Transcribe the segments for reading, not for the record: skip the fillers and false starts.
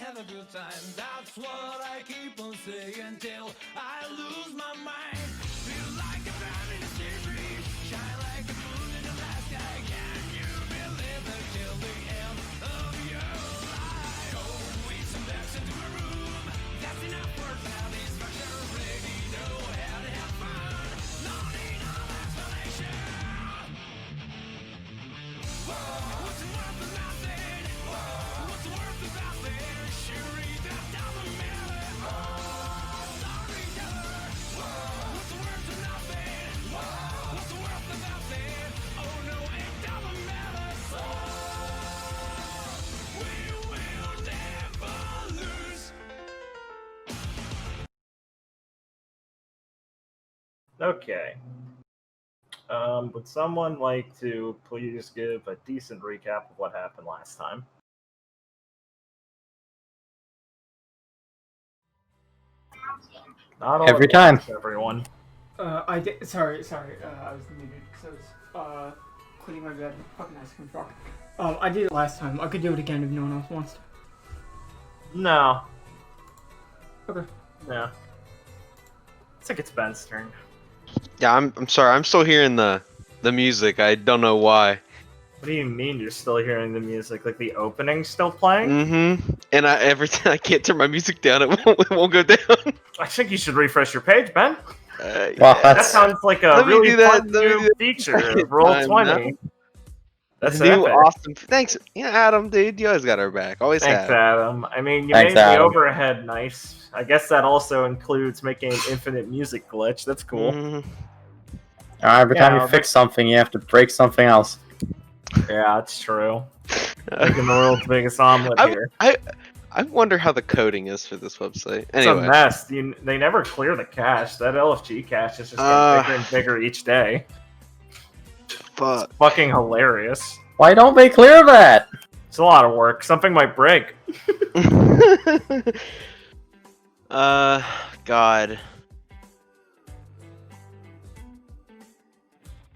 have a good time. That's what I keep on saying till I lose my mind. Feel like a man in the street, shine like a moon in the black sky. Can you believe that till the end of your life? Oh, we some backs into a room. That's enough for satisfaction. Ready, know how to have fun. No need no explanation. What's it worth of nothing? What's it worth of nothing? Sure, that doesn't matter. Sorry, what's it worth of nothing? What's it worth of nothing? Oh no, it doesn't matter. So we will never lose. Okay. Would someone like to please give a decent recap of what happened last time? Not all Every at time. once, everyone. I did. Sorry. I was muted because I was cleaning my bed. Fucking ice cream truck. I did it last time. I could do it again if no one else wants to. No. Okay. Yeah. I think it's Ben's turn. Yeah, I'm sorry. I'm still hearing the music. I don't know why. What do you mean you're still hearing the music? Like the opening's still playing? Mm-hmm. And every time I can't turn my music down, it won't go down. I think you should refresh your page, Ben. Well, Yeah. That sounds like a Let me really do that- fun let me new do that feature second of Roll time 20. That's New epic. awesome. Thanks. Yeah, Adam, dude. You always got our back. Always Thanks, have. Adam. I mean, you Thanks, made the Adam. overhead nice. I guess that also includes making an infinite music glitch. That's cool. Mhm. every time Yeah, you fix something, you have to break something else. Yeah, it's true. Making the world's biggest omelet I- here. I wonder how the coding is for this website. It's a Anyway, mess. They never clear the cache. That LFG cache is just getting bigger and bigger each day. fuck. Fucking hilarious. Why don't they clear that? It's a lot of work. Something might break. God.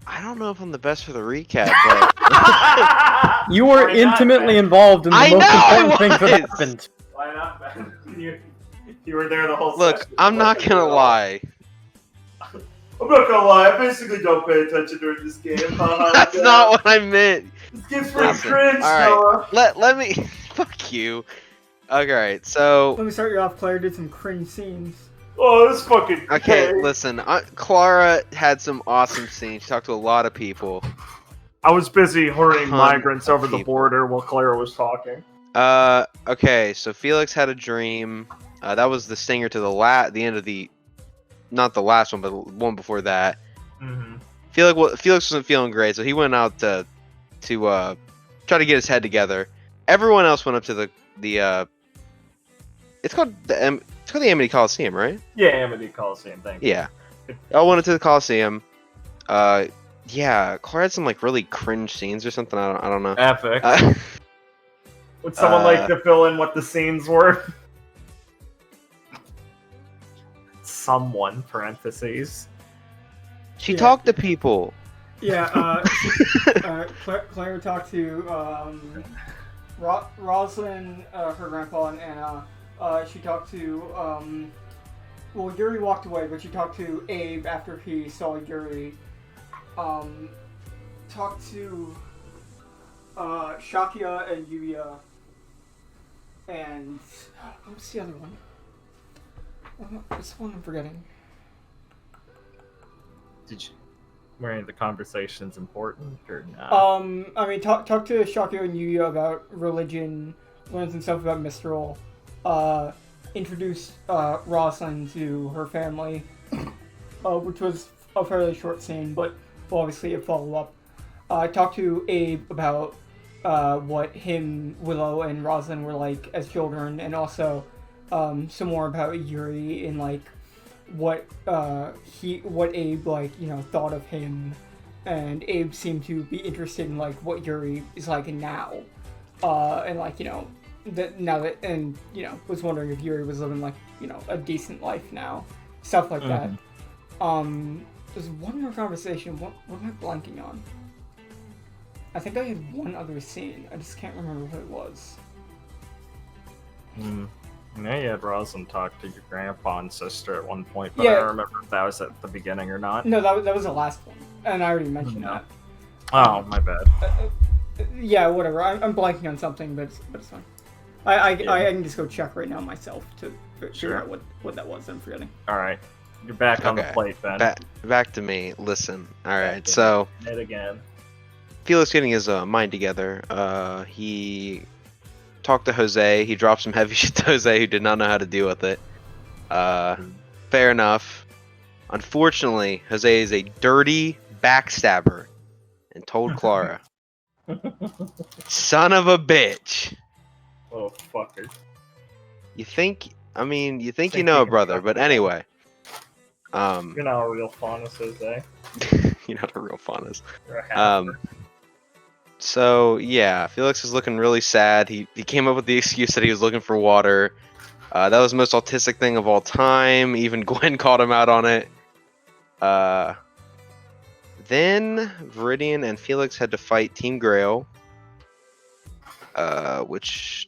I don't know if I'm the best for the recap, but You were Why not, intimately Ben? involved in the I most know I important thing that was! happened. Why not, Ben? You were there the whole look, session. I'm not gonna lie. I'm not gonna lie, I basically don't pay attention during this game. That's not what I meant. This game's pretty Listen, cringe, alright. Noah. Let me fuck you. Alright, so Let me start you off. Claire did some cringe scenes. Oh, this fucking okay, cringe. listen. Clara had some awesome scenes. She talked to a lot of people. I was busy hurrying Ton migrants of over the people. border while Clara was talking. Okay, so Felix had a dream. That was the stinger to the end of the, not the last one, but the one before that. Mm-hmm. Felix wasn't feeling great, so he went out to try to get his head together. Everyone else went up to the it's called the Amity Coliseum, right? Yeah, Amity Coliseum thing. Yeah. I went into the Coliseum. Yeah, Clara had some like really cringe scenes or something. I don't know. Epic. Would someone like to fill in what the scenes were? Someone, parentheses. She Yeah. talked to people. Yeah. Claire talked to Rosalind, her grandpa, and Anna. She talked to well, Yuri walked away, but she talked to Abe after he saw Yuri. Talked to Shakya and Yuya. And what was the other one? What's the one I'm forgetting? Were any of the conversations important or not? I mean, talk to Shakya and Yuya about religion, learn some stuff about Mistral, introduce Rosalind to her family, which was a fairly short scene, but obviously a follow-up. Talk to Abe about what him, Willow, and Rosalind were like as children, and also some more about Yuri and like what Abe like thought of him, and Abe seemed to be interested in like what Yuri is like now, and like that now that and was wondering if Yuri was living like a decent life now, stuff like that. There's one more conversation. What am I blanking on? I think I had one other scene. I just can't remember what it was. I know you had Roslyn talk to your grandpa and sister at one point, but Yeah. I don't remember if that was at the beginning or not. No, that was the last one, and I already mentioned No. that. Oh, my bad. Yeah, whatever. I'm blanking on something, but it's fine. I Yeah. can just go check right now myself to figure Sure. out what that was. I'm forgetting. All right, you're back on the Okay. plate, Ben. Back to me. Listen. All right. to So Hit again. Felix getting his mind together. He talked to Jose. He dropped some heavy shit to Jose, who did not know how to deal with it. Fair enough. Unfortunately, Jose is a dirty backstabber and told Clara, "Son of a bitch." Oh, fucker. You think you know, Think you can brother, trust but him. anyway. You're not a real faunus, Jose. You're not a real faunus. You're a half. So yeah, Felix is looking really sad. He came up with the excuse that he was looking for water. That was the most autistic thing of all time. Even Gwen called him out on it. Then Viridian and Felix had to fight Team Grail, which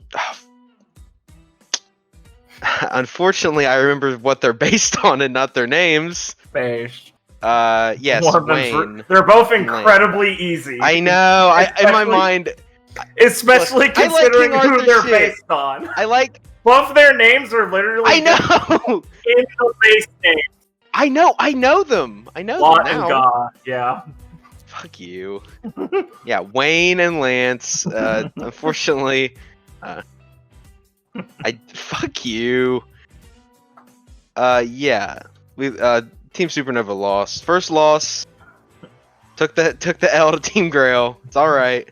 unfortunately I remember what they're based on and not their names. Beige. Yes, One of them's Wayne. they're both incredibly easy. I know. In my Especially- mind, Especially Look, I like considering King who Arthur they're shit. based on. I like. Both their names are literally I know. in the base name. I know them. I know Lot them and now. God. Yeah. Fuck you. Yeah, Wayne and Lance. Unfortunately, fuck you. Yeah, we Team Supernova lost. First loss. Took the L to Team Grail. It's all right.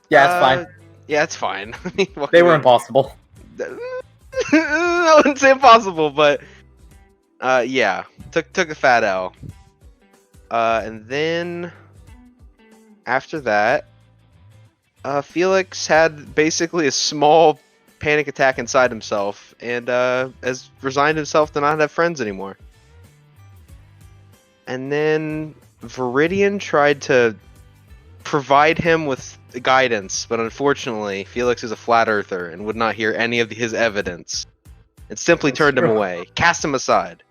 Yeah, it's fine. Yeah, it's fine. I mean, what They can were we- impossible. I wouldn't say impossible, but yeah, took a fat L. And then after that, Felix had basically a small panic attack inside himself, and has resigned himself to not have friends anymore. And then Viridian tried to provide him with guidance, but unfortunately, Felix is a flat earther and would not hear any of his evidence, and simply That's turned him true. away, cast him aside.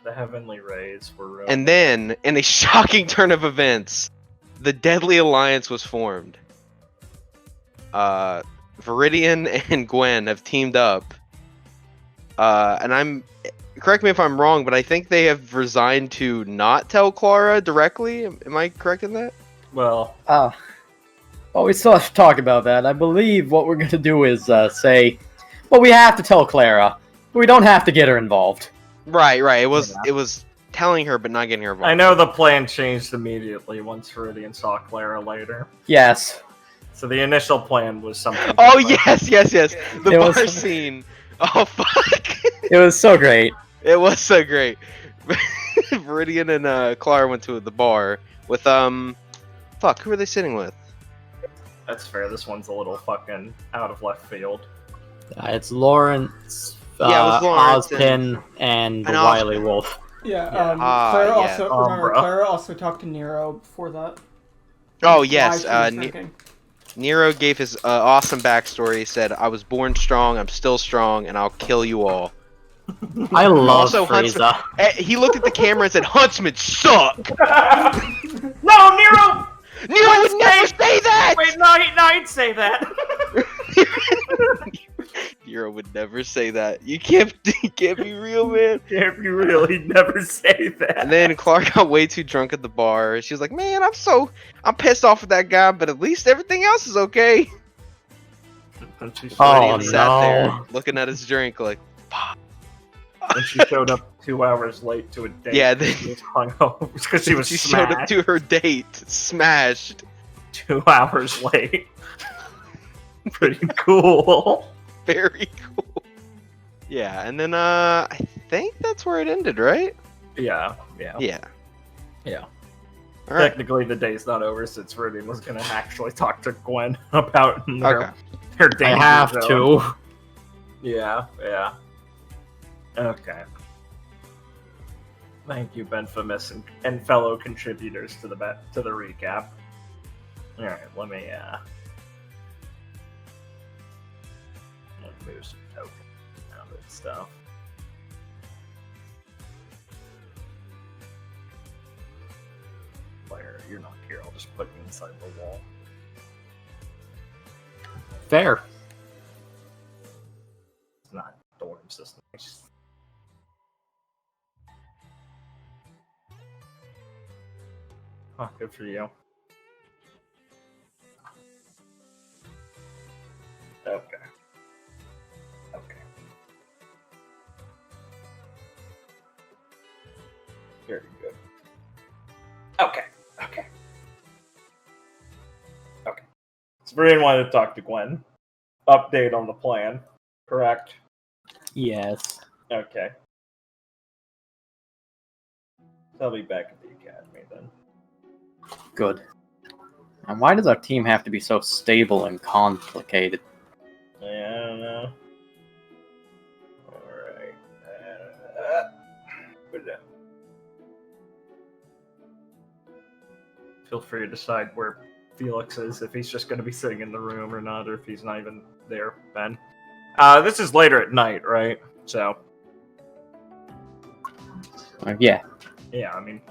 The heavenly rays were ruined. And then, in a shocking turn of events, the Deadly Alliance was formed. Viridian and Gwen have teamed up. And correct me if I'm wrong, but I think they have resigned to not tell Clara directly. Am I correct in that? Well, Well, we still have to talk about that. I believe what we're going to do is say, well, we have to tell Clara, but we don't have to get her involved. Right. It was telling her, but not getting her involved. I know the plan changed immediately once Viridian saw Clara later. Yes. So the initial plan was something. Oh different. yes. The It bar was- scene. Oh fuck. It was so great. It was so great. Viridian and Clara went to the bar with fuck, who were they sitting with? That's fair. This one's a little fucking out of left field. It's Lawrence, Yeah, it was Lawrence Ozpin, and and Wiley Ozpin. Wolf. Yeah. Yeah. Clara Yeah. also remember. Umbra. Clara also talked to Nero before that. Oh Why yes, she was drinking. Nero gave his awesome backstory. He said, "I was born strong. I'm still strong, and I'll kill you all." I love Also, Frieza. He looked at the camera and said, "Huntsmen suck." No, Nero! Nero would never say that. Wait, no, he'd say that. Nero would never say that. You can't be real, man. Can't be real. He'd never say that. And then Clark got way too drunk at the bar. She was like, "Man, I'm pissed off at that guy, but at least everything else is okay." And she Oh, And he sat no. there looking at his drink like, And she showed up 2 hours late to a date. Yeah, then- She was hungover because she was she showed up smashed. to her date, smashed. 2 hours late. Pretty cool. Very cool. Yeah, and then I think that's where it ended, right? Yeah. Yeah. Yeah. All right. Technically, the day's not over since Viridian was going to actually talk to Gwen about her I danger have zone. to. Yeah. Okay. Thank you, Benfamous and fellow contributors to the recap. All right, let me move some tokens around and stuff. Claire, you're not here. I'll just put you inside the wall. Fair. It's not a dorm system. It's just... Huh, good for you. Okay. Okay. Very good. Okay. Okay. Okay. So Viridian wanted to talk to Gwen. Update on the plan, correct? Yes. Okay. I'll be back at the academy then. Good. And why does our team have to be so stable and complicated? Yeah, I don't know. Alright. Put it down. Feel free to decide where Felix is, if he's just going to be sitting in the room or not, or if he's not even there, Ben. This is later at night, right? So. Yeah. Yeah, I mean,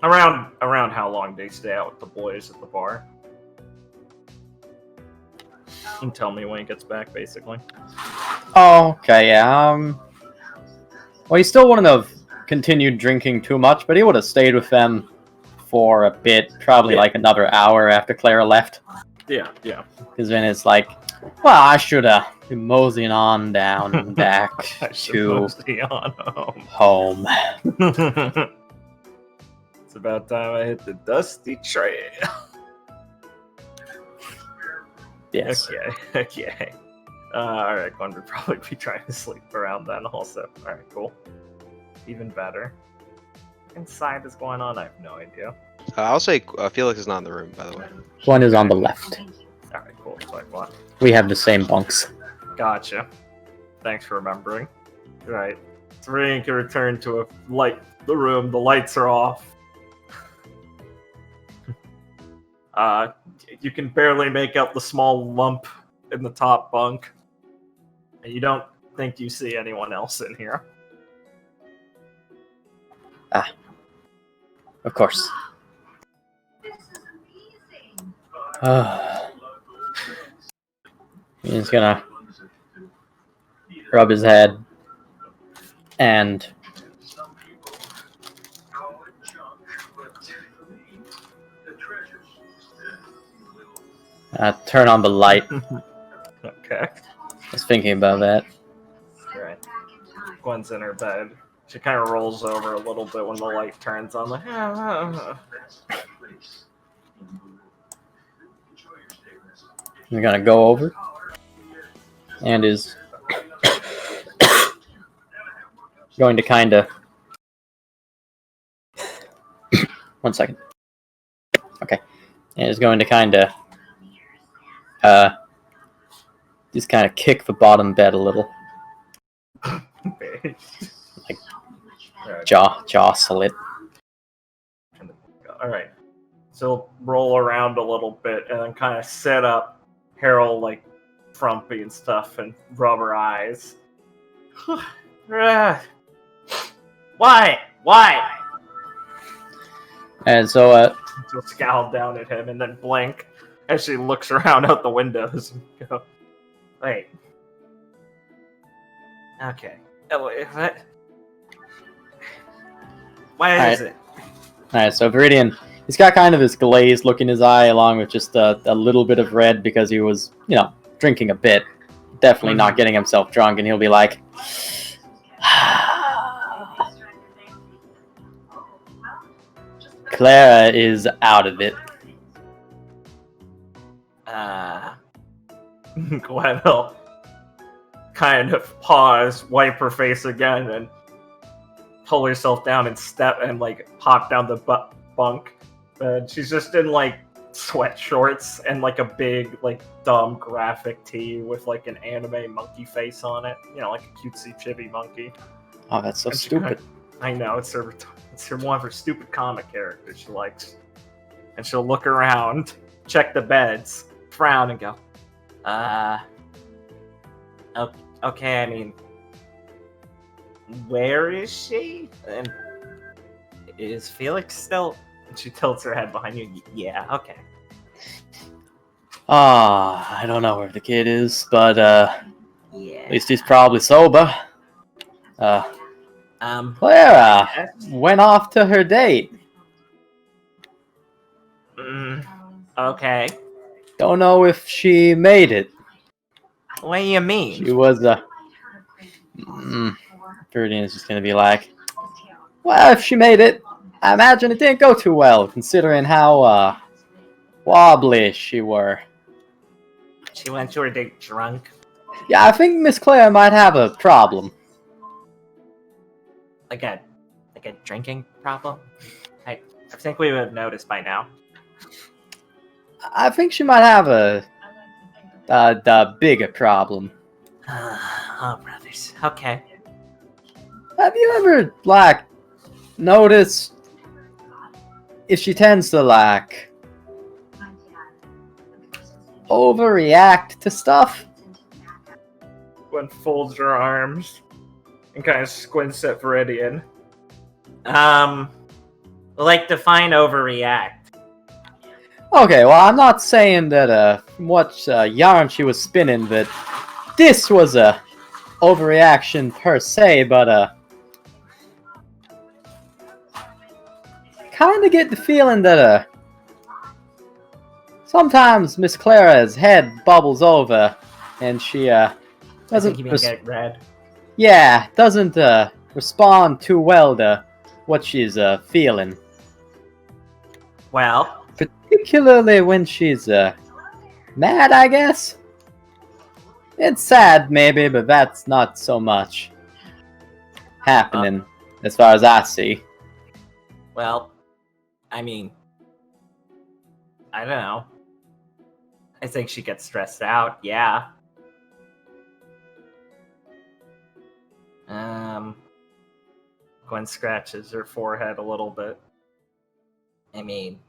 around how long they stay out with the boys at the bar. And tell me when he gets back, basically. Oh, okay, yeah. Well, he still wouldn't have continued drinking too much, but he would have stayed with them for a bit, probably like another hour after Clara left. Yeah, yeah. Because then it's like, well, I should have been moseying on down and back to home. It's about time I hit the dusty trail. Yes. Okay, okay. Alright, Gwen would probably be trying to sleep around then also. Alright, cool. Even better. What inside is going on? I have no idea. I'll say Felix is not in the room, by the way. One is on the left. Alright, cool. So like what? We have the same bunks. Gotcha. Thanks for remembering. Right. Viridian can return to the room. The lights are off. You can barely make out the small lump in the top bunk. And you don't think you see anyone else in here. Ah. Of course. He's gonna rub his head and turn on the light. Okay. I was thinking about that. Right. Gwen's in her bed. She kind of rolls over a little bit when the light turns on. Like, We're gonna go over and is going to kind of 1 second. Okay, and is going to kind of just kind of kick the bottom bed a little, like jostle it. All right. So roll around a little bit and then kind of set up Harold like frumpy and stuff and rub her eyes. Why? And so She'll scowl down at him and then blink as she looks around out the windows and go, wait. Okay. What? Why is it? Alright, so Viridian, he's got kind of this glazed look in his eye, along with just a little bit of red because he was, drinking a bit. Definitely not getting himself drunk, and he'll be like, Clara is out of it. Gwen will kind of pause, wipe her face again, and pull herself down and step and hop down the bunk. And she's just in sweat shorts and a big dumb graphic tee with an anime monkey face on it. Like a cutesy chibi monkey. Oh, that's so stupid. I know, it's her one of her stupid comic characters she likes. And she'll look around, check the beds, frown, and go, Okay, I mean, where is she? And is Felix still? She tilts her head behind you. Yeah, okay. I don't know where the kid is, but Yeah. at least he's probably sober. Clara Yes? went off to her date. Okay. Don't know if she made it. What do you mean? She was Viridian is just gonna be like, well, if she made it, I imagine it didn't go too well, considering how wobbly she were. She went to her date drunk. Yeah, I think Miss Claire might have a problem. Like a drinking problem? I think we would have noticed by now. I think she might have the bigger problem. Oh, brothers. Okay. Have you ever, noticed if she tends to, overreact to stuff? Gwen folds her arms and kind of squints at Viridian. Like define overreact. Okay, well, I'm not saying that, from what yarn she was spinning, that this was a overreaction per se, but, kind of get the feeling that, sometimes Miss Clara's head bubbles over, and she, doesn't... Get red. Yeah, doesn't, respond too well to what she's, feeling. Well, Particularly when she's, mad, I guess? It's sad, maybe, but that's not so much happening, as far as I see. well, I mean, I don't know. I think she gets stressed out, yeah. Gwen scratches her forehead a little bit. I mean,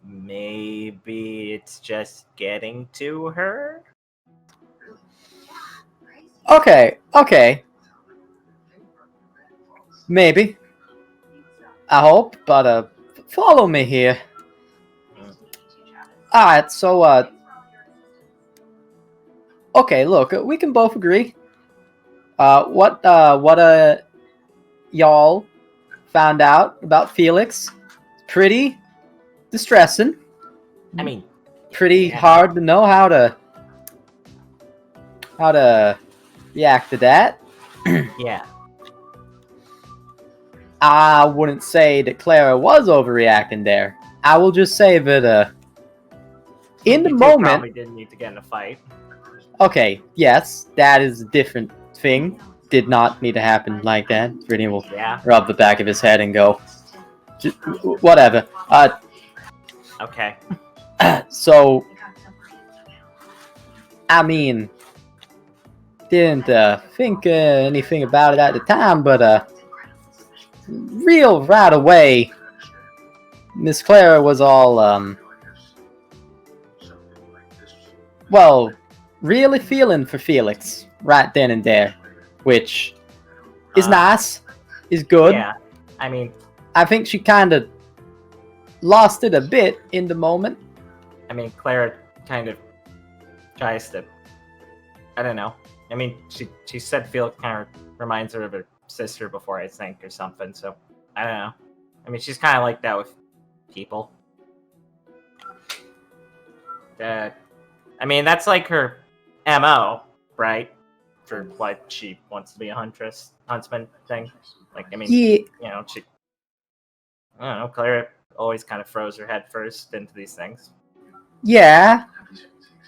maybe it's just getting to her? Okay. Maybe. I hope, but, follow me here. Alright, so, okay, look, we can both agree. What y'all found out about Felix? Pretty distressing. I mean, Pretty yeah. hard to know how to react to that. Yeah. I wouldn't say that Clara was overreacting there. I will just say that, in the You two moment... probably didn't need to get in a fight. Okay, yes, that is a different thing. Did not need to happen like that. Viridian will Yeah. rub the back of his head and go, whatever. Okay. So, I mean, didn't think anything about it at the time, but real right away, Miss Clara was all, well, really feeling for Felix right then and there, which is nice, is good. Yeah. I mean, I think she kind of lost it a bit in the moment. Clara kind of tries to. I don't know. I mean, she said Felix kind of reminds her of her sister before, I think, or something. So I don't know. I mean, she's kind of like that with people. I mean, that's like her MO, right? For what she wants to be a huntsman thing. Like, I mean, Yeah. you know, I don't know. Clara always kind of throws her head first into these things. Yeah,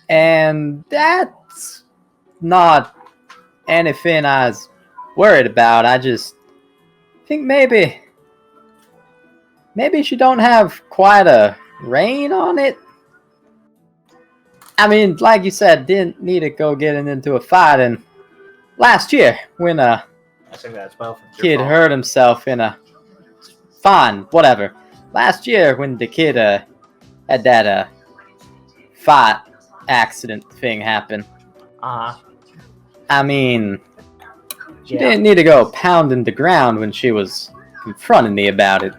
and that's not anything I was worried about. I just think maybe she don't have quite a rein on it. I mean, like you said, didn't need to go getting into a fight. And last year, when I think that's both. kid hurt himself in a... Fine, whatever. Last year, when the kid had that fight accident thing happen, I mean, she Yeah. didn't need to go pounding the ground when she was confronting me about it.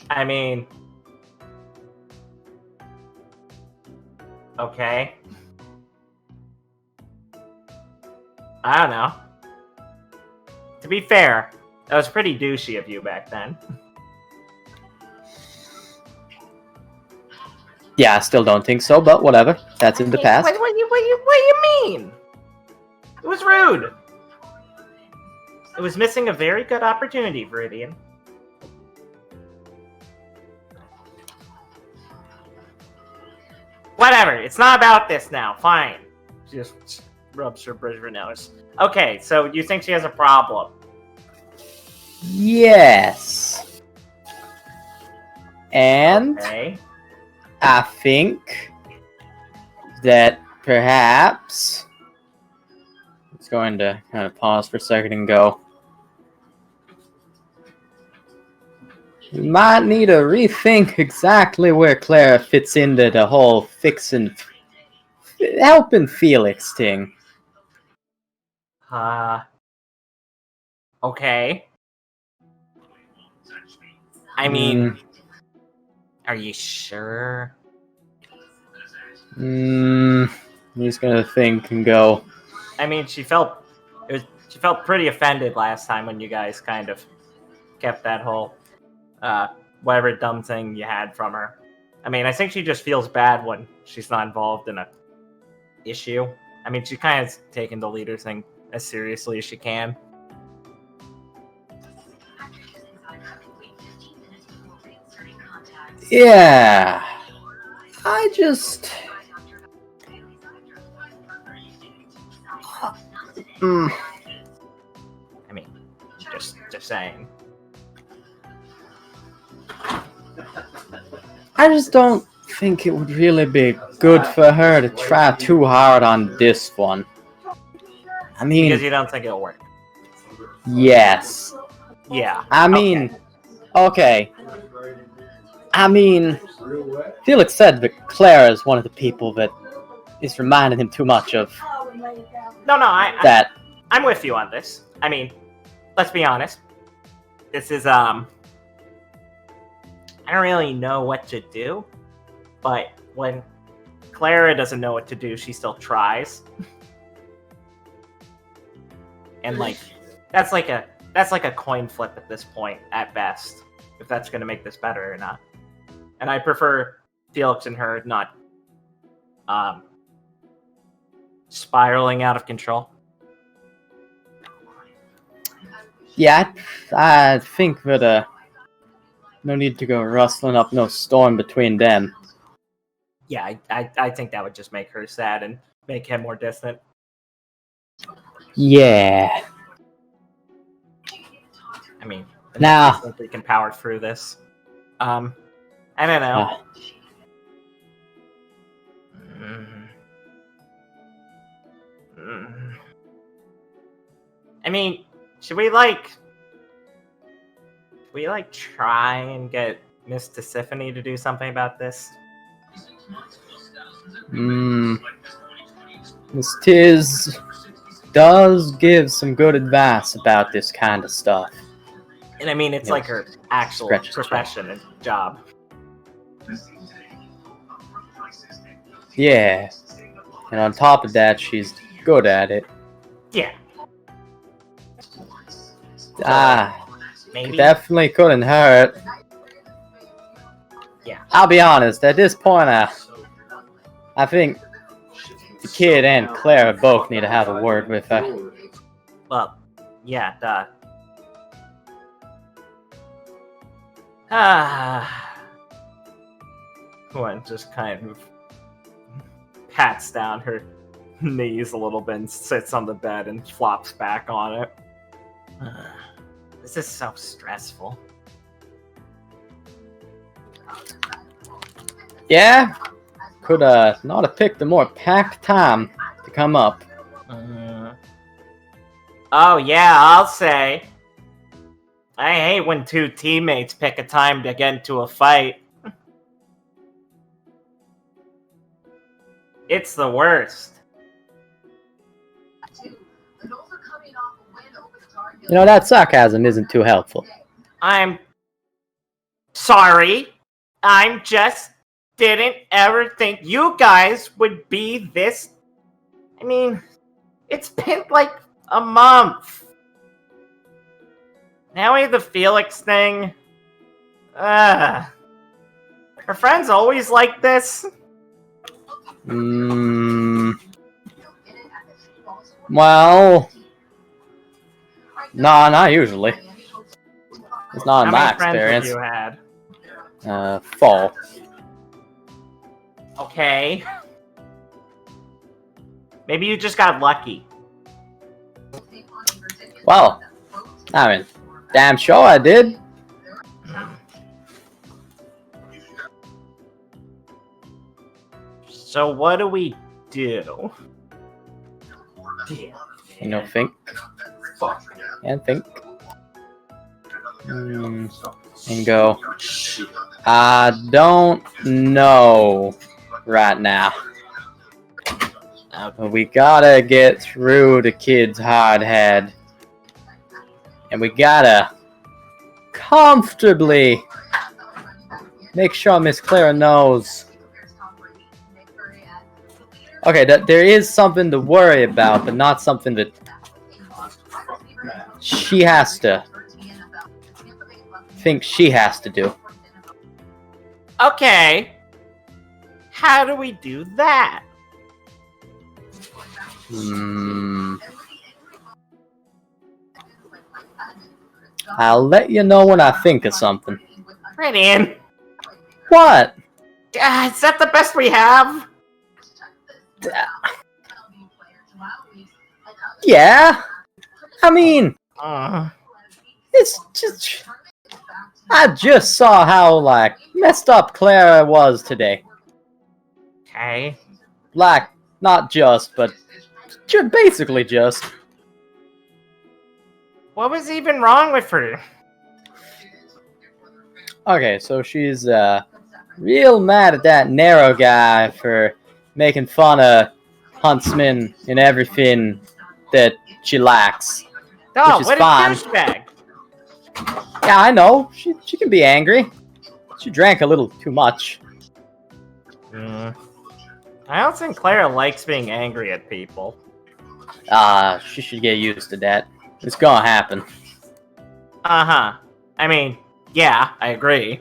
I mean, okay. I don't know. To be fair, that was pretty douchey of you back then. Yeah, I still don't think so, but whatever. That's in the past. What do you mean? It was rude. It was missing a very good opportunity, Viridian. Whatever, it's not about this now. Fine. She just rubs her bridge nose. Okay, so you think she has a problem? Yes. And Okay. I think that perhaps it's going to kind of pause for a second and go. We might need to rethink exactly where Clara fits into the whole helping Felix thing. Okay. I mean, are you sure? He's gonna think and go. I mean, she felt pretty offended last time when you guys kind of kept that whole whatever dumb thing you had from her. I mean, I think she just feels bad when she's not involved in a issue. I mean, she kind of taken the leader thing as seriously as she can. Yeah, I just. I mean, just saying. I just don't think it would really be good for her to try too hard on this one. I mean, Because you don't think it'll work. yes. Yeah. I mean, okay. I mean, Felix said that Clara is one of the people that is reminding him too much of No, that. I'm with you on this. I mean, let's be honest. This is I don't really know what to do, but when Clara doesn't know what to do, she still tries. And like that's like a coin flip at this point at best, if that's going to make this better or not. And I prefer Felix and her not spiraling out of control. Yeah, I think that no need to go rustling up no storm between them. Yeah, I think that would just make her sad and make him more distant. Yeah. I mean, Nah. I think we can power through this. I don't know. I mean, should we try and get Miss Tisiphone to do something about this? Miss Tiz does give some good advice about this kind of stuff. And I mean, it's like her actual profession and job. Yeah. And on top of that, she's good at it. Yeah. Maybe. Definitely couldn't hurt. Yeah. I'll be honest, at this point, I think the kid and Clara both need to have a word with her. Well, yeah, duh. Gwen just kind of pats down her knees a little bit and sits on the bed and flops back on it. This is so stressful. Yeah? Could not have picked a more packed time to come up. Oh yeah, I'll say. I hate when two teammates pick a time to get into a fight. It's the worst. You know, that sarcasm isn't too helpful. I'm sorry. I just didn't ever think you guys would be this. I mean, it's been like a month. Now we have the Felix thing. Her friends always like this. Well, no, not usually. It's not in my How many friends have experience. you had? 4. Okay. Maybe you just got lucky. Well, I mean, damn sure I did. So what do we do? You know, think. And think. And go. I don't know right now. We gotta get through the kid's hard head. And we gotta comfortably make sure Miss Clara knows. Okay, that there is something to worry about, but not something that she has to think she has to do. Okay. How do we do that? I'll let you know when I think of something. Viridian. What? Is that the best we have? Yeah. I mean, it's just... I just saw how, like, messed up Clara was today. Okay. Like, not just, but basically just. What was even wrong with her? Okay, so she's real mad at that narrow guy for making fun of Huntsman and everything that she lacks. Oh, Which is what a fine. douchebag. Yeah, I know. She can be angry. She drank a little too much. I don't think Clara likes being angry at people. She should get used to that. It's gonna happen. Uh-huh. I mean, yeah, I agree.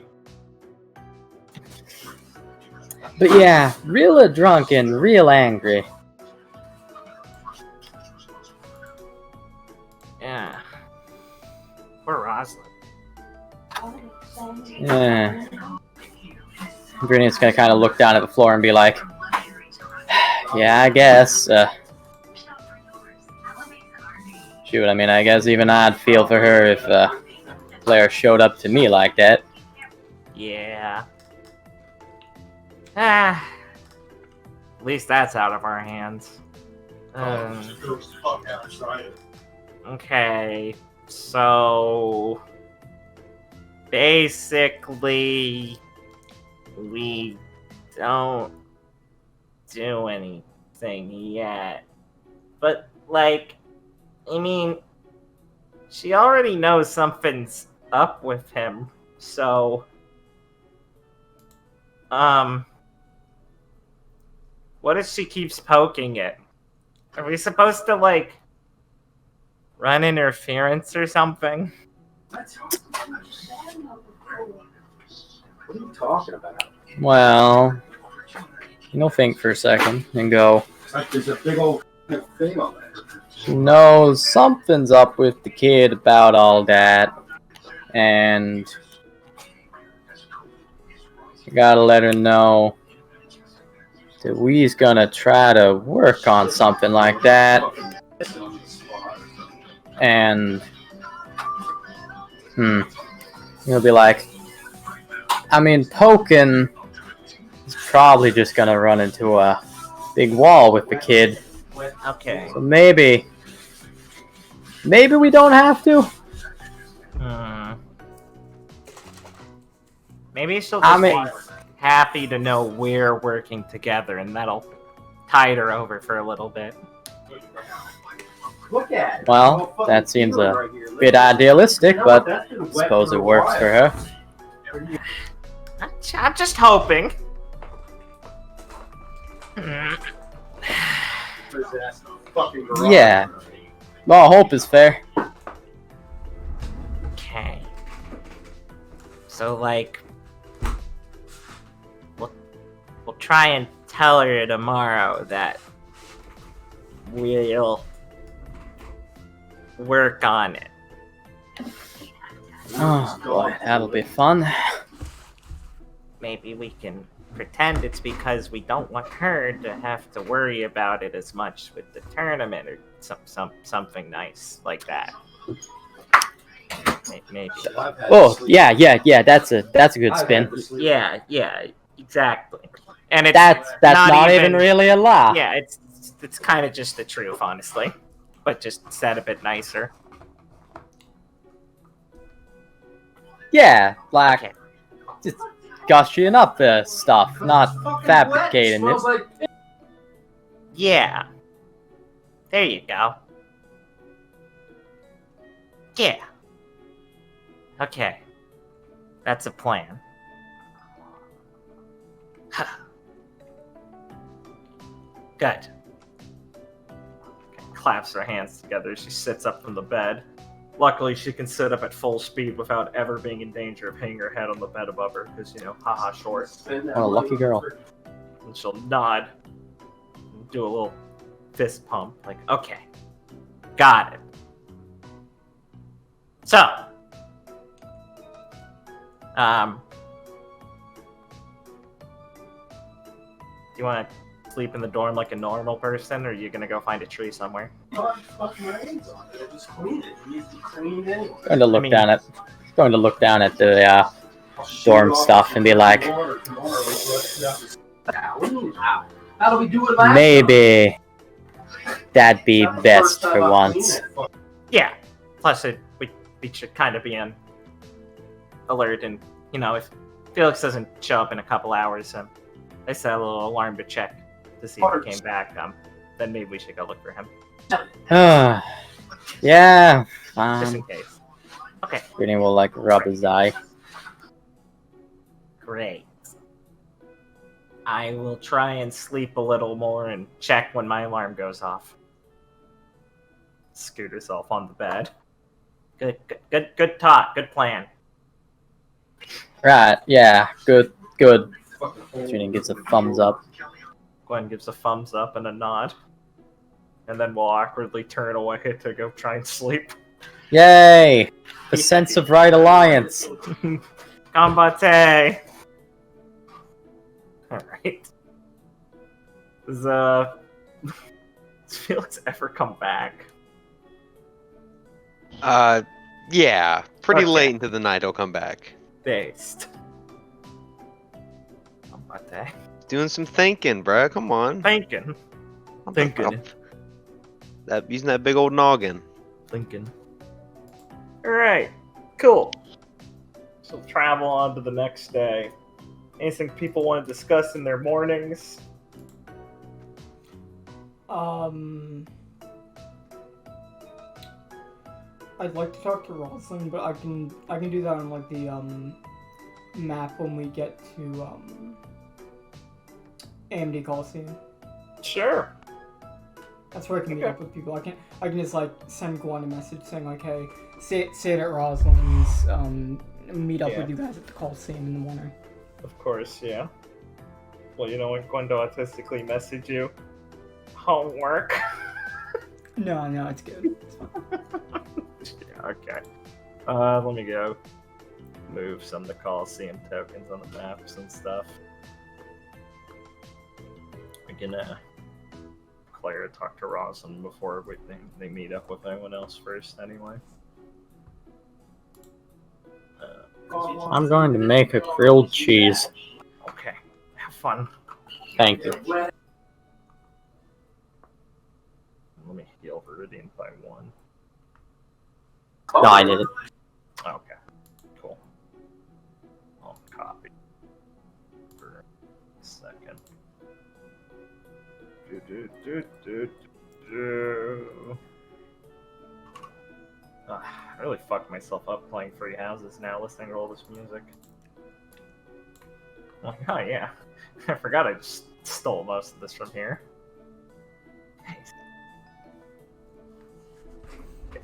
But yeah, real drunk and real angry. Yeah. Poor Rosalind. Yeah. Viridian's gonna kind of look down at the floor and be like, yeah, I guess. Shoot, I mean, I guess even I'd feel for her if Claire showed up to me like that. Yeah. At least that's out of our hands. Okay, so basically we don't do anything yet. But like, I mean, she already knows something's up with him, so what if she keeps poking it? Are we supposed to, like, run interference or something? What are you talking about? Well, you'll think for a second and go, It's like there's a big old thing on there. she knows something's up with the kid about all that, and you gotta let her know that we's gonna try to work on something like that. And you'll be like, I mean, poking is probably just gonna run into a big wall with the kid. Okay. So maybe we don't have to. Maybe she'll I just mean- be happy to know we're working together, and that'll tide her over for a little bit. Look at it. Well, that seems a bit idealistic, but I suppose it works for her. I'm just hoping. Hmm. Yeah. Well, hope is fair. Okay. So, like, we'll try and tell her tomorrow that we'll work on it. Oh boy, that'll be fun. Maybe we can pretend it's because we don't want her to have to worry about it as much with the tournament or something nice like that. Maybe. Oh, yeah, that's a good spin. Yeah, exactly. And it's That's not even really a laugh. Yeah, it's kind of just the truth, honestly, but just said a bit nicer. Yeah, like Okay. just gushing up the stuff, not fabricating it. Yeah. There you go. Yeah. Okay. That's a plan. Good. Claps her hands together. She sits up from the bed. Luckily, she can sit up at full speed without ever being in danger of hitting her head on the bed above her, because, haha, short. What a lucky girl. And she'll nod, and do a little fist pump, like, okay, got it. So, do you want to sleep in the dorm like a normal person, or are you gonna go find a tree somewhere? Going to look down at the dorm stuff and be like, How do we do it last maybe that'd be best for once. Yeah. Plus, we should kind of be on alert, and if Felix doesn't show up in a couple hours, I set a little alarm to check to see if he came back. Then maybe we should go look for him, Yeah, just in fine. case. Okay. Brittany will like rub his eye. Great. I will try and sleep a little more and check when my alarm goes off. Scoot herself on the bed. Good talk. Good plan. Right, yeah, good. Brittany gives a thumbs up. Gwen gives a thumbs up and a nod. And then we'll awkwardly turn away to go try and sleep. Yay! The sense of right alliance. Combate! Alright. Does Felix ever come back? Yeah. Pretty Okay. late into the night he'll come back. Based. Combate. Doing some thinking, bruh. Come on. Thinking. Using that big old noggin. Alright. Cool. So travel on to the next day. Anything people want to discuss in their mornings? I'd like to talk to Rosalind, but I can do that on like the map when we get to AMD Coliseum. Sure. That's where I can meet up with people. I can just like send Gwen a message saying like, hey, say it at Rosalind's, meet up with you guys at the Coliseum in the morning. Of course, yeah. Well, when Gwen autistically message you, homework. No, it's good. It's fine. Yeah, okay. Let me go move some of the Coliseum tokens on the maps and stuff. We can Claire talk to Rosalind before they meet up with anyone else first anyway. I'm going to make a grilled cheese. Okay, have fun. Thank you. Let me heal Viridian by 1. No, I did it. Okay, cool. I'll copy for a second. I really fucked myself up playing Free Houses now, listening to all this music. Oh yeah, I forgot I just stole most of this from here. Nice. Okay.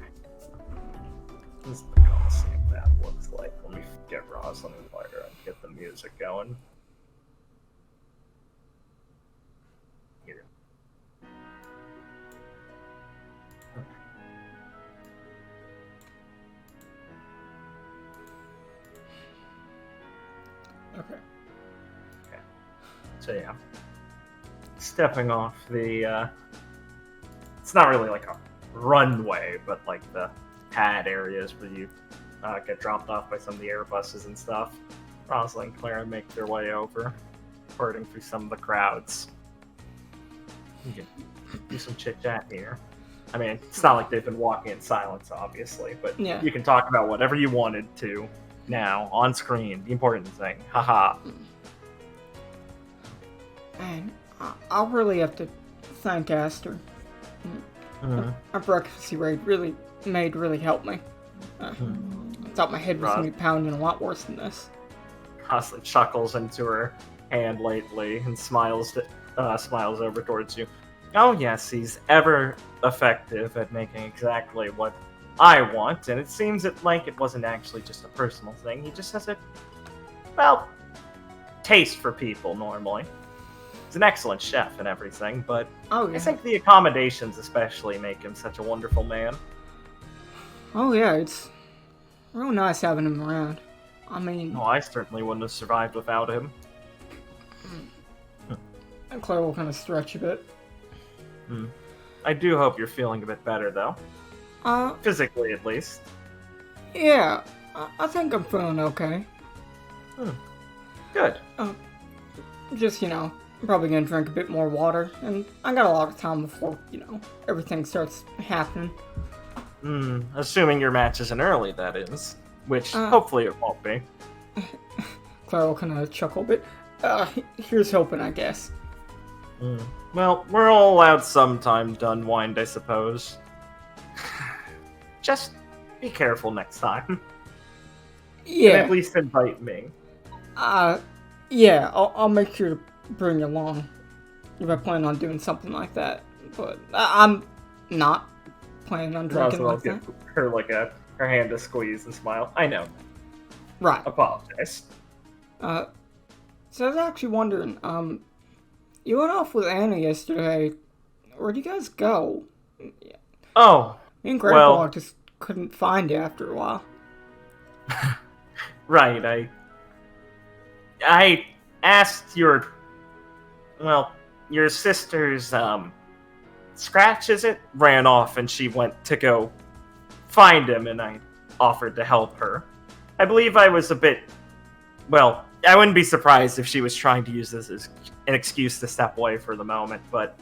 This is kind of see what that looks like. Let me get Rosalind Lighter and get the music going. Here. Okay. So yeah, stepping off the, it's not really like a runway, but like the pad areas where you get dropped off by some of the Airbuses and stuff. Rosalind and Clara make their way over, parting through some of the crowds. You can do some chit-chat here. I mean, it's not like they've been walking in silence, obviously, but Yeah. you can talk about whatever you wanted to now, on screen, the important thing. Haha. And I'll really have to thank Aster. Our breakfast he really helped me. I thought my head was going to be pounding a lot worse than this. Rosalind chuckles into her hand lately and smiles over towards you. Oh yes, he's ever effective at making exactly what I want, and it seems like it wasn't actually just a personal thing. He just has a, well, taste for people normally. He's an excellent chef and everything, but Oh yeah. I think the accommodations especially make him such a wonderful man. Oh yeah, it's real nice having him around. I mean, Oh, I certainly wouldn't have survived without him. Claire will kind of stretch a bit. I do hope you're feeling a bit better, though. Physically, at least. Yeah, I think I'm feeling okay. Good. Just, probably gonna drink a bit more water, and I got a lot of time before, everything starts happening. Assuming your match isn't early, that is. Which, hopefully it won't be. Claire will kind of chuckle a bit. Here's hoping, I guess. Well, we're all allowed some time to unwind, I suppose. Just be careful next time. Yeah. And at least invite me. Yeah, I'll make sure to bring you along if I plan on doing something like that. But I'm not planning on drinking I'll like that. give her her hand to squeeze and smile. I know. Right. Apologize. So I was actually wondering, you went off with Anna yesterday. Where'd you guys go? Oh, Me and Grandpa well, just couldn't find you after a while. right, I asked your sister's, Scratch, is it? Ran off and she went to go find him and I offered to help her. I believe I was a bit, I wouldn't be surprised if she was trying to use this as an excuse to step away for the moment, but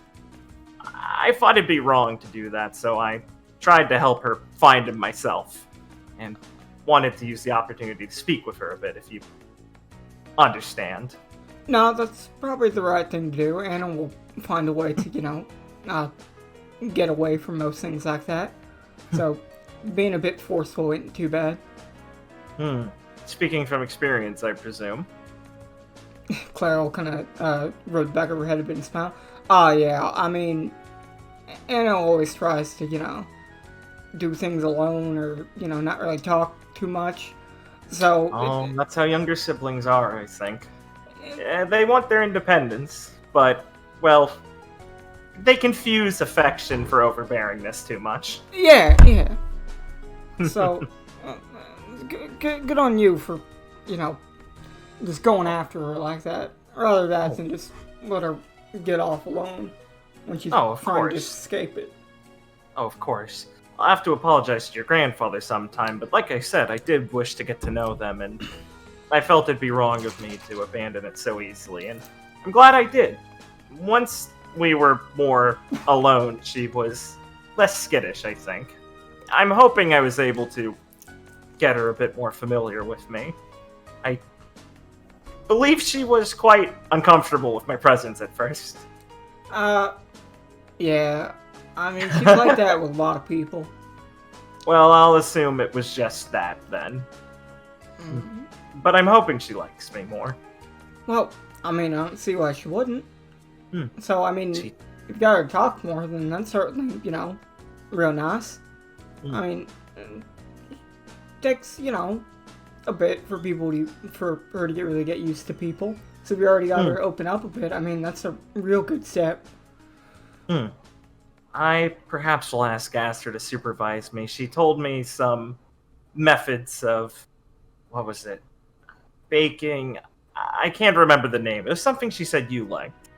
I thought it'd be wrong to do that, so I tried to help her find him myself and wanted to use the opportunity to speak with her a bit, if you understand. No, that's probably the right thing to do. Anna will find a way to, get away from most things like that. So, being a bit forceful isn't too bad. Speaking from experience, I presume. Clara will kind of roll back of her head a bit and smile. Yeah, I mean, Anna always tries to, do things alone or, not really talk too much. So... that's how younger siblings are, I think. They want their independence, but, they confuse affection for overbearingness too much. Yeah. So, good on you for, just going after her like that. Rather than just let her get off alone when she's trying to escape it. Oh, of course. I'll have to apologize to your grandfather sometime, but like I said, I did wish to get to know them, and I felt it'd be wrong of me to abandon it so easily, and I'm glad I did. Once we were more alone, she was less skittish, I think. I'm hoping I was able to get her a bit more familiar with me. I believe she was quite uncomfortable with my presence at first. Yeah. I mean, she's like that with a lot of people. Well, I'll assume it was just that then. But I'm hoping she likes me more. Well, I mean, I don't see why she wouldn't. Hmm. So, I mean, if you got her to talk more, then that's certainly, real nice. Hmm. I mean, it takes, a bit for her to really get used to people. So if you already got her to open up a bit, I mean, that's a real good step. I perhaps will ask Aster to supervise me. She told me some methods of, what was it? Baking. I can't remember the name. It was something she said you liked.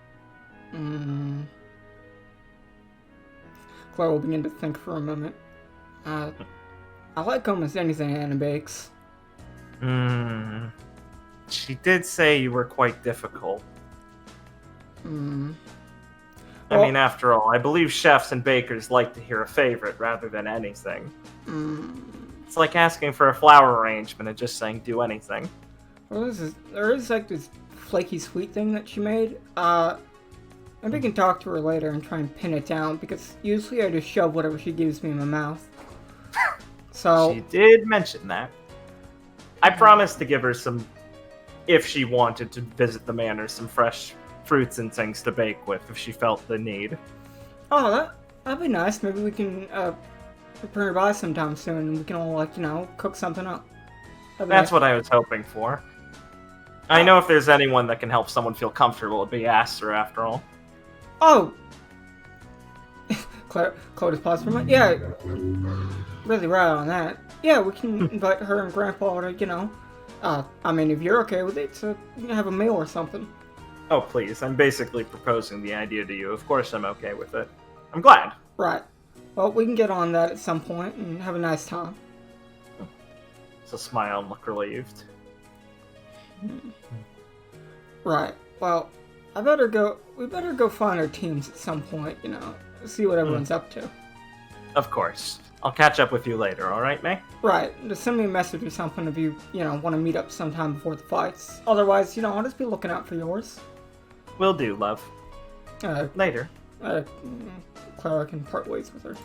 Claire will begin to think for a moment. I like almost anything Anna bakes. She did say you were quite difficult. I Well- mean, after all, I believe chefs and bakers like to hear a favorite rather than anything. It's like asking for a flower arrangement and just saying do anything. Well, there is like this flaky sweet thing that she made. Maybe I can talk to her later and try and pin it down, because usually I just shove whatever she gives me in my mouth. So She did mention that. I promised to give her some, if she wanted to visit the manor, some fresh fruits and things to bake with if she felt the need. oh, that'd be nice. Maybe we can bring her by sometime soon, and we can all cook something up. That'd be That's nice. what I was hoping for. I know if there's anyone that can help someone feel comfortable, it'd be Aster after all. Oh! Claire just paused for a moment. Yeah, really right on that. Yeah, we can invite her and Grandpa to, I mean, if you're okay with it, to have a meal or something. Oh, please, I'm basically proposing the idea to you. Of course I'm okay with it. I'm glad. Right. Well, we can get on that at some point and have a nice time. So smile and look relieved. Right. Well, we better go find our teams at some point, see what everyone's up to. Of course. I'll catch up with you later, alright, May? Right. Just send me a message or something if you, want to meet up sometime before the fights. Otherwise, I'll just be looking out for yours. Will do, love. Later. Clara can part ways with her.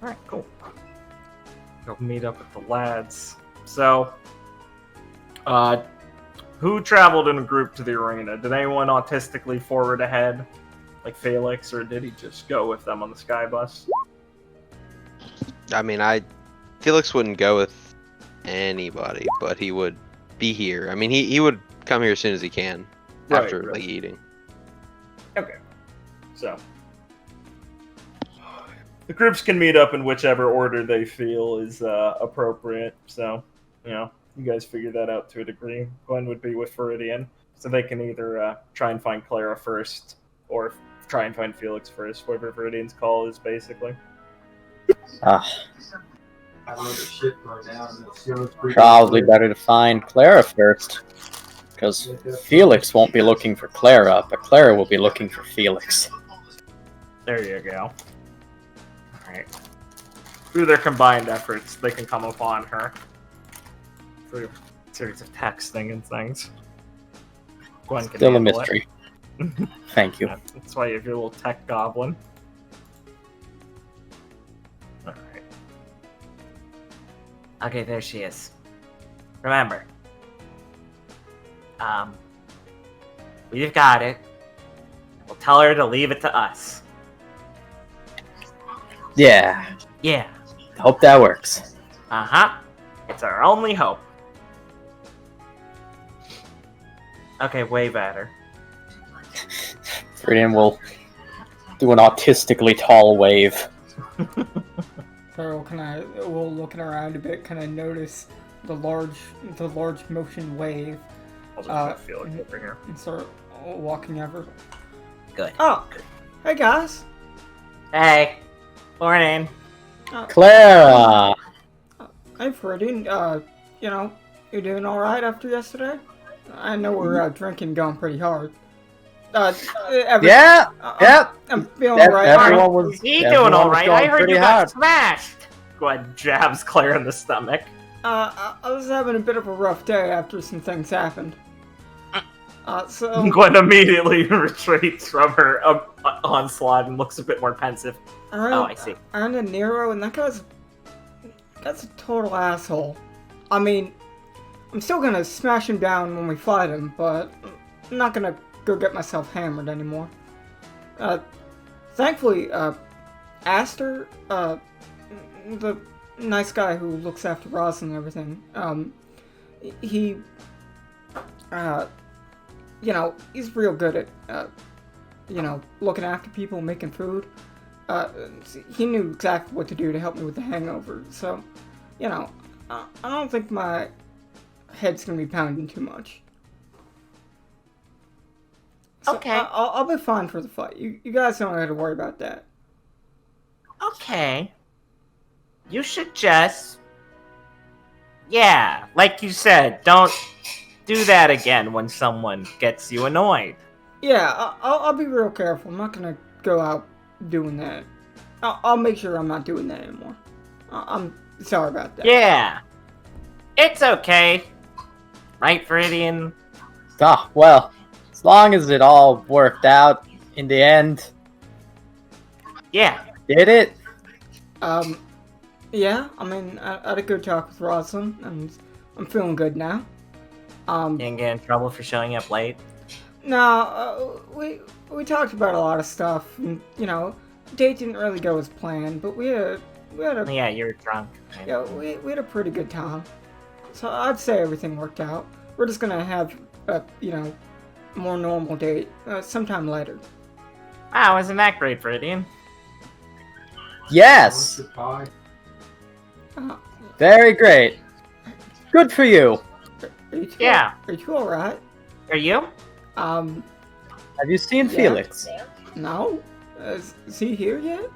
Alright, cool. Go meet up with the lads. So, who traveled in a group to the arena? Did anyone autistically forward ahead, like Felix, or did he just go with them on the sky bus? I mean, Felix wouldn't go with anybody, but he would be here. I mean, he would come here as soon as he can after Right. like eating. Okay. So, the groups can meet up in whichever order they feel is appropriate. So, you guys figure that out to a degree. Gwen would be with Viridian, so they can either try and find Clara first, or try and find Felix first, whatever Viridian's call is, basically. Probably better to find Clara first, because Felix won't be looking for Clara, but Clara will be looking for Felix. There you go. Alright. Through their combined efforts, they can come upon her. Through a series of texting and things. Gwen can Still a handle it. mystery. Thank you. Yeah, that's why you have your little tech goblin. Alright. Okay, there she is. Remember. We've got it. We'll tell her to leave it to us. Yeah, Yeah. hope that works. Uh-huh. It's our only hope. Okay, wave at her. Viridian will do an autistically tall wave. So we'll looking around a bit, kind of notice the large motion wave, I'll just put Felix over here. and start walking over. Good. Oh, hey guys. Hey. Morning. Clara! Hey Viridian. You doing all right after yesterday? I know we're drinking, going pretty hard. Yeah, yeah. I'm feeling all right. Everyone was, Is he everyone doing all was right? going I heard pretty you hard. got smashed. Gwen jabs Claire in the stomach. I was having a bit of a rough day after some things happened. So Gwen immediately retreats from her onslaught and looks a bit more pensive. I see. I ran into Nero, and that's a total asshole. I mean, I'm still gonna smash him down when we fight him, but I'm not gonna go get myself hammered anymore. Thankfully, Aster, the nice guy who looks after Ross and everything, he, you know, he's real good at, you know, looking after people, making food. He knew exactly what to do to help me with the hangover, so, you know, I don't think my head's gonna be pounding too much. So Okay. I'll be fine for the fight. You guys don't have to worry about that. Okay. You should just... Yeah, like you said, don't do that again when someone gets you annoyed. Yeah, I'll be real careful. I'm not gonna go out doing that. I'll make sure I'm not doing that anymore. I'm sorry about that. Yeah. It's okay. Right, Viridian? Ah, well, as long as it all worked out in the end. Yeah. Did it? Yeah, I mean, I had a good talk with Rosalind, and I'm feeling good now. Didn't get in trouble for showing up late? No, we talked about a lot of stuff, and, you know, date didn't really go as planned, but we had a Yeah, you were drunk. yeah, we had a pretty good time. So I'd say everything worked out. We're just gonna have a, you know, more normal date sometime later. Wow, isn't that great, Viridian? Yes! Uh, Very great. Good for you. are you two, Yeah. Are you two alright? Are you? Um, Have you seen Yeah. Felix? no? Is he here yet?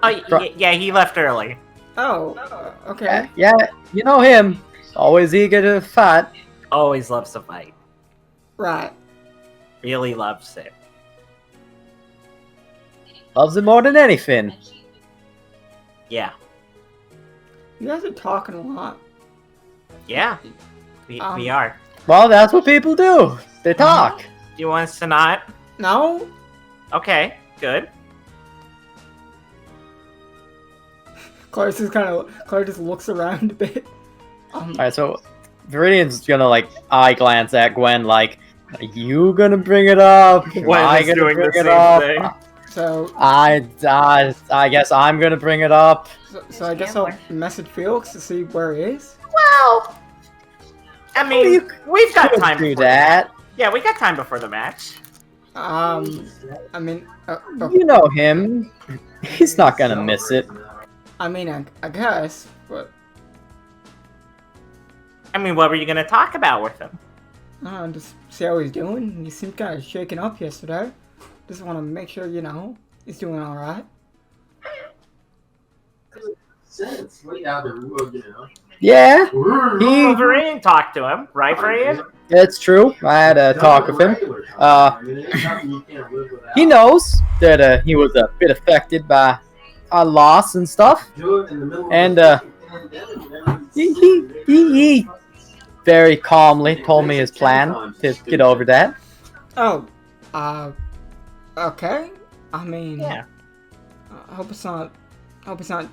Oh, yeah, he left early. Oh, okay. Yeah, you know him. Always eager to fight. Always loves to fight. Right. Really loves it. Loves it more than anything. Yeah. You guys are talking a lot. Yeah. We are. Well, that's what people do. They talk. Do you want us to not? No? Okay, good. Claire just looks around a bit. Alright, so Viridian's gonna, like, eye glance at Gwen, like, are you gonna bring it up? Am Gwen I is gonna doing bring the it same up? thing. So I guess I'm gonna bring it up. I guess I'll message Felix to see where he is. Well, I mean, we've got Could time do before that. Yeah, we got time before the match. I mean, You know him. He's not gonna miss it. I mean, I guess, but I mean, what were you gonna talk about with him? I don't know, just see how he's doing. He seemed kind of shaken up yesterday. Just want to make sure, you know, he's doing all right. Yeah, Viridian talked to him, right, Viridian? it's true. I had a talk with him. He knows that he was a bit affected by our loss and stuff. And he very calmly told me his plan to get over that. Oh, okay. I mean, Yeah. I hope it's not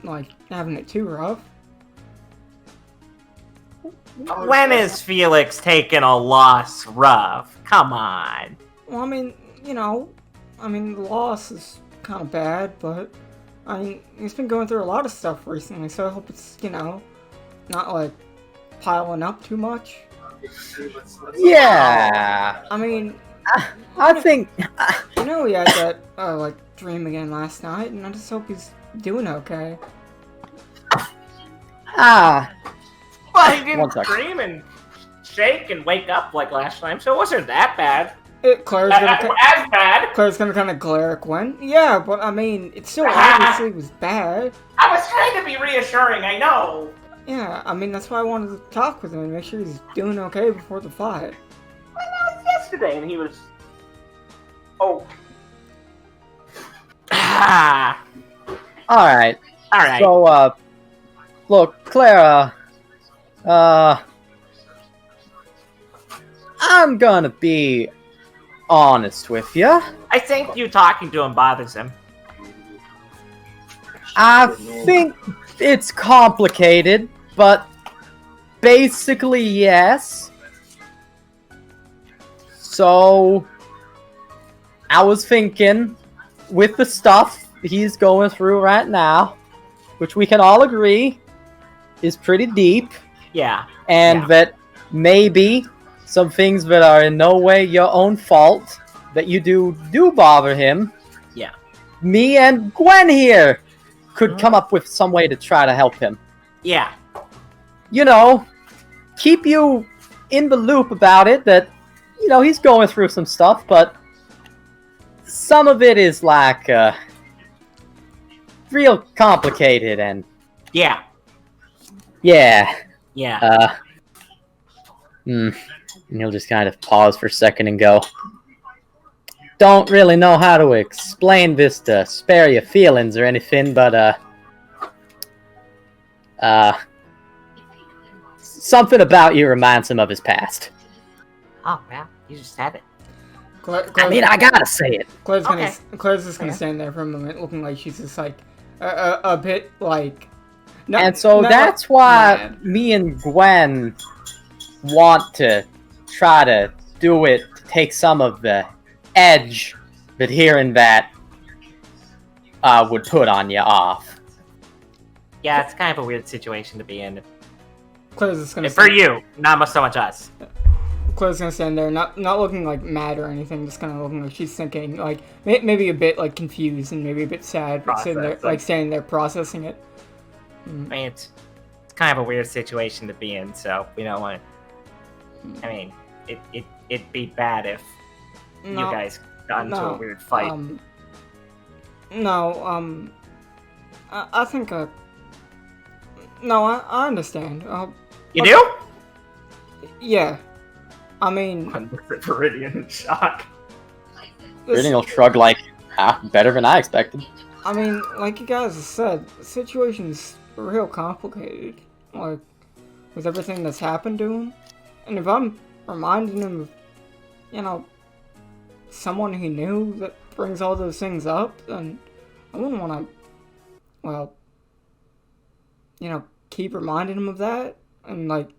like having it too rough. When is Felix taking a loss rough? Come on. Well, I mean, you know, the loss is kind of bad, but I mean, he's been going through a lot of stuff recently, so I hope it's, you know, not like piling up too much. Yeah, I mean, I think. I know he had that like dream again last night, and I just hope he's doing okay. Ah, Well, he One didn't sec. scream and shake and wake up like last time, so it wasn't that bad. Claire's As bad. gonna kind of glare at Gwen. Yeah, but I mean, it still obviously was bad. I was trying to be reassuring, I know. Yeah, I mean, that's why I wanted to talk with him and make sure he's doing okay before the fight. Well, that was yesterday, and he was... Oh. Ah. alright. Alright. So, look, Clara, I'm gonna be honest with you. I think you talking to him bothers him. I think it's complicated, but basically yes. So, I was thinking, with the stuff he's going through right now, which we can all agree is pretty deep, Yeah. and Yeah. that maybe some things that are in no way your own fault that you do bother him. Yeah. Me and Gwen here could come up with some way to try to help him. Yeah. You know, keep you in the loop about it, that, you know, he's going through some stuff, but some of it is like, real complicated, and Yeah. yeah. Yeah. And he'll just kind of pause for a second and go, don't really know how to explain this to spare your feelings or anything, but, something about you reminds him of his past. Oh, well, you just said it. I mean, I gotta say it. Claire's Okay. just gonna stand there for a moment, looking like she's just like a bit like. And so that's why me and Gwen want to try to do it to take some of the edge that hearing that would put on you off. Yeah, it's kind of a weird situation to be in. Claire's just gonna. For you, not so much us. Claire's gonna stand there, not looking like mad or anything, just kind of looking like she's thinking, like maybe a bit like confused and maybe a bit sad, but sitting there, like standing there processing it. I mean, it's kind of a weird situation to be in, so we don't want. I mean, it'd be bad if you guys got into a weird fight. I think no, I understand. You do? Yeah. I mean, I'm with the Viridian in shock. Viridian will shrug like, better than I expected. I mean, like you guys have said, the situation's real complicated. Like, with everything that's happened to him. And if I'm reminding him of, you know, someone he knew that brings all those things up, then I wouldn't want to, well, you know, keep reminding him of that. And, like,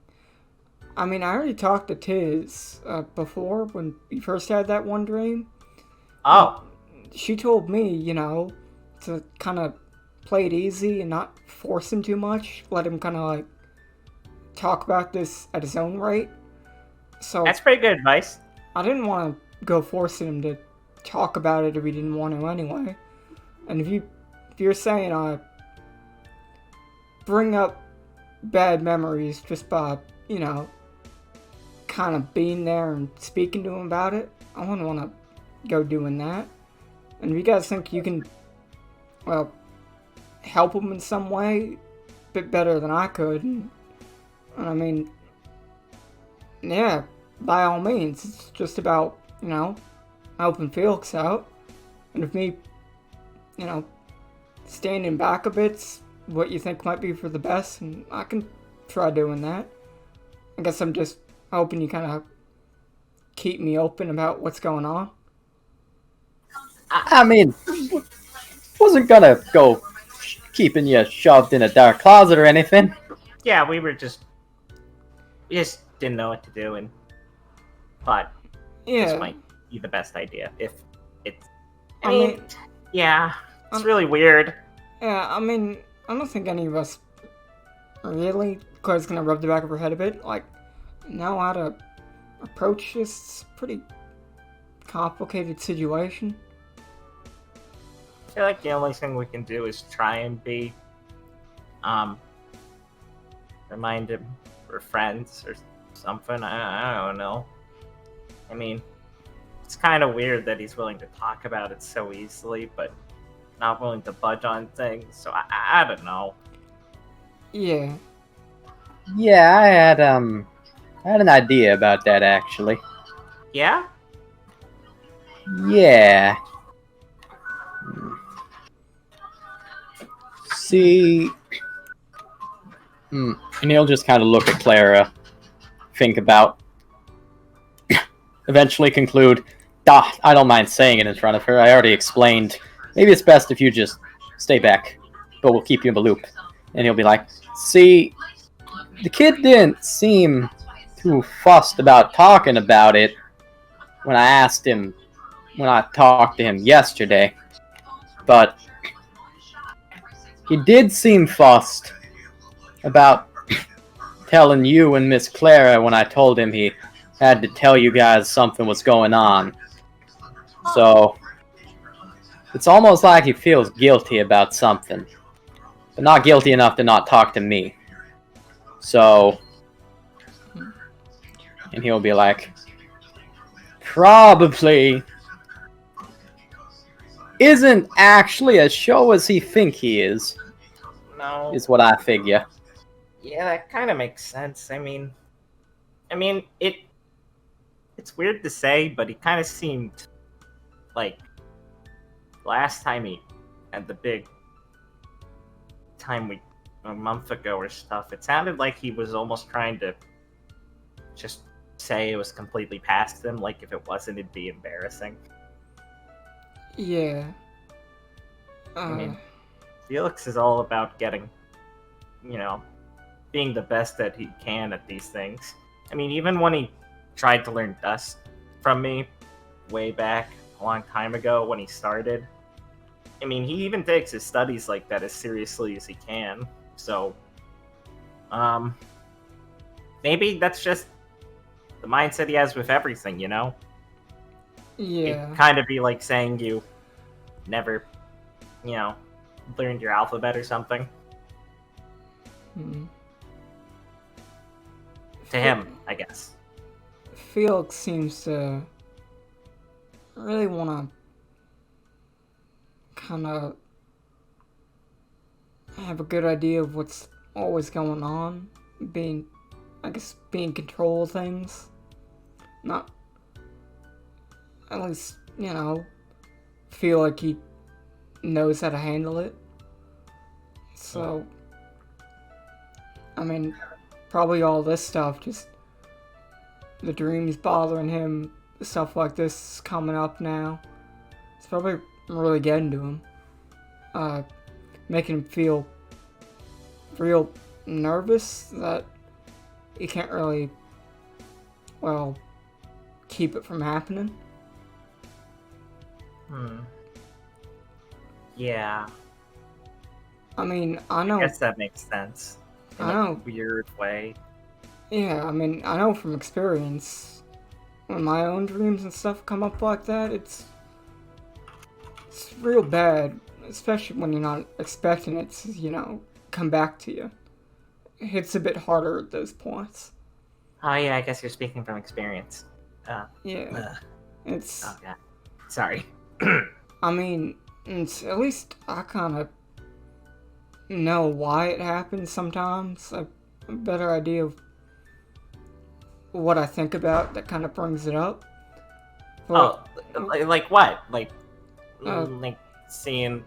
I mean, I already talked to Tiz before when we first had that one dream. Oh. She told me, you know, to kind of play it easy and not force him too much. Let him kind of, like, talk about this at his own rate. So That's pretty good advice. I didn't want to go forcing him to talk about it if he didn't want to anyway. And if you're saying bring up bad memories just by, you know, kind of being there and speaking to him about it, I wouldn't want to go doing that. And if you guys think you can, well, help him in some way, a bit better than I could, and I mean, yeah, by all means, it's just about, you know, helping Felix out. And if me, you know, standing back a bit's what you think might be for the best, and I can try doing that. I guess I'm just hoping you kind of keep me open about what's going on. I mean, wasn't gonna go keeping you shoved in a dark closet or anything. Yeah, we just didn't know what to do, and thought this might be the best idea if it's. I mean, yeah, it's really weird. Yeah, I mean, I don't think any of us really, Claire's gonna rub the back of her head a bit, like, know how to approach this pretty complicated situation. I feel like the only thing we can do is try and be, remind him we're friends or something. I don't know. I mean, it's kind of weird that he's willing to talk about it so easily, but not willing to budge on things. So I don't know. Yeah. Yeah, I had an idea about that actually. Yeah? Yeah. See, and he'll just kind of look at Clara, think about, eventually conclude, I don't mind saying it in front of her. I already explained. Maybe it's best if you just stay back, but we'll keep you in the loop. And he'll be like, see, the kid didn't seem too fussed about talking about it when I talked to him yesterday. But he did seem fussed about telling you and Miss Clara when I told him he had to tell you guys something was going on. So, it's almost like he feels guilty about something. But not guilty enough to not talk to me. So, and he'll be like, probably isn't actually as show as he think he is. No. Is what I figure. Yeah, that kind of makes sense. I mean, it's weird to say, but he kind of seemed like last time he had the big time a month ago or stuff. It sounded like he was almost trying to just say it was completely past him. Like if it wasn't, it'd be embarrassing. Yeah. I mean, Felix is all about getting, being the best that he can at these things. I mean, even when he tried to learn Dust from me way back a long time ago when he started, I mean, he even takes his studies like that as seriously as he can. So, maybe that's just the mindset he has with everything, Yeah. It'd kind of be like saying you never, learned your alphabet or something. Hmm. To him, I guess. Felix seems to really want to kind of have a good idea of what's always going on, being in control of things. Not, at least, feel like he knows how to handle it. So, I mean, probably all this stuff, just the dreams bothering him, stuff like this is coming up now. It's probably really getting to him. Making him feel real nervous that he can't really, keep it from happening. Yeah. I mean, I know. I guess that makes sense. In I know. a weird way. Yeah, I mean, I know from experience, when my own dreams and stuff come up like that, it's real bad, especially when you're not expecting it to, come back to you. It hits a bit harder at those points. Oh yeah, I guess you're speaking from experience. Yeah. It's... Oh yeah. Sorry. I mean, at least I kind of know why it happens sometimes. A better idea of what I think about that kind of brings it up. But, like what? Like seeing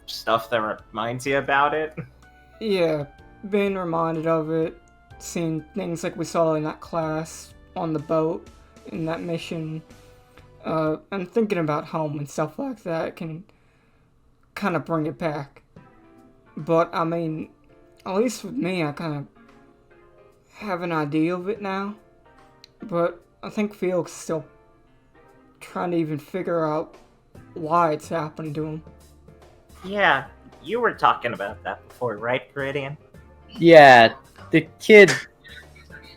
stuff that reminds you about it? Yeah, being reminded of it, seeing things like we saw in that class, on the boat, in that mission, and thinking about home and stuff like that can kind of bring it back. But, I mean, at least with me, I kind of have an idea of it now. But I think Felix is still trying to even figure out why it's happening to him. Yeah, you were talking about that before, right, Viridian? Yeah, the kid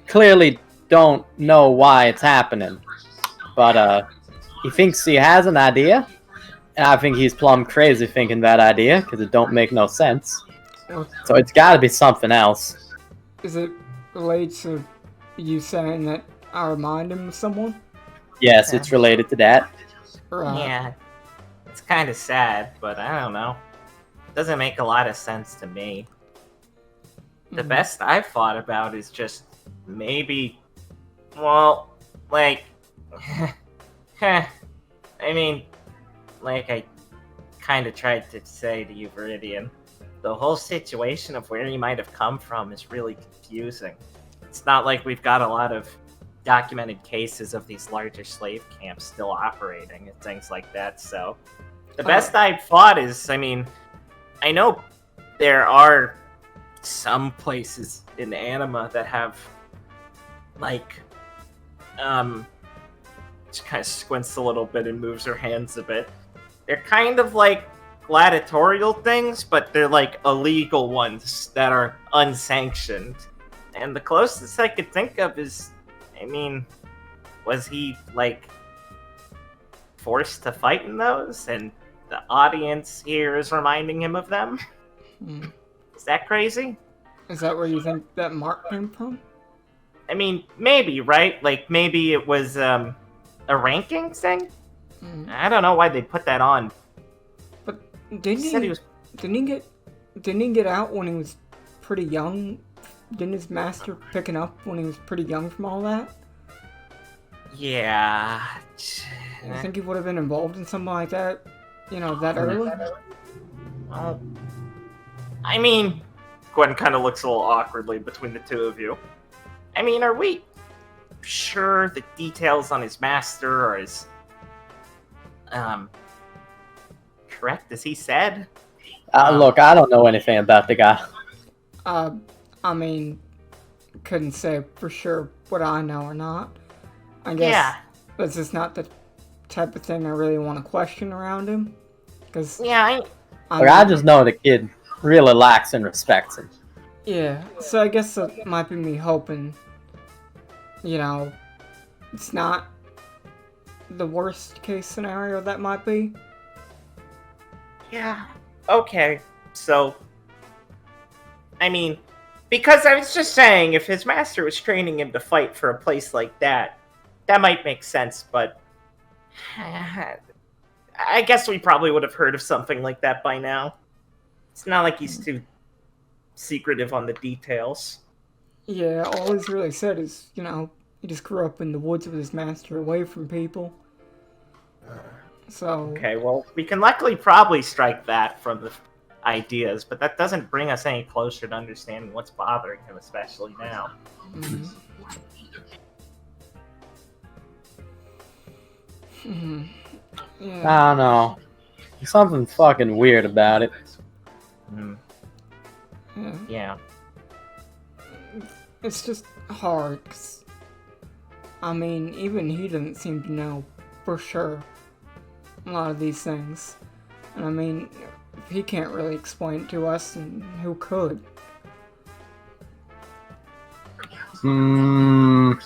clearly don't know why it's happening. But, he thinks he has an idea. And I think he's plumb crazy thinking that idea, because it don't make no sense. So it's gotta be something else. Is it related to you saying that I remind him of someone? Yes, it's related to that. Right. Yeah. It's kind of sad, but I don't know. It doesn't make a lot of sense to me. The best I've thought about is just maybe, I mean, like I kind of tried to say to you, Viridian, the whole situation of where he might have come from is really confusing. It's not like we've got a lot of documented cases of these larger slave camps still operating and things like that. So the best I've thought is, I mean, I know there are some places in Anima that have, like, she kind of squints a little bit and moves her hands a bit. They're kind of like gladiatorial things, but they're like illegal ones that are unsanctioned. And the closest I could think of is, I mean, was he, like, forced to fight in those? And the audience here is reminding him of them? Is that crazy? Is that where you think that mark came from? I mean, maybe, right? Like, maybe it was, a ranking thing? I don't know why they put that on. But didn't he get out when he was pretty young? Didn't his master pick him up when he was pretty young from all that? Yeah. I think he would have been involved in something like that, that early? Well, I mean, Gwen kind of looks a little awkwardly between the two of you. I mean, are we sure the details on his master are as, correct as he said? Look, I don't know anything about the guy. I mean, couldn't say for sure what I know or not. I guess that's just not the type of thing I really want to question around him. Cause I just know the kid really likes and respects him. Yeah, so I guess that might be me hoping, it's not the worst case scenario that might be. Yeah, okay. So, I mean, because I was just saying, if his master was training him to fight for a place like that, that might make sense, but I guess we probably would have heard of something like that by now. It's not like he's too secretive on the details. Yeah, all he's really said is, he just grew up in the woods with his master, away from people. So... Okay, well, we can luckily probably strike that from the ideas, but that doesn't bring us any closer to understanding what's bothering him, especially now. Yeah. I don't know. There's something fucking weird about it. Yeah. It's just hard, 'cause, I mean, even he doesn't seem to know for sure a lot of these things. And I mean, if he can't really explain it to us, then who could? No,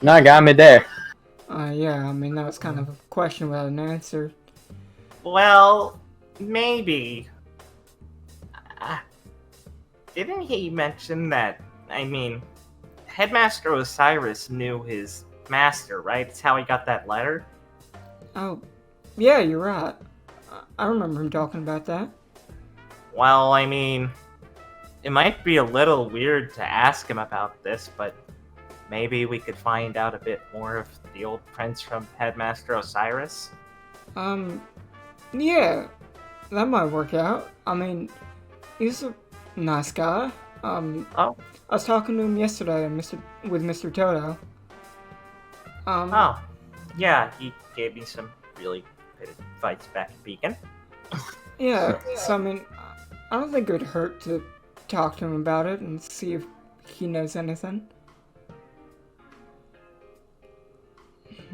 got me there. Yeah, I mean, that was kind of a question without an answer. Well, maybe. Didn't he mention that, I mean, Headmaster Osiris knew his master, right? It's how he got that letter? Oh, yeah, you're right. I remember him talking about that. Well, I mean, it might be a little weird to ask him about this, but maybe we could find out a bit more of the old prince from Headmaster Osiris? Yeah, that might work out. I mean, he's a nice guy. I was talking to him yesterday with Mr. Toto. Yeah, he gave me some really good advice back in Beacon. Yeah, so I mean, I don't think it would hurt to talk to him about it and see if he knows anything.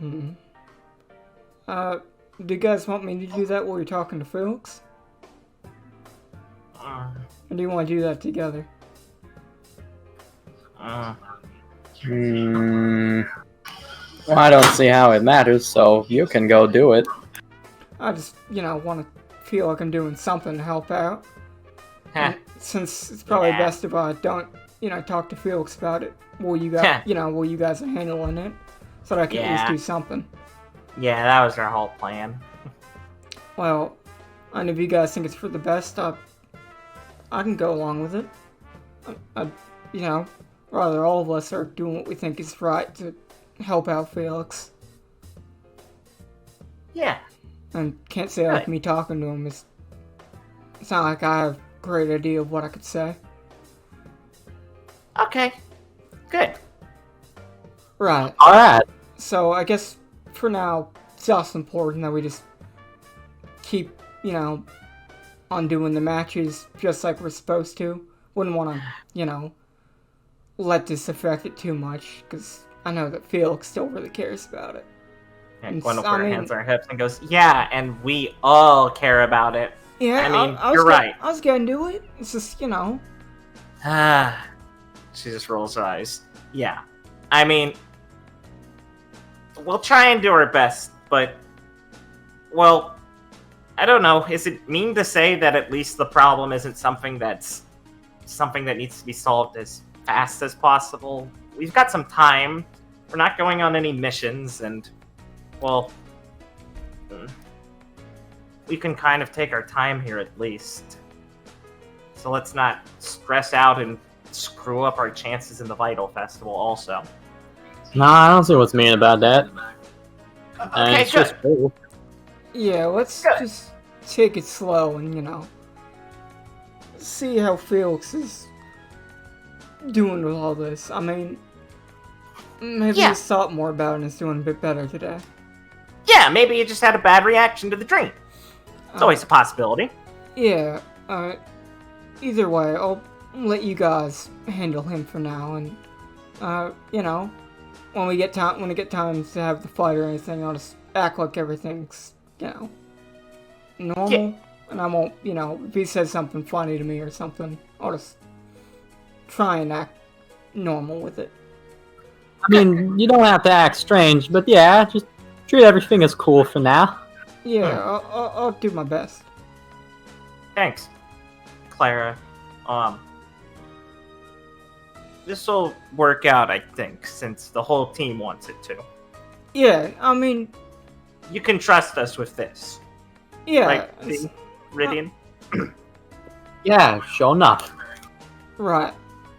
Do you guys want me to do that while you're talking to Felix? Or do you want to do that together? Well, I don't see how it matters, so you can go do it. I just, want to feel like I'm doing something to help out. Since it's probably best if I don't, talk to Felix about it while you guys, while you guys are handling it, so that I can at least do something. Yeah, that was our whole plan. Well, and if you guys think it's for the best, I can go along with it. Rather all of us are doing what we think is right to help out Felix. Yeah. And can't say like me talking to him it's not like I have a great idea of what I could say. Okay. Good. Right. Alright. So I guess for now, it's just important that we just keep, on doing the matches just like we're supposed to. Wouldn't want to, let this affect it too much, because I know that Felix still really cares about it. And Gwen will put her hands on her hips and goes, yeah, and we all care about it. Yeah, I mean, I was you're right. I was getting to it. It's just, Ah, she just rolls her eyes. Yeah. I mean, we'll try and do our best, but, well, I don't know. Is it mean to say that at least the problem isn't something that needs to be solved as fast as possible? We've got some time. We're not going on any missions, and, well, we can kind of take our time here at least. So let's not stress out and screw up our chances in the Vytal Festival also. Nah, I don't see what's mean about that. Okay, it's good. just cool. yeah, let's Good. just take it slow and, see how Felix is doing with all this. I mean, maybe Yeah. he's thought more about it and is doing a bit better today. Yeah, maybe you just had a bad reaction to the dream. It's always a possibility. Yeah, either way, I'll let you guys handle him for now, and, when we get time to have the fight or anything, I'll just act like everything's, normal, Yeah. and I won't, if he says something funny to me or something, I'll just try and act normal with it. I mean, you don't have to act strange, but yeah, just treat everything as cool for now. Yeah, I'll do my best. Thanks, Clara. This will work out, I think, since the whole team wants it to. Yeah, I mean, You can trust us with this, yeah, right, Viridian? Yeah, sure enough. right.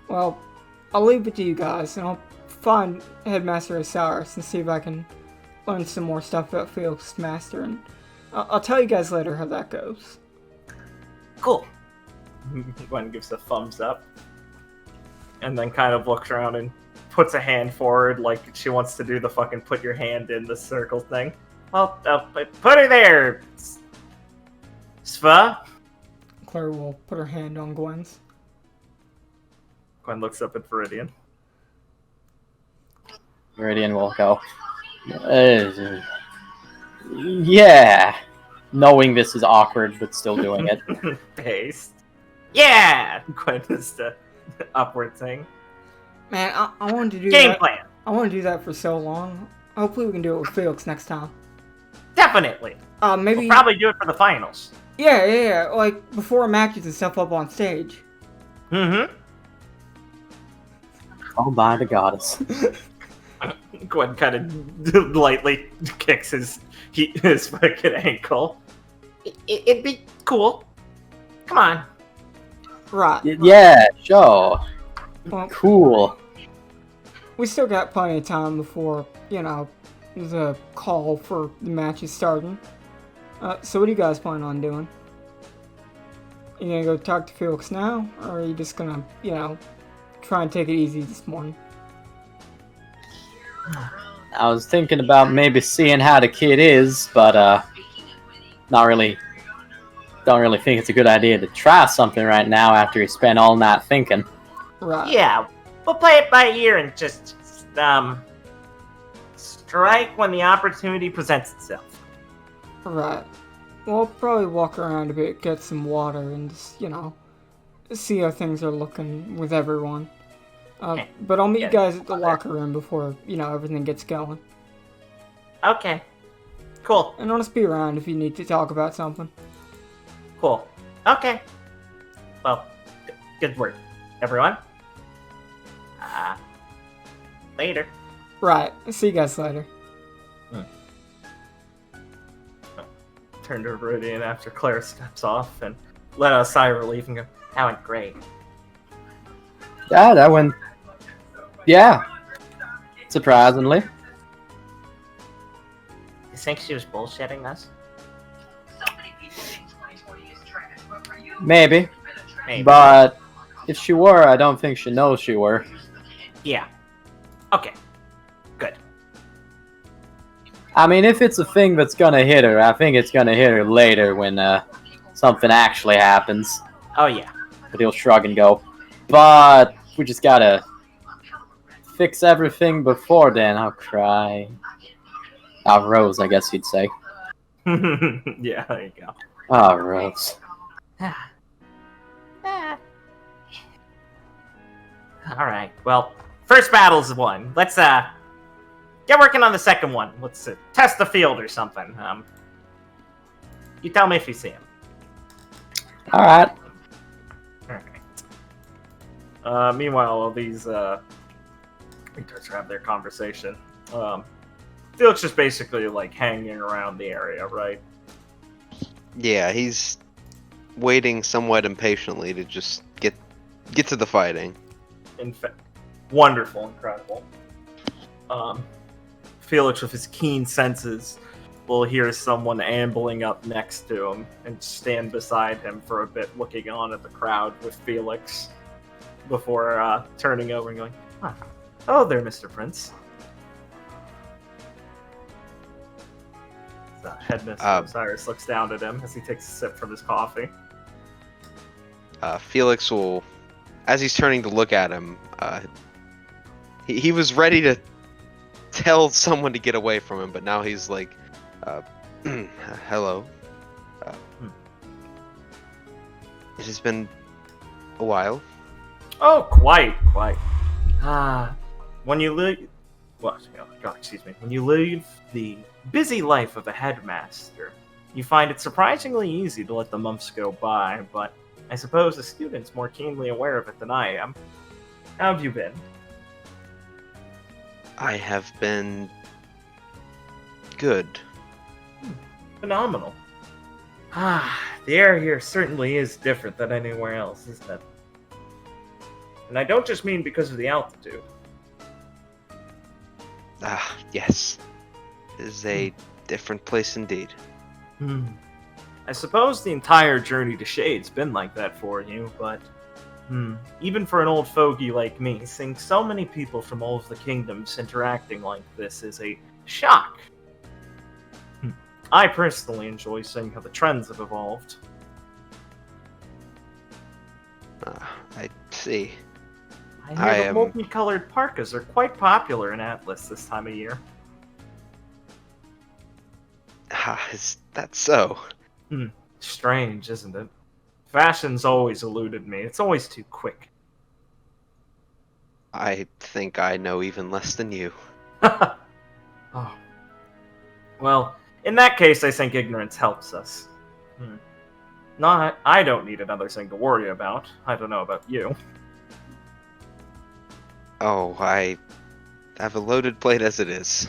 Well, I'll leave it to you guys, and I'll find Headmaster Osiris and see if I can learn some more stuff about Felix Master, and I'll tell you guys later how that goes. Cool. Gwen gives a thumbs up, and then kind of looks around and puts a hand forward like she wants to do the fucking put your hand in the circle thing. Well, put her there, Sva. Claire will put her hand on Gwen's. Gwen looks up at Viridian. Viridian will go. Yeah. Knowing this is awkward, but still doing it. Paste. Yeah! Gwen is the upward thing. Man, I wanted to do Game that. plan. I want to do that for so long. Hopefully we can do it with Felix next time. Definitely. Maybe. We'll probably do it for the finals. Yeah, like before matches and stuff up on stage. Mm-hmm. Oh, by the goddess. Gwen kind of lightly kicks his fucking ankle. It'd be cool. Come on. Right. Yeah, sure. Well, Cool. we still got plenty of time before, the call for the matches starting. So what do you guys plan on doing? You gonna go talk to Felix now, or are you just gonna, try and take it easy this morning? I was thinking about maybe seeing how the kid is, but not really. Don't really think it's a good idea to try something right now after he spent all night thinking. Right. Yeah, we'll play it by ear and just strike when the opportunity presents itself. Right. Well, I'll probably walk around a bit, get some water, and just, see how things are looking with everyone. But I'll meet you guys at the locker room before, everything gets going. Okay. Cool. And I'll just be around if you need to talk about something. Cool. Okay. Well, good work, everyone. Later. Right. See you guys later. Turn to Viridian after Claire steps off and let out a sigh of relief and go, that went great. Yeah, that went. Yeah. Surprisingly. You think she was bullshitting us? Maybe. Maybe. But if she were, I don't think she knows she were. Yeah. Okay. I mean, if it's a thing that's gonna hit her, I think it's gonna hit her later when something actually happens. Oh yeah. But he'll shrug and go, but we just gotta fix everything before then. I'll cry. Rose, I guess you'd say. Yeah, there you go. Rose. Alright, well, first battle's won. Let's get working on the second one. Let's test the field or something. You tell me if you see him. Alright. Alright. Meanwhile, all these retards have their conversation. Felix just basically like hanging around the area, right? Yeah, he's waiting somewhat impatiently to just get to the fighting. In fact, wonderful, incredible. Felix, with his keen senses, will hear someone ambling up next to him and stand beside him for a bit, looking on at the crowd with Felix before turning over and going, "Oh, there, Mr. Prince." Headmistress Osiris looks down at him as he takes a sip from his coffee. Felix will, as he's turning to look at him, he was ready to tell someone to get away from him, but now he's like, hello. It has been a while. Oh, quite. When you leave... What? Oh, God, excuse me. When you leave the busy life of a headmaster, you find it surprisingly easy to let the months go by, but I suppose the student's more keenly aware of it than I am. How have you been? I have been good. Phenomenal. The air here certainly is different than anywhere else, isn't it? And I don't just mean because of the altitude. Yes. It is a different place indeed. I suppose the entire journey to Shade's been like that for you, but even for an old fogey like me, seeing so many people from all of the kingdoms interacting like this is a shock. I personally enjoy seeing how the trends have evolved. I see. I hear the multicolored parkas are quite popular in Atlas this time of year. Is that so? Strange, isn't it? Fashion's always eluded me. It's always too quick. I think I know even less than you. Oh. Well, in that case, I think ignorance helps us. I don't need another thing to worry about. I don't know about you. Oh, I have a loaded plate as it is.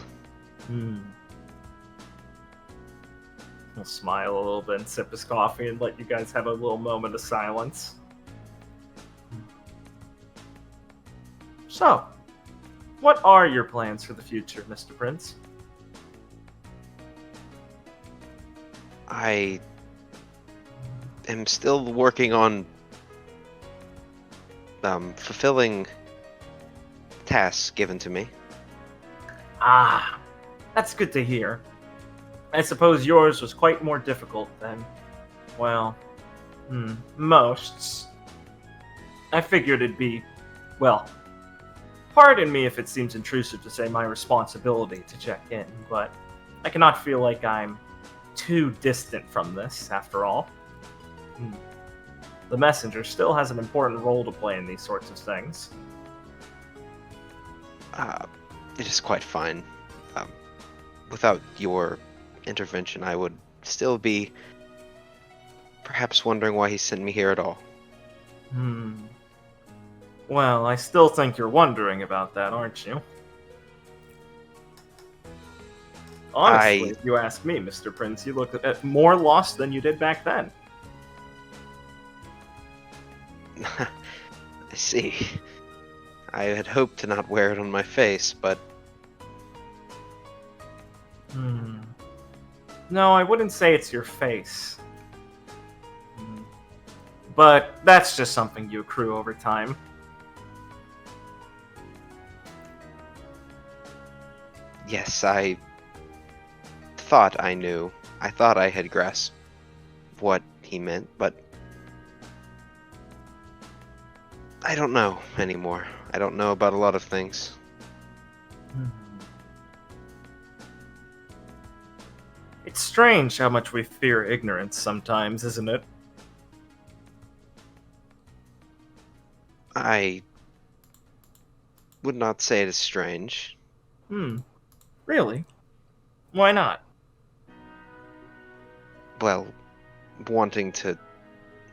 He'll smile a little bit and sip his coffee and let you guys have a little moment of silence. So, what are your plans for the future, Mr. Prince? I am still working on fulfilling tasks given to me. That's good to hear. I suppose yours was quite more difficult than, well, most. I figured it'd be, well, pardon me if it seems intrusive to say my responsibility to check in, but I cannot feel like I'm too distant from this, after all. The messenger still has an important role to play in these sorts of things. It is quite fine. Without your intervention, I would still be perhaps wondering why he sent me here at all. Well, I still think you're wondering about that, aren't you? Honestly, if you ask me, Mr. Prince, you look more lost than you did back then. I see. I had hoped to not wear it on my face, but... No, I wouldn't say it's your face. But that's just something you accrue over time. Yes, I thought I knew. I thought I had grasped what he meant, but I don't know anymore. I don't know about a lot of things. It's strange how much we fear ignorance sometimes, isn't it? I would not say it is strange. Really? Why not? Well, wanting to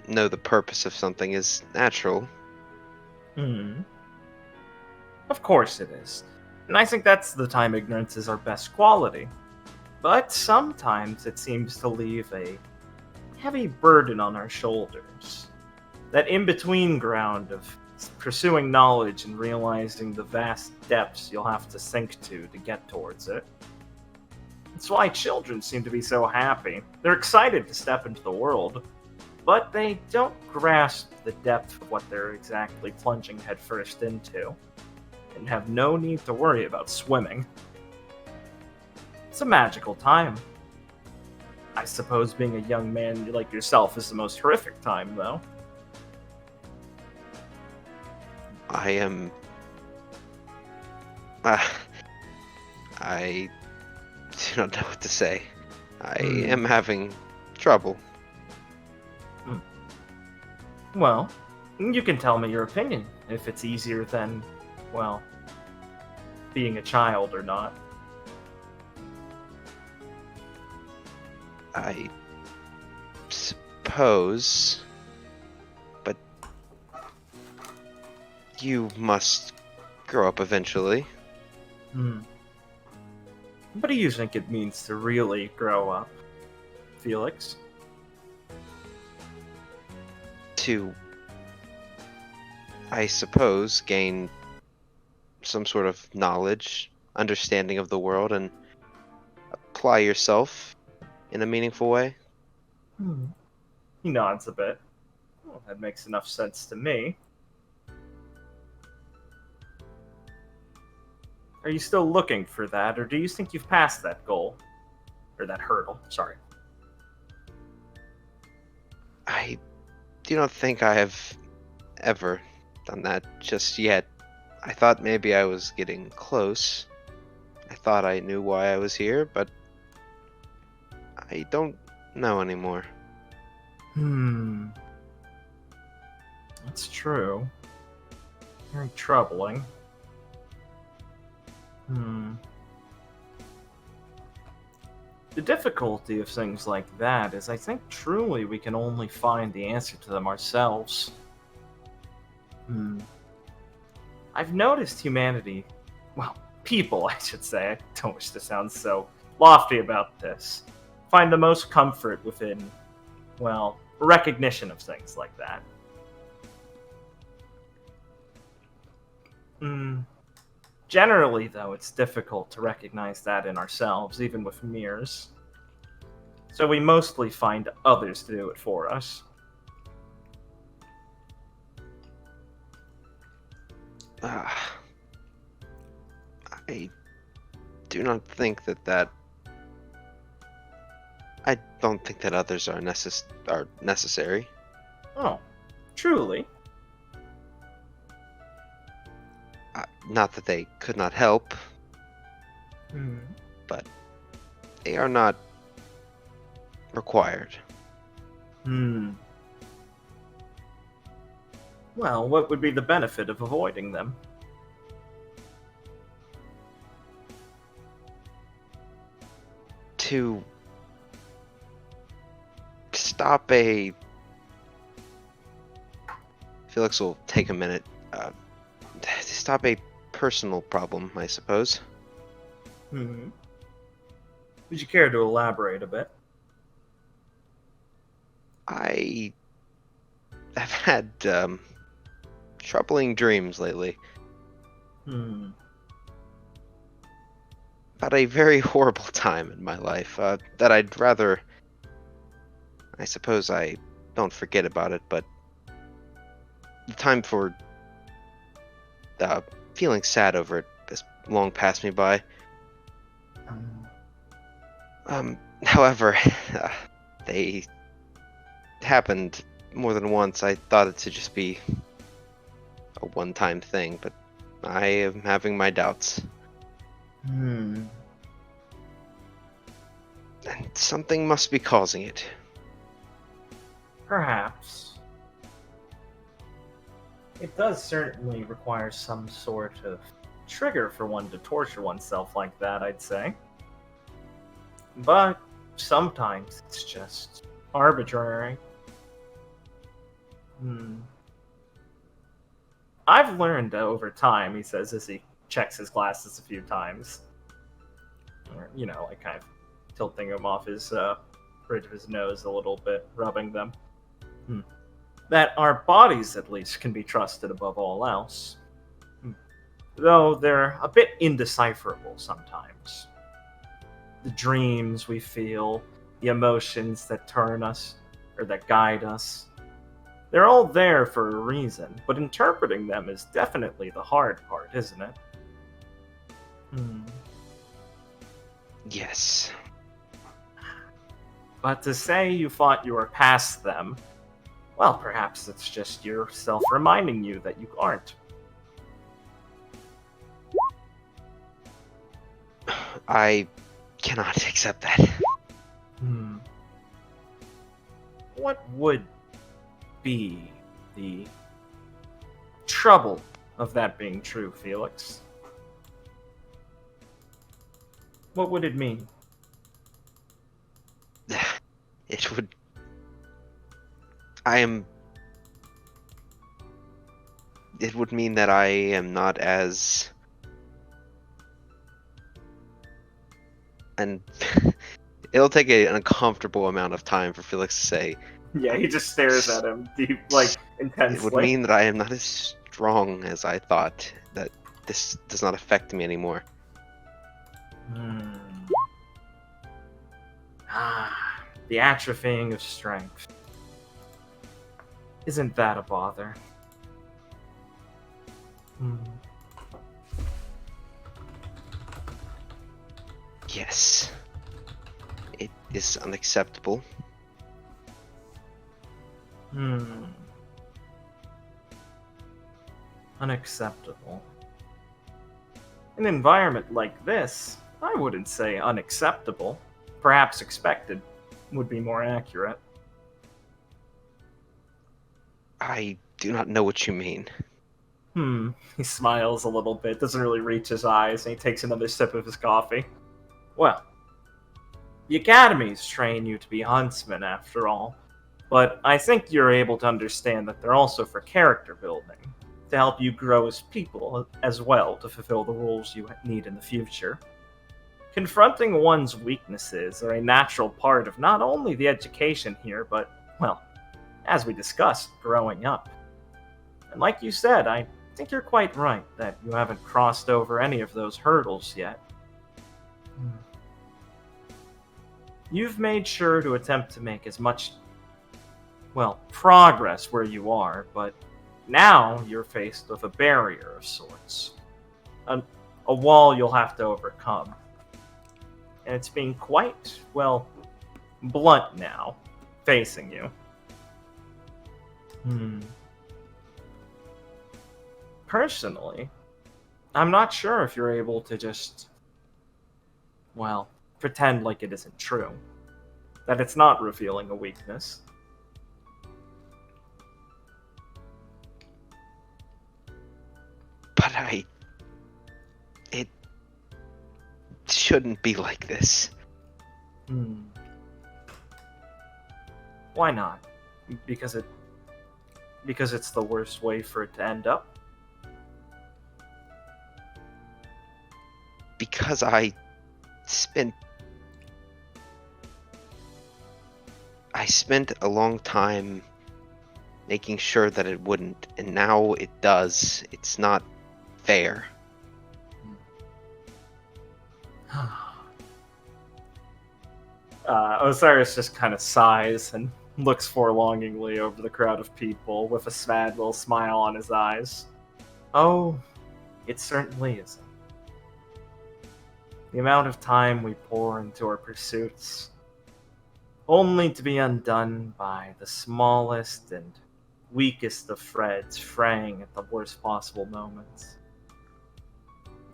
know the purpose of something is natural. Of course it is. And I think that's the time ignorance is our best quality. But sometimes it seems to leave a heavy burden on our shoulders. That in-between ground of pursuing knowledge and realizing the vast depths you'll have to sink to get towards it. That's why children seem to be so happy. They're excited to step into the world, but they don't grasp the depth of what they're exactly plunging headfirst into, and have no need to worry about swimming. It's a magical time. I suppose being a young man like yourself is the most horrific time, though. I am... I do not know what to say. I am having trouble. Well, you can tell me your opinion, if it's easier than, well, being a child or not. I suppose... But... You must grow up eventually. What do you think it means to really grow up, Felix? To, I suppose, gain some sort of knowledge, understanding of the world, and apply yourself in a meaningful way. He nods a bit. Well, that makes enough sense to me. Are you still looking for that, or do you think you've passed that goal? Or that hurdle, sorry. I do not think I have ever done that just yet. I thought maybe I was getting close. I thought I knew why I was here, but I don't know anymore. That's true. Very troubling. The difficulty of things like that is I think truly we can only find the answer to them ourselves. I've noticed humanity, well, people I should say, I don't wish to sound so lofty about this, find the most comfort within, well, recognition of things like that. Generally, though, it's difficult to recognize that in ourselves, even with mirrors. So we mostly find others to do it for us. I do not think that I don't think that others are necessary. Oh, truly? Not that they could not help, but they are not required. Well, what would be the benefit of avoiding them? To stop a... Felix will take a minute. To stop a personal problem, I suppose. Would you care to elaborate a bit? I have had troubling dreams lately. About a very horrible time in my life that I'd rather... I suppose I don't forget about it, but the time for feeling sad over it has long passed me by. However, they happened more than once. I thought it to just be a one-time thing, but I am having my doubts. Hmm. And something must be causing it. Perhaps. It does certainly require some sort of trigger for one to torture oneself like that, I'd say. But sometimes it's just arbitrary. I've learned over time, he says as he checks his glasses a few times. Or, like kind of tilting them off his bridge of his nose a little bit, rubbing them. That our bodies, at least, can be trusted above all else. Though they're a bit indecipherable sometimes. The dreams we feel, the emotions that turn us, or that guide us. They're all there for a reason, but interpreting them is definitely the hard part, isn't it? Yes. But to say you thought you were past them, well, perhaps it's just yourself reminding you that you aren't. I cannot accept that. What would be the trouble of that being true, Felix? What would it mean? It would... It would mean that I am not as... And it'll take an uncomfortable amount of time for Felix to say. Yeah, he just stares at him, intensely. It would mean that I am not as strong as I thought. That this does not affect me anymore. The atrophying of strength. Isn't that a bother? Yes. It is unacceptable. Unacceptable. An environment like this, I wouldn't say unacceptable. Perhaps expected would be more accurate. I do not know what you mean. He smiles a little bit, doesn't really reach his eyes, and he takes another sip of his coffee. Well, the academies train you to be huntsmen, after all. But I think you're able to understand that they're also for character building, to help you grow as people as well to fulfill the roles you need in the future. Confronting one's weaknesses are a natural part of not only the education here, but, well, as we discussed, growing up. And like you said, I think you're quite right that you haven't crossed over any of those hurdles yet. You've made sure to attempt to make as much, progress where you are, but now you're faced with a barrier of sorts. A wall you'll have to overcome. And it's being quite, blunt now, facing you. Personally, I'm not sure if you're able to just, pretend like it isn't true. That it's not revealing a weakness. But it shouldn't be like this. Why not? Because it's the worst way for it to end up? Because I spent a long time making sure that it wouldn't, and now it does. It's not fair. Osiris just kind of sighs and looks forlongingly over the crowd of people with a sad little smile on his eyes. Oh, it certainly isn't. The amount of time we pour into our pursuits, only to be undone by the smallest and weakest of threads fraying at the worst possible moments.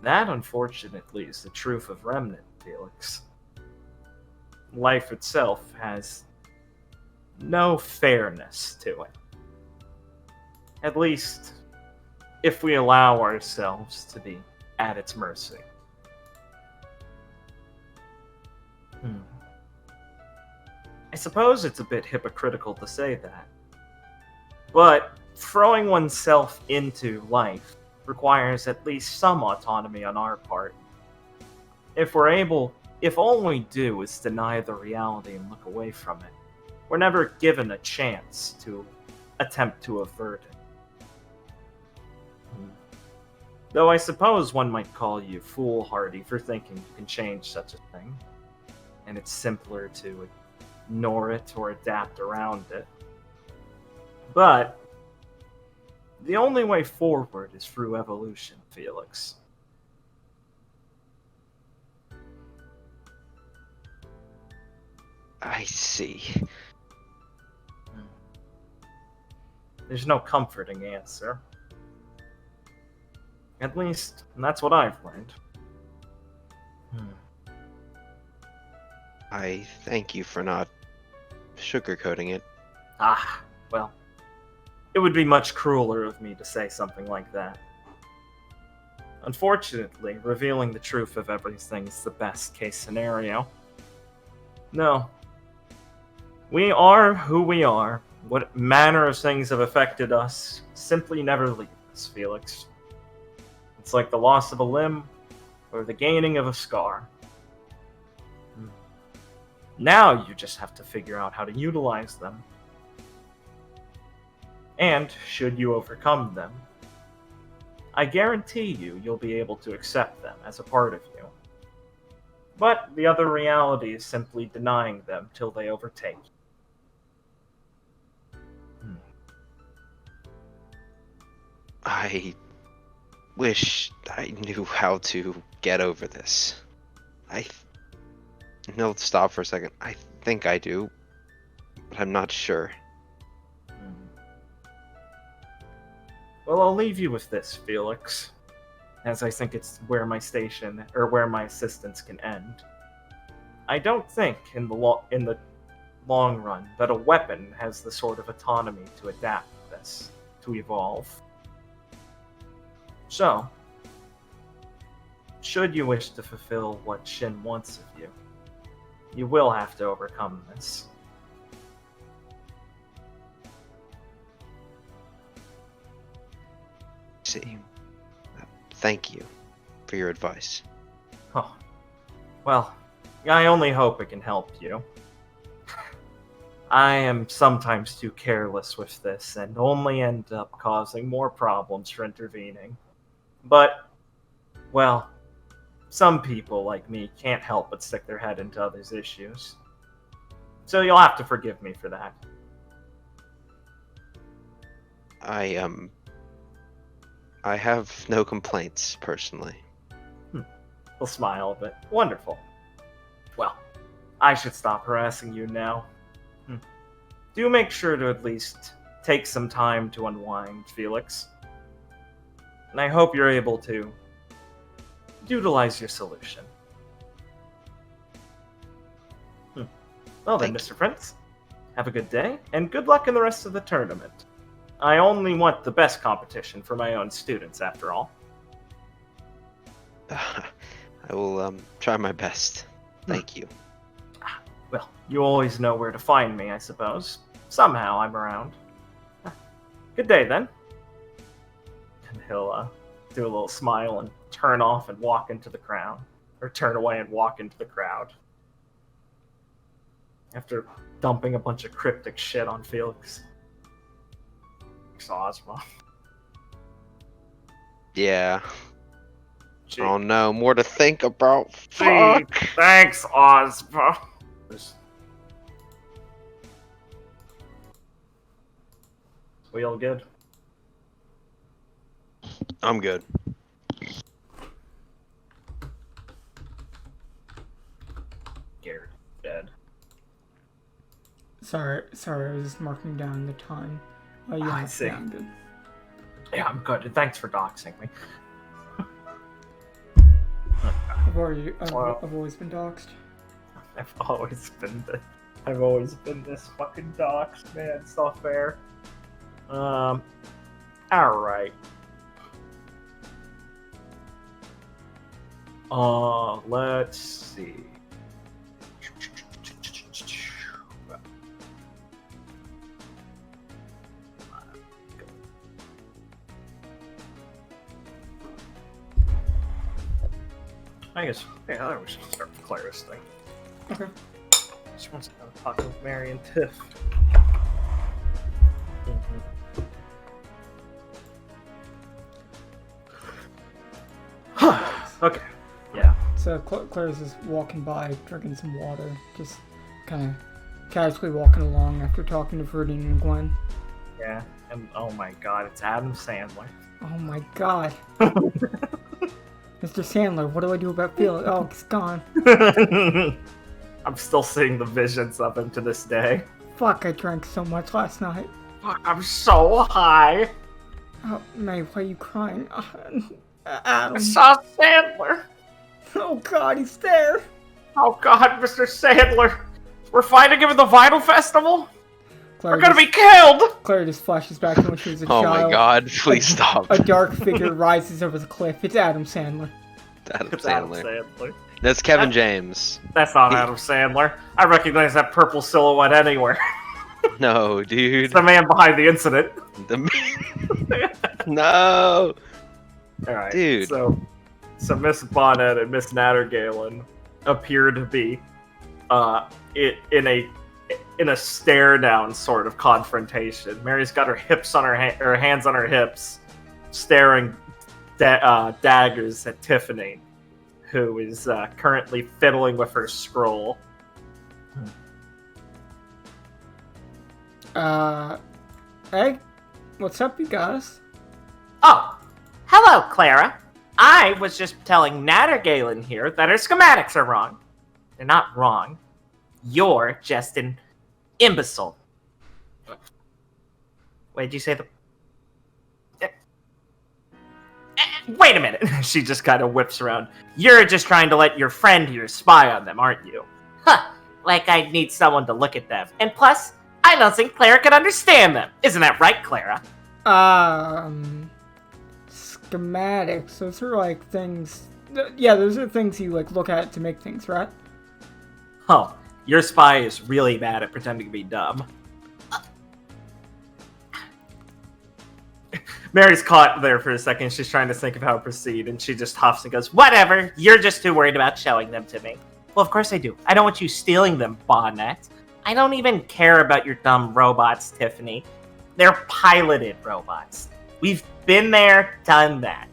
That, unfortunately, is the truth of Remnant, Felix. Life itself has no fairness to it. At least, if we allow ourselves to be at its mercy. I suppose it's a bit hypocritical to say that. But throwing oneself into life requires at least some autonomy on our part. If all we do is deny the reality and look away from it, we're never given a chance to attempt to avert it. Though I suppose one might call you foolhardy for thinking you can change such a thing, and it's simpler to ignore it or adapt around it. But the only way forward is through evolution, Felix. I see. There's no comforting answer. At least, that's what I've learned. I thank you for not sugarcoating it. Well, it would be much crueler of me to say something like that. Unfortunately, revealing the truth of everything is the best case scenario. No. We are who we are. What manner of things have affected us simply never leave us, Felix. It's like the loss of a limb or the gaining of a scar. Now you just have to figure out how to utilize them. And should you overcome them, I guarantee you'll be able to accept them as a part of you. But the other reality is simply denying them till they overtake you. I wish I knew how to get over this. No, stop for a second. I think I do, but I'm not sure. Well, I'll leave you with this, Felix, as I think it's where my assistance can end. I don't think, in the long run, that a weapon has the sort of autonomy to adapt this, to evolve. So, should you wish to fulfill what Shin wants of you, you will have to overcome this. See. Thank you for your advice. Oh, well, I only hope it can help you. I am sometimes too careless with this and only end up causing more problems for intervening. But, well, some people like me can't help but stick their head into others' issues. So you'll have to forgive me for that. I have no complaints, personally. He'll smile a bit. Wonderful. Well, I should stop harassing you now. Do make sure to at least take some time to unwind, Felix. And I hope you're able to utilize your solution. Well then, Mr. Prince, have a good day, and good luck in the rest of the tournament. I only want the best competition for my own students, after all. I will try my best. Thank you. Well, you always know where to find me, I suppose. Somehow I'm around. Good day, then. And he'll do a little smile and turn off and walk into the crowd. Or turn away and walk into the crowd. After dumping a bunch of cryptic shit on Felix. Ozma. Yeah. Gee. Oh no, more to think about. Gee, Fuck. thanks, Ozma. We all good? I'm good. Sorry, I was marking down the time. Yeah, I see. Yeah, I'm good. Yeah, I'm good. And thanks for doxing me. I've always been doxed. I've always been this fucking doxed, man. It's not fair. Alright. Let's see. I guess, yeah, I think we should start with Clara's thing. Okay. She wants to talk with Mary and Tiff. Okay. Yeah. So Claire's just walking by, drinking some water, just kind of casually walking along after talking to Viridian and Gwen. Yeah. And oh my god, it's Adam Sandler. Oh my god. Mr. Sandler, what do I do about Felix? Oh, he's gone. I'm still seeing the visions of him to this day. Fuck, I drank so much last night. Fuck, I'm so high. Oh, May, why are you crying? I Adam. saw Sandler. Oh god, he's there. Oh god, Mr. Sandler. We're fighting him at the Vytal Festival? Claire We're gonna just, be killed! Claire just flashes back to when she was a Oh child. my god, please stop. A dark figure rises over the cliff. It's Adam Sandler. Adam It's Adam Sandler. Sandler. That's Kevin James. That's not Adam Sandler. I recognize that purple silhouette anywhere. No, dude. It's the man behind the incident. No! Alright, Dude. So Miss Bonnet and Miss Nattergalen appear to be in a stare down sort of confrontation. Mary's got her hips on her hands on her hips, staring daggers at Tiffany, who is currently fiddling with her scroll. Hey, what's up, you guys? Oh, hello, Clara. I was just telling Nattergalen here that her schematics are wrong. They're not wrong. You're just an imbecile. Wait, did you say the... Wait a minute. She just kind of whips around. You're just trying to let your friend here spy on them, aren't you? Huh. Like I'd need someone to look at them. And plus, I don't think Clara can understand them. Isn't that right, Clara? Schematics. Those are like things... Yeah, those are things you like look at to make things, right? Oh, your spy is really bad at pretending to be dumb. Mary's caught there for a second. She's trying to think of how to proceed, and she just huffs and goes, Whatever. You're just too worried about showing them to me. Well, of course I do. I don't want you stealing them, Bonnet. I don't even care about your dumb robots, Tiffany. They're piloted robots. We've been there, done that.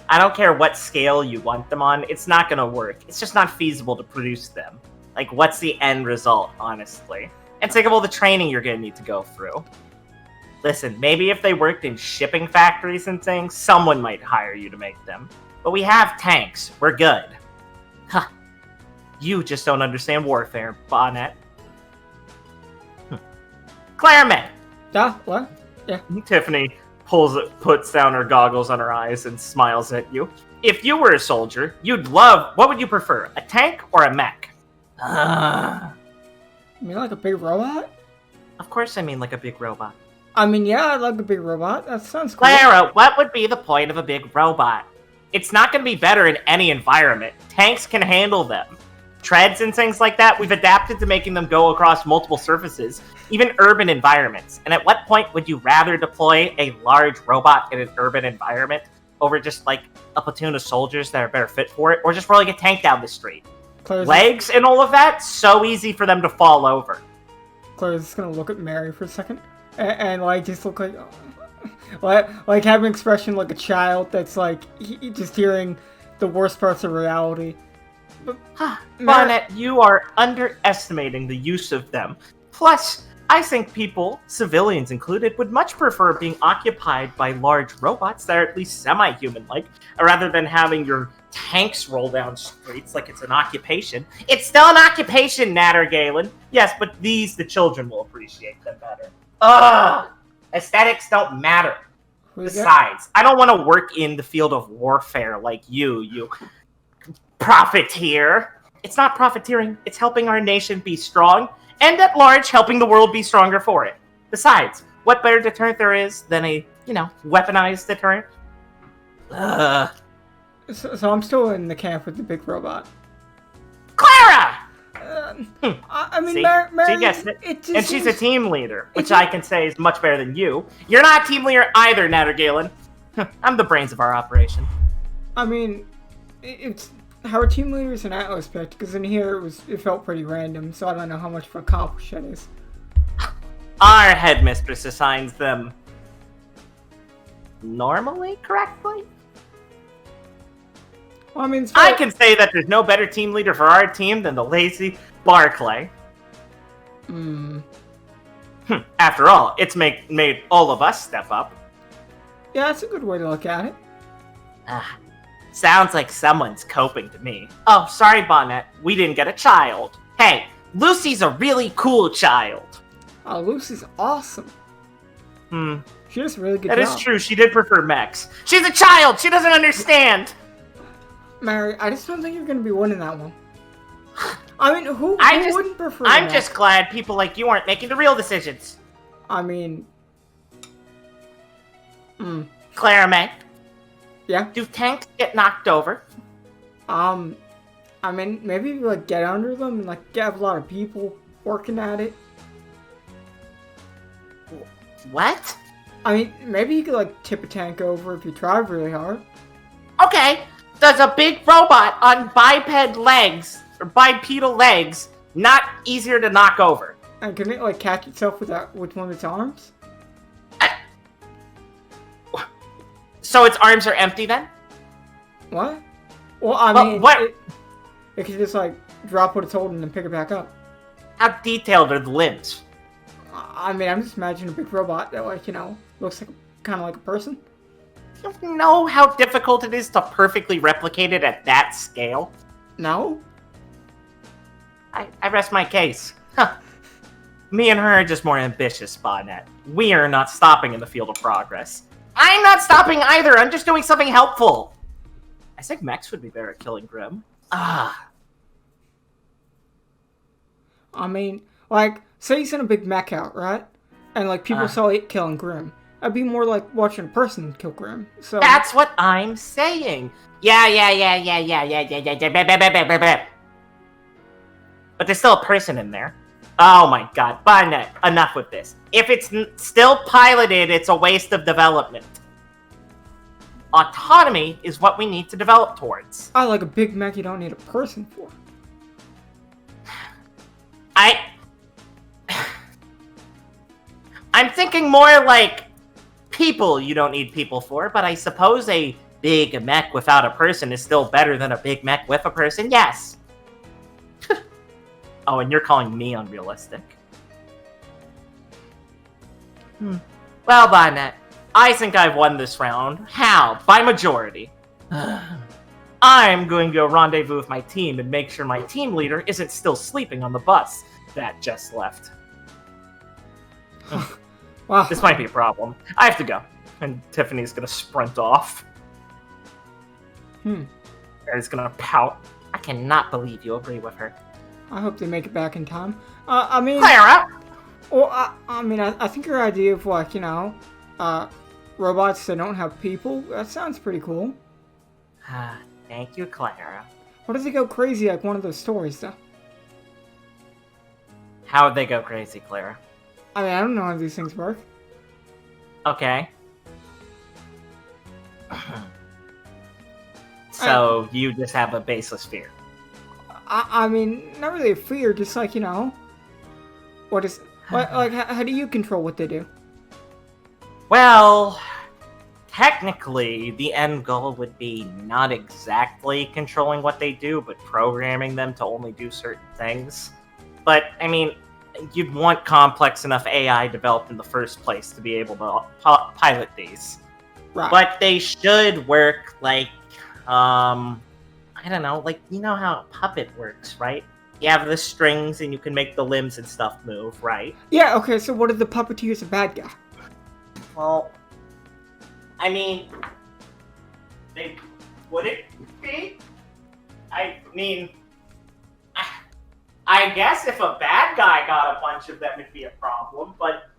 I don't care what scale you want them on. It's not going to work. It's just not feasible to produce them. Like, what's the end result, honestly? And think of all the training you're going to need to go through. Listen, maybe if they worked in shipping factories and things, someone might hire you to make them. But we have tanks. We're good. Huh. You just don't understand warfare, Bonnet. Claire May. Yeah, what? Yeah. Tiffany puts down her goggles on her eyes and smiles at you. If you were a soldier, what would you prefer, a tank or a mech? You mean like a big robot? Of course I mean like a big robot. I mean, yeah, I'd like a big robot. That sounds cool. Clara, what would be the point of a big robot? It's not going to be better in any environment. Tanks can handle them. Treads and things like that, we've adapted to making them go across multiple surfaces, even urban environments. And at what point would you rather deploy a large robot in an urban environment over just like a platoon of soldiers that are better fit for it, or just rolling a tank down the street? Claire's Legs and all of that, so easy for them to fall over. Claire's just gonna look at Mary for a second, and like just look like have an expression like a child that's like just hearing the worst parts of reality. Bonnet, you are underestimating the use of them. Plus, I think people, civilians included, would much prefer being occupied by large robots that are at least semi-human-like, rather than having your tanks roll down streets like it's an occupation. It's still an occupation, Natter Galen. Yes, but the children will appreciate them better. Ugh! Aesthetics don't matter. Besides, I don't want to work in the field of warfare like you profiteer. It's not profiteering, it's helping our nation be strong, and at large, helping the world be stronger for it. Besides, what better deterrent there is than a, weaponized deterrent? Ugh. So I'm still in the camp with the big robot. Clara! I mean, See? Mary, She gets it. just And she's a seems- team leader, which I can say is much better than you. You're not a team leader either, Natter Galen. I'm the brains of our operation. I mean, it's how our team leaders in that aspect, because in here it felt pretty random, so I don't know how much of an accomplishment it is. Our headmistress assigns them normally, correctly? Well, I mean, I can say that there's no better team leader for our team than the lazy Barclay. After all, it's made all of us step up. Yeah, that's a good way to look at it. Sounds like someone's coping to me. Oh, sorry, Bonnet. We didn't get a child. Hey, Lucy's a really cool child. Oh, Lucy's awesome. She does a really good That job. is true. She did prefer mechs. She's a child. She doesn't understand. Mary, I just don't think you're going to be winning that one. I mean, who wouldn't prefer I'm that? just glad people like you aren't making the real decisions. I mean... Clara May, Yeah? do tanks get knocked over? I mean, maybe you, like, get under them and, like, have a lot of people working at it. What? I mean, maybe you could, like, tip a tank over if you try really hard. Okay, does a big robot on biped legs, or bipedal legs, not easier to knock over? And can it, like, catch itself with one of its arms? So its arms are empty then? What? Well, I Well, mean, what- it could just, like, drop what it's holding and pick it back up. How detailed are the limbs? I mean, I'm just imagining a big robot that, like, looks like kind of like a person. You know how difficult it is to perfectly replicate it at that scale? No? I rest my case. Huh. Me and her are just more ambitious, Bonnet. We are not stopping in the field of progress. I'm not stopping either, I'm just doing something helpful. I think Max would be better at killing Grim. I mean, like, say you send a big mech out, right? And, like, people saw it killing Grim. That'd be more like watching a person kill Grim. So That's what I'm saying. Yeah. But there's still a person in there. Oh my god, Bonnet, enough with this. If it's still piloted, it's a waste of development. Autonomy is what we need to develop towards. I like a big mech you don't need a person for. I'm thinking more like people you don't need people for, but I suppose a big mech without a person is still better than a big mech with a person, yes. Oh, and you're calling me unrealistic. Well, Bonnet, I think I've won this round. How? By majority. I'm going to go rendezvous with my team and make sure my team leader isn't still sleeping on the bus that just left. Wow. This might be a problem. I have to go. And Tiffany's gonna sprint off. Mary's gonna pout. I cannot believe you agree with her. I hope they make it back in time. I mean... Clara! Well, I think your idea of, like, robots that don't have people, that sounds pretty cool. Thank you, Clara. What if they go crazy like one of those stories, though? How would they go crazy, Clara? I mean, I don't know how these things work. Okay. So, you just have a baseless fear. I mean, not really a fear, just like, what is... Like, how do you control what they do? Well, technically, the end goal would be not exactly controlling what they do, but programming them to only do certain things. But, I mean, you'd want complex enough AI developed in the first place to be able to pilot these. Right. But they should work like, I don't know, like, you know how a puppet works, right? You have the strings and you can make the limbs and stuff move, right? Yeah, okay, so what if the puppeteer is a bad guy? Well, I mean, would it be? I mean, I guess if a bad guy got a bunch of them, it'd be a problem, but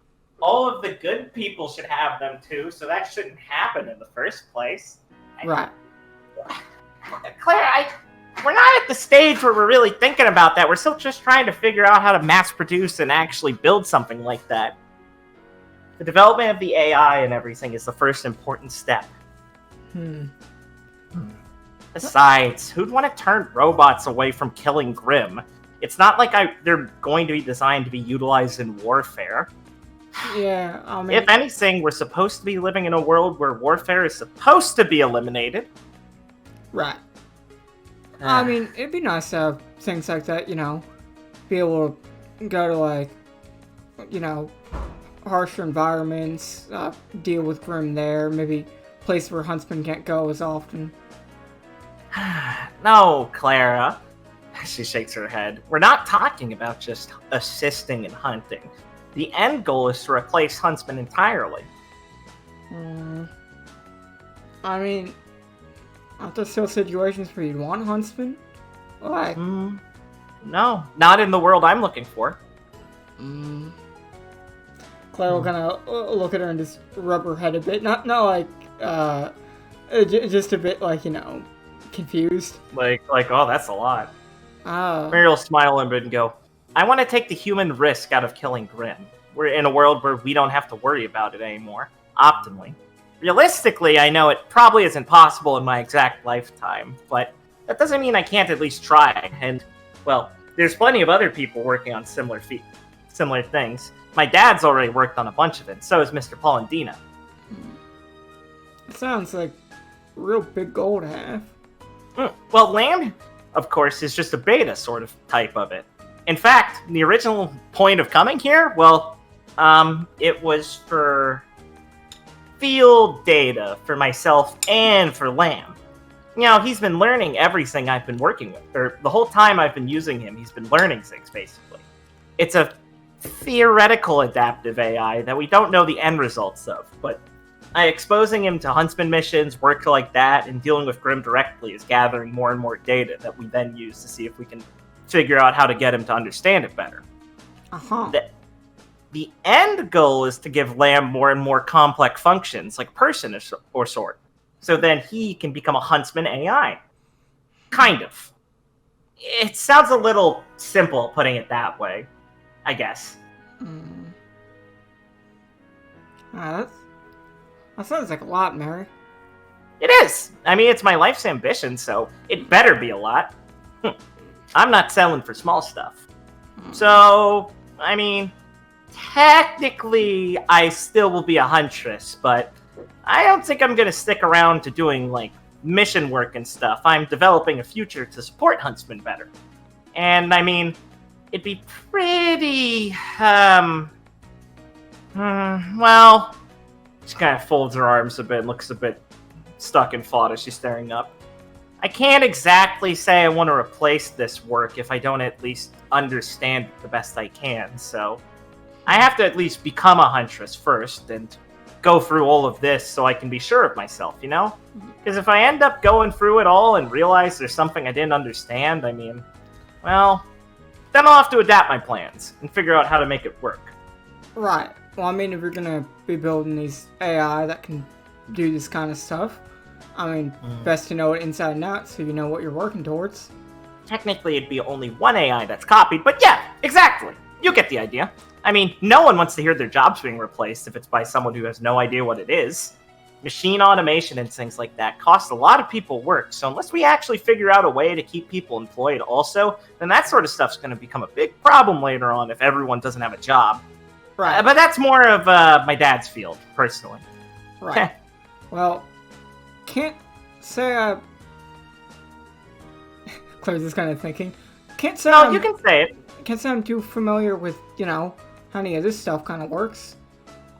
all of the good people should have them too, so that shouldn't happen in the first place. Right. Claire, we're not at the stage where we're really thinking about that. We're still just trying to figure out how to mass produce and actually build something like that. The development of the AI and everything is the first important step. Besides, who'd want to turn robots away from killing Grimm? It's not like they're going to be designed to be utilized in warfare. Yeah, I mean... If anything, we're supposed to be living in a world where warfare is supposed to be eliminated. Right. I mean, it'd be nice to have things like that, you know, be able to go to, like, you know, harsher environments, deal with Grimm there, maybe place where huntsmen can't go as often. No, Clara. She shakes her head. We're not talking about just assisting in hunting. The end goal is to replace huntsmen entirely. I mean, aren't there still situations where you'd want huntsmen? Like... No, not in the world I'm looking for. Claire will kind of look at her and just rub her head a bit. Not like, just a bit, like, you know, confused. Like, oh, that's a lot. Oh. Mary will smile a bit and go, I want to take the human risk out of killing Grimm. We're in a world where we don't have to worry about it anymore. Optimally. Realistically, I know it probably isn't possible in my exact lifetime, but that doesn't mean I can't at least try. And, well, there's plenty of other people working on similar things. My dad's already worked on a bunch of it, so is Mr. Paul and Dina. It sounds like a real big goal to have. Well, Lamb, of course, is just a beta sort of type of it. In fact, the original point of coming here, well, it was for field data for myself and for Lamb. You know, he's been learning everything I've been working with. Or the whole time I've been using him, he's been learning things, basically. It's a theoretical adaptive AI that we don't know the end results of, but exposing him to huntsman missions, work like that, and dealing with Grimm directly is gathering more and more data that we then use to see if we can figure out how to get him to understand it better. The end goal is to give Lamb more and more complex functions, like person or sort, so then he can become a huntsman AI. Kind of. It sounds a little simple putting it that way, I guess. That sounds like a lot, Mary. It is. I mean, it's my life's ambition, so it better be a lot. I'm not selling for small stuff. So, I mean, technically, I still will be a huntress, but I don't think I'm going to stick around to doing, like, mission work and stuff. I'm developing a future to support huntsmen better. And, I mean, it'd be pretty, well, she kind of folds her arms a bit and looks a bit stuck in thought as she's staring up. I can't exactly say I want to replace this work if I don't at least understand it the best I can, so I have to at least become a huntress first and go through all of this so I can be sure of myself, you know? Because if I end up going through it all and realize there's something I didn't understand, I mean, well, then I'll have to adapt my plans and figure out how to make it work. Right. Well, I mean, if you're gonna be building these AI that can do this kind of stuff, I mean, best to know it inside and out so you know what you're working towards. Technically, it'd be only one AI that's copied, but yeah, exactly. You get the idea. I mean, no one wants to hear their jobs being replaced if it's by someone who has no idea what it is. Machine automation and things like that cost a lot of people work, so unless we actually figure out a way to keep people employed also, then that sort of stuff's going to become a big problem later on if everyone doesn't have a job. Right. But that's more of my dad's field, personally. Right. Well, can't say I... Claire's just kind of thinking. Can't say No, I'm... you can say it. can't say I'm too familiar with, how any of this stuff kind of works.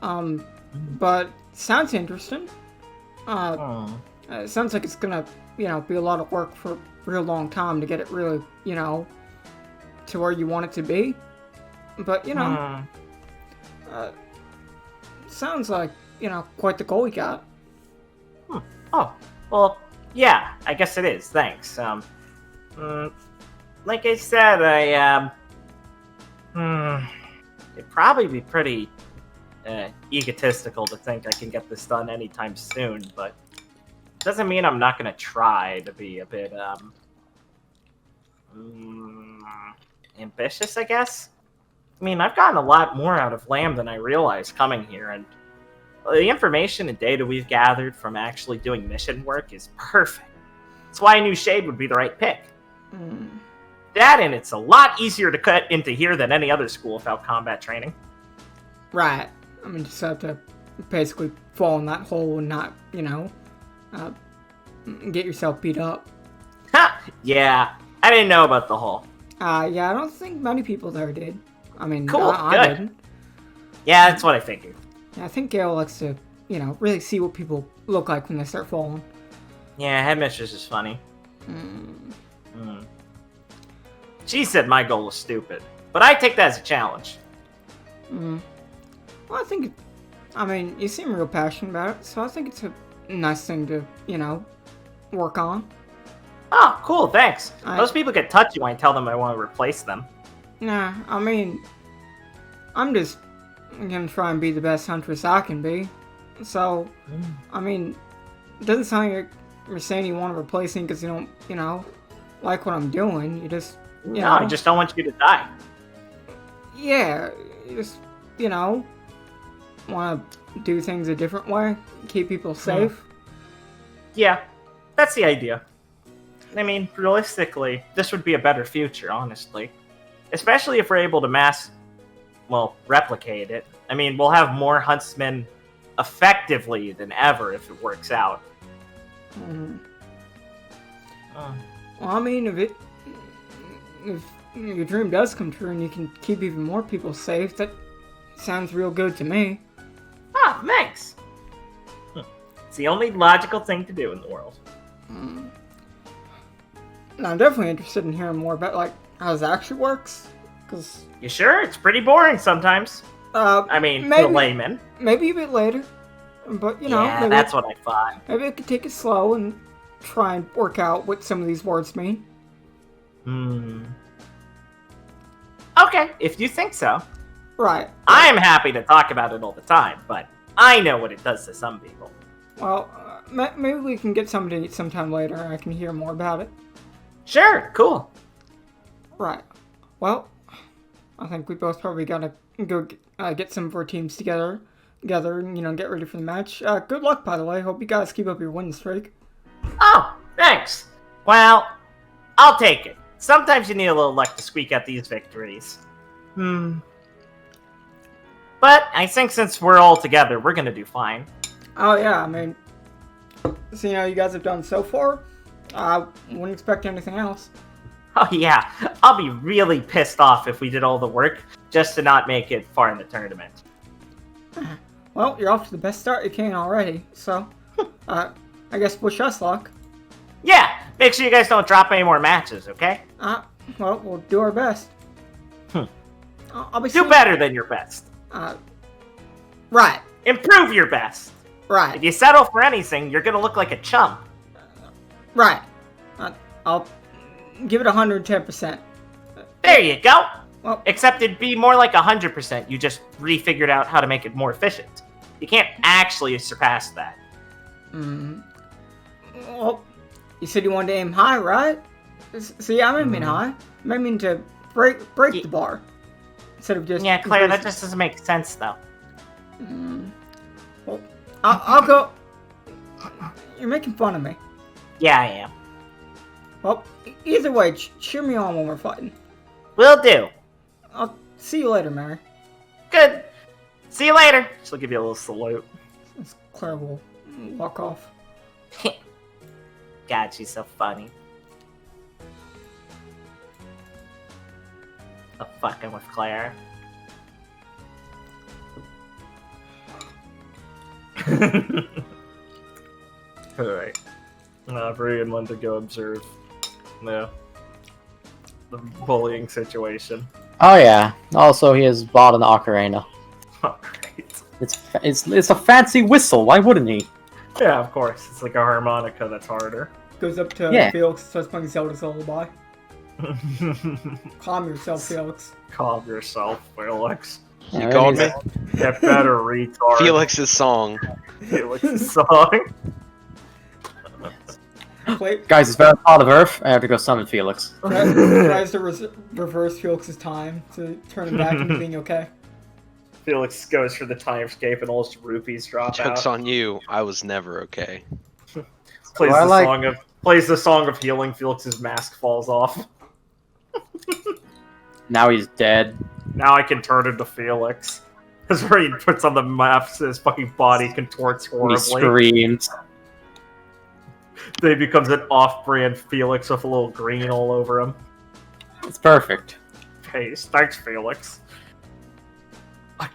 But sounds interesting. It sounds like it's gonna, be a lot of work for a real long time to get it really, to where you want it to be. But, sounds like, quite the goal you got. Oh, well, yeah, I guess it is. Thanks. Like I said, it'd probably be pretty egotistical to think I can get this done anytime soon, but doesn't mean I'm not gonna try to be a bit ambitious, I guess. I mean, I've gotten a lot more out of Lamb than I realized coming here, and the information and data we've gathered from actually doing mission work is perfect. That's why I knew Shade would be the right pick. That, and it's a lot easier to cut into here than any other school without combat training. Right. I mean, just have to basically fall in that hole and not, get yourself beat up. Ha! Yeah, I didn't know about the hole. Yeah, I don't think many people there did. I mean, Cool, I good. didn't. Yeah, that's what I figured. Yeah, I think Gale likes to, really see what people look like when they start falling. Yeah, Headmistress is funny. She said my goal was stupid, but I take that as a challenge. Well, I mean, you seem real passionate about it, so I think it's a nice thing to, work on. Oh, cool, thanks. Most people get touchy when I tell them I want to replace them. Nah, I mean, I'm just gonna try and be the best huntress I can be. So, I mean, it doesn't sound like you're saying you want to replace me because you don't, like what I'm doing. You just, No, I just don't want you to die. Yeah, you just, want to do things a different way, keep people safe. Yeah, that's the idea. I mean, realistically, this would be a better future, honestly. Especially if we're able to replicate it. I mean, we'll have more huntsmen effectively than ever if it works out. Well, I mean, if your dream does come true and you can keep even more people safe, that sounds real good to me. Ah, thanks. It's the only logical thing to do in the world. Now, I'm definitely interested in hearing more about, how this actually works. Cause, You sure? It's pretty boring sometimes. I mean, maybe, to layman. Maybe a bit later. But, Yeah, maybe, that's what I thought. Maybe I could take it slow and try and work out what some of these words mean. Okay, if you think so. Right. I am happy to talk about it all the time, but I know what it does to some people. Well, maybe we can get somebody to eat sometime later and I can hear more about it. Sure, cool. Right. Well, I think we both probably gotta go get some of our teams together and, get ready for the match. Good luck, by the way. Hope you guys keep up your win streak. Oh, thanks. Well, I'll take it. Sometimes you need a little luck to squeak out these victories. But I think since we're all together, we're gonna do fine. Oh, yeah, I mean, seeing how you guys have done so far, I wouldn't expect anything else. Oh yeah, I'll be really pissed off if we did all the work just to not make it far in the tournament. Well, you're off to the best start you can already, so, I guess wish us luck. Yeah, make sure you guys don't drop any more matches, okay? Well, we'll do our best. I'll be Do seeing... better than your best. Right. Improve your best. Right. If you settle for anything, you're gonna look like a chump. Right. I'll give it 110%. There you go. Well, Except it'd be more like 100%. You just refigured out how to make it more efficient. You can't actually surpass that. Well, you said you wanted to aim high, right? See, I'm aiming high. I'm aiming to break the bar. Instead of just... Yeah, Claire, that just doesn't make sense, though. Well, I'll go... You're making fun of me. Yeah, I am. Well, either way, cheer me on when we're fighting. Will do. I'll see you later, Mary. Good. See you later. She'll give you a little salute. Claire will walk off. God, she's so funny. A fucking with Claire. Alright. Viridian went to go observe the bullying situation. Oh yeah. Also, he has bought an ocarina. Alright. It's a fancy whistle. Why wouldn't he? Yeah, of course. It's like a harmonica that's harder. Goes up to Yeah. Felix, starts playing Zelda's Lullaby. Calm yourself, Felix. Calm yourself, Felix. You Yeah, called me? he's- Get better, retard. Felix's song. Felix's song. Play, Guys, it's about Pot of Earth. I have to go summon Felix. tries to reverse Felix's time to turn him back into being okay. Felix goes for the time escape and all his rupees drop Joke's out. on you. I was never okay. Plays I the like- song of healing. Felix's mask falls off. Now he's dead. Now I can turn into Felix. That's where he puts on the mask, his fucking body contorts He horribly. screams. Then he becomes an off-brand Felix with a little green all over him. It's perfect. Paste. Thanks, Felix.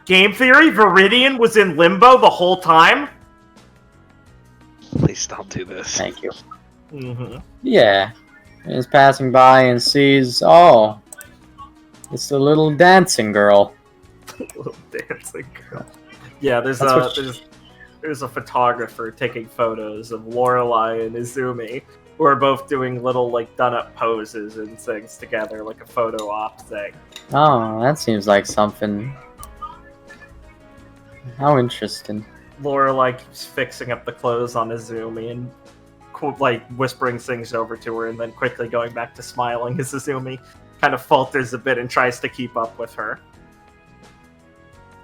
Game theory? Viridian was in limbo the whole time? Please don't do this. Thank you. Mm-hmm. Yeah. He's passing by and sees, oh, it's the little dancing girl. Little dancing girl. Yeah, there's That's a what there's a photographer taking photos of Lorelai and Izumi, who are both doing little like done-up poses and things together, like a photo op thing. Oh, that seems like something. How interesting. Lorelai keeps fixing up the clothes on Izumi and like whispering things over to her, and then quickly going back to smiling as Izumi kind of falters a bit and tries to keep up with her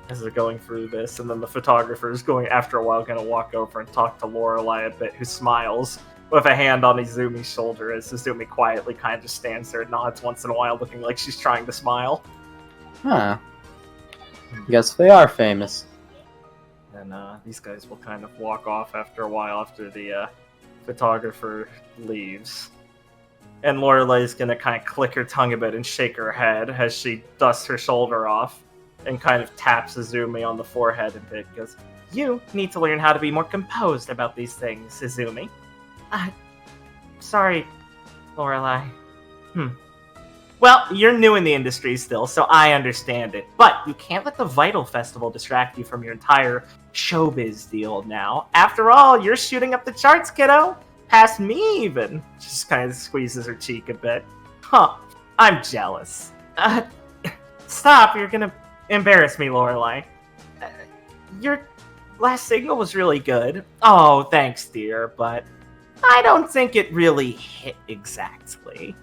as they're going through this. And then the photographer is going, after a while, going to walk over and talk to Lorelai a bit, who smiles with a hand on Izumi's shoulder as Izumi quietly kind of just stands there and nods once in a while, looking like she's trying to smile. Huh. Guess they are famous. And these guys will kind of walk off after a while after the photographer leaves. And Lorelai's going to kind of click her tongue a bit and shake her head as she dusts her shoulder off and kind of taps Izumi on the forehead a bit. Goes, "You need to learn how to be more composed about these things, Izumi." Sorry, Lorelai. Well, you're new in the industry still, so I understand it. But you can't let the Vytal Festival distract you from your entire showbiz deal now. After all, you're shooting up the charts, kiddo. Past me, even. She just kind of squeezes her cheek a bit. Huh. I'm jealous. Stop, you're gonna embarrass me, Lorelai. Your last single was really good. Oh, thanks, dear, but I don't think it really hit exactly.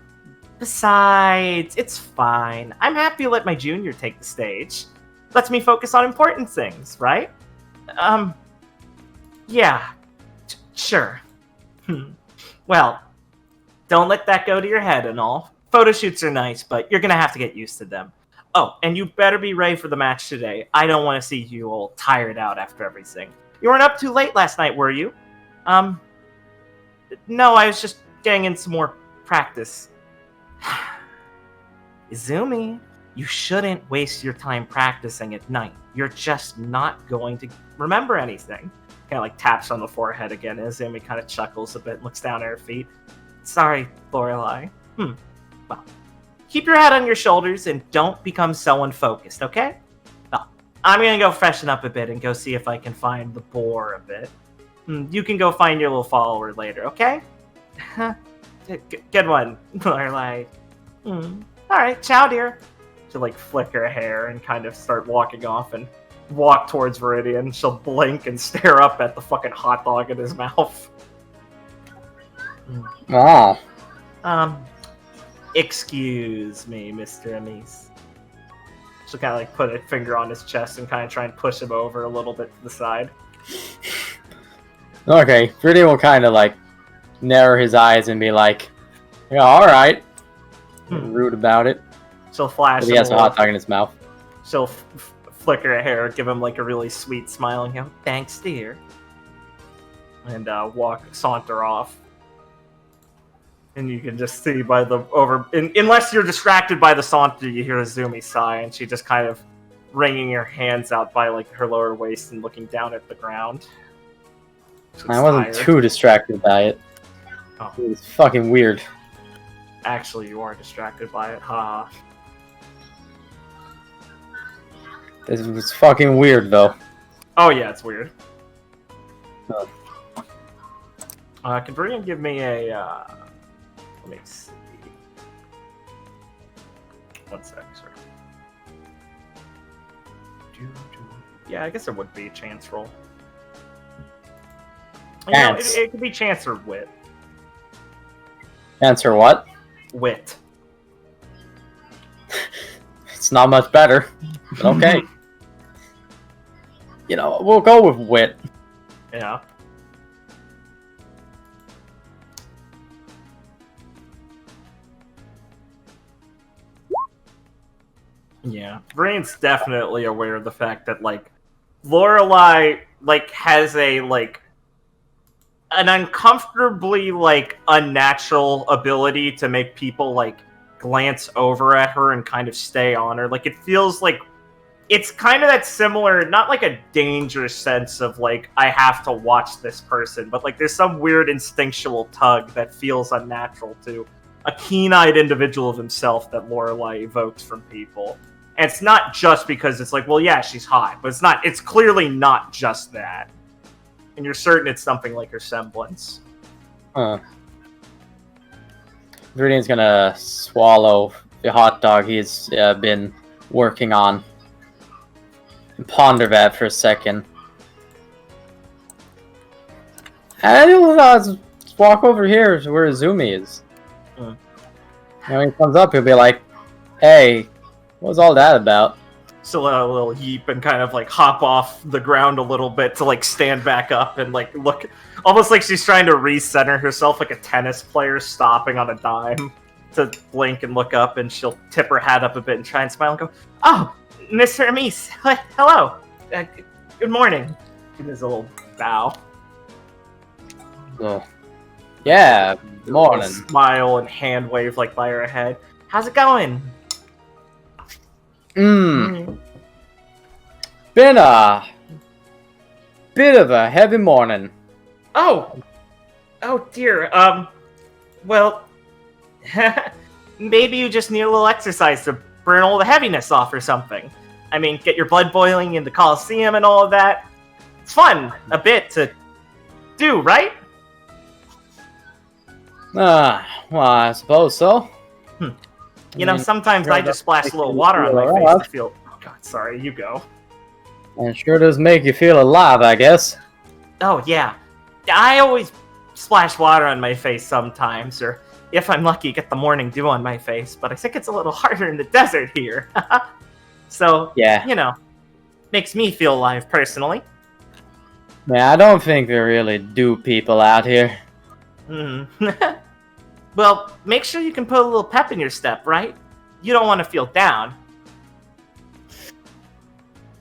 Besides, it's fine. I'm happy to let my junior take the stage. Lets me focus on important things, right? Yeah. Sure. Well, don't let that go to your head and all. Photo shoots are nice, but you're gonna have to get used to them. Oh, and you better be ready for the match today. I don't want to see you all tired out after everything. You weren't up too late last night, were you? No, I was just getting in some more practice. Izumi, you shouldn't waste your time practicing at night. You're just not going to remember anything. Kind of like taps on the forehead again. Izumi kind of chuckles a bit and looks down at her feet. Sorry, Lorelai. Well, keep your head on your shoulders and don't become so unfocused, okay? Well, I'm gonna go freshen up a bit and go see if I can find the boar a bit. You can go find your little follower later, okay? Good one, Lorelai. Alright, ciao, dear. She'll like flick her hair and kind of start walking off and walk towards Viridian. She'll blink and stare up at the fucking hot dog in his mouth. Oh. Excuse me, Mr. Amis. She'll kind of like put a finger on his chest and kind of try and push him over a little bit to the side. Okay, Viridian will kind of like narrow his eyes and be like, yeah, alright. Rude about it. She'll flash But he him has a little- hot dog in his mouth. She'll flicker her hair, give him like a really sweet smile and go, "Thanks, dear." And saunter off. And you can just see by the unless you're distracted by the saunter, you hear Azumi sigh, and she just kind of wringing her hands out by like her lower waist and looking down at the ground. She's I wasn't tired. too distracted by it. Oh. It was fucking weird. Actually, you are distracted by it. Ha. This was fucking weird, though. Oh yeah, it's weird. Oh. Can Viridian give me a? Let me see. 1 sec, sorry. Yeah, I guess there would be a chance roll. You know, Chance. it could be chance or wit. Answer what? Wit. It's not much better. But okay. You know, we'll go with wit. Yeah. Yeah, Viridian's definitely aware of the fact that like Lorelai like has a like an uncomfortably like unnatural ability to make people like glance over at her and kind of stay on her. Like it feels like it's kind of that similar, not like a dangerous sense of like I have to watch this person, but like there's some weird instinctual tug that feels unnatural to a keen-eyed individual of himself that Lorelai evokes from people. And it's not just because it's like, well, yeah, she's hot, but it's clearly not just that. And you're certain it's something like her semblance. Huh. Viridian's gonna swallow the hot dog he's been working on. And ponder that for a second. And let's walk over here to where Azumi is. Hmm. And when he comes up, he'll be like, hey, what was all that about? So a little heap and kind of like hop off the ground a little bit to like stand back up and like look, almost like she's trying to recenter herself like a tennis player stopping on a dime to blink and look up, and she'll tip her hat up a bit and try and smile and go, "Oh, Mr. Amis, hello, good morning." Give us a little bow. Oh. Yeah, morning. Smile and hand wave like by her head. How's it going? Been a bit of a heavy morning. Oh dear. Well, maybe you just need a little exercise to burn all the heaviness off or something. I mean, get your blood boiling in the Coliseum and all of that. It's fun, a bit, to do, right? Well, I suppose so. You know, sometimes I just splash a little water on my face to feel... Oh god, sorry, you go. And it sure does make you feel alive, I guess. Oh, yeah. I always splash water on my face sometimes, or if I'm lucky, get the morning dew on my face, but I think it's a little harder in the desert here. So, Yeah. you know, makes me feel alive, personally. Yeah, I don't think they really do people out here. Well, make sure you can put a little pep in your step, right? You don't want to feel down.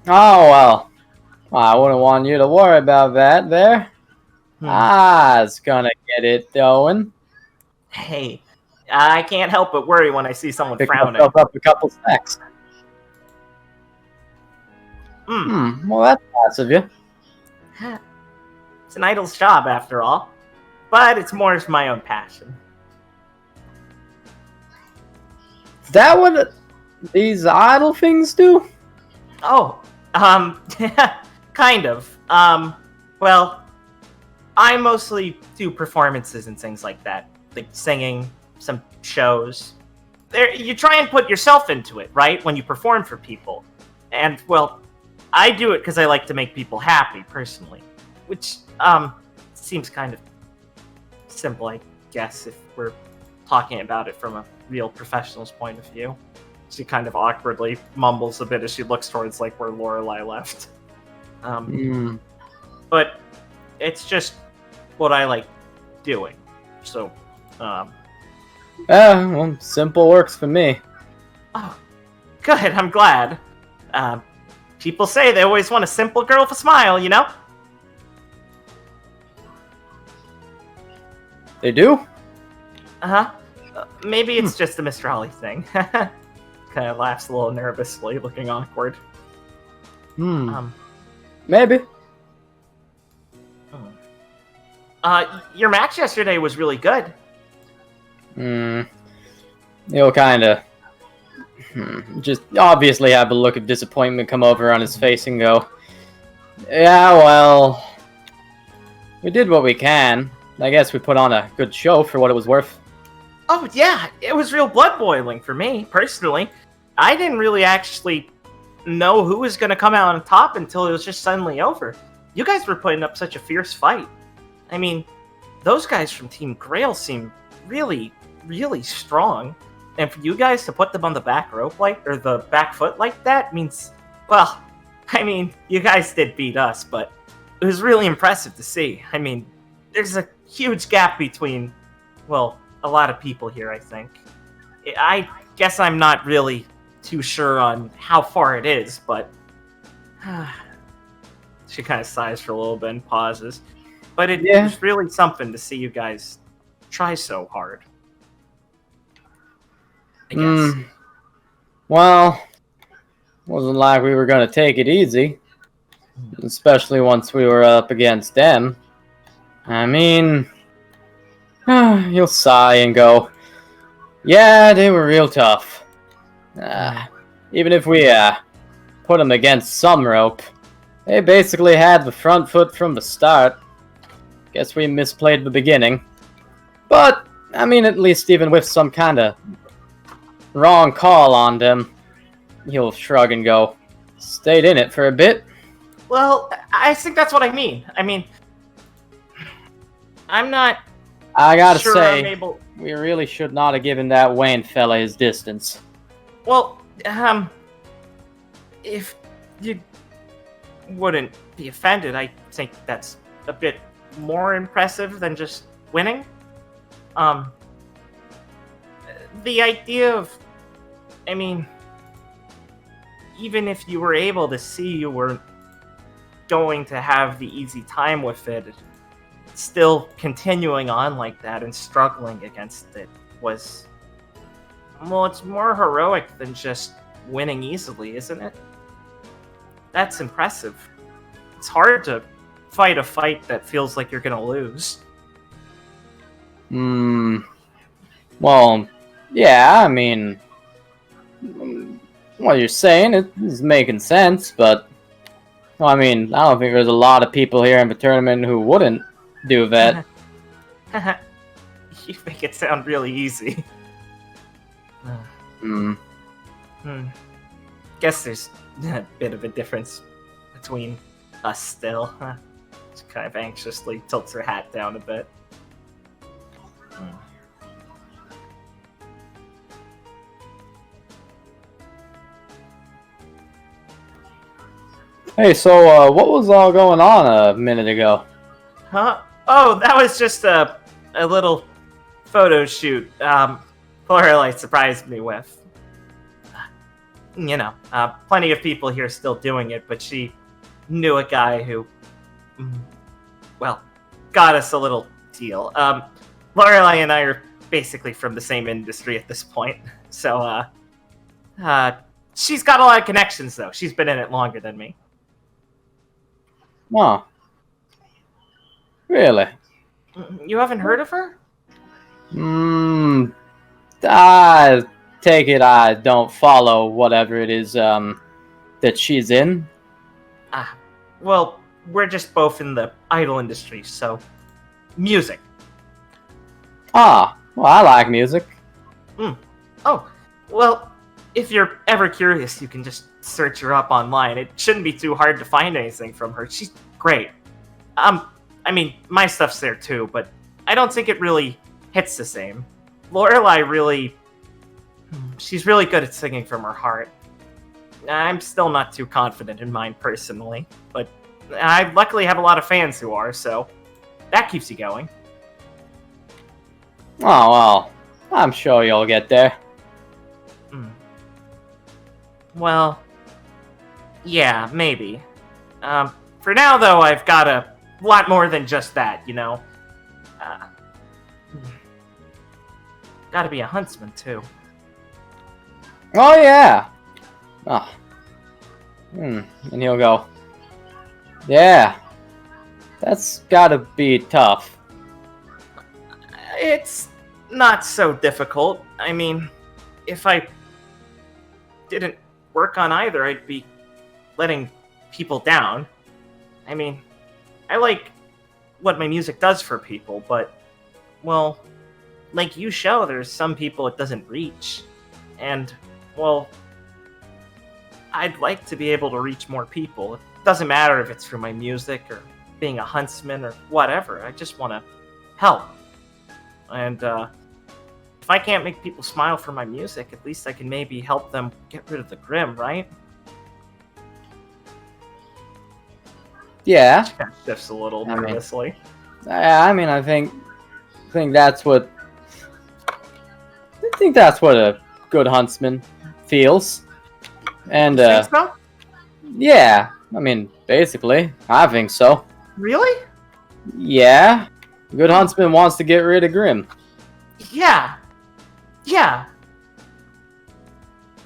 Oh, well. I wouldn't want you to worry about that there. I was gonna get it going. Hey, I can't help but worry when I see someone Pick frowning. myself up a couple snacks. Well, that's nice of you. It's an idle's job, after all. But it's more of my own passion. Is that what these idle things do? Oh, kind of. Well, I mostly do performances and things like that. Like singing, some shows. You try and put yourself into it, right? When you perform for people. And, well, I do it because I like to make people happy, personally. Which, seems kind of simple, I guess, if we're talking about it from a real professional's point of view. She kind of awkwardly mumbles a bit as she looks towards, like, where Lorelai left. But it's just what I like doing. So, Well, simple works for me. Oh, good, I'm glad. People say they always want a simple girl with a smile, you know? They do? Huh? Maybe it's just a Mr. Ollie thing. Kind of laughs a little nervously, looking awkward. Maybe. Your match yesterday was really good. He'll kind of just obviously have a look of disappointment come over on his face and go, yeah, well, we did what we can. I guess we put on a good show for what it was worth. Oh, yeah, it was real blood boiling for me, personally. I didn't really actually know who was going to come out on top until it was just suddenly over. You guys were putting up such a fierce fight. I mean, those guys from Team Grail seem really, really strong. And for you guys to put them on the back rope or the back foot like that means, well, I mean, you guys did beat us, but it was really impressive to see. I mean, there's a huge gap between, well, a lot of people here, I think. I guess I'm not really too sure on how far it is, but she kind of sighs for a little bit and pauses. But it was really something to see you guys try so hard. I guess. Well, wasn't like we were going to take it easy. Especially once we were up against them. I mean, you'll sigh and go, yeah, they were real tough. Even if we put them against some rope, they basically had the front foot from the start. Guess we misplayed the beginning. But, I mean, at least even with some kind of wrong call on them, he'll shrug and go, stayed in it for a bit. Well, I think that's what I mean. I mean, I'm not I gotta sure say, I'm able... we really should not have given that Wayne fella his distance. Well, if you wouldn't be offended, I think that's a bit more impressive than just winning. The idea of, I mean, even if you were able to see you were going to have the easy time with it, still continuing on like that and struggling against it was, well, it's more heroic than just winning easily, isn't it? That's impressive. It's hard to fight a fight that feels like you're gonna lose. Well, yeah, I mean, what you're saying is making sense, but, well, I mean, I don't think there's a lot of people here in the tournament who wouldn't do that. You make it sound really easy. Guess there's a bit of a difference between us still. She kind of anxiously tilts her hat down a bit. Hey, so, what was all going on a minute ago? Huh? Oh, that was just a little photo shoot. Lorelei surprised me with. You know, plenty of people here still doing it, but she knew a guy who, well, got us a little deal. Lorelei and I are basically from the same industry at this point, so, she's got a lot of connections, though. She's been in it longer than me. Oh. Really? You haven't heard of her? I take it I don't follow whatever it is, that she's in. Well, we're just both in the idol industry, so... music. Well, I like music. Oh, well, if you're ever curious, you can just search her up online. It shouldn't be too hard to find anything from her. She's great. I mean, my stuff's there too, but I don't think it really hits the same. Lorelei really... she's really good at singing from her heart. I'm still not too confident in mine personally, but I luckily have a lot of fans who are, so that keeps you going. Oh, well, I'm sure you'll get there. Well, yeah, maybe. For now, though, I've got a lot more than just that, you know? gotta be a huntsman too. Oh yeah. Oh. And he'll go, yeah, that's gotta be tough. It's not so difficult. I mean, if I didn't work on either, I'd be letting people down. I mean, I like what my music does for people, but, well, like you show, there's some people it doesn't reach. And, well, I'd like to be able to reach more people. It doesn't matter if it's through my music or being a huntsman or whatever. I just want to help. And if I can't make people smile for my music, at least I can maybe help them get rid of the Grim, right? Yeah. Shifts a little I mean- nervously. I mean, I think that's what a good huntsman feels. And You think so? yeah, I mean, basically, I think so. Really? Yeah, a good huntsman wants to get rid of Grim. Yeah. Yeah.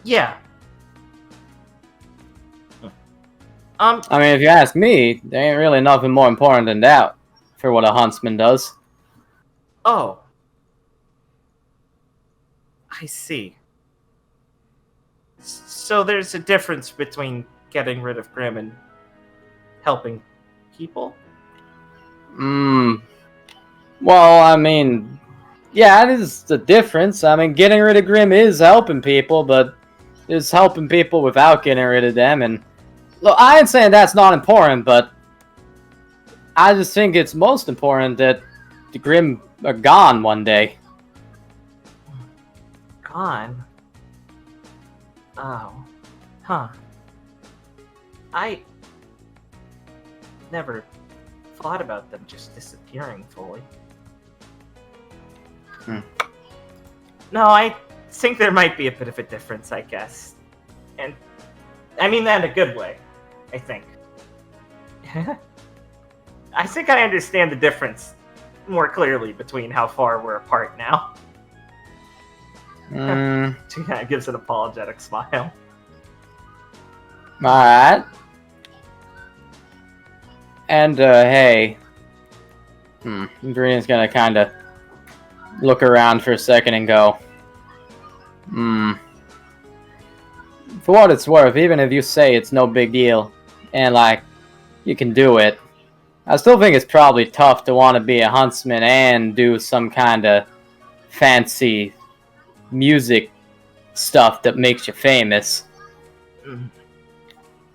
Yeah. I mean, if you ask me, there ain't really nothing more important than that for what a huntsman does. Oh. I see. So there's a difference between getting rid of Grim and helping people? Well, I mean, yeah, it is the difference. I mean, getting rid of Grim is helping people, but it's helping people without getting rid of them. And look, I ain't saying that's not important, but I just think it's most important that the Grim are gone one day. Gone? Oh. Huh. I never thought about them just disappearing fully. No, I think there might be a bit of a difference, I guess. And I mean that in a good way, I think. I think I understand the difference more clearly between how far we're apart now. She kind of gives an apologetic smile. Alright. And, hey. Viridian's gonna kinda look around for a second and go, for what it's worth, even if you say it's no big deal, and, like, you can do it, I still think it's probably tough to want to be a huntsman and do some kinda fancy music stuff that makes you famous.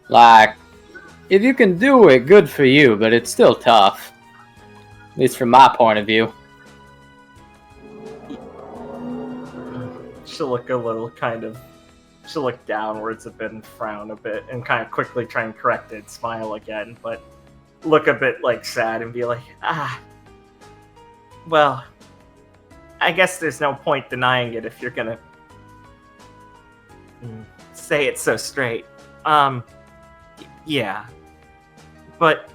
Like, if you can do it, good for you, but it's still tough. At least from my point of view. She'll look a little she'll look downwards a bit and frown a bit and kind of quickly try and correct it, smile again, but look a bit like sad and be like, well, I guess there's no point denying it if you're gonna say it so straight. Yeah. But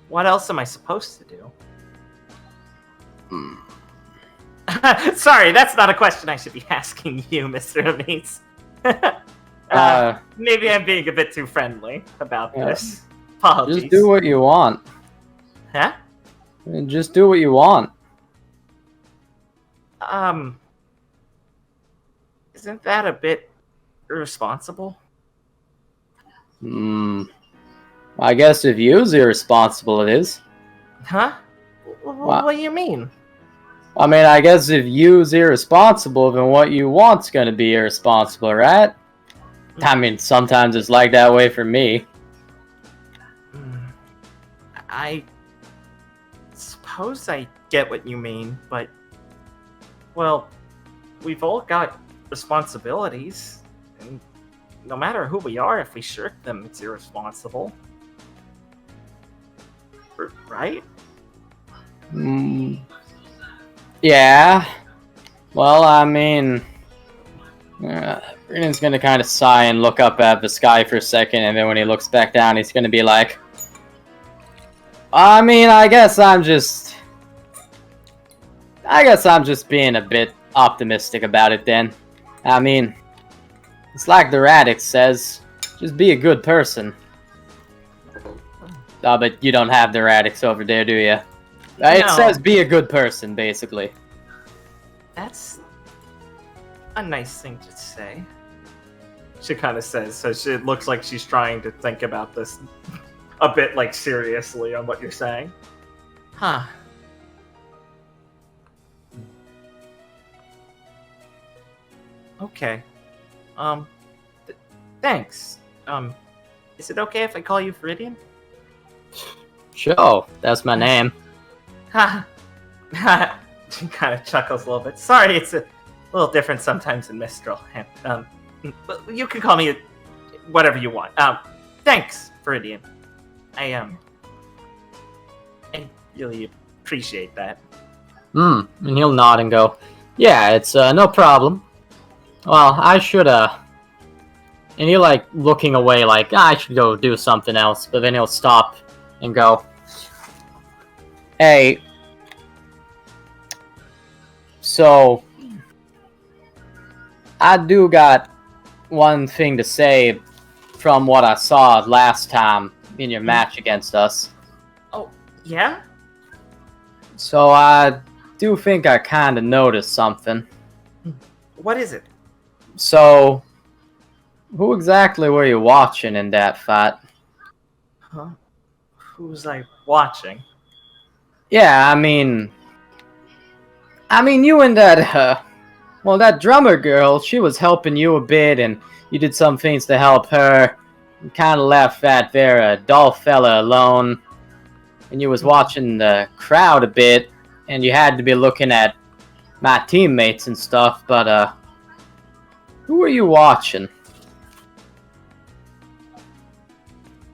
what else am I supposed to do? Sorry, that's not a question I should be asking you, Mr. Amis. Maybe I'm being a bit too friendly about this. Apologies. Just do what you want. Huh? Just do what you want. Isn't that a bit irresponsible? I guess if you's irresponsible, it is. Huh? What do you mean? I mean, I guess if you's irresponsible, then what you want's gonna be irresponsible, right? I mean, sometimes it's like that way for me. I suppose I get what you mean, but, well, we've all got responsibilities, and no matter who we are, if we shirk them, it's irresponsible. Right? Yeah. Well, I mean, Viridian's gonna kind of sigh and look up at the sky for a second, and then when he looks back down, he's gonna be like, I mean, I guess I'm just I guess I'm just being a bit optimistic about it then. I mean, it's like the Radix says, just be a good person. Oh, but you don't have the Radix over there, do you? It No. says be a good person, basically. That's a nice thing to say. She kind of says, so it looks like she's trying to think about this a bit, like, seriously on what you're saying. Huh. Okay. Thanks. Is it okay if I call you Viridian? Sure, that's my name. Ha! Ha! She kind of chuckles a little bit. Sorry, it's a little different sometimes in Mistral. And, but you can call me whatever you want. Thanks, Viridian. I really appreciate that. And he'll nod and go, yeah, it's, no problem. Well, I should, and he'll, like, looking away, like, I should go do something else, but then he'll stop and go, hey, so, I do got one thing to say from what I saw last time in your match against us. Oh, yeah? So, I do think I kind of noticed something. What is it? So, who exactly were you watching in that fight? Huh? Who's I watching? Yeah, I mean, you and that, that drummer girl, she was helping you a bit, and you did some things to help her. You kind of left that there dull fella alone, and you was watching the crowd a bit, and you had to be looking at my teammates and stuff, but, who were you watching?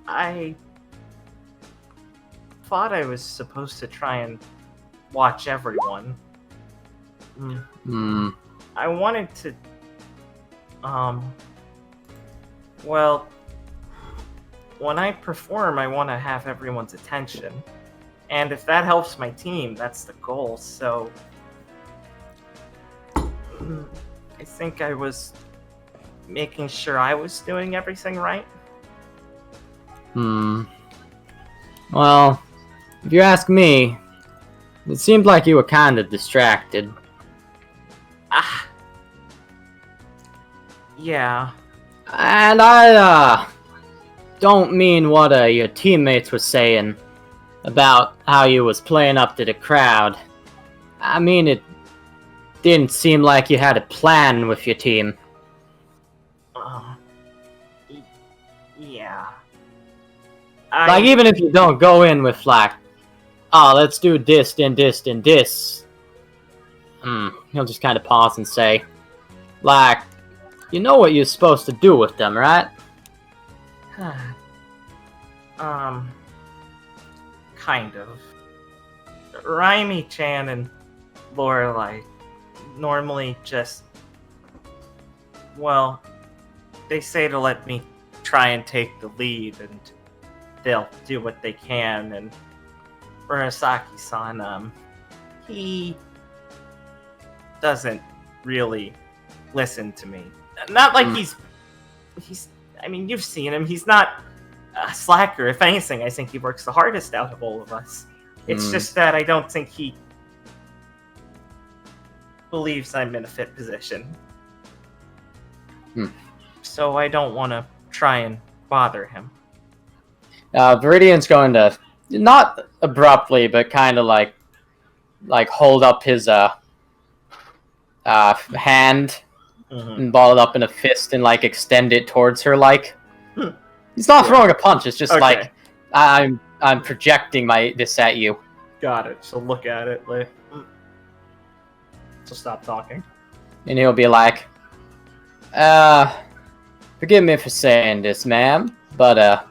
I thought I was supposed to try and watch everyone. I wanted to, well, when I perform, I want to have everyone's attention. And if that helps my team, that's the goal, so I think I was making sure I was doing everything right. Well, if you ask me, it seemed like you were kind of distracted. Yeah. And I, don't mean what, your teammates were saying about how you was playing up to the crowd. I mean, it didn't seem like you had a plan with your team. Yeah. Like, even if you don't go in with, like, oh, let's do this, and this, and this. He'll just kind of pause and say, like, you know what you're supposed to do with them, right? Kind of. Raimi-chan and Lorelai normally just, well, they say to let me try and take the lead, and they'll do what they can, and Murasaki-san, he doesn't really listen to me. Not like he's, I mean, you've seen him, he's not a slacker. If anything, I think he works the hardest out of all of us. It's just that I don't think he believes I'm in a fit position. So I don't want to try and bother him. Viridian's going to, not abruptly, but kind of like hold up his hand and ball it up in a fist and like extend it towards her. Like he's not throwing a punch. It's just like I'm projecting this at you. Got it. So look at it. Like, so stop talking. And he'll be like, forgive me for saying this, ma'am, but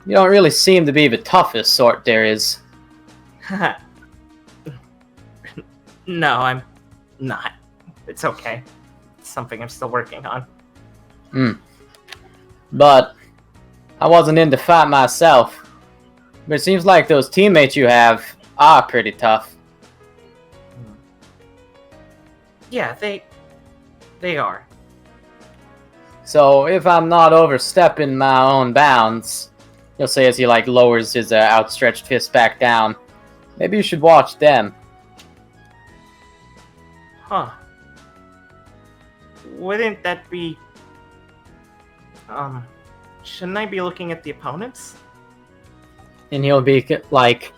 you don't really seem to be the toughest sort there is. No, I'm not. It's okay. It's something I'm still working on. But I wasn't in the fight myself. But it seems like those teammates you have are pretty tough. Yeah, they are. So if I'm not overstepping my own bounds, he'll say as he like lowers his outstretched fist back down. Maybe you should watch them. Huh. Wouldn't that be... Shouldn't I be looking at the opponents? And he'll be like,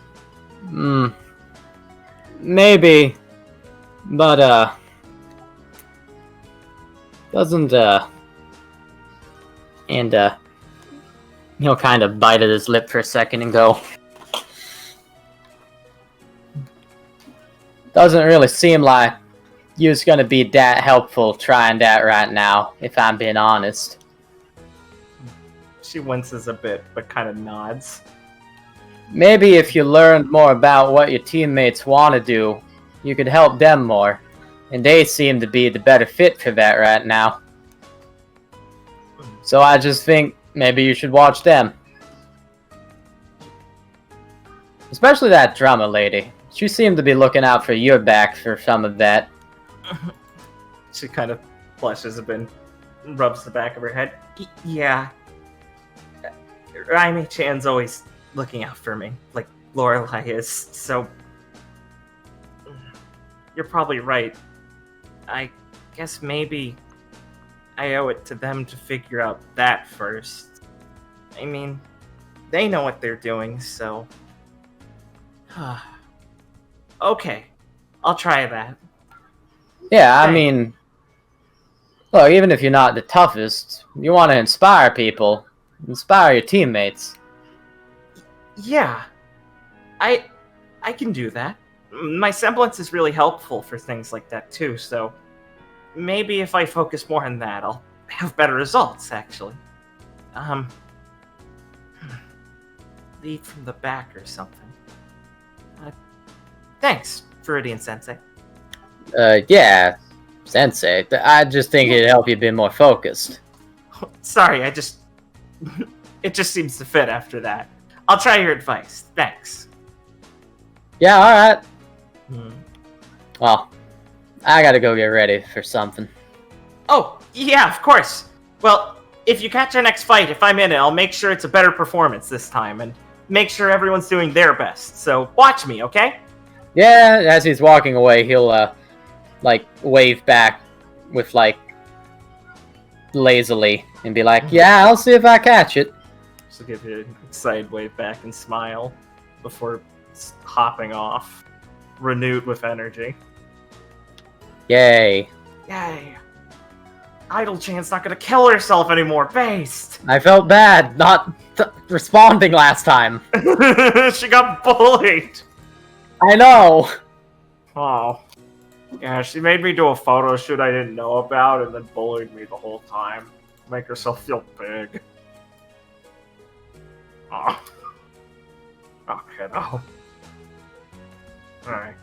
maybe, but doesn't and he'll kind of bite at his lip for a second and go, doesn't really seem like you're gonna be that helpful trying that right now, if I'm being honest. She winces a bit, but kind of nods. Maybe if you learned more about what your teammates want to do, you could help them more. And they seem to be the better fit for that right now. So I just think maybe you should watch them. Especially that drummer lady. She seemed to be looking out for your back for some of that. She kind of blushes a bit and rubs the back of her head. Yeah. Raimi-chan's always looking out for me, like Lorelai is, so... You're probably right. I guess maybe I owe it to them to figure out that first. I mean, they know what they're doing, so... Okay, I'll try that. Yeah, I mean... Look, even if you're not the toughest, you want to inspire people. Inspire your teammates. Yeah, I can do that. My semblance is really helpful for things like that too, so maybe if I focus more on that, I'll have better results, actually. Lead from the back or something. Thanks, Viridian Sensei. Yeah, Sensei. I just think it'd help you be more focused. Sorry, it just seems to fit after that. I'll try your advice. Thanks. Yeah, alright. Well, I gotta go get ready for something. Oh, yeah, of course. Well, if you catch our next fight, if I'm in it, I'll make sure it's a better performance this time, and make sure everyone's doing their best. So, watch me, okay? Yeah, as he's walking away, he'll, like, wave back with, like, lazily, and be like, yeah, I'll see if I catch it. She'll give you a side wave back and smile before hopping off, renewed with energy. Yay. Yay. Idle-chan's not gonna kill herself anymore, based! I felt bad not responding last time. She got bullied! I know! Oh. Yeah, she made me do a photo shoot I didn't know about and then bullied me the whole time. Make herself feel big. Oh. Oh, kiddo. Alright.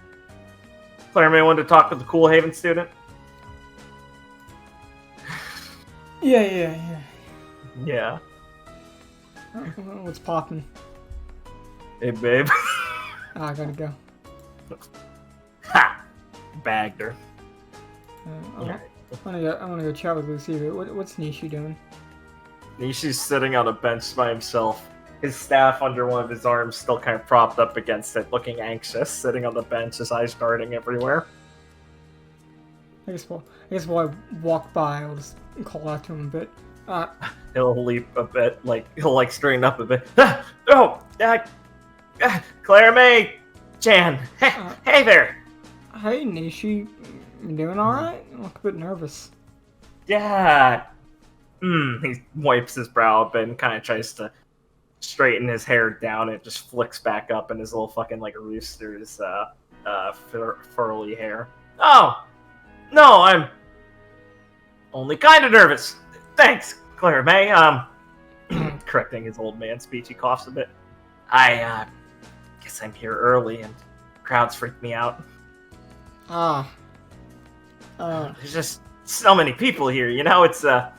Claire may want to talk with the Cool Haven student? Yeah. Yeah. What's poppin'? Hey, babe. I gotta go. Ha! Bagged her. I'm gonna go chat with Lucy. What's Nishi doing? Nishi's sitting on a bench by himself. His staff under one of his arms still kind of propped up against it, looking anxious, sitting on the bench, his eyes darting everywhere. I guess while I walk by, I'll just call out to him a bit. He'll leap a bit, he'll straighten up a bit. Claire May Chan. Hey there. Hey Nishi, you doing alright? You look a bit nervous. Yeah. He wipes his brow a bit and kind of tries to straighten his hair down. It just flicks back up in his little fucking rooster's furly hair. Oh, no, I'm only kind of nervous. Thanks, Claire May. Correcting his old man speech, he coughs a bit. I guess I'm here early and crowds freak me out. There's just so many people here, it's a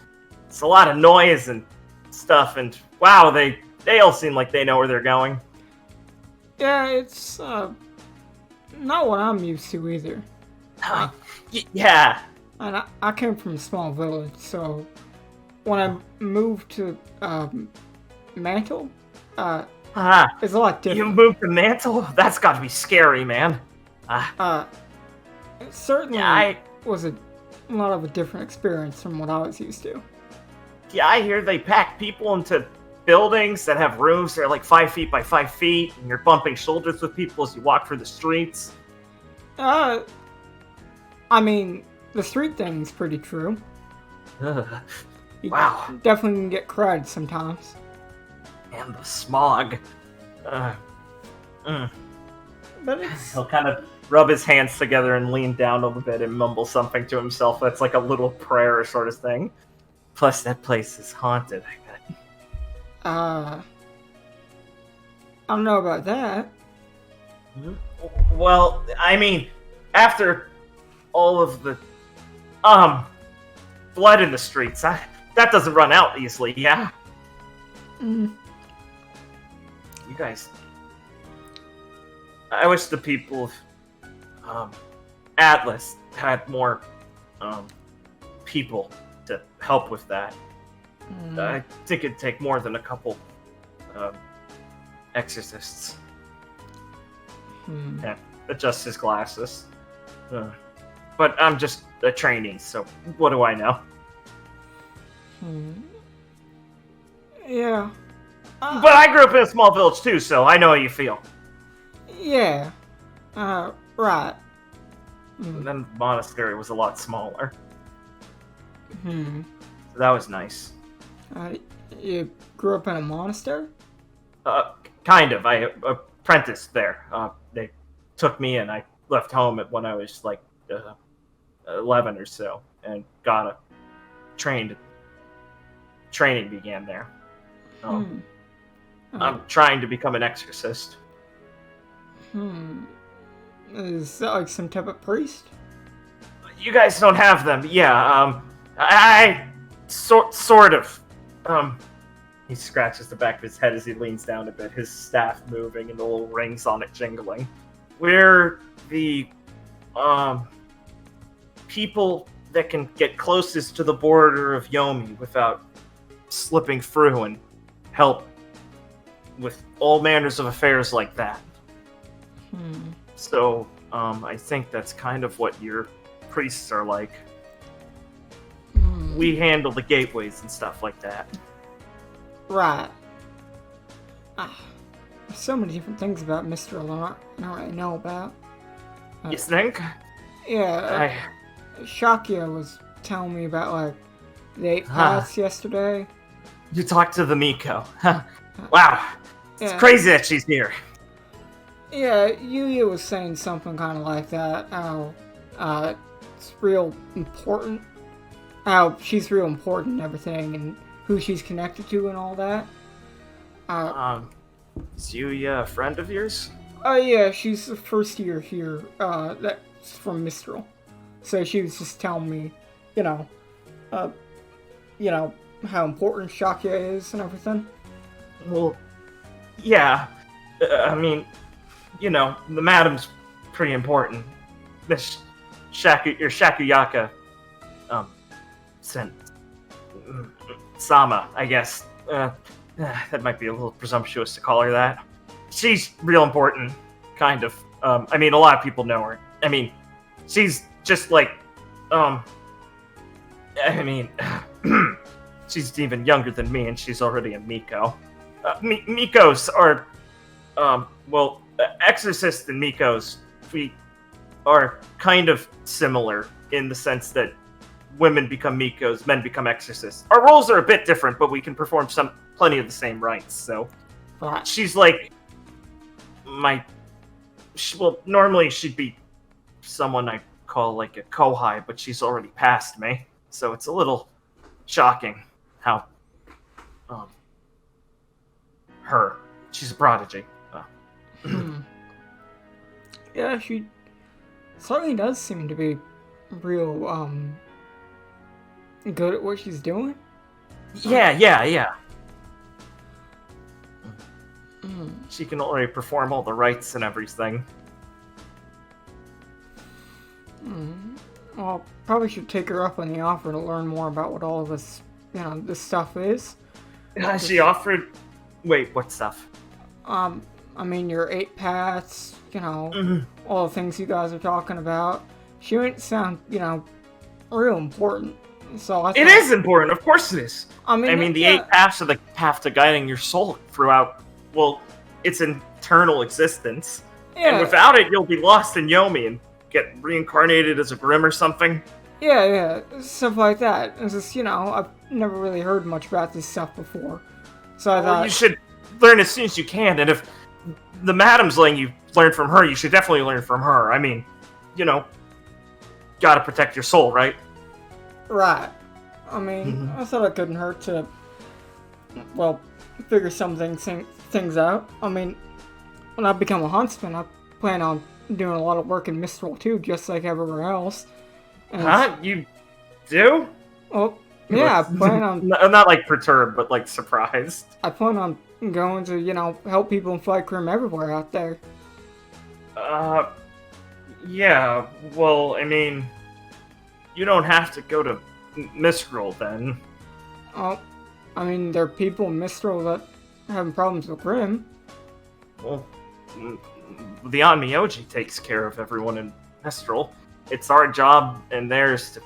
lot of noise and stuff, and wow, they all seem like they know where they're going. Yeah, it's not what I'm used to either. Yeah. And I came from a small village, so when I moved to Mantle, it's a lot You different. moved to Mantle? That's got to be scary, man. It certainly Yeah, was a lot of a different experience from what I was used to. I hear they pack people into buildings that have rooms that are like 5 feet by 5 feet, and you're bumping shoulders with people as you walk through the streets. I mean, the street thing's pretty true. Ugh. You Wow. definitely can get crowded sometimes. And the smog. But it's He'll kind of rub his hands together and lean down a little bit and mumble something to himself. That's like a little prayer sort of thing. Plus, that place is haunted, I bet. I don't know about that. Well, I mean, after all of the, blood in the streets, that doesn't run out easily, yeah? Mm. You guys... I wish the people of, Atlas had more, people to help with that. I think it'd take more than a couple, exorcists. Yeah, adjust his glasses. But I'm just a trainee, so what do I know? Yeah. But I grew up in a small village too, so I know how you feel. Yeah. Right. And then the monastery was a lot smaller, Hmm. so that was nice. You grew up in a monastery? Kind of. I apprenticed there. They took me in. I left home when I was like 11 or so, and got a training began there. I'm trying to become an exorcist. Is that like some type of priest? You guys don't have them, yeah. I sort of. He scratches the back of his head as he leans down a bit, his staff moving and the little rings on it jingling. We're the people that can get closest to the border of Yomi without slipping through and help with all manners of affairs like that. So, I think that's kind of what your priests are like. We handle the gateways and stuff like that. Right. There's so many different things about Mr. Lamont I don't really know about. You think? Yeah, Shakya was telling me about, like, the 8 paths yesterday. You talked to the Miko. Wow. It's Yeah. crazy that she's here. Yeah, Yuya was saying something kind of like that. How it's real important. How she's real important and everything, and who she's connected to and all that. Is Yuya a friend of yours? Oh yeah, she's the first year here. That's from Mistral. So she was just telling me, how important Shakya is and everything. Well, yeah. I mean, the madam's pretty important. Miss your Shakuyaka, sent Sama, I guess. That might be a little presumptuous to call her that. She's real important, kind of. I mean, a lot of people know her. I mean, she's just like, she's even younger than me, and she's already a Miko. Mikos are, exorcists and Mikos, we are kind of similar in the sense that women become Mikos, men become exorcists. Our roles are a bit different, but we can perform plenty of the same rites, so... She's like... normally she'd be someone I call like a Kohai, but she's already passed me, so it's a little shocking how... She's a prodigy. Yeah, she certainly does seem to be real, good at what she's doing. Yeah. She can already perform all the rites and everything. Well, probably should take her up on the offer to learn more about what all of this, this stuff is. She offered. Wait, what stuff? I mean, your 8 paths, all the things you guys are talking about. She made it sound, real important. So I It is important, of course it is. I mean, the 8 paths are the path to guiding your soul throughout, well, its eternal existence. Yeah. And without it, you'll be lost in Yomi and get reincarnated as a Grimm or something. Yeah, stuff like that. It's just, I've never really heard much about this stuff before. So I thought... You should learn as soon as you can, and if the madam's letting you learn from her, you should definitely learn from her. I mean, gotta protect your soul, right? Right. I mean, I thought it couldn't hurt to, figure some things out. I mean, when I become a huntsman, I plan on doing a lot of work in Mistral too, just like everywhere else. And Huh? You do? Well, yeah, I plan on... Not like perturbed, but like surprised. I plan on going to, help people and fight crime everywhere out there. Yeah, well, I mean, you don't have to go to Mistral then. Oh, I mean, there are people in Mistral that are having problems with Grimm. Well, the Onmyoji takes care of everyone in Mistral. It's our job and theirs to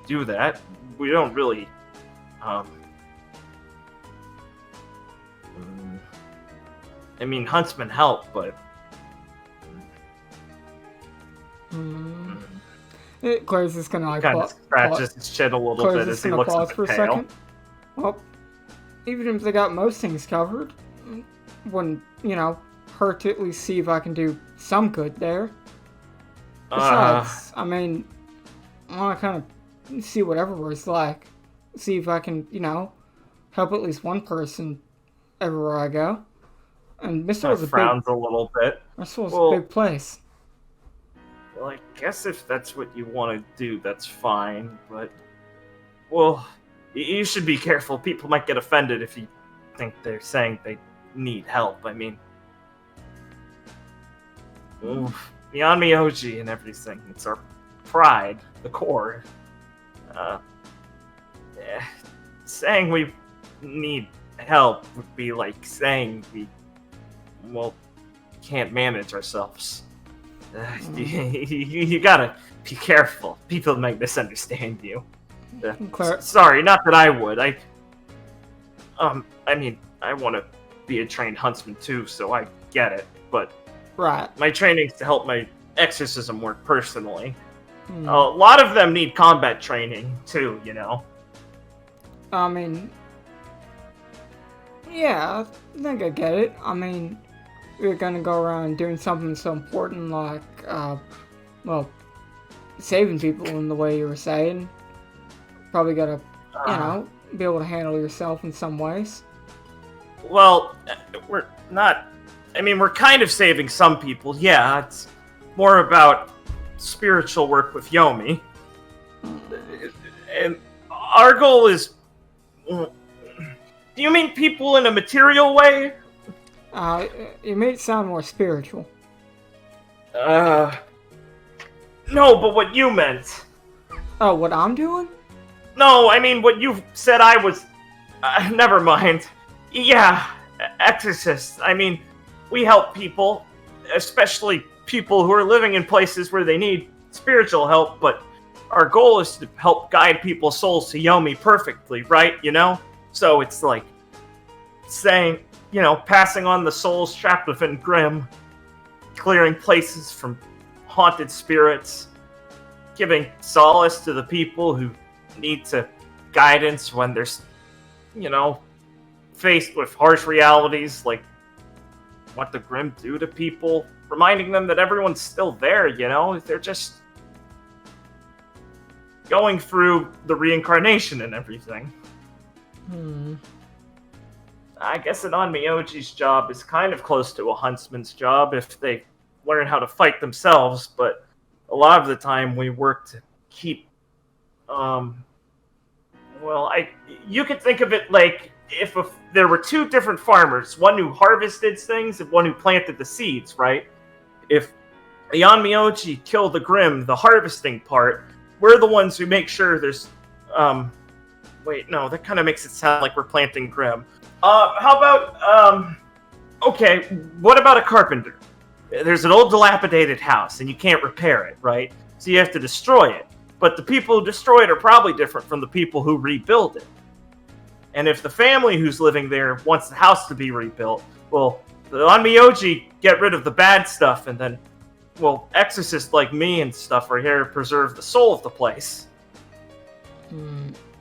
do that. We don't really, I mean, huntsmen help, but... Claire's just gonna like... Kind of scratches his chin a little bit as he looks at the tail. Well, even if they got most things covered, wouldn't, hurt to at least see if I can do some good there. Besides, I mean, I want to kind of see what everywhere's like. See if I can, help at least one person everywhere I go. And Mistral's frowns a little bit. Mistral's a big place. Well, I guess if that's what you want to do, that's fine, but... Well, you should be careful. People might get offended if you think they're saying they need help. I mean... Oof. The Onmyoji and everything. It's our pride, the core. Saying we need help would be like saying we, can't manage ourselves. You gotta be careful. People might misunderstand you. Sorry, not that I would. I mean, I want to be a trained huntsman too, so I get it, but... Right. My training's to help my exorcism work personally. A lot of them need combat training, too, I mean... Yeah, I think I get it. I mean, we're gonna go around doing something so important like, saving people in the way you were saying. Probably gotta, be able to handle yourself in some ways. Well, we're not... I mean, we're kind of saving some people, yeah. It's more about spiritual work with Yomi. And our goal is... Do you mean people in a material way? You made it sound more spiritual. No, but what you meant. Oh, what I'm doing? No, I mean what you said I was... never mind. Yeah, exorcists. I mean, we help people, especially people who are living in places where they need spiritual help, but our goal is to help guide people's souls to Yomi perfectly, right? So it's like saying, passing on the souls trapped within Grimm, clearing places from haunted spirits, giving solace to the people who need guidance when they're, faced with harsh realities like what the Grimm do to people, reminding them that everyone's still there, they're just going through the reincarnation and everything. I guess an Onmyoji's job is kind of close to a huntsman's job if they learn how to fight themselves, but a lot of the time we work to keep, you could think of it like if there were two different farmers, one who harvested things and one who planted the seeds, right? If the Onmyoji kill the Grimm, the harvesting part. We're the ones who make sure there's, wait, no, that kind of makes it sound like we're planting Grimm. How about, okay, what about a carpenter? There's an old dilapidated house, and you can't repair it, right? So you have to destroy it. But the people who destroy it are probably different from the people who rebuild it. And if the family who's living there wants the house to be rebuilt, well, the Onmyoji get rid of the bad stuff, and then, well, exorcists like me and stuff are here to preserve the soul of the place.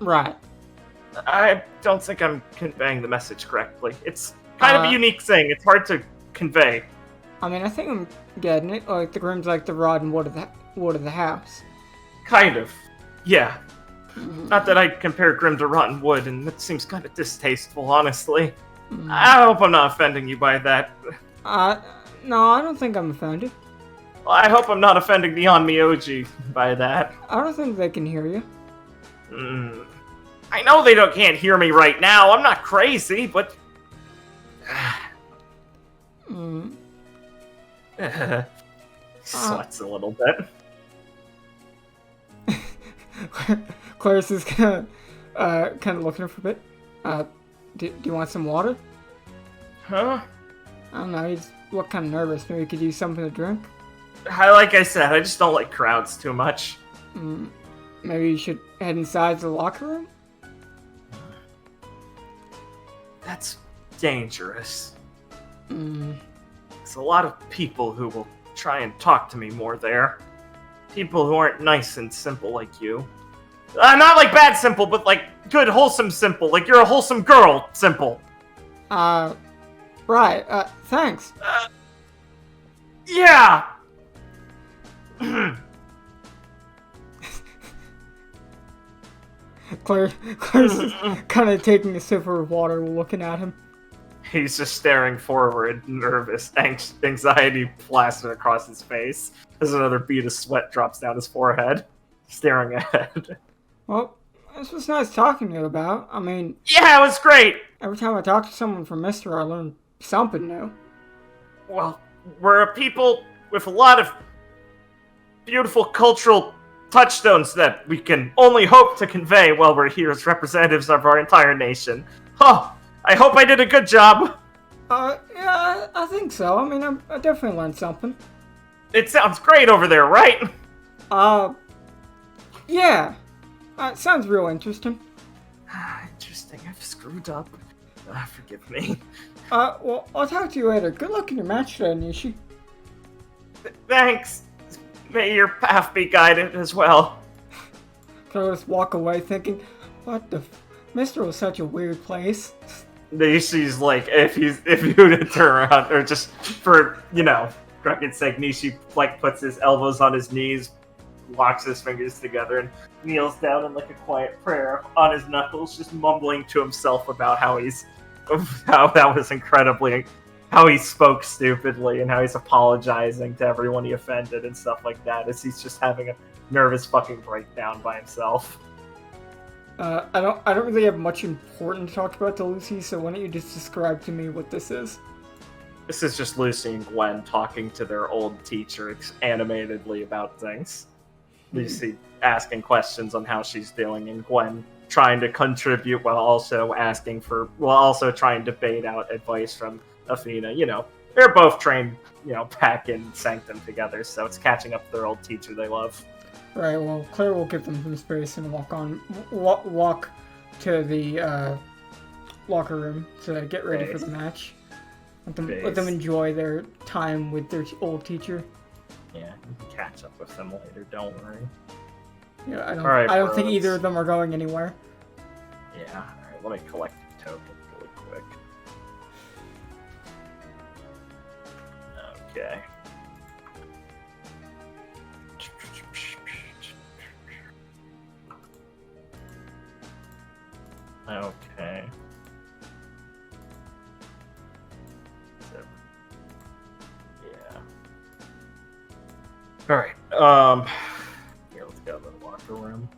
Right. I don't think I'm conveying the message correctly. It's kind of a unique thing. It's hard to convey. I mean, I think I'm getting it. Like, the Grimm's like the rod and wood of the house. Kind of. Yeah. Not that I'd compare Grimm to rotten wood, and that seems kind of distasteful, honestly. I hope I'm not offending you by that. No, I don't think I'm offended. Well, I hope I'm not offending the Onmyoji by that. I don't think they can hear you. I know they can't hear me right now. I'm not crazy, but... Sweats a little bit. Clarice is kind of looking for a bit. Do you want some water? Huh? I don't know, you just look kind of nervous. Maybe you could use something to drink? Like I said, I just don't like crowds too much. Maybe you should head inside the locker room? That's dangerous. There's a lot of people who will try and talk to me more there. People who aren't nice and simple like you. Not like bad simple, but like good, wholesome simple. Like you're a wholesome girl simple. Right. Thanks. Yeah! Claire's is kind of taking a sip of her water, looking at him. He's just staring forward, nervous, anxiety plastered across his face as another bead of sweat drops down his forehead, staring ahead. Well, this was nice talking to you about. I mean... Yeah, it was great! Every time I talk to someone from Mr. I learn something new. Well, we're a people with a lot of beautiful cultural touchstones that we can only hope to convey while we're here as representatives of our entire nation. Oh, I hope I did a good job. Yeah, I think so. I mean, I definitely learned something. It sounds great over there, right? Yeah. It sounds real interesting. Interesting, I've screwed up. Forgive me. Well, I'll talk to you later. Good luck in your match today, Nishi. Thanks. May your path be guided as well. Can I just walk away thinking, what the Mr. was such a weird place. Nishi's like, if you were to turn around, or just for, Crockett's sake, Nishi, like, puts his elbows on his knees, locks his fingers together, and kneels down in, like, a quiet prayer on his knuckles, just mumbling to himself about how that was incredibly, how he spoke stupidly, and how he's apologizing to everyone he offended and stuff like that, as he's just having a nervous fucking breakdown by himself. I don't really have much important to talk about to Lucy, so why don't you just describe to me what this is? This is just Lucy and Gwen talking to their old teacher animatedly about things. Lucy asking questions on how she's doing, and Gwen trying to contribute while also trying to bait out advice from Athena. They're both trained, back in Sanctum together, so it's catching up to their old teacher they love. Right, well, Claire will give them some space and walk to the locker room to get ready for the match. Let them enjoy their time with their old teacher. Yeah, you can catch up with them later, don't worry. Yeah, I don't think either of them are going anywhere. Yeah, alright, let me collect the token really quick. Okay. Okay. So, yeah. Alright, here, let's go to the locker room.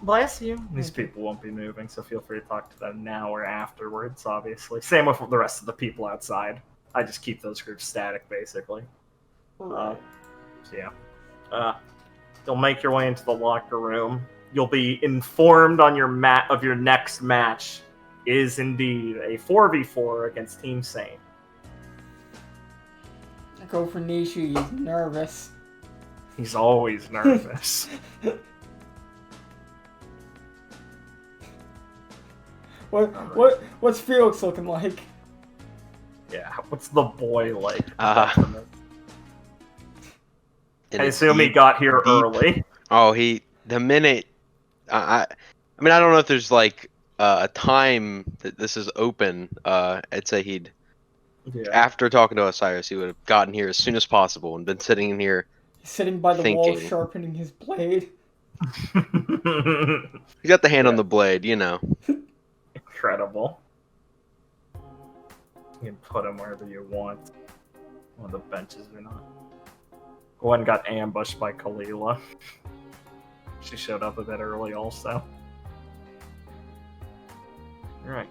Bless you. These people won't be moving, so feel free to talk to them now or afterwards, obviously. Same with the rest of the people outside. I just keep those groups static, basically. So yeah. You'll make your way into the locker room. You'll be informed on your of your next match is indeed a 4v4 against Team Sane. I go for Nishi. He's nervous. He's always nervous. What's Felix looking like? Yeah, what's the boy like? Uh, I assume he got here early. Oh, the minute I mean, I don't know if there's like a time that this is open. I'd say after talking to Osiris, he would have gotten here as soon as possible and been sitting in here. He's sitting by the wall, thinking. sharpening his blade. He's got the hand on the blade, you know. Incredible. You can put him wherever you want. On the benches or not. Gwen got ambushed by Kalila. She showed up a bit early also. Alright.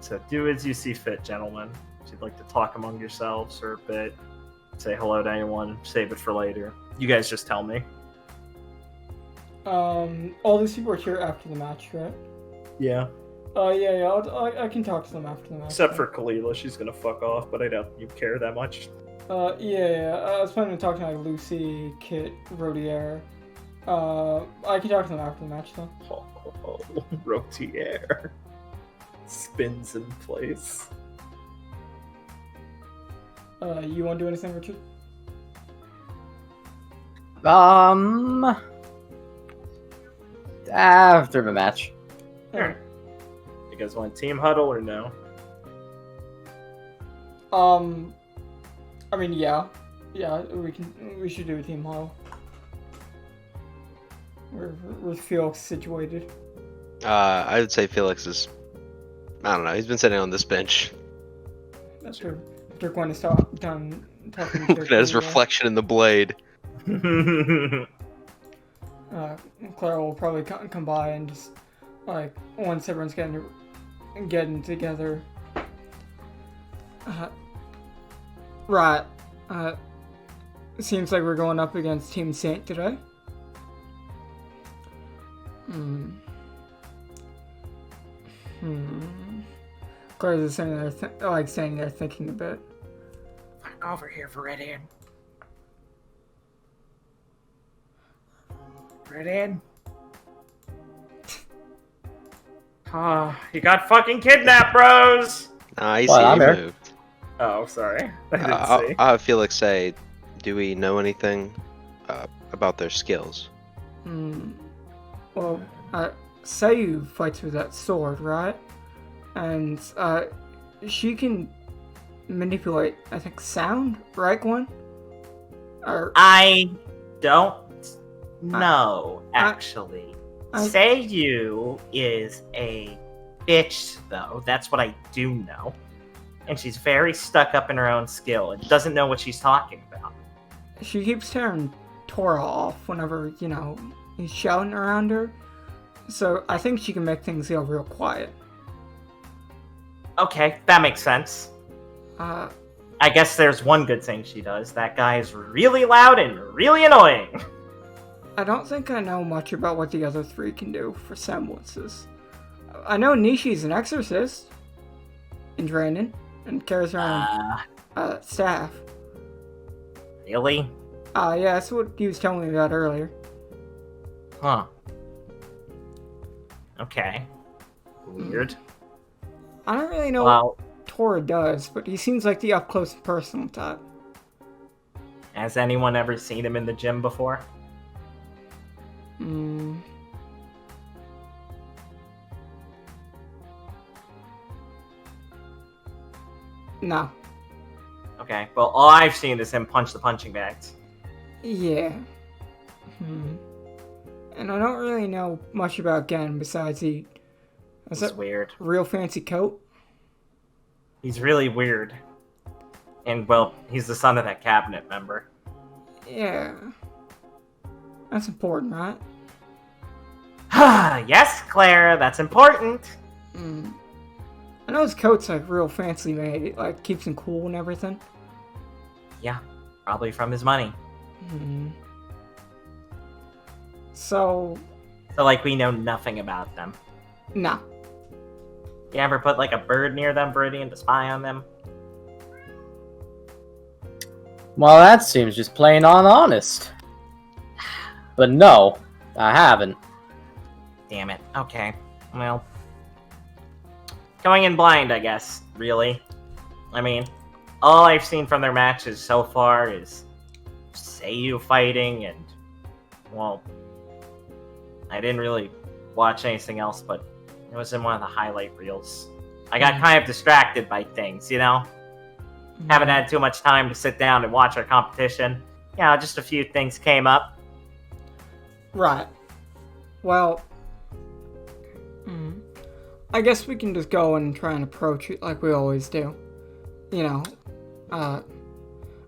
So do as you see fit, gentlemen. If you'd like to talk among yourselves for a bit, say hello to anyone, save it for later. You guys just tell me. All these people are here after the match, right? Yeah. Yeah. I can talk to them after the match. Except for Kalila, she's gonna fuck off, but I doubt you care that much. Yeah. I was planning to talk to like Lucy, Kit, Rodier. I can talk to them after the match though. Oh, Rotier. Spins in place. You want to do anything, Richard? After the match. Sure. You guys want team huddle or no? I mean, yeah, we should do a team huddle. Where's Felix situated? I would say Felix is, I don't know, he's been sitting on this bench. After Gwen is done talking to Looking at his reflection in the blade. Clara will probably come by and just, like, once everyone's getting together. Right. It seems like we're going up against Team Saint today. Claire's sitting there, standing there thinking a bit. Look over here, Viridian. Viridian? You got fucking kidnapped, bros! I see Well, I'm he here. moved. Oh, sorry. I didn't see. I'll have Felix say, do we know anything about their skills? Well, Sayu fights with that sword, right? And she can manipulate, I think, sound, right, Gwen? I don't know, actually. Sayu is a bitch, though. That's what I do know. And she's very stuck up in her own skill and doesn't know what she's talking about. She keeps tearing Tora off whenever, he's shouting around her. So I think she can make things go real quiet. Okay, that makes sense. I guess there's one good thing she does. That guy is really loud and really annoying. I don't think I know much about what the other three can do for semblances. I know Nishi's an exorcist in training and carries around staff. Really? Yeah, that's what he was telling me about earlier. Huh. Okay. Weird. I don't really know what Tora does, but he seems like the up-close and personal type. Has anyone ever seen him in the gym before? No. Okay, well, all I've seen is him punch the punching bags. Yeah. And I don't really know much about Gen besides he has He's that weird. real fancy coat. He's really weird. And, well, he's the son of that cabinet member. Yeah. That's important, right? Yes, Clara, that's important. I know his coat's like real fancy made. It like keeps him cool and everything. Yeah, probably from his money. Hmm. So, So, like, we know nothing about them. nah. You ever put, like, a bird near them, Viridian, to spy on them? Well, that seems just plain honest. But no, I haven't. Damn it. Okay. Well. Going in blind, I guess, really. I mean, all I've seen from their matches so far is Seiyu fighting and, well, I didn't really watch anything else, but it was in one of the highlight reels. I got kind of distracted by things, you know? Haven't had too much time to sit down and watch our competition. Yeah, just a few things came up. Right. Well, I guess we can just go and try and approach it like we always do. You know,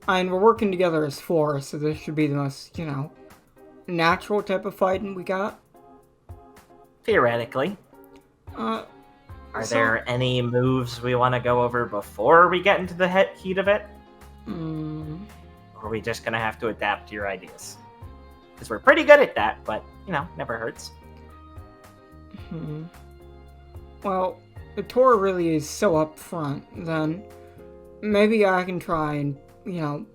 and we're working together as four, so this should be the most, you know, natural type of fighting we got. Theoretically. Uh, Are so- there any moves we want to go over before we get into the heat of it? Or are we just going to have to adapt to your ideas? Because we're pretty good at that, but, you know, never hurts. Well, if Tor really is so upfront, then maybe I can try and, you know,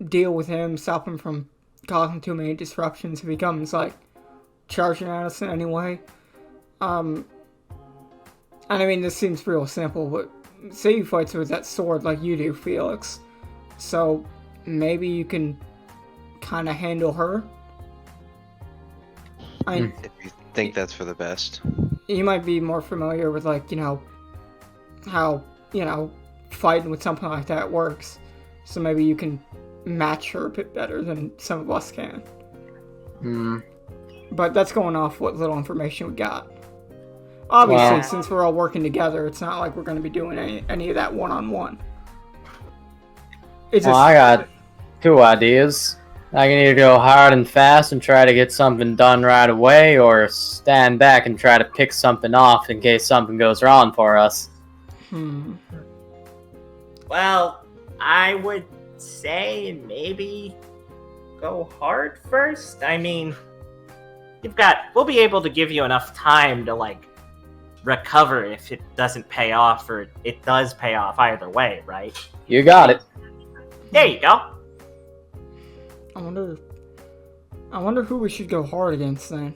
deal with him, stop him from causing too many disruptions if he comes, like, charging at us in any way. And I mean, this seems real simple, but say you fight with that sword like you do, Felix. So maybe you can kind of handle her. If you think that's for the best. You might be more familiar with, like, you know, how, you know, fighting with something like that works. So maybe you can match her a bit better than some of us can. But that's going off what little information we got. Obviously, since we're all working together, it's not like we're going to be doing any of that one-on-one. It's Well, I got two ideas. I can either go hard and fast and try to get something done right away, or stand back and try to pick something off in case something goes wrong for us. Well, I would say maybe go hard first. I mean, we'll be able to give you enough time to, like, recover if it doesn't pay off, or it does pay off either way, right? You got it. There you go. I wonder who we should go hard against then.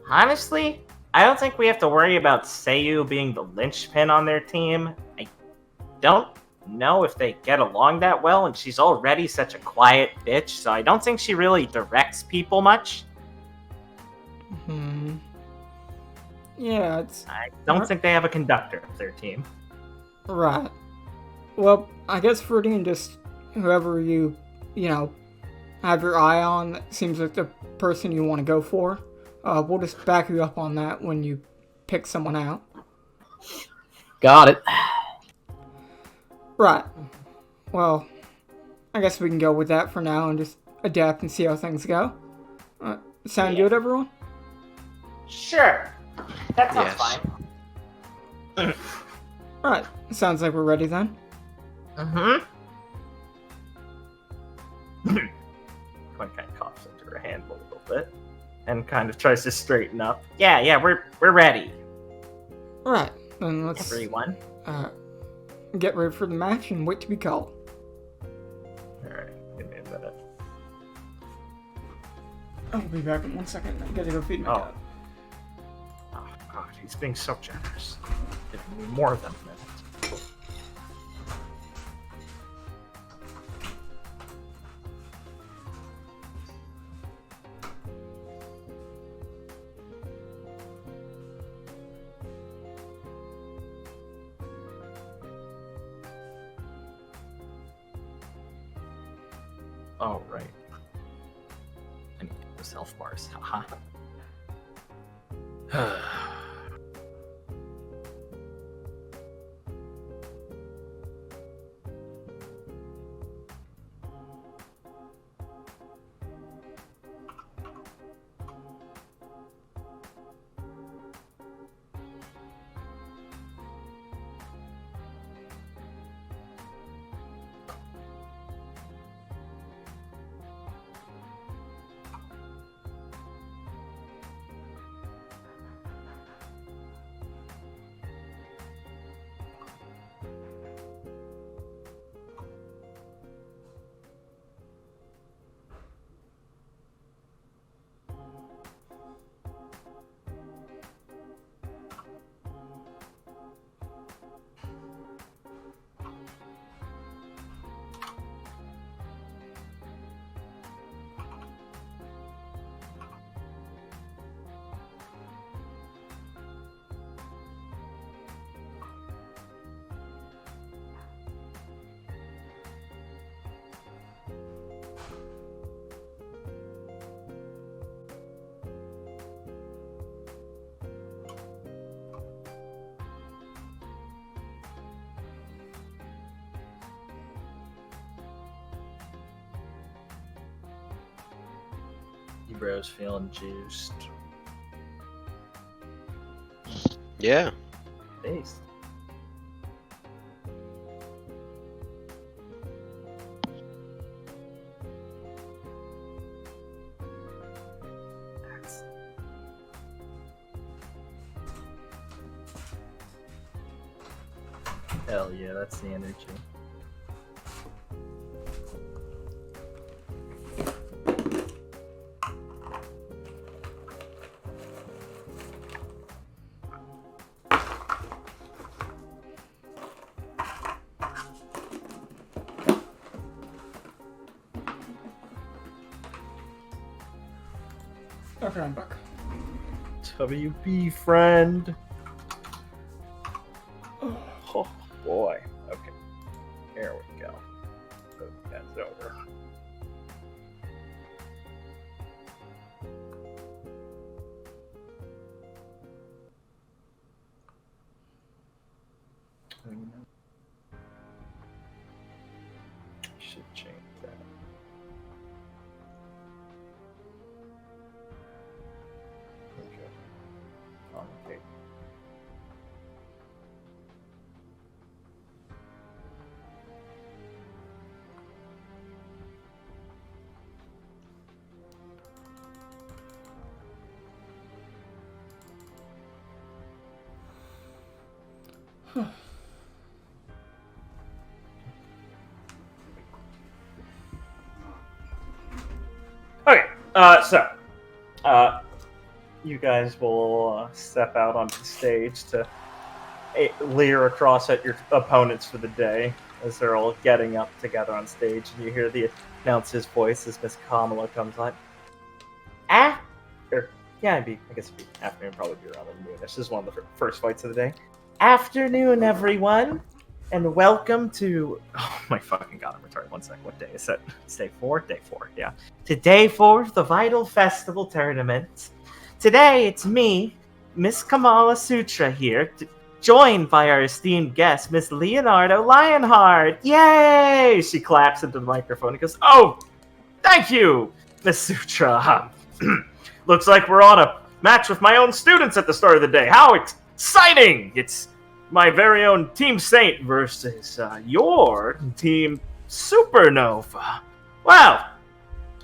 Honestly, I don't think we have to worry about Seiyu being the linchpin on their team. I don't know if they get along that well, and she's already such a quiet bitch, so I don't think she really directs people much. Yeah, I don't think they have a conductor of their team. right. Well, I guess Viridian, just whoever you know, have your eye on, that seems like the person you want to go for. We'll just back you up on that when you pick someone out. Got it. Right. Well, I guess we can go with that for now and just adapt and see how things go. Sound good, everyone? Sure. That sounds Yes. fine. Right. Sounds like we're ready then. Gwen kind of coughs into her hand a little bit and kind of tries to straighten up. Yeah, we're ready. Right. Then let's Everyone. get ready for the match and wait to be called. Alright, give me a minute. I'll be back in 1 second. I gotta go feed my cat. Oh god, he's being so generous. Giving me more than a minute. Oh, right. I need those health bars. Haha. Ebro's feeling juiced. Yeah. Based. Hell yeah, that's the energy. Okay, I'm back. WB friend. Oh boy. Okay. Here we go. That's over. Should change that. Okay. Okay. Okay, you guys will step out onto the stage to leer across at your opponents for the day as they're all getting up together on stage, and you hear the announcer's voice as Miss Kamala comes on. I guess it'd be afternoon, probably be around noon. This is one of the first fights of the day. Afternoon, everyone, and welcome to... Oh my fucking god, I'm retarded. 1 sec. What day is it? It's day 4? Day 4, yeah. To day 4 of the Vytal Festival tournament. Today, it's me, Miss Kamala Sutra here, joined by our esteemed guest, Miss Leonardo Lionheart. Yay! She claps into the microphone and goes, "Oh, thank you, Miss Sutra. Looks like we're on a match with my own students at the start of the day. How exciting! It's my very own Team Saint versus your Team Supernova. Well,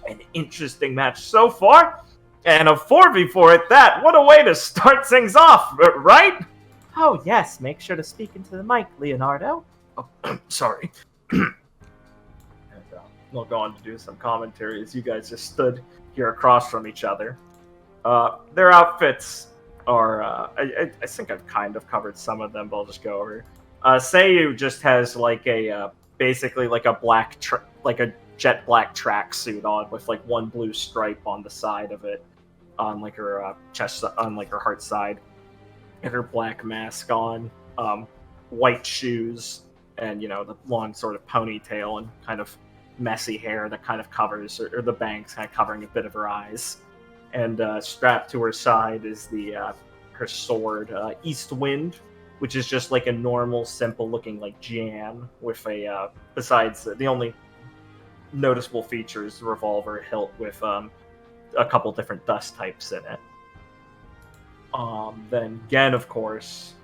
an interesting match so far, and a 4v4 at that. What a way to start things off, right? Oh, yes, make sure to speak into the mic, Leonardo. Oh, sorry. We'll go on to do some commentary as you guys just stood here across from each other. Their outfits are, I think I've kind of covered some of them, but I'll just go over. Seiyu just has like a, basically like a black, like a jet black tracksuit on with like one blue stripe on the side of it, on like her chest, on like her heart side, and her black mask on, white shoes, and you know the long sort of ponytail and kind of messy hair that kind of covers, or the bangs kind of covering a bit of her eyes. And strapped to her side is the her sword, East Wind, which is just like a normal, simple-looking like Jan with a. Besides, the only noticeable feature is the revolver hilt with a couple different dust types in it. Then Gen, of course,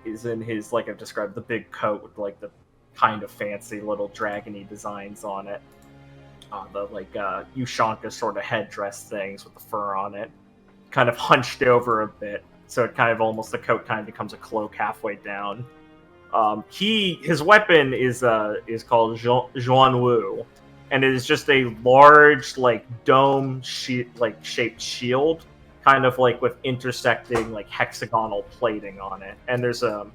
is in his, like I've described, the big coat with like the kind of fancy little dragony designs on it. The like Ushanka sort of headdress things with the fur on it, kind of hunched over a bit, so it kind of almost, the coat kind of becomes a cloak halfway down. His weapon is called Zhuan Wu, and it is just a large like dome shaped shield, kind of like with intersecting like hexagonal plating on it, and there's that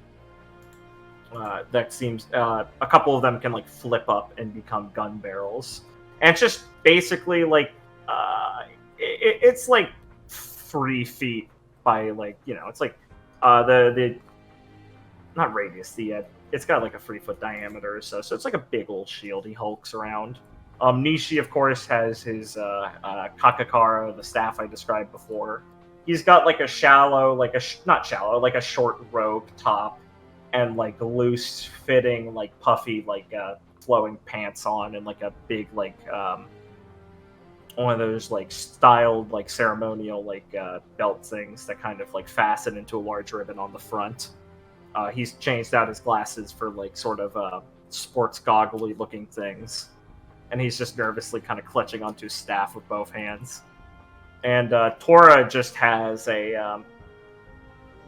seems a couple of them can like flip up and become gun barrels. And it's just basically like it's like 3 feet by like, you know, it's like the not radius, it's got like a 3-foot diameter or so it's like a big old shield he hulks around. Nishi, of course, has his Kakakara, the staff I described before. He's got like a shallow, like not shallow, like a short robe top, and like loose fitting, like puffy, like flowing pants on, and like a big like one of those like styled like ceremonial like belt things that kind of like fasten into a large ribbon on the front. He's changed out his glasses for like sort of sports goggly looking things, and he's just nervously kind of clutching onto his staff with both hands. And Tora just has a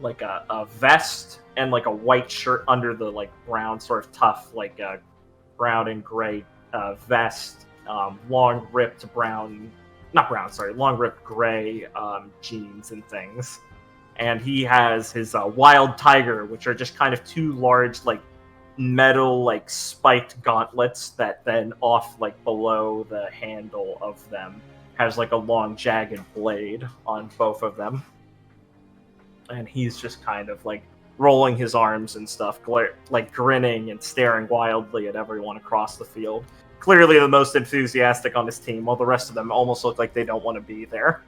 like a vest and like a white shirt under the like brown sort of tough like brown and gray vest, long ripped long ripped gray jeans and things. And he has his wild tiger, which are just kind of two large like metal like spiked gauntlets that then off like below the handle of them has like a long jagged blade on both of them. And he's just kind of like rolling his arms and stuff, like grinning and staring wildly at everyone across the field. Clearly the most enthusiastic on his team, while the rest of them almost look like they don't want to be there.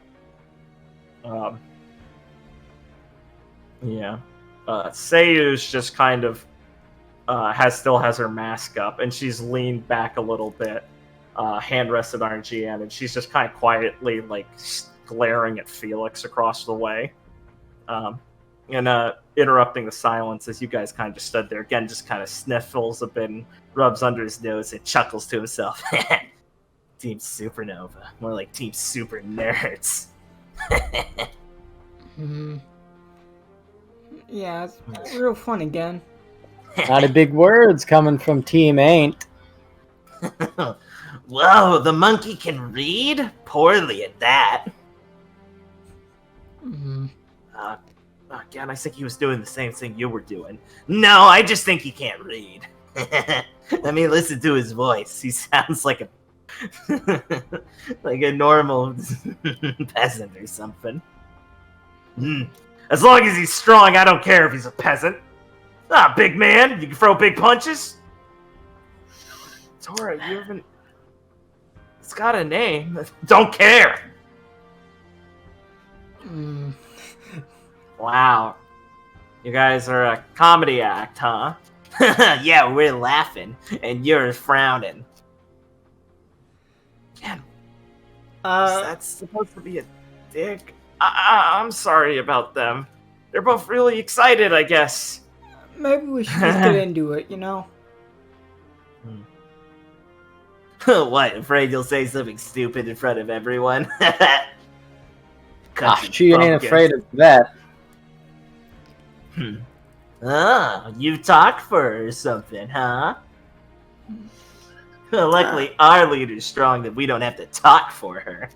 Seiyu's just kind of still has her mask up, and she's leaned back a little bit, hand rested on her GN, and she's just kind of quietly like glaring at Felix across the way. Interrupting the silence as you guys kind of just stood there again, just kind of sniffles a bit and rubs under his nose and chuckles to himself. Team Supernova, more like Team Super Nerds. Yeah, it's real fun again. A lot of big words coming from Team Ain't. Whoa, the monkey can read? Poorly at that. Again, I think he was doing the same thing you were doing. No, I just think he can't read. Let me listen to his voice. He sounds like like a normal peasant or something. As long as he's strong, I don't care if he's a peasant. Big man, you can throw big punches. Tora, you haven't... It's got a name. Don't care. Wow. You guys are a comedy act, huh? Yeah, we're laughing, and you're frowning. Again, that's supposed to be a dick. I'm sorry about them. They're both really excited, I guess. Maybe we should just get into it, you know? What, afraid you'll say something stupid in front of everyone? She ain't afraid of that. You talk for her or something, huh? Luckily, our leader's strong that we don't have to talk for her.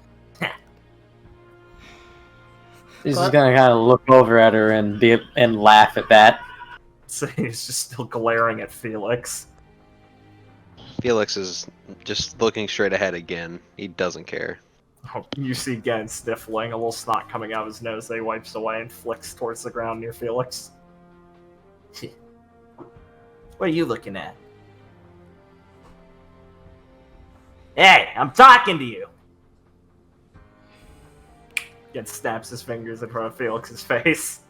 He's just gonna kind of look over at her and laugh at that. So he's just still glaring at Felix. Felix is just looking straight ahead again. He doesn't care. Oh, you see Gen sniffling, a little snot coming out of his nose that he wipes away and flicks towards the ground near Felix. What are you looking at? Hey, I'm talking to you! Gen snaps his fingers in front of Felix's face.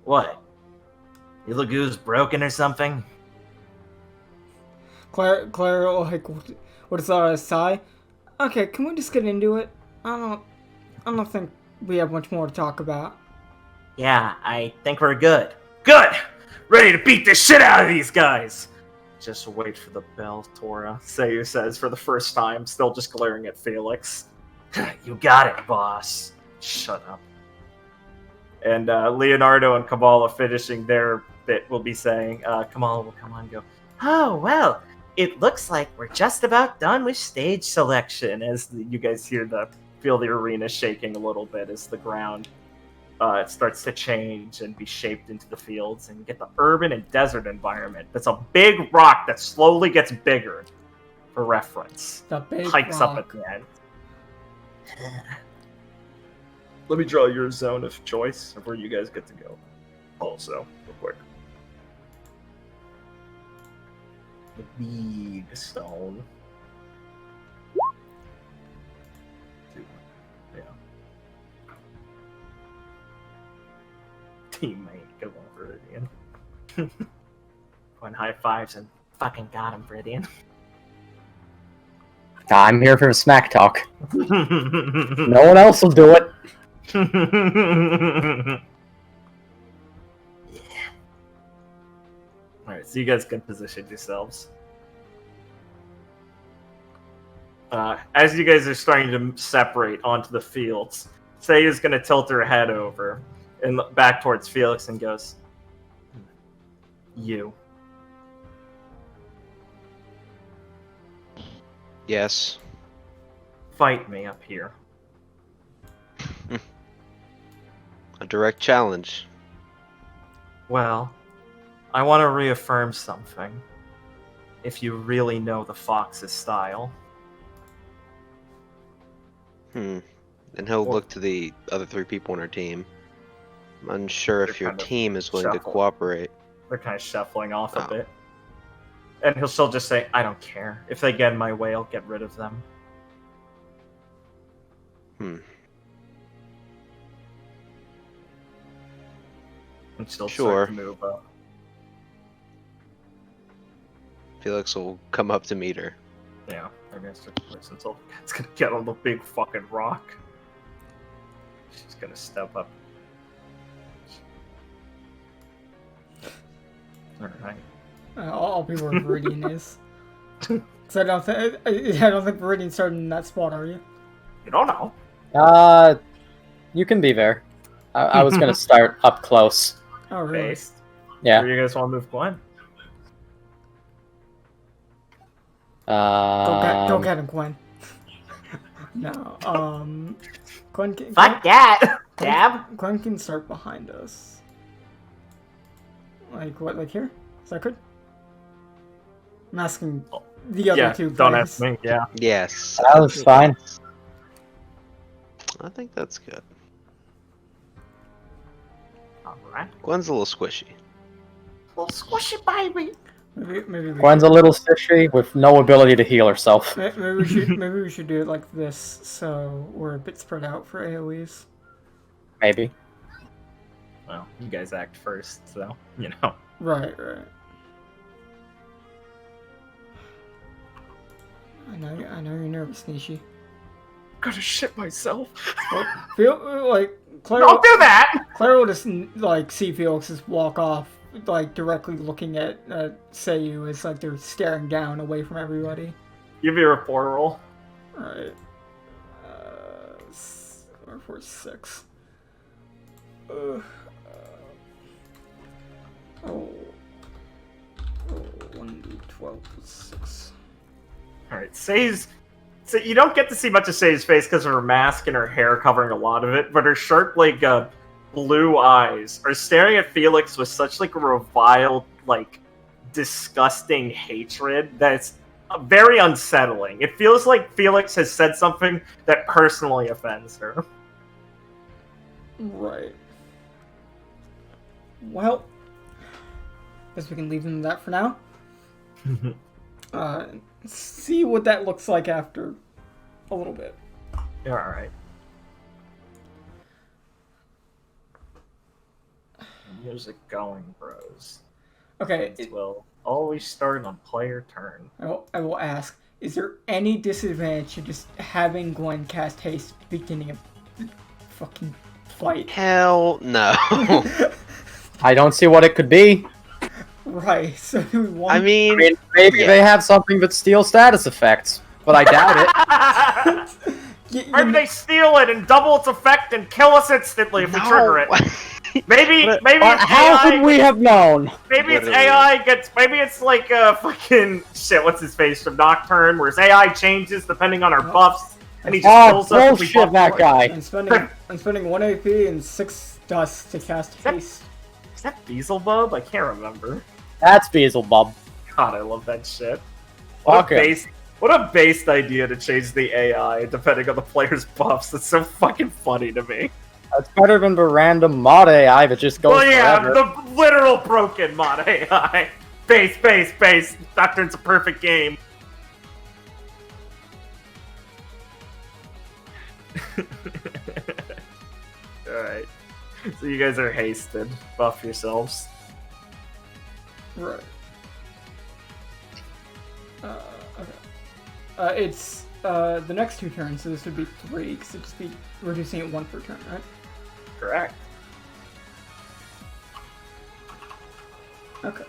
What? You look who's broken or something? Claire, like, what is that, a sigh? Okay, can we just get into it? I don't think we have much more to talk about. Yeah, I think we're good. Good! Ready to beat the shit out of these guys! Just wait for the bell, Tora, Seiyu says for the first time, still just glaring at Felix. You got it, boss. Shut up. And Leonardo and Kabbalah finishing their bit will be saying, Kamala will come on and go, oh, well, it looks like we're just about done with stage selection. as you guys feel the arena shaking a little bit as the ground it starts to change and be shaped into the fields, and you get the urban and desert environment. That's a big rock that slowly gets bigger, for reference. The big Hikes rock. up at the end. Let me draw your zone of choice of where you guys get to go. Also, real quick. The big stone. Yeah. Teammate, go on, Viridian. Going high fives and fucking got him, Viridian. I'm here for smack talk. No No one else will do it. Alright, so you guys can position yourselves. As you guys are starting to separate onto the fields, Seiya's going to tilt her head over and look back towards Felix and goes, "You." Yes. Fight me up here. A direct challenge. Well, I want to reaffirm something. If you really know the Fox's style. And he'll Well- look to the other 3 people on our team. I'm unsure if They're your kind of team is willing to shuffled. cooperate. They're kind of shuffling off a Oh. bit. And she'll just say, "I don't care. If they get in my way, I'll get rid of them." And she'll Sure. start to move up. Felix will come up to meet her. Yeah, I guess until it's gonna get on the big fucking rock. She's gonna step up. Alright. I'll be where Viridian is. Because I don't think Viridian's starting in that spot, are you? You don't know. You can be there. I was gonna start up close. Oh, really? Based. Yeah. Where you guys want to move Gwen? Go get him, Gwen. No, Gwen can, Fuck that! Dab? Gwen can start behind us. Like, what, like here? Is that good? I'm asking the other Yeah, two don't players. ask me. Yeah. Yes. That was fine. I think that's good. Alright. Gwen's a little squishy. Little squishy baby. Maybe we Gwen's a little fishy with no ability to heal herself. maybe we should do it like this, so we're a bit spread out for AoEs. Maybe. Well, you guys act first, so, you know. Right. I know you're nervous, Nishi. Gotta shit myself. Feel like Claire. Don't do that! Claire will just like see Felix just walk off, like directly looking at Seiyu as like they're staring down away from everybody. Give me a rapport roll. Alright. 4, 6. Oh. 1d12 plus 6. Alright, Sei's... So you don't get to see much of Sei's face because of her mask and her hair covering a lot of it, but her sharp, like, blue eyes are staring at Felix with such, like, a reviled, like, disgusting hatred that's very unsettling. It feels like Felix has said something that personally offends her. Right. Well, guess we can leave them that for now. See what that looks like after a little bit. You're alright. Music going, bros. Okay, It will always start on player turn. I will ask, is there any disadvantage to just having Gwen cast haste at the beginning of the fucking fight? Hell no. I don't see what it could be. Right, so do we want... I mean, Maybe Yeah. they have something that steals status effects, but I doubt it. Maybe they steal it and double its effect and kill us instantly if we trigger it. Maybe But it's how AI. could we have known? Maybe it's Literally. AI gets. Maybe it's like fucking shit. What's his face from Nocturne, where his AI changes depending on our buffs, and he just Oh, kills us if we bullshit, buff that more. guy. I'm spending 1 AP and 6 dust to cast haste. Is that Beelzebub? I can't remember. That's Beelzebub. God, I love that shit. What Fuck a it. based, what a based idea to change the AI depending on the player's buffs. That's so fucking funny to me. That's better than the random mod AI that just goes Well, yeah, forever. the literal broken mod AI. Base. Nocturne's a perfect game. Alright. So you guys are hasted. Buff yourselves. Right. Okay. It's the next 2 turns, so this would be 3, because it'd just be reducing it 1 per turn, right? Correct. Okay.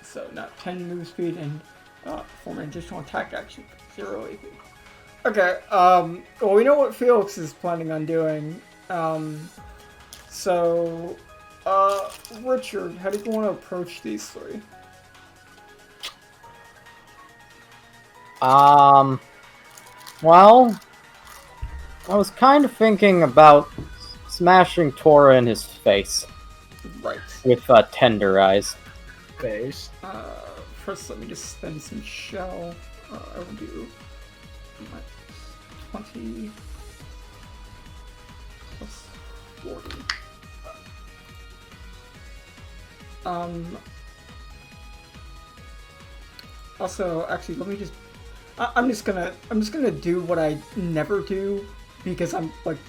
So now 10 move speed and perform an additional attack action, 0 AP. Okay, well, we know what Felix is planning on doing. So, Richard, how do you want to approach these 3? Well, I was kind of thinking about smashing Tora in his face Right. with Tenderize. Base. First, let me just spend some shell. I will do my 20 plus 40. Also, actually, let me just. I'm just gonna do what I never do because I'm like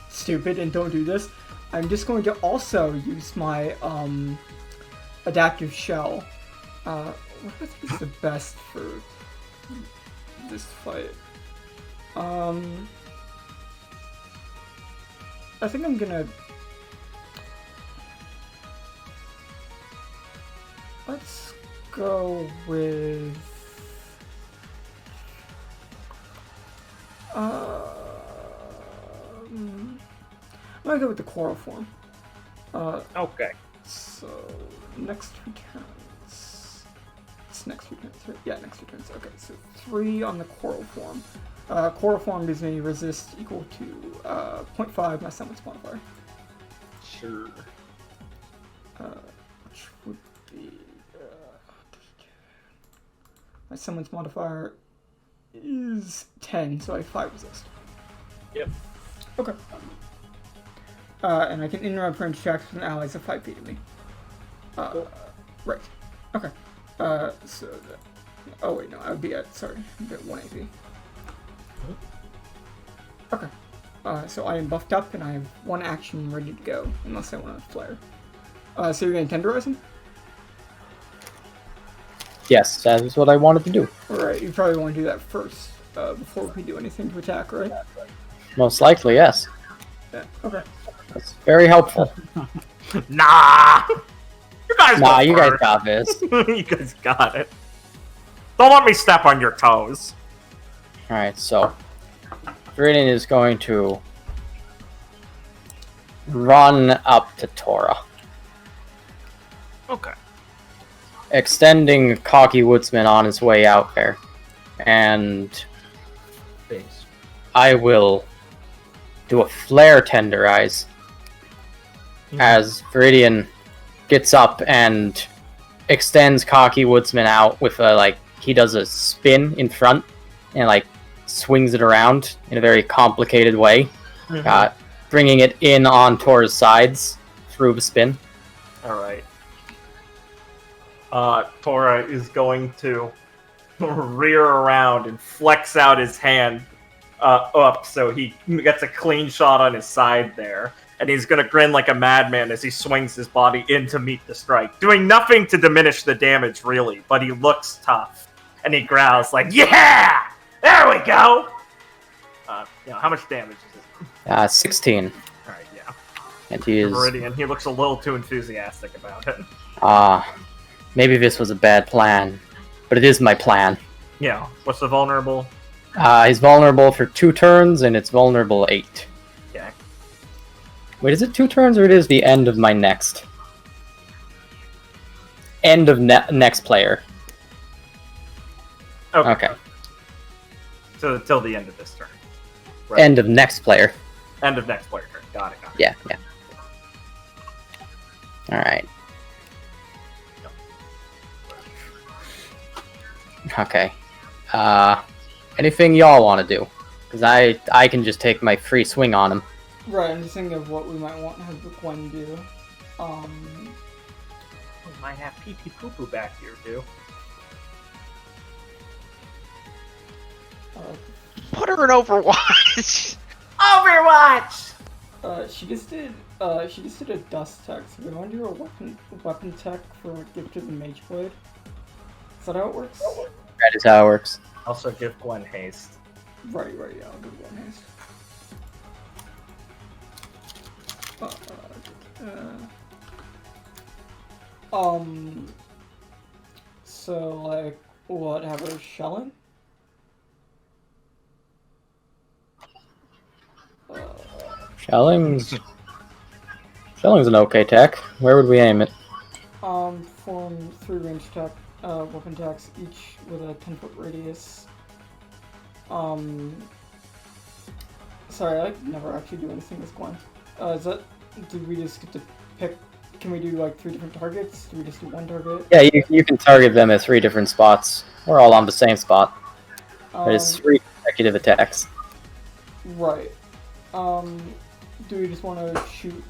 stupid and don't do this. I'm just going to also use my adaptive shell. What do I think is the best for this fight? I think I'm gonna. Let's go with. I'm gonna go with the coral form. Okay. So next 2 turns. It's next 2 turns, right? Yeah, next 2 turns. Okay, so 3 on the coral form. Coral form gives me resist equal to 0.5 my summons modifier. Sure. Which would be my summons modifier is 10, so I have 5 resist. Yep. Okay. And I can interrupt range attacks from allies of 5 feet of me. Cool. Right. Okay. So that, oh wait, no, I would be at, sorry, I'd be at 1 AP. Okay. So I am buffed up and I have 1 action ready to go, unless I want to flare. So you're going to tenderize him? Yes, that is what I wanted to do. Alright, you probably want to do that first, before we do anything to attack, right? Most likely, yes. Yeah, okay. That's very helpful. Nah! You guys Nah, go you guys first. got this. You guys got it. Don't let me step on your toes. Alright, so Viridian is going to run up to Tora, Okay. extending Cocky Woodsman on his way out there. And Base. I will do a flare tenderize as Viridian gets up and extends Cocky Woodsman out with a, like, he does a spin in front and, like, swings it around in a very complicated way, bringing it in on Tora's sides through the spin. Alright. Tora is going to rear around and flex out his hand up so he gets a clean shot on his side there. And he's going to grin like a madman as he swings his body in to meet the strike, doing nothing to diminish the damage, really, but he looks tough. And he growls like, yeah! There we go! How much damage is it? 16. Alright, yeah. And he is... Viridian, he looks a little too enthusiastic about it. Maybe this was a bad plan, but it is my plan. Yeah, what's the vulnerable? He's vulnerable for 2 turns, and it's vulnerable 8. Okay. Wait, is it 2 turns, or it is the end of my next? End of next player. Okay. So till the end of this turn. End of next player. End of next player turn. Got it. Yeah. Alright. Okay. Anything y'all want to do? Because I can just take my free swing on him. Right, I'm just thinking of what we might want to have Gwen do. We might have pee-pee poo-poo back here, too. Put her in Overwatch. Overwatch! She just did a dust tech, so we want to do a weapon tech for Gift of the Mage Blade. Is that how it works? That is how it works. Also give Gwen haste. Right, yeah, I'll do one haste. So, like, what, have her shelling? Shelling's an okay tech. Where would we aim it? Form 3 range attack, weapon attacks, each with a 10-foot radius. Sorry, I never actually do anything with Gwen. Do we just get to pick, can we do like 3 different targets? Do we just do 1 target? Yeah, you can target them at 3 different spots. We're all on the same spot. There's 3 consecutive attacks. Right. Do we just want to shoot,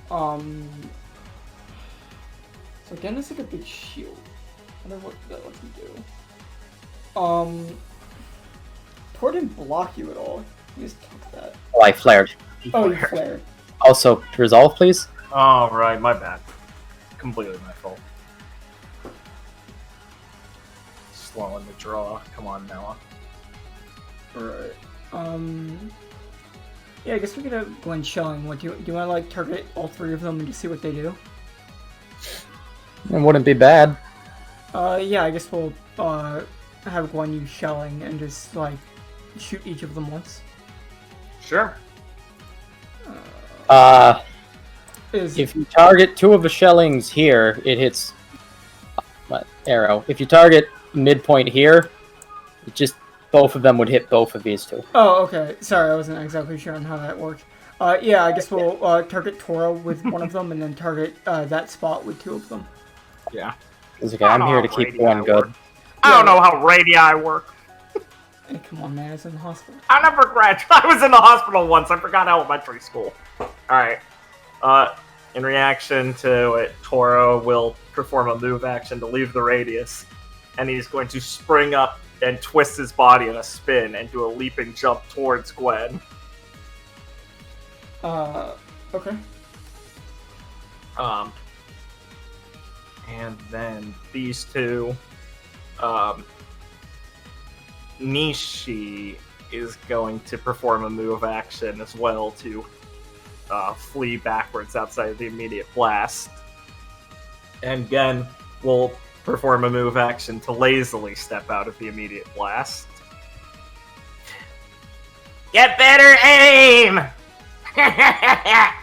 so again, it's like a big shield. I wonder what that lets me do. Tor didn't block you at all. You just took that. Oh, I flared. Oh, you flared. Also, resolve, please. Oh, right, my bad. Completely my fault. Slowing the draw. Come on, Noah. Right. Yeah, I guess we could have Gwen shelling. What do you want to like target all 3 of them and just see what they do? It wouldn't be bad. Yeah, I guess we'll have Gwen use shelling and just like shoot each of them once. Sure. If you target 2 of the shellings here, it hits arrow. If you target midpoint here, it just both of them would hit both of these 2. Oh, okay. Sorry, I wasn't exactly sure on how that worked. Yeah, I guess we'll target Toro with one of them and then target that spot with 2 of them. Yeah. It's okay, I'm here to keep one good. I don't know how radii work. Hey, come on, man, it's in the hospital. I never graduated. I was in the hospital once. I forgot elementary school. Alright. In reaction to it, Toro will perform a move action to leave the radius. And he's going to spring up and twist his body in a spin and do a leaping jump towards Gwen. Okay. And then these 2, Nishi is going to perform a move action as well to flee backwards outside of the immediate blast. And Gen will perform a move action to lazily step out of the immediate blast. Get better aim! Right.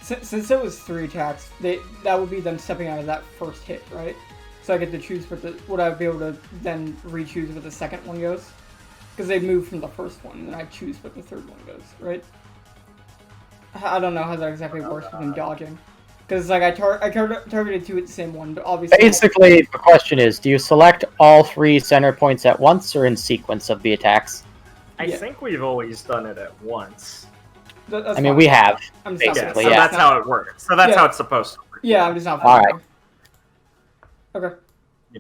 Since it was 3 attacks, that would be them stepping out of that first hit, right? So I get to choose would I be able to then re-choose where the second one goes? Because they moved from the first one, and then I choose what the third one goes, right? I don't know how that exactly works with them dodging. Because like I targeted 2 at the same one, but obviously... Basically, the question is, do you select all 3 center points at once or in sequence of the attacks? I think we've always done it at once. That's I mean, fine. we have, I'm just not- basically, So yeah. that's how it works. So that's how it's supposed to work. Yeah, I'm just not. Alright. Okay. Do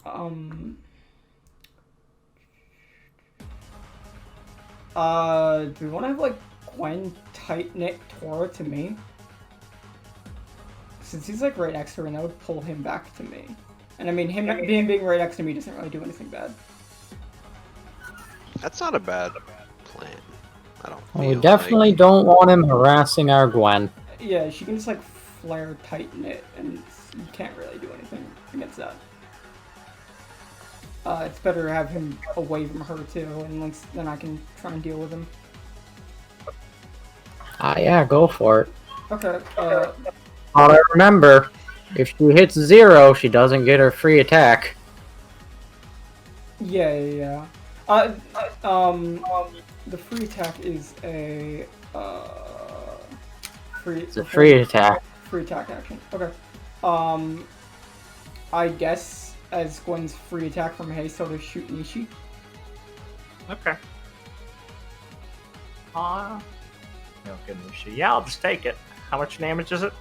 we want to have like Gwen tight knit Tora to me? Since he's like right next to her, and that would pull him back to me. And I mean, him being right next to me doesn't really do anything bad. That's not a bad plan. I don't We feel definitely like. don't want him harassing our Gwen. Yeah, she can just like flare tight knit, and you can't really do anything against that. It's better to have him away from her too, and then I can try and deal with him. Yeah, go for it. Okay. Remember, if she hits 0, she doesn't get her free attack. Yeah. The free attack is a free. It's a free attack. Free attack action. Okay. I guess as Gwen's free attack from haste, so to shoot Nishi. Okay. Okay, Nishi. Yeah, I'll just take it. How much damage is it?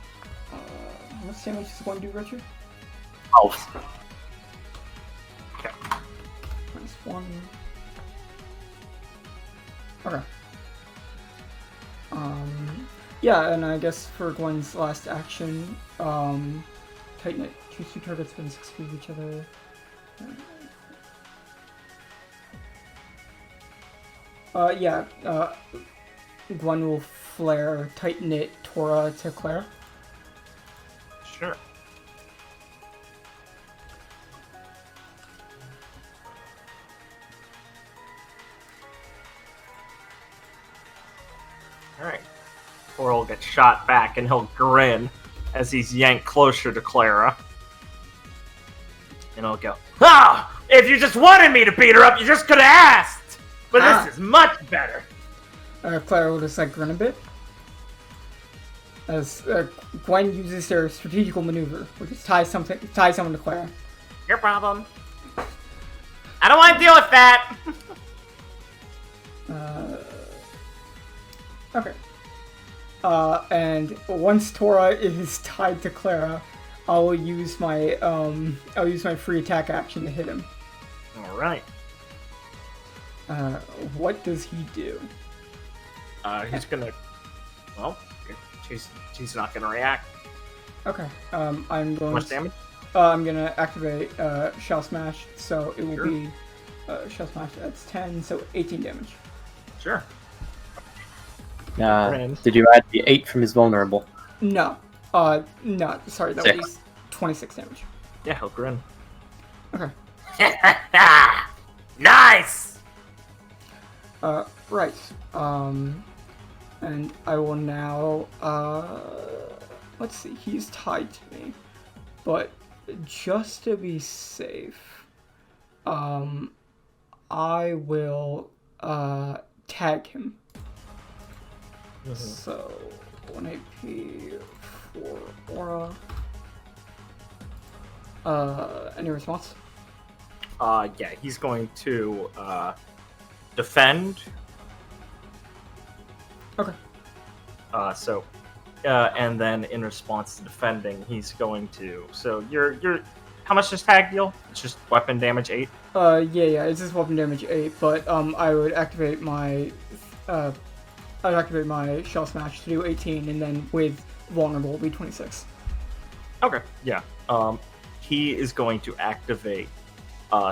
How much damage does Gwen do, Richard? 12. Okay. -1. Okay. Yeah, and I guess for Gwen's last action, tighten it. Choose 2 targets within 6 feet of each other. Gwen will flare, tighten it, Tora to Claire. Sure. Alright. Tora will get shot back and he'll grin as he's yanked closer to Clara. And he'll go, "Ah! If you just wanted me to beat her up, you just could have asked! But this is much better!" Clara will just like grin a bit. As Gwen uses their strategical maneuver, which is tie someone to Clara. Your problem. I don't want to deal with that. Okay. And once Tora is tied to Clara, I'll use my free attack action to hit him. All right. What does he do? He's gonna. Well, she's not gonna react. Okay. I'm How going. much damage? I'm gonna activate Shell Smash, so it will be Shell Smash. That's 10, so 18 damage. Sure. Did you add the 8 from his vulnerable? No. No. Sorry, that 6. would be 26 damage. Yeah, he'll grin. Okay. Nice. Right. And I will now. Let's see. He's tied to me, but just to be safe, I will tag him. So 1 AP for Aura. Any response? Yeah, he's going to defend. Okay. And then in response to defending, he's going to. So you're. How much does tag deal? It's just weapon damage 8. Yeah. It's just weapon damage 8, but I would activate my Shell Smash to do 18, and then with vulnerable will be 26. Okay. Yeah. He is going to activate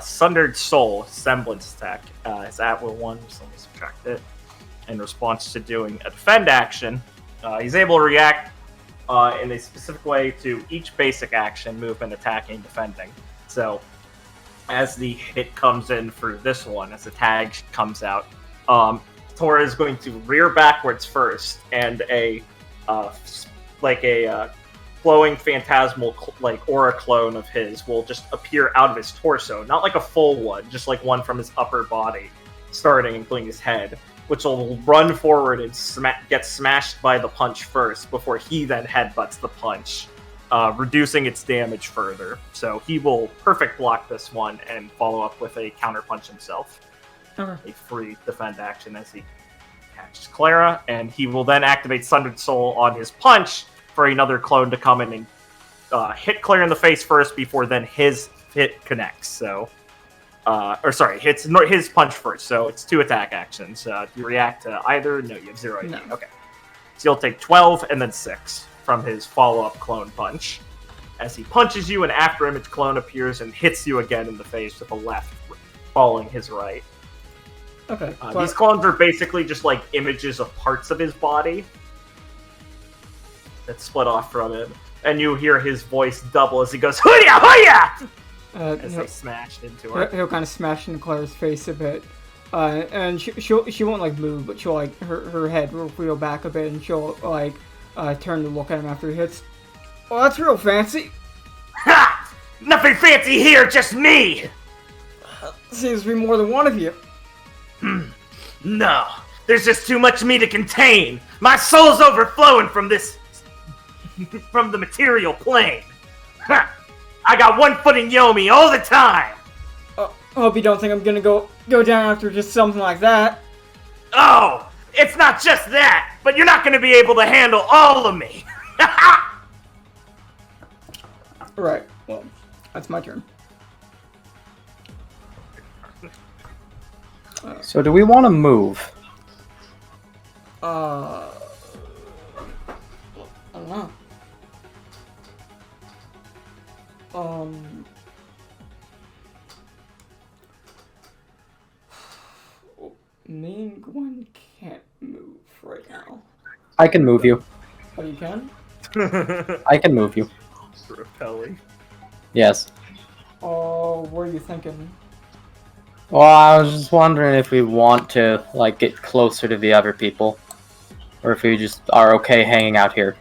Sundered Soul Semblance attack. It's at will 1, so let me subtract it. In response to doing a defend action, he's able to react in a specific way to each basic action, movement, attacking, defending. So, as the hit comes in for this one, as the tag comes out, Tora is going to rear backwards first, and a glowing phantasmal aura clone of his will just appear out of his torso, not like a full one, just like one from his upper body, starting including his head, which will run forward and get smashed by the punch first before he then headbutts the punch, reducing its damage further. So he will perfect block this one and follow up with a counter punch himself. Okay. A free defend action as he catches Clara, and he will then activate Sundered Soul on his punch for another clone to come in and hit Clara in the face first before then his hit connects. So, hits his punch first. So it's 2 attack actions. Do you react to either? No, you have 0 AP. No. Okay. So you'll take 12 and then 6 from his follow-up clone punch. As he punches you, an after-image clone appears and hits you again in the face with a left, following his right. Okay. These clones are basically just like images of parts of his body that split off from him. And you hear his voice double as he goes, "Hoo-ya, hoo-ya!" As they smash into her. He'll kind of smash into Clara's face a bit. And she won't like move, but she'll like her head will wheel back a bit, and she'll like turn to look at him after he hits. Oh, that's real fancy. Ha! Nothing fancy here, just me. Seems to be more than one of you. No, there's just too much me to contain. My soul's overflowing from the material plane. Ha! I got one foot in Yomi all the time. I hope you don't think I'm gonna go down after just something like that. Oh, it's not just that, but you're not gonna be able to handle all of me. Right. Well, that's my turn. So do we want to move? Me and Gwen can't move right now. I can move you. Oh, you can? I can move you. Repelling. Yes. Oh, what are you thinking? Well, I was just wondering if we want to, like, get closer to the other people. Or if we just are okay hanging out here.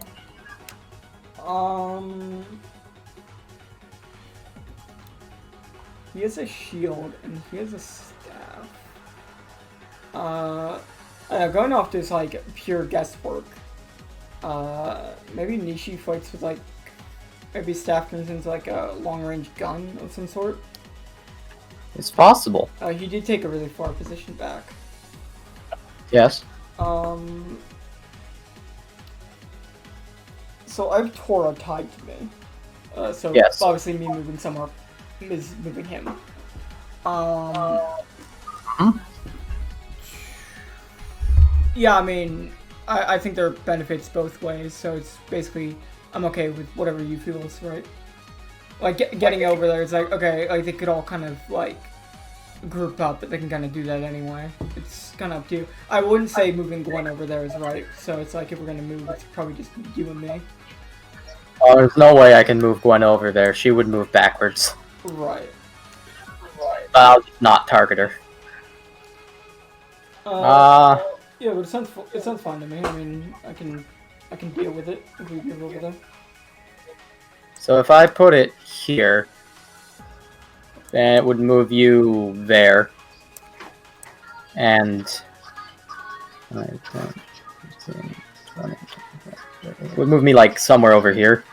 He has a shield and he has a staff. Going off this like pure guesswork. Maybe Nishi fights with like maybe staff turns into like a long range gun of some sort. It's possible. He did take a really far position back. Yes. So I have Tora tied to me. So Yes. obviously me moving somewhere is moving him. Yeah, I mean, I think there are benefits both ways, so it's basically, I'm okay with whatever you feel is right. Like, getting over there, it's like, okay, like, they could all kind of, like, group up, but they can kind of do that anyway. It's kind of up to you. I wouldn't say moving Gwen over there is right, so it's like, if we're gonna move, it's probably just you and me. Oh, there's no way I can move Gwen over there. She would move backwards. Right. I'll just not target her. Yeah, but it sounds fine to me. I mean, I can deal with it if we move over there. So if I put it here, then it would move you there. And it would move me like somewhere over here.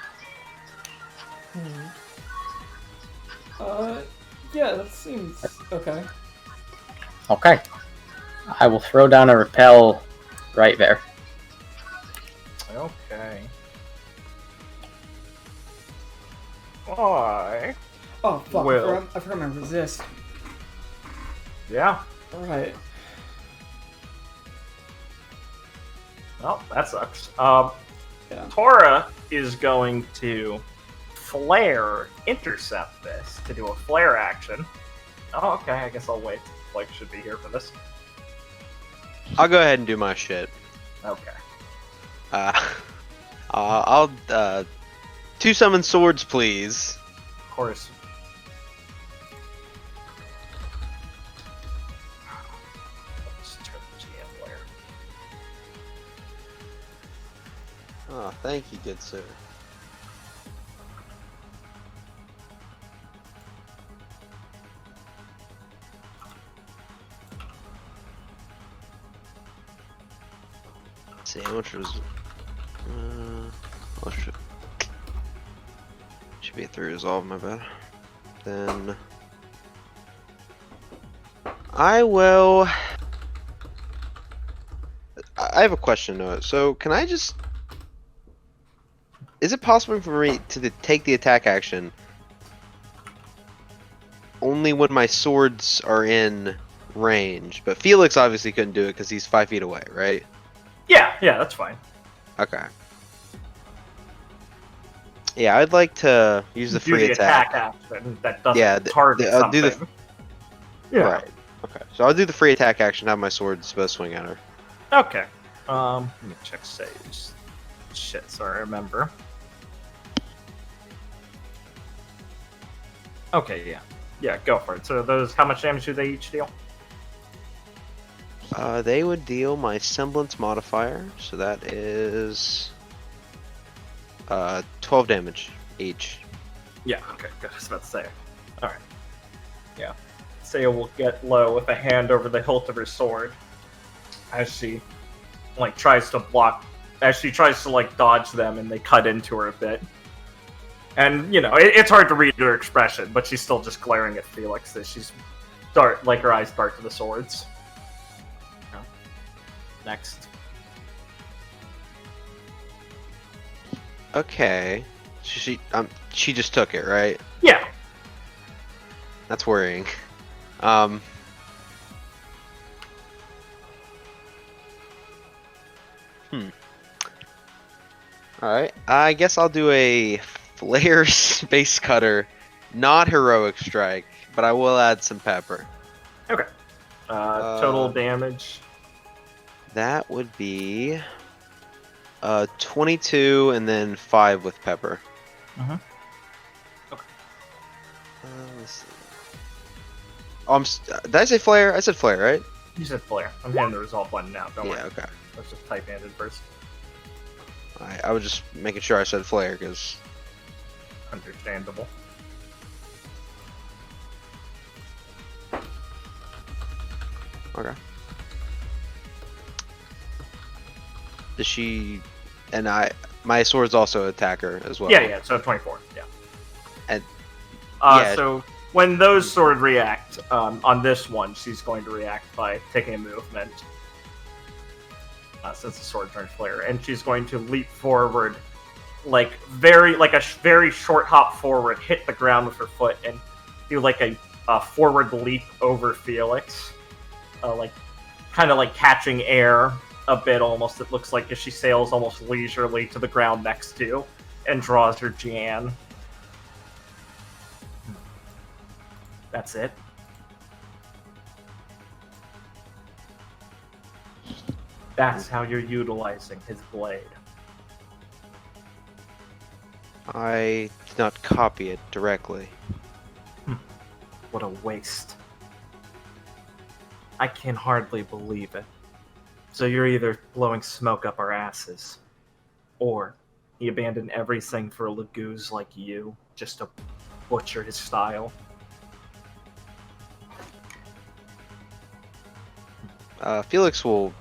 Yeah, that seems okay. Okay. I will throw down a repel right there. Okay. I. Oh fuck! Will. I forgot my resist. Yeah. All right. Well, that sucks. Yeah. Tora is going to flare intercept this to do a flare action. Oh, okay. I guess I'll wait. Blake should be here for this. I'll go ahead and do my shit. Okay. I'll 2 summon swords, please. Of course. Let's turn the GM layer. Oh, thank you, good sir. Let's see, how much was... oh, should be a 3 resolve, my bad. Then... I will... I have a question, Noah. So, can I just... Is it possible for me to take the attack action only when my swords are in range? But Felix obviously couldn't do it because he's 5 feet away, right? Yeah, that's fine. Okay. Yeah, I'd like to use the free attack. action that doesn't target I'll something. do the... Yeah. Right. Okay. So I'll do the free attack action, have my swords both swing at her. Okay. Let me check saves. Shit, sorry, I remember. Okay, yeah. Yeah, go for it. So those, how much damage do they each deal? They would deal my semblance modifier, so that is 12 damage each. Yeah, okay, good. I was about to say. Alright. Yeah. Saya will get low with a hand over the hilt of her sword as she, like, tries to block, as she tries to, like, dodge them, and they cut into her a bit. And, you know, it's hard to read her expression, but she's still just glaring at Felix as she's like, her eyes dart to the swords. Next. Okay. She just took it, right? Yeah. That's worrying. Alright. I guess I'll do a Flare Space Cutter, not Heroic Strike, but I will add some pepper. Okay. Total damage. That would be 22 and then 5 with pepper. Mhm. Okay. Let's see. Oh, did I say flare? I said flare, right? You said flare. I'm hitting the resolve button now. Don't Yeah, worry. okay. Let's just type in it first. I was just making sure I said flare because Understandable. okay. Does she and my sword's also attacker as well. Yeah, so 24. Yeah. And yeah. So when those sword react, on this one, she's going to react by taking a movement. Since the sword turns flare, and she's going to leap forward, like a very short hop forward, hit the ground with her foot, and do like a forward leap over Felix, kind of like catching air a bit almost. It looks like as she sails almost leisurely to the ground next to, and draws her Jan. That's it. That's how you're utilizing his blade. I did not copy it directly. What a waste. I can hardly believe it. So you're either blowing smoke up our asses, or he abandoned everything for a Lagoose like you, just to butcher his style. Felix will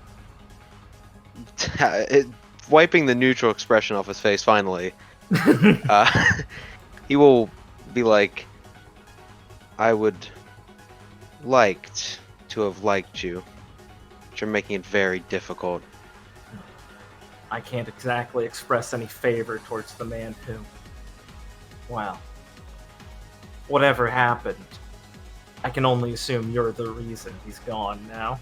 wiping the neutral expression off his face finally. He will be like, I would liked to have liked you, but you're making it very difficult. I can't exactly express any favor towards the man who, well, whatever happened, I can only assume you're the reason he's gone now.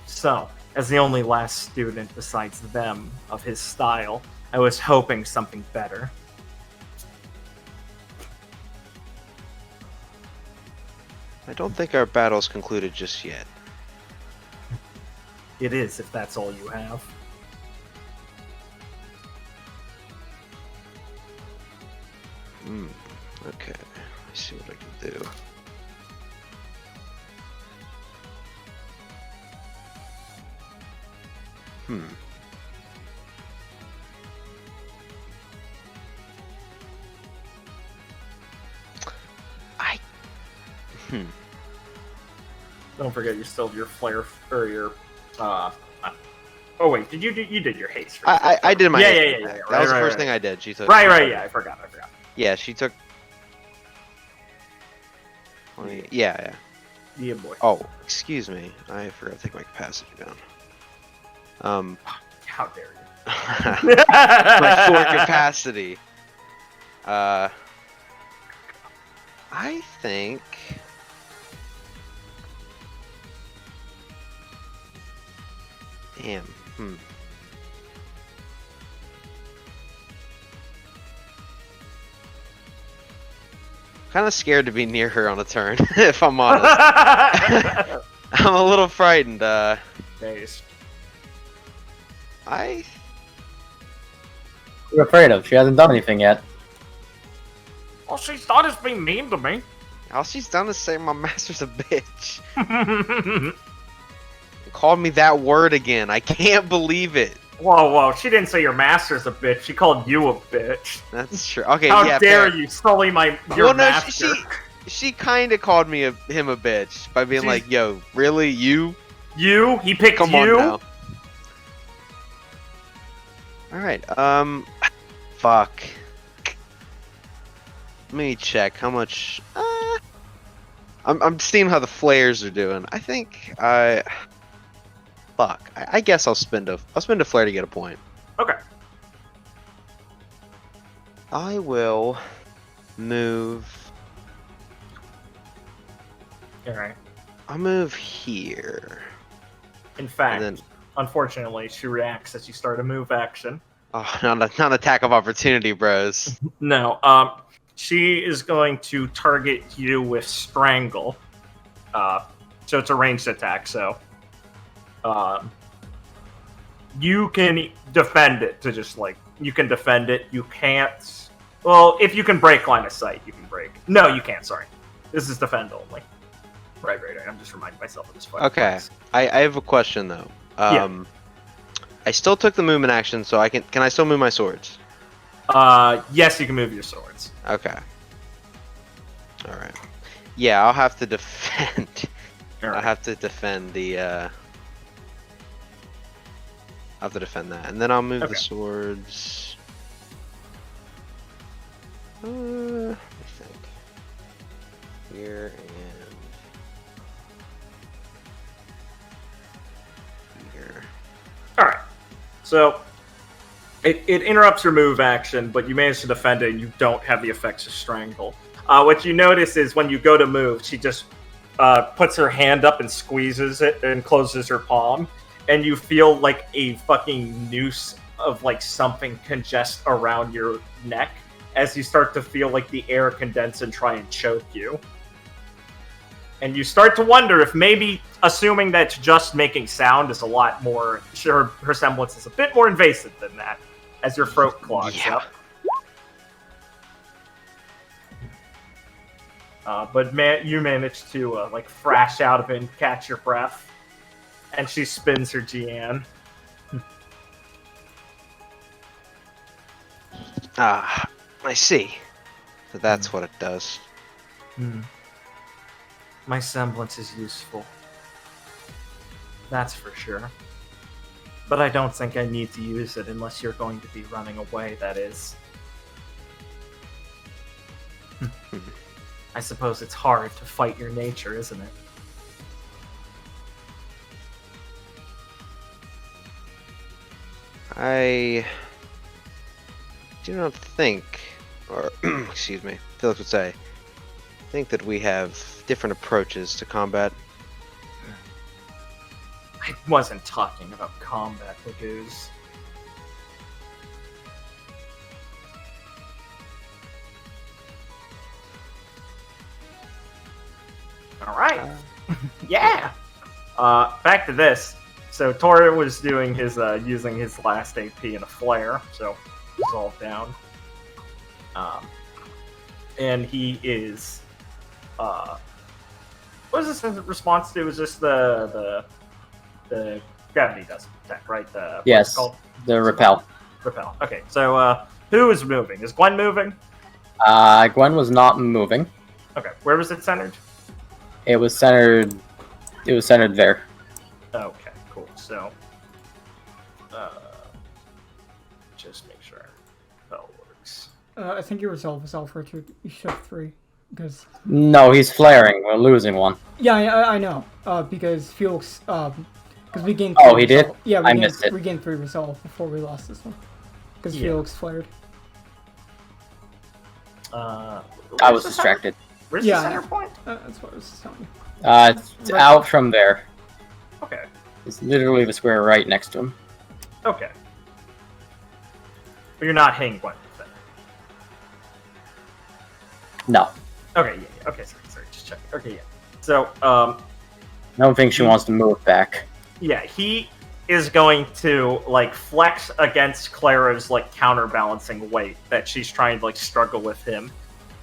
So, as the only last student besides them of his style, I was hoping something better. I don't think our battle's concluded just yet. It is, if that's all you have. Okay. Let's see what I can do. Don't forget, you still have your flare or your. Oh wait, you did your haste? Right? I did my yeah. That was the first thing I did. She took. Right. Yeah, I forgot. Yeah, she took. Yeah. Yeah, boy. Oh, excuse me. I forgot to take my capacity down. How dare you? My full capacity. I think. Damn. Kind of scared to be near her on a turn, if I'm honest. I'm a little frightened. Days. I. You're afraid of? She hasn't done anything yet. Well, she's not as being mean to me. All she's done is say my master's a bitch. Called me that word again. I can't believe it. Whoa! She didn't say your master's a bitch. She called you a bitch. That's true. Okay, How yeah. dare fair. you sully your master? She kind of called me him a bitch by being like, "Yo, really, you? You? He picked Come you? on now." All right. Fuck. Let me check how much. I'm seeing how the flares are doing. I think Fuck. I guess I'll spend a flare to get a point. Okay. I will move. Alright. I'll move here. In fact, And then- unfortunately, she reacts as you start a move action. Oh, not an attack of opportunity, bros. No. She is going to target you with strangle. So it's a ranged attack. So, you can defend it to just like you can defend it. You can't. Well, if you can break line of sight, you can break. No, you can't. Sorry, this is defend only. Right. I'm just reminding myself of this fight. Okay, I have a question though. Yeah. I still took the movement action, so I can I still move my swords? Yes, you can move your swords. Okay. All right. Yeah, I'll have to defend. All right. I'll have to defend the. I'll have to defend that, and then I'll move the swords. Let me think. Here and here. All right. So it interrupts your move action, but you manage to defend it, and you don't have the effects of strangle. What you notice is when you go to move, she just puts her hand up and squeezes it and closes her palm, and you feel like a fucking noose of like something congest around your neck as you start to feel like the air condense and try and choke you. And you start to wonder if maybe assuming that just making sound is a lot more, sure, her semblance is a bit more invasive than that, as your throat clogs up. But you manage to like thrash out of it and catch your breath, and she spins her Gian. I see. So that's what it does. My semblance is useful. That's for sure. But I don't think I need to use it unless you're going to be running away, that is. I suppose it's hard to fight your nature, isn't it? I do not think, or excuse me, Phillips would say, think that we have different approaches to combat. I wasn't talking about combat, Lagoose. Alright. Yeah! Back to this. So Tora was doing his using his last AP in a flare, so he's all down. And he is what was this in response to? Was this the gravity doesn't attack, right? Yes, the repel. Repel. Okay, so who is moving? Is Gwen moving? Gwen was not moving. Okay, where was it centered? It was centered there. Okay, cool. So, just make sure that works. I think your resolve is all for two. You should have 3. Because... No, he's flaring. We're losing one. Yeah, I know. Because Felix... Because we gained... Oh, he did? Resolve. Yeah, I missed it. We gained 3 resolve before we lost this one. Because Felix flared. I was distracted. Where's the center point? That's what I was telling you. It's out from there. Okay. It's literally the square right next to him. Okay. But you're not hitting Gwen then? No. Okay, yeah. Okay, sorry, just checking. Okay, yeah. So, I don't think she wants to move back. yeah, he is going to, like, flex against Clara's, like, counterbalancing weight that she's trying to, like, struggle with him.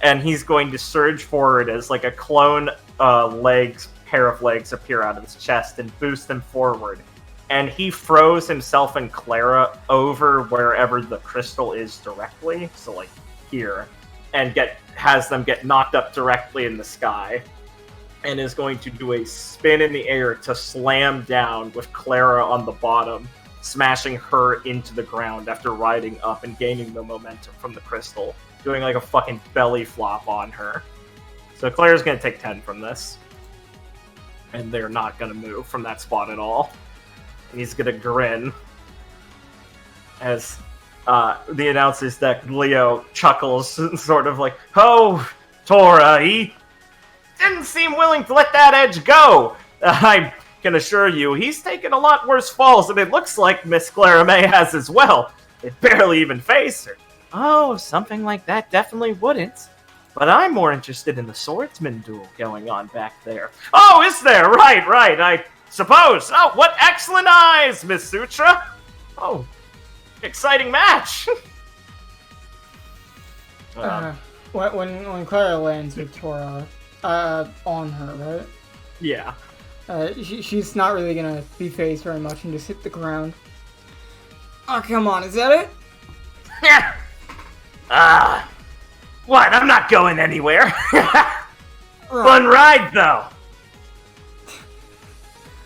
And he's going to surge forward as, like, a clone pair of legs appear out of his chest and boost him forward. And he throws himself and Clara over wherever the crystal is directly, so, like, here, and has them get knocked up directly in the sky. And is going to do a spin in the air to slam down with Clara on the bottom, smashing her into the ground after riding up and gaining the momentum from the crystal, doing like a fucking belly flop on her. So Clara's going to take 10 from this. And they're not going to move from that spot at all. And he's going to grin as the announcer's deck, Leo, chuckles, sort of like, "Oh, Tora, he didn't seem willing to let that edge go. I can assure you, he's taken a lot worse falls, and it looks like Miss Clara May has as well. It barely even phased her. Oh, something like that definitely wouldn't. But I'm more interested in the swordsman duel going on back there. Oh, is there? Right, I suppose. Oh, what excellent eyes, Miss Sutra. Oh, exciting match. When Clara lands with Tora on her, right? Yeah. She's not really gonna be phased very much and just hit the ground. Oh, come on, is that it? What? I'm not going anywhere. Right. Fun ride, though.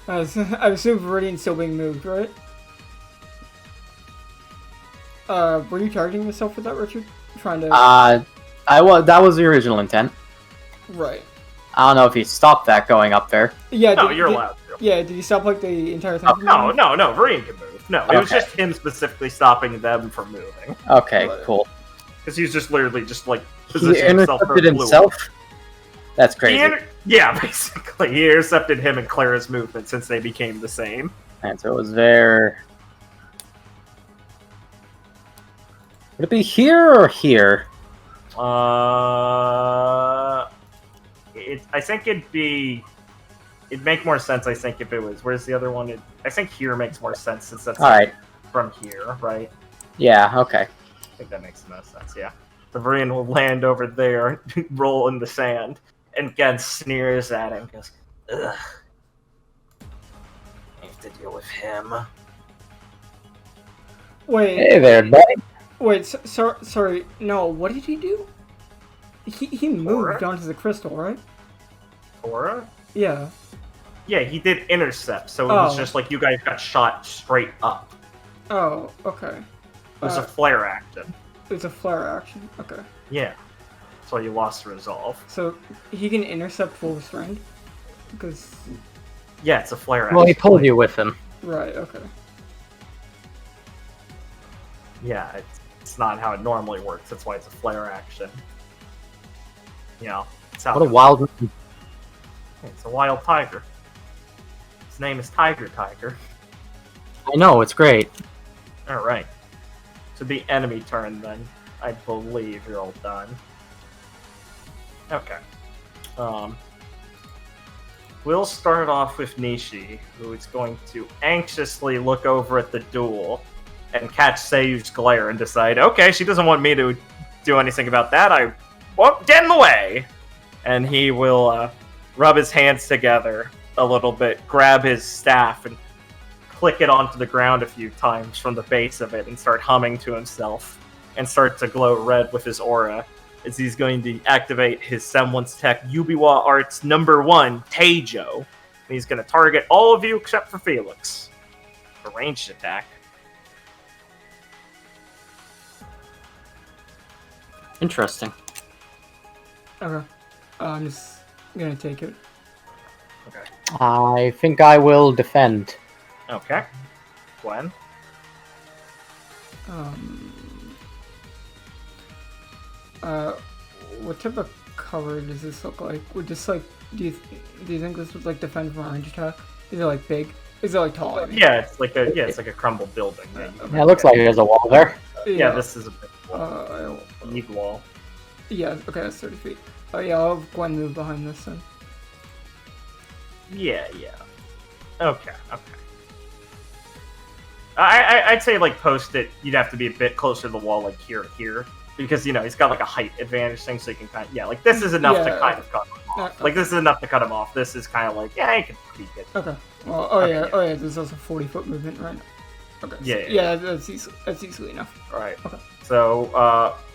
I assume Viridian's still being moved, right? Were you charging yourself with that, Richard? Trying to... that was the original intent. Right. I don't know if he stopped that going up there. Yeah, No, you're allowed to. Yeah, did he stop, like, the entire thing? Oh, no, Viridian can move. No, it was Okay. just him specifically stopping them from moving. Okay, Right. cool. Because he's just literally just, like, He positioning himself for intercepted blue. himself? That's crazy. Yeah, basically. He intercepted him and Clara's movement since they became the same. And so it was there. Would it be here or here? I think it'd make more sense, I think, if it was... Where's the other one? I think here makes more sense since that's Alright. from here, right? Yeah, okay. I think that makes the most sense, yeah. The Viridian will land over there, roll in the sand, and Gen sneers at him, goes, ugh. I have to deal with him. Wait. Hey there, buddy. Wait, sorry. No, what did he do? He moved onto the crystal, right? Tora? Yeah. Yeah, he did intercept, so it was Oh. just like you guys got shot straight up. Oh, okay. It was a flare action. It's a flare action. Okay. Yeah. So you lost resolve. So he can intercept full restraint? Because... Yeah, it's a flare action. Well, he pulled you with him. Right, okay. Yeah, it's not how it normally works. That's why it's a flare action. You know, it's how What a wild... it's a wild tiger. His name is Tiger. I know, it's great. Alright. So the enemy turn then. I believe you're all done. Okay. We'll start off with Nishi, who is going to anxiously look over at the duel and catch Seiyu's glare and decide, okay, she doesn't want me to do anything about that, I won't get in the way! And he will rub his hands together a little bit, grab his staff, and click it onto the ground a few times from the base of it and start humming to himself and start to glow red with his aura as he's going to activate his Semblance Tech Yubiwa Arts #1, Teijo. And he's going to target all of you except for Felix. A ranged attack. Interesting. Okay. I'm just gonna take it. Okay. I think I will defend. Okay. Gwen? What type of cover does this look like? Would this, like, do you think this would, like, defend from a range attack? Is it, like, big? Is it, like, tall? I mean? Yeah, it's like a crumbled building. Yeah, it looks like there's a wall there. Yeah, this is a big wall. Uh, Big wall. yeah, okay, that's 30 feet. Oh, yeah, I'll have Gwen move behind this then. Yeah. Okay. I'd say, like, post it, you'd have to be a bit closer to the wall, like, here. Because, you know, he's got, like, a height advantage thing, so you can kind of... Yeah, like, this is enough to kind of cut him off. Like, this is enough to cut him off. This is kind of like, yeah, you can peek it. Okay. Well, yeah, there's also 40-foot movement, right? Okay. Yeah. That's easily enough. Alright. Okay. So,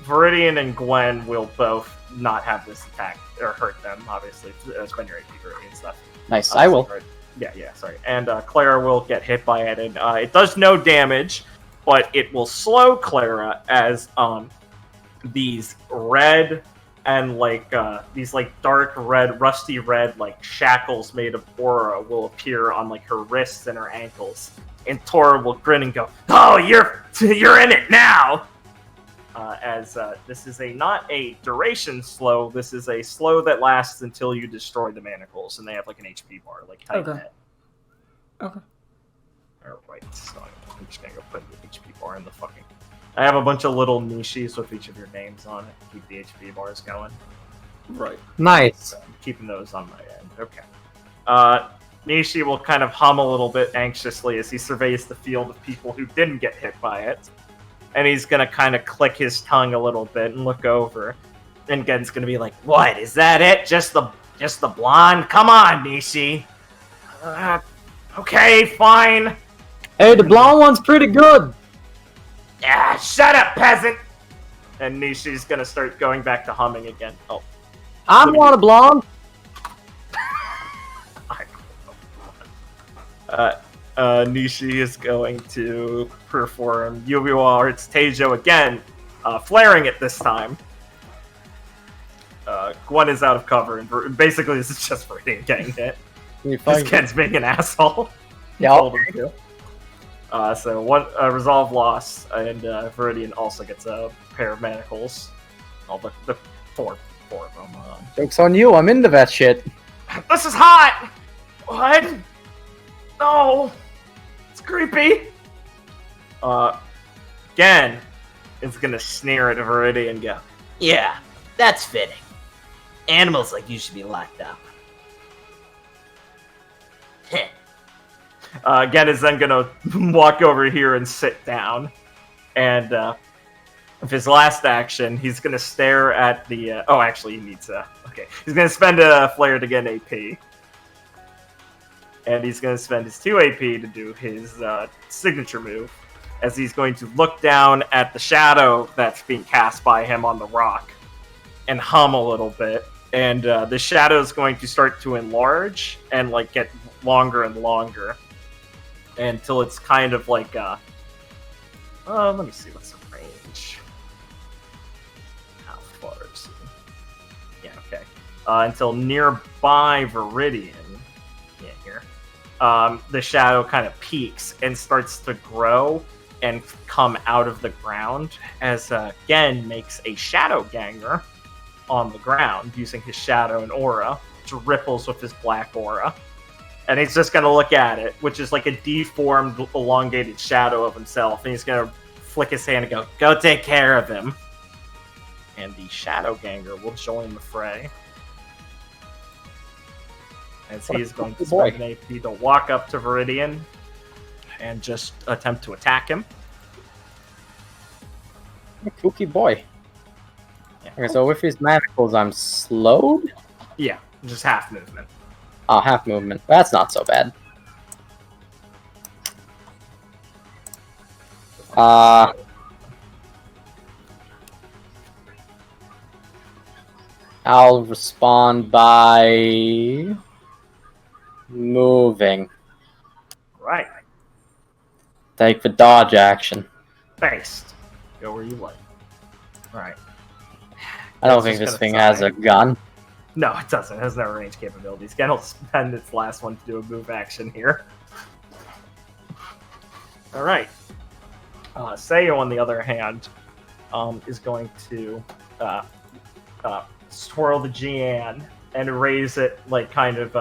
Viridian and Gwen will both not have this attack, or hurt them, obviously. Spend your AP Viridian and stuff. Nice, I will. Right. Yeah, sorry. And Clara will get hit by it, and it does no damage, but it will slow Clara as these red and these dark red, rusty red shackles made of aura will appear on her wrists and her ankles. And Tora will grin and go, "Oh, you're in it now!" As this is not a duration slow, this is a slow that lasts until you destroy the manacles, and they have an HP bar, like Titan Okay. Head. Okay. Alright, so I'm just gonna go put the HP bar in the fucking... I have a bunch of little niches with each of your names on it to keep the HP bars going. Right. Nice. So I'm keeping those on my end. Okay. Nishi will kind of hum a little bit anxiously as he surveys the field of people who didn't get hit by it. And he's gonna kind of click his tongue a little bit and look over. And Gen's gonna be like, "What, is that it? Just the blonde? Come on, Nishi." Okay, fine. Hey, the blonde one's pretty good. Yeah, shut up, peasant! And Nishi's gonna start going back to humming again. Oh. I want a blonde. Nishi is going to perform Yu-Gi-Oh! Arts Teijo again, flaring it this time. Gwen is out of cover, and basically this is just Viridian getting hit. Because Ken's being an asshole. Yeah. So one resolve loss, and Viridian also gets a pair of manacles. All the four of them. Joke's on you, I'm into that shit. This is hot! What? No! It's creepy! Gen is gonna sneer at Viridian and go, Yeah, that's fitting. Animals like you should be locked up. Heh. Gen is then gonna walk over here and sit down. And of his last action, he's gonna stare at the... oh, actually, he needs a... okay. He's gonna spend a flare to get an AP. And he's gonna spend his 2 AP to do his signature move. As he's going to look down at the shadow that's being cast by him on the rock. And hum a little bit. And the shadow is going to start to enlarge and like get longer and longer until it's kind of like let me see what's the range. How far is it? Yeah, okay. Until nearby Viridian. Yeah, here. The shadow kind of peaks and starts to grow and come out of the ground as Gen makes a shadow ganger on the ground using his shadow and aura, which ripples with his black aura. And he's just going to look at it, which is like a deformed, elongated shadow of himself. And he's going to flick his hand and go take care of him. And the shadow ganger will join the fray. As he is going to spend an AP to walk up to Viridian and just attempt to attack him. A kooky boy. Yeah. Okay, so with his manacles, I'm slowed? Yeah, just half movement. Oh, half movement. That's not so bad. I'll respond by moving. Right. Take the dodge action. Based. Go where you like. Right. I don't It's think just this gonna thing has a gun. No, it doesn't. It has no range capabilities. Again, it'll spend its last one to do a move action here. Alright. Seiyu, on the other hand, is going to swirl the Jian and raise it, like, kind of,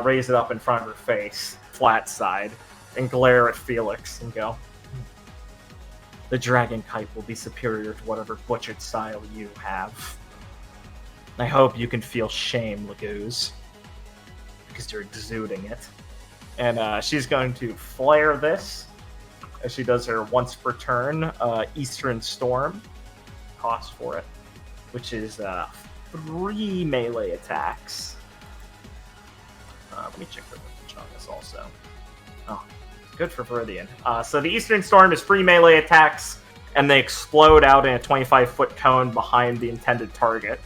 raise it up in front of her face, flat side, and glare at Felix and go, "The dragon kite will be superior to whatever butchered style you have. I hope you can feel shame, Laguz, because you're exuding it." And she's going to flare this as she does her once per turn Eastern Storm cost for it, which is 3 melee attacks. Let me check the range on this also. Oh, good for Viridian. So the Eastern Storm is 3 melee attacks, and they explode out in a 25-foot cone behind the intended target.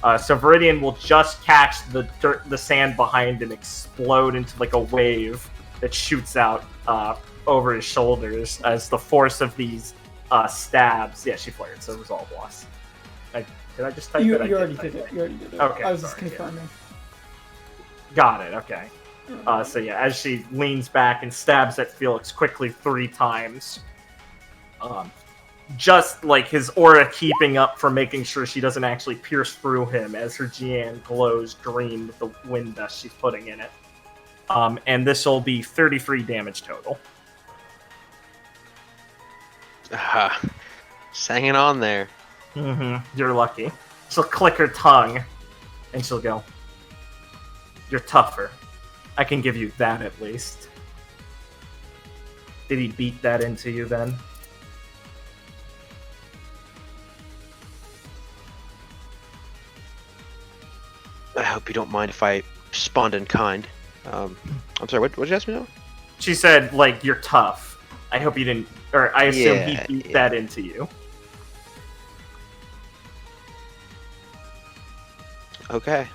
So Viridian will just catch the sand behind and explode into like a wave that shoots out over his shoulders as the force of these stabs. Yeah, she flared, so resolve loss. Did I just type it? You already did it. You already did it. Okay, I was just sorry, confirming. Got it, okay. So yeah, as she leans back and stabs at Felix quickly 3 times, just like his aura keeping up for making sure she doesn't actually pierce through him as her Jian glows green with the wind dust she's putting in it. And this will be 33 damage total. Just hanging on there. You're lucky. She'll click her tongue, and she'll go, "You're tougher. I can give you that at least." Did he beat that into you then? I hope you don't mind if I respond in kind. I'm sorry, what did you ask me now? She said, like, "You're tough. I hope you didn't," or I assume Yeah, he beat that into you. Okay.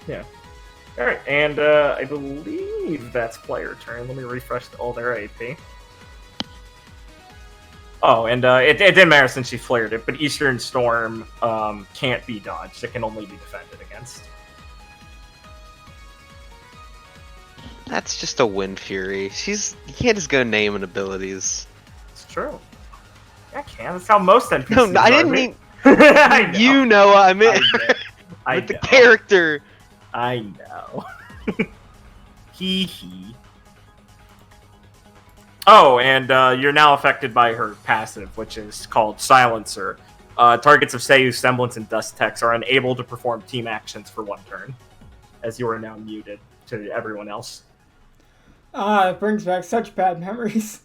Yeah. Alright, and I believe that's player turn. Let me refresh all their AP. Oh, and it didn't matter since she flared it, but Eastern Storm can't be dodged. It can only be defended against. That's just a Wind Fury. You can't just go naming abilities. It's true. Yeah, I can. That's how most NPCs No, I didn't are. mean I know. you know what I meant. I With the know. character. I know. Hee hee. Oh, and you're now affected by her passive, which is called Silencer. Targets of Seiyu, Semblance, and Dust Tex are unable to perform team actions for 1 turn, as you are now muted to everyone else. It brings back such bad memories.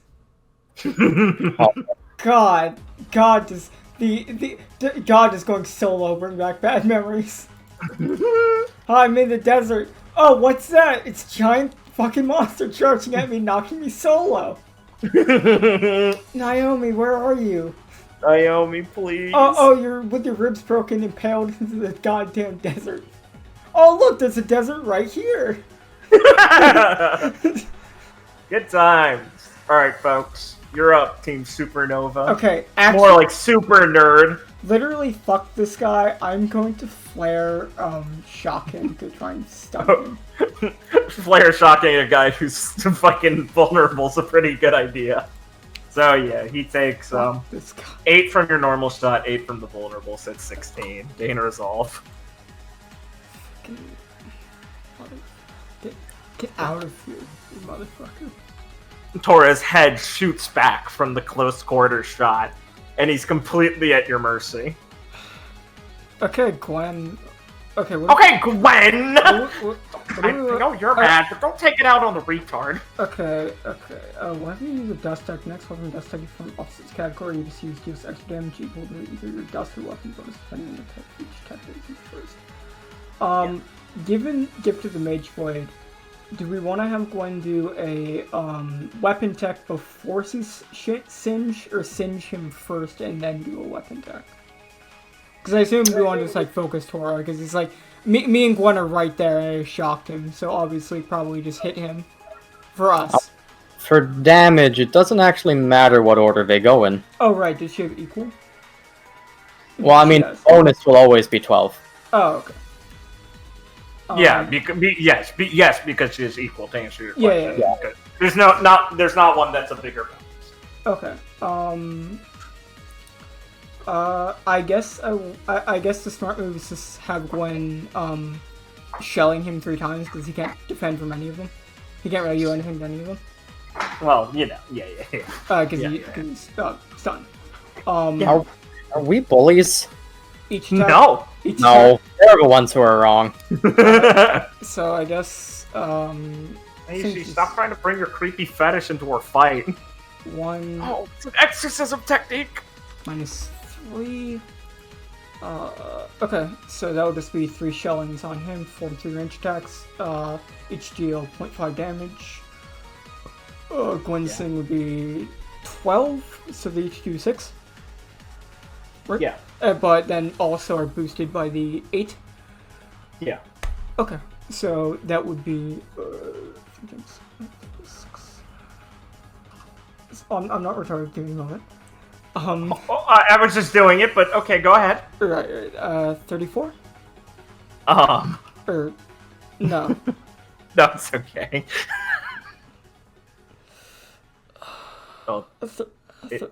God, does God is going solo bring back bad memories. I'm in the desert. Oh, what's that? It's a giant fucking monster charging at me, knocking me solo. Naomi, where are you? Naomi, please. Oh, you're with your ribs broken, impaled into the goddamn desert. Oh, look, there's a desert right here. Good times. Alright, folks. You're up, Team Supernova. Okay, actually, More like Super Nerd. literally, fuck this guy. I'm going to flare, shock him to try and stun him. Flare shocking a guy who's fucking vulnerable is a pretty good idea. So yeah, he takes Fuck this guy. 8 from your normal shot, 8 from the vulnerable, so it's 16. Gain resolve. Get out of here, you motherfucker. Tora's head shoots back from the close quarter shot, and he's completely at your mercy. Okay, Gwen. Okay, Okay, Gwen! what I know you're mad, but don't take it out on the retard. Okay. Whenever you use a dust deck, next weapon dust deck from opposites category, you just use deals extra damage equal to either your dust or weapon bonus depending on the type of each category you first. Given Gift of the Mage Blade, do we want to have Gwen do a weapon tech before Singe, or Singe him first and then do a weapon tech? Because I assume we want to just like focus Tora, because he's like, me and Gwen are right there and I shocked him, so obviously probably just hit him for us. For damage, it doesn't actually matter what order they go in. Oh right, does she have equal? Well, I mean, Yes. bonus will always be 12. Oh, okay. Yeah, yes, because she is equal to answer your Yeah, question. yeah. Because there's not one that's a bigger bonus. Okay. I guess the smart move is just have Gwen shelling him 3 times because he can't defend from any of them. He can't really do anything to any of them. Well, you know, yeah. Because Yeah, he's stunned. Are we bullies? Each time. No. Each No, they're the ones who are wrong. So I guess Hey, since she it's stop trying to bring your creepy fetish into our fight. 1 Oh, it's an exorcism technique. minus 3. Okay, so that would just be 3 shellings on him, 43 range attacks. Each deal 0.5 damage. Gwen's thing would be 12, so they each do 6. Right? Yeah. But then also are boosted by the 8. Yeah. Okay, so that would be 6. I'm not retarded. Give me a moment. Oh, I was just doing it, but okay, go ahead. Right. 34. Or No. no, it's okay. Oh,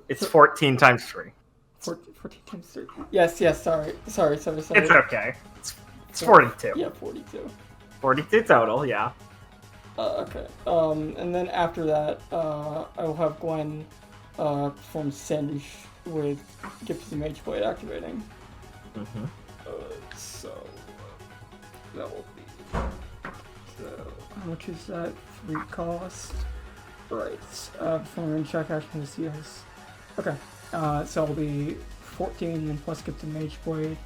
it's 14 times 3. 14 times 3. Yes. Sorry. It's okay. It's 42. Yeah, 42. 42 total, yeah. Okay. And then after that, I will have Gwen perform Singe with Gift of the Mage Blade activating. Mm-hmm. So that will be. So how much is that? 3 cost. Right. Perform range check action is yes. Okay. So it'll be 14 and plus Gift of the Mage Blade.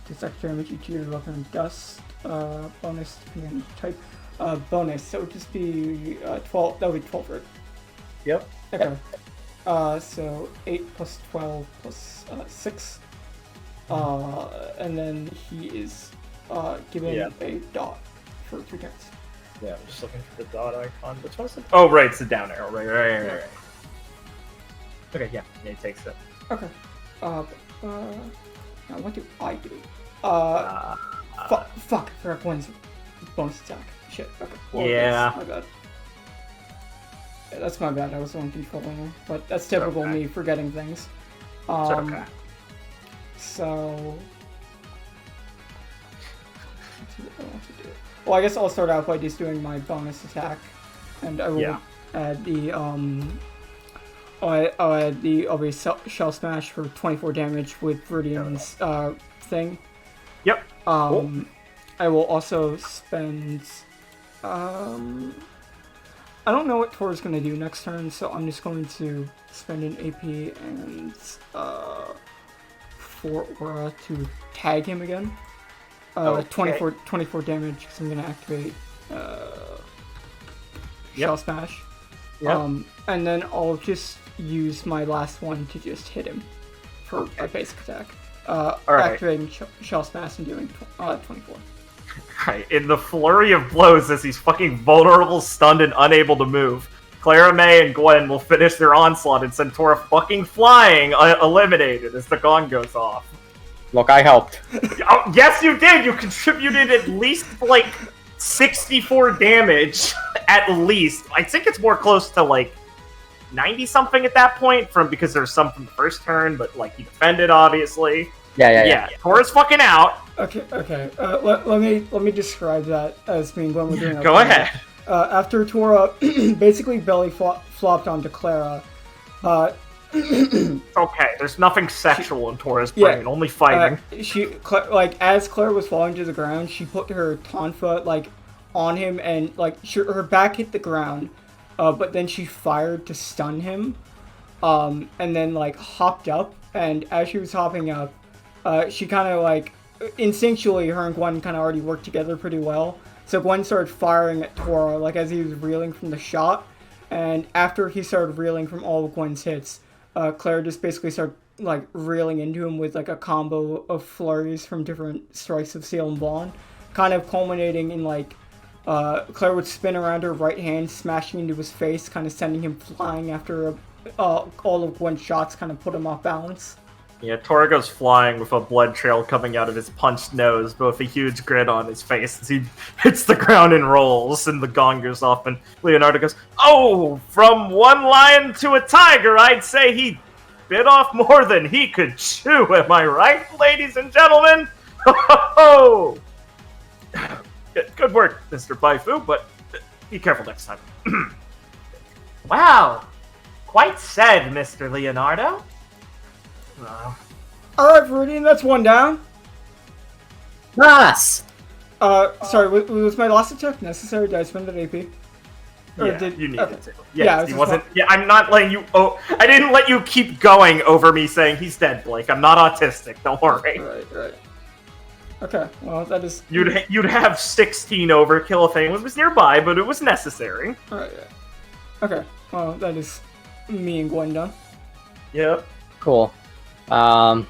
Does extra damage each year weapon and dust. Bonus depending on each type. Bonus, so it would just be 12. That would be 12, right? Yep. Okay. So 8 plus 12 plus 6. And then he is given a dot for 3 turns. Yeah, I'm just looking for the dot icon. Which one's it? Oh, right, it's the down arrow. Right. Okay, yeah, he takes it. Okay. Now what do I do? Fuck, I forgot Gwen's bonus attack. Shit, okay. Well, yeah. That's my bad. Yeah, that's my bad, I was the one controlling her. But that's typical me forgetting things. It's okay. So... what do I want to do? Well, I guess I'll start out by just doing my bonus attack. And I will add the, I'll be Shell Smash for 24 damage with Viridian's, thing. Yep. Cool. I will also spend, I don't know what Tor's gonna do next turn, so I'm just going to spend an AP and, 4 Aura to tag him again. 24 damage, because I'm gonna activate, Shell Smash. Yep. And then I'll just use my last one to just hit him for a basic attack. Activating Shell Smash and doing 24. Right, in the flurry of blows as he's fucking vulnerable, stunned, and unable to move, Clara May and Gwen will finish their onslaught and send Tora fucking flying, eliminated as the gong goes off. Look, I helped. Oh, yes, you did! You contributed at least, 64 damage, at least. I think it's more close to, 90-something at that point, because there's some from the first turn, but, you defended, obviously. Yeah. Tora's fucking out. Okay. Let me describe that as being when we're doing our Go ahead. After Tora basically belly flopped onto Clara, Okay, therethere's nothing sexual in Tora's brain, only fighting. As Claire was falling to the ground, she put her tonfa, on him, and, her back hit the ground, but then she fired to stun him, and then, hopped up, and as she was hopping up, she kind of, instinctually, her and Gwen kind of already worked together pretty well, so Gwen started firing at Tora, as he was reeling from the shot, and after he started reeling from all of Gwen's hits, Claire just basically started, reeling into him with, a combo of flurries from different strikes of Steel and Bond, kind of culminating in, Claire would spin around her right hand, smashing into his face, kind of sending him flying after all of Gwen's shots kind of put him off balance. Yeah, Tora goes flying with a blood trail coming out of his punched nose, but with a huge grin on his face as he hits the ground and rolls, and the gong goes off, and Leonardo goes, "Oh, from one lion to a tiger, I'd say he bit off more than he could chew, am I right, ladies and gentlemen?" Ho! Good work, Mr. Baifu, but be careful next time. Wow, quite said, Mr. Leonardo. Alright, Viridian, that's one down. Nice! Sorry, was my last attack necessary? Did I spend an AP? You needed to. Yeah, he wasn't. Yeah, I'm not letting you. Oh, I didn't let you keep going over me saying he's dead, Blake. I'm not autistic. Don't worry. Right. Okay, well, that is... You'd have 16 overkill if anyone was nearby, but it was necessary. Alright, yeah. Okay, well, that is me and Gwen done. Yep. Cool. I'm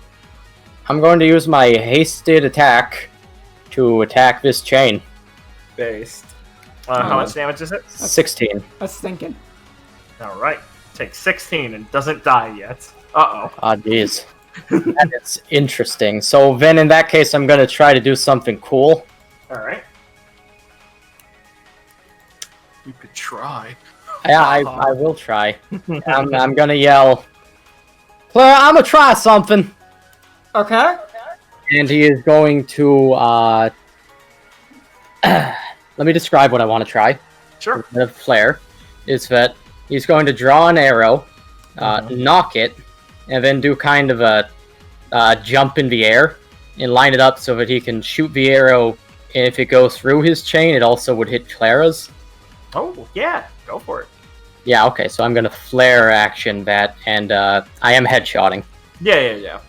going to use my hasted attack to attack this chain. Based. How much damage is it? 16. That's thinking. Alright. Takes 16 and doesn't die yet. Uh-oh. Ah, jeez. That is interesting. So then in that case, I'm going to try to do something cool. Alright. You could try. Yeah, I will try. I'm going to yell, "Claire, I'm going to try something." Okay. And he is going to, let me describe what I want to try. Sure. The flare is that he's going to draw an arrow, knock it, and then do kind of a jump in the air and line it up so that he can shoot the arrow. And if it goes through his chain, it also would hit Clara's. Oh, yeah. Go for it. Yeah, okay, so I'm going to flare action that, and I am headshotting. Yeah.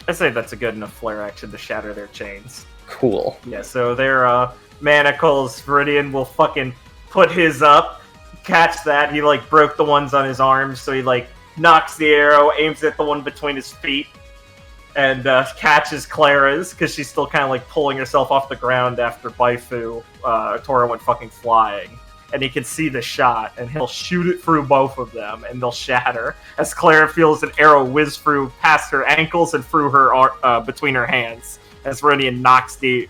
I say that's a good enough flare action to shatter their chains. Cool. Yeah, so their manacles, Viridian will fucking put his up, catch that. He, like, broke the ones on his arms, so he, like, knocks the arrow, aims at the one between his feet, and catches Clara's, because she's still kind of, like, pulling herself off the ground after Baifu, Tora went fucking flying. And he can see the shot, and he'll shoot it through both of them, and they'll shatter. As Clara feels an arrow whiz through past her ankles and through her between her hands, as Viridian knocks the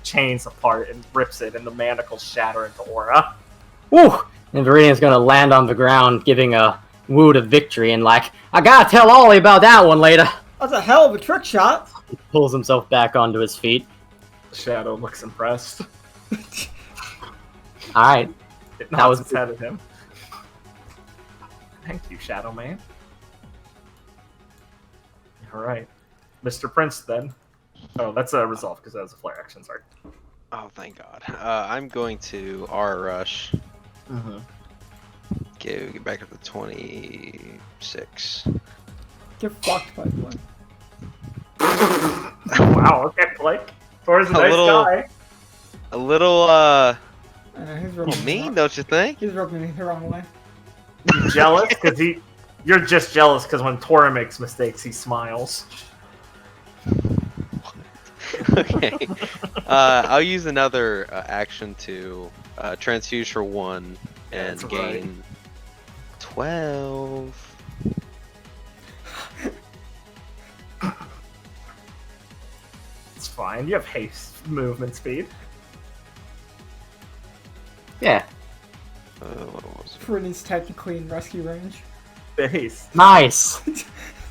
chains apart and rips it, and the manacles shatter into aura. Woo! And Viridian's gonna land on the ground, giving a woot of victory, and like, I gotta tell Ollie about that one later. That's a hell of a trick shot. He pulls himself back onto his feet. Shadow looks impressed. Alright. It That nods was its head at him. Thank you, Shadow Man. Alright. Mr. Prince, then. Oh, that's a resolve, because that was a flare action, sorry. Oh, thank God. I'm going to R rush. Mm-hmm. Get back up to 26. Get fucked, by the way. Wow, okay, Blake. Thor's a nice guy. A little, He's rubbing me mean, don't you think? He's rubbing me the wrong way. You jealous? Because you're just jealous because when Tora makes mistakes, he smiles. Okay. I'll use another action to transfuse for 1 and That's gain right. 12. It's fine. You have haste movement speed. Yeah. What was it? Viridian's technically in rescue range. The haste. Nice!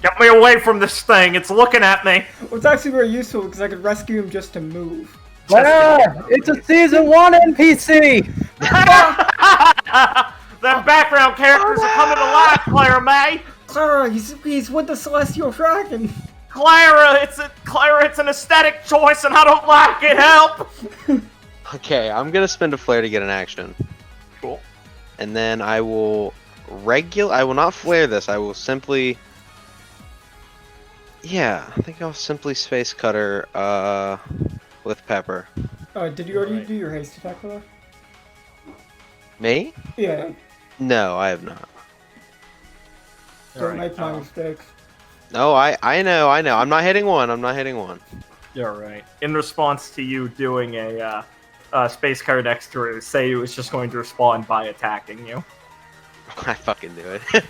Get me away from this thing. It's looking at me. Well, it's actually very useful because I could rescue him just to move. Yeah! It's a Season 1 NPC! The background characters are coming to life, Clara May. Clara, he's with the Celestial Dragon. Clara, it's an aesthetic choice, and I don't like it. Help! Okay, I'm gonna spend a flare to get an action. Cool. And then I will I will not flare this. I will simply. Yeah, I think I'll simply space cutter with pepper. Did you already do your haste attack, Clara? Me? Yeah. No, I have not. Don't make my mistakes. No, I know. I'm not hitting 1. I'm not hitting 1. You're right. In response to you doing a space card next to her, say it was just going to respond by attacking you. I fucking do it. I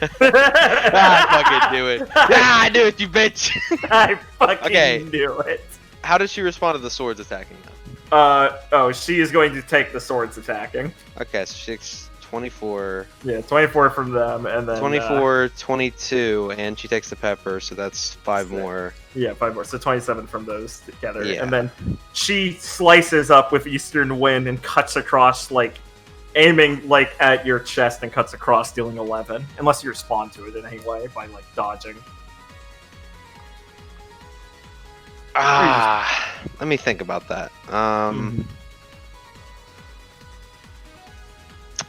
fucking do it. Ah, I do it, you bitch. I fucking knew it. How does she respond to the swords attacking them? She is going to take the swords attacking. Okay, so she's 24. Yeah, 24 from them, and then 24, 22, and she takes the pepper, so that's 5 more. Yeah, 5 more. So 27 from those together. Yeah. And then she slices up with Eastern Wind and cuts across, like, aiming, like, at your chest and cuts across, dealing 11. Unless you respond to it in any way by, like, dodging. Let me think about that.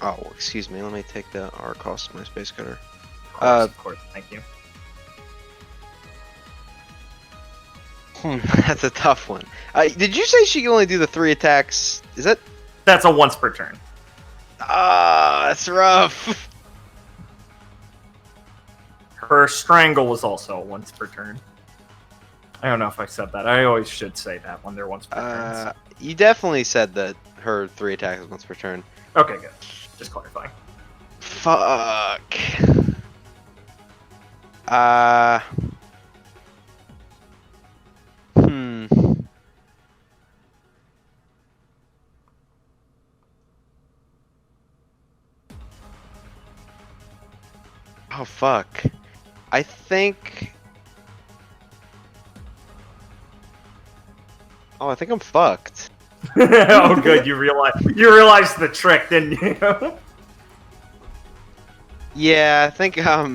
Oh, excuse me. Let me take the R cost of my space cutter. Of course, thank you. That's a tough one. Did you say she can only do the 3 attacks? Is that? That's a once per turn. That's rough. Her strangle was also a once per turn. I don't know if I said that. I always should say that when they're once per turn. You definitely said that her 3 attacks once per turn. Okay, good. Just clarifying. Fuck. Oh, fuck. I think... Oh, I think I'm fucked. Oh, good. You realized the trick, didn't you? Yeah, I think I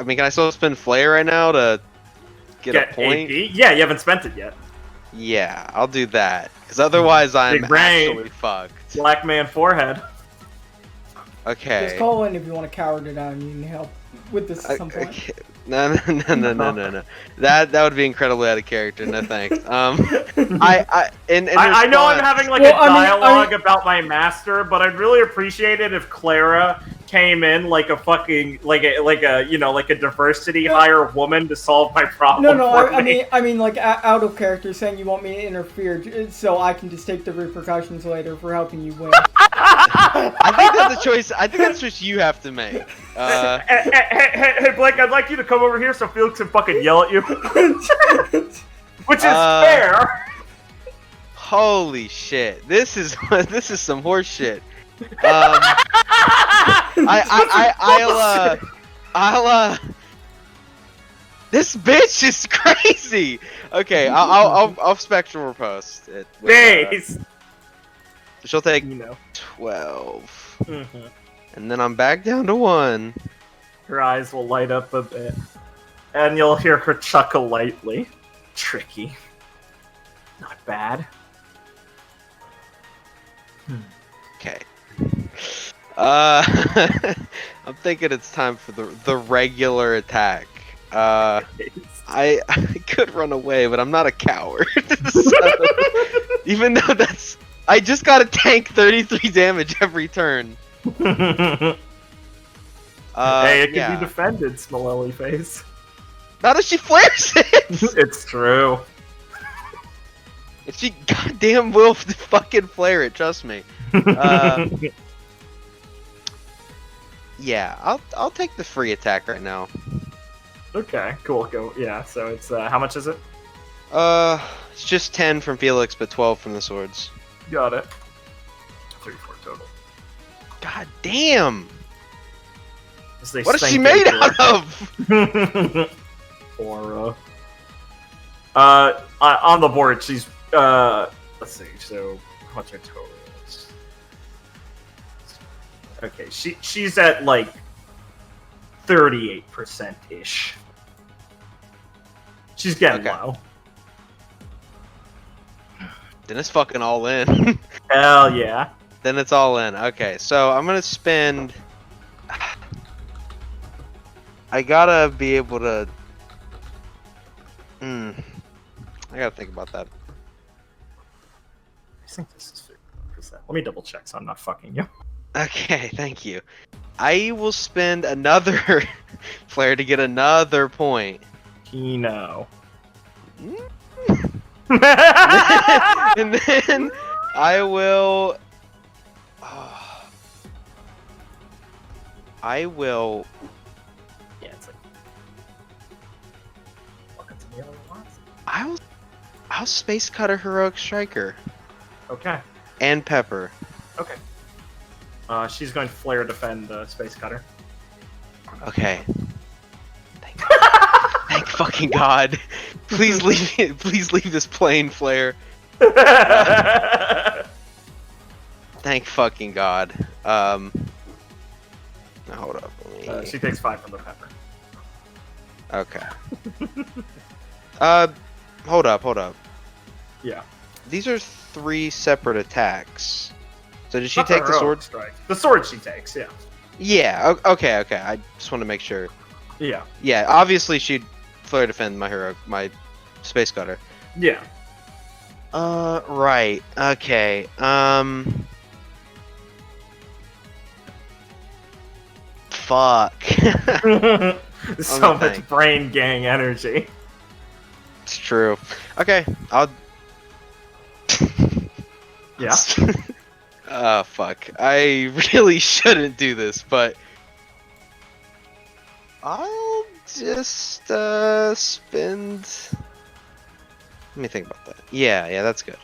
mean, can I still spend flare right now to get a point? AP? Yeah, you haven't spent it yet. Yeah, I'll do that. Because otherwise I'm Big brain. actually fucked. Black man forehead. Okay. Just call in if you want to coward it down. You can help with this at some point. Okay. No. That would be incredibly out of character. No thanks. I know I'm having like Well, a I mean- dialogue about my master, but I'd really appreciate it if Clara came in like a fucking like a diversity hire woman to solve my problem. No, for I me. mean, like out of character, saying you want me to interfere, so I can just take the repercussions later for helping you win. I think that's a choice. I think that's a choice you have to make. Hey, Blake, I'd like you to come over here so Felix can fucking yell at you. Which is fair. Holy shit! This is some horse shit. This bitch is crazy. Okay, I'll spectral riposte it. With, Base. she'll take 12, and then I'm back down to 1. Her eyes will light up a bit, and you'll hear her chuckle lightly. Tricky. Not bad. Okay. I'm thinking it's time for the regular attack. I could run away, but I'm not a coward. So, even though I just gotta tank 33 damage every turn. Hey, it can be defended, Smilelli face. Not if she flares it! It's true. If she goddamn will fucking flare it, trust me. Yeah, I'll take the free attack right now. Okay, cool. Go. Yeah. So it's how much is it? It's just 10 from Felix, but 12 from the swords. Got it. 34 total. God damn! As they What is she sink made into out of? Aura. On the board, she's let's see. So what's her total? Okay, she's at like 38% ish. She's getting low. Then it's fucking all in. Hell yeah. Then it's all in. Okay, so I'm gonna spend. I gotta be able to. I gotta think about that. I think this is 50%. Let me double check so I'm not fucking you. Okay, thank you. I will spend another flare to get another point. Kino. And then I will. I will. Yeah, it's like. Welcome to the other ones. I'll space cutter heroic striker. Okay. And pepper. Okay. She's going to flare defend Space Cutter. Okay. Thank fucking God. Please leave it. Please leave this plane flare. Thank fucking God. Now hold up. She takes 5 from the pepper. Okay. Hold up. Yeah. These are 3 separate attacks. So did she Not take the heroic sword? Strike. The sword she takes, yeah. Yeah. Okay. I just want to make sure. Yeah. Yeah. Obviously, she'd flare defend my space cutter. Yeah. Right. Okay. Fuck. So much brain gang energy. It's true. Okay. I'll. Yeah. Fuck. I really shouldn't do this, but I'll just spend. Let me think about that. Yeah, that's good.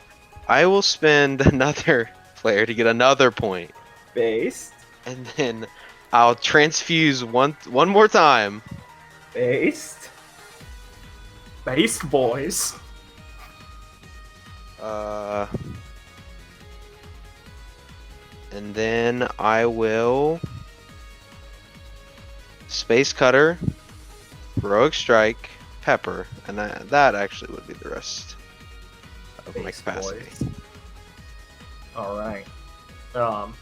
I will spend another flare to get another point, Based. and then I'll transfuse one more time. Based. Based boys. And then I will Space Cutter, Heroic Strike, Pepper, and that actually would be the rest of my Base capacity. boys. All right. Let's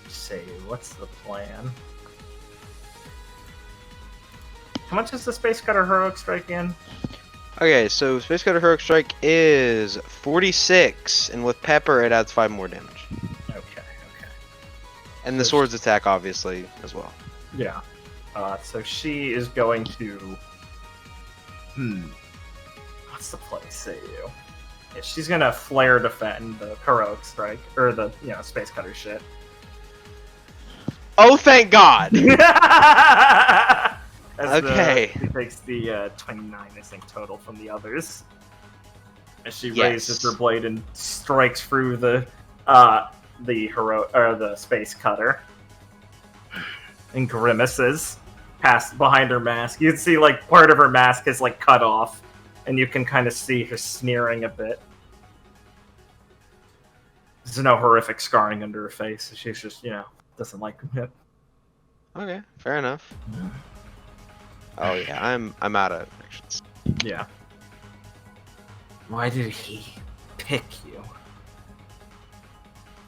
see. What's the plan? How much is the Space Cutter Heroic Strike in? Okay, so Space Cutter Heroic Strike is 46, and with Pepper it adds 5 more damage. Okay. And the sword's attack, obviously, as well. Yeah. So she is going to. What's the play? Say you. Yeah, she's gonna flare defend the heroic strike or the space cutter shit. Oh, thank God! Okay. She takes the 29, I think, total from the others. As she raises her blade and strikes through the heroic or the space cutter, and grimaces past behind her mask. You can see like part of her mask is like cut off, and you can kind of see her sneering a bit. There's no horrific scarring under her face. She's just doesn't like it. Okay, fair enough. Oh yeah, I'm out of actions. Yeah. Why did he pick you?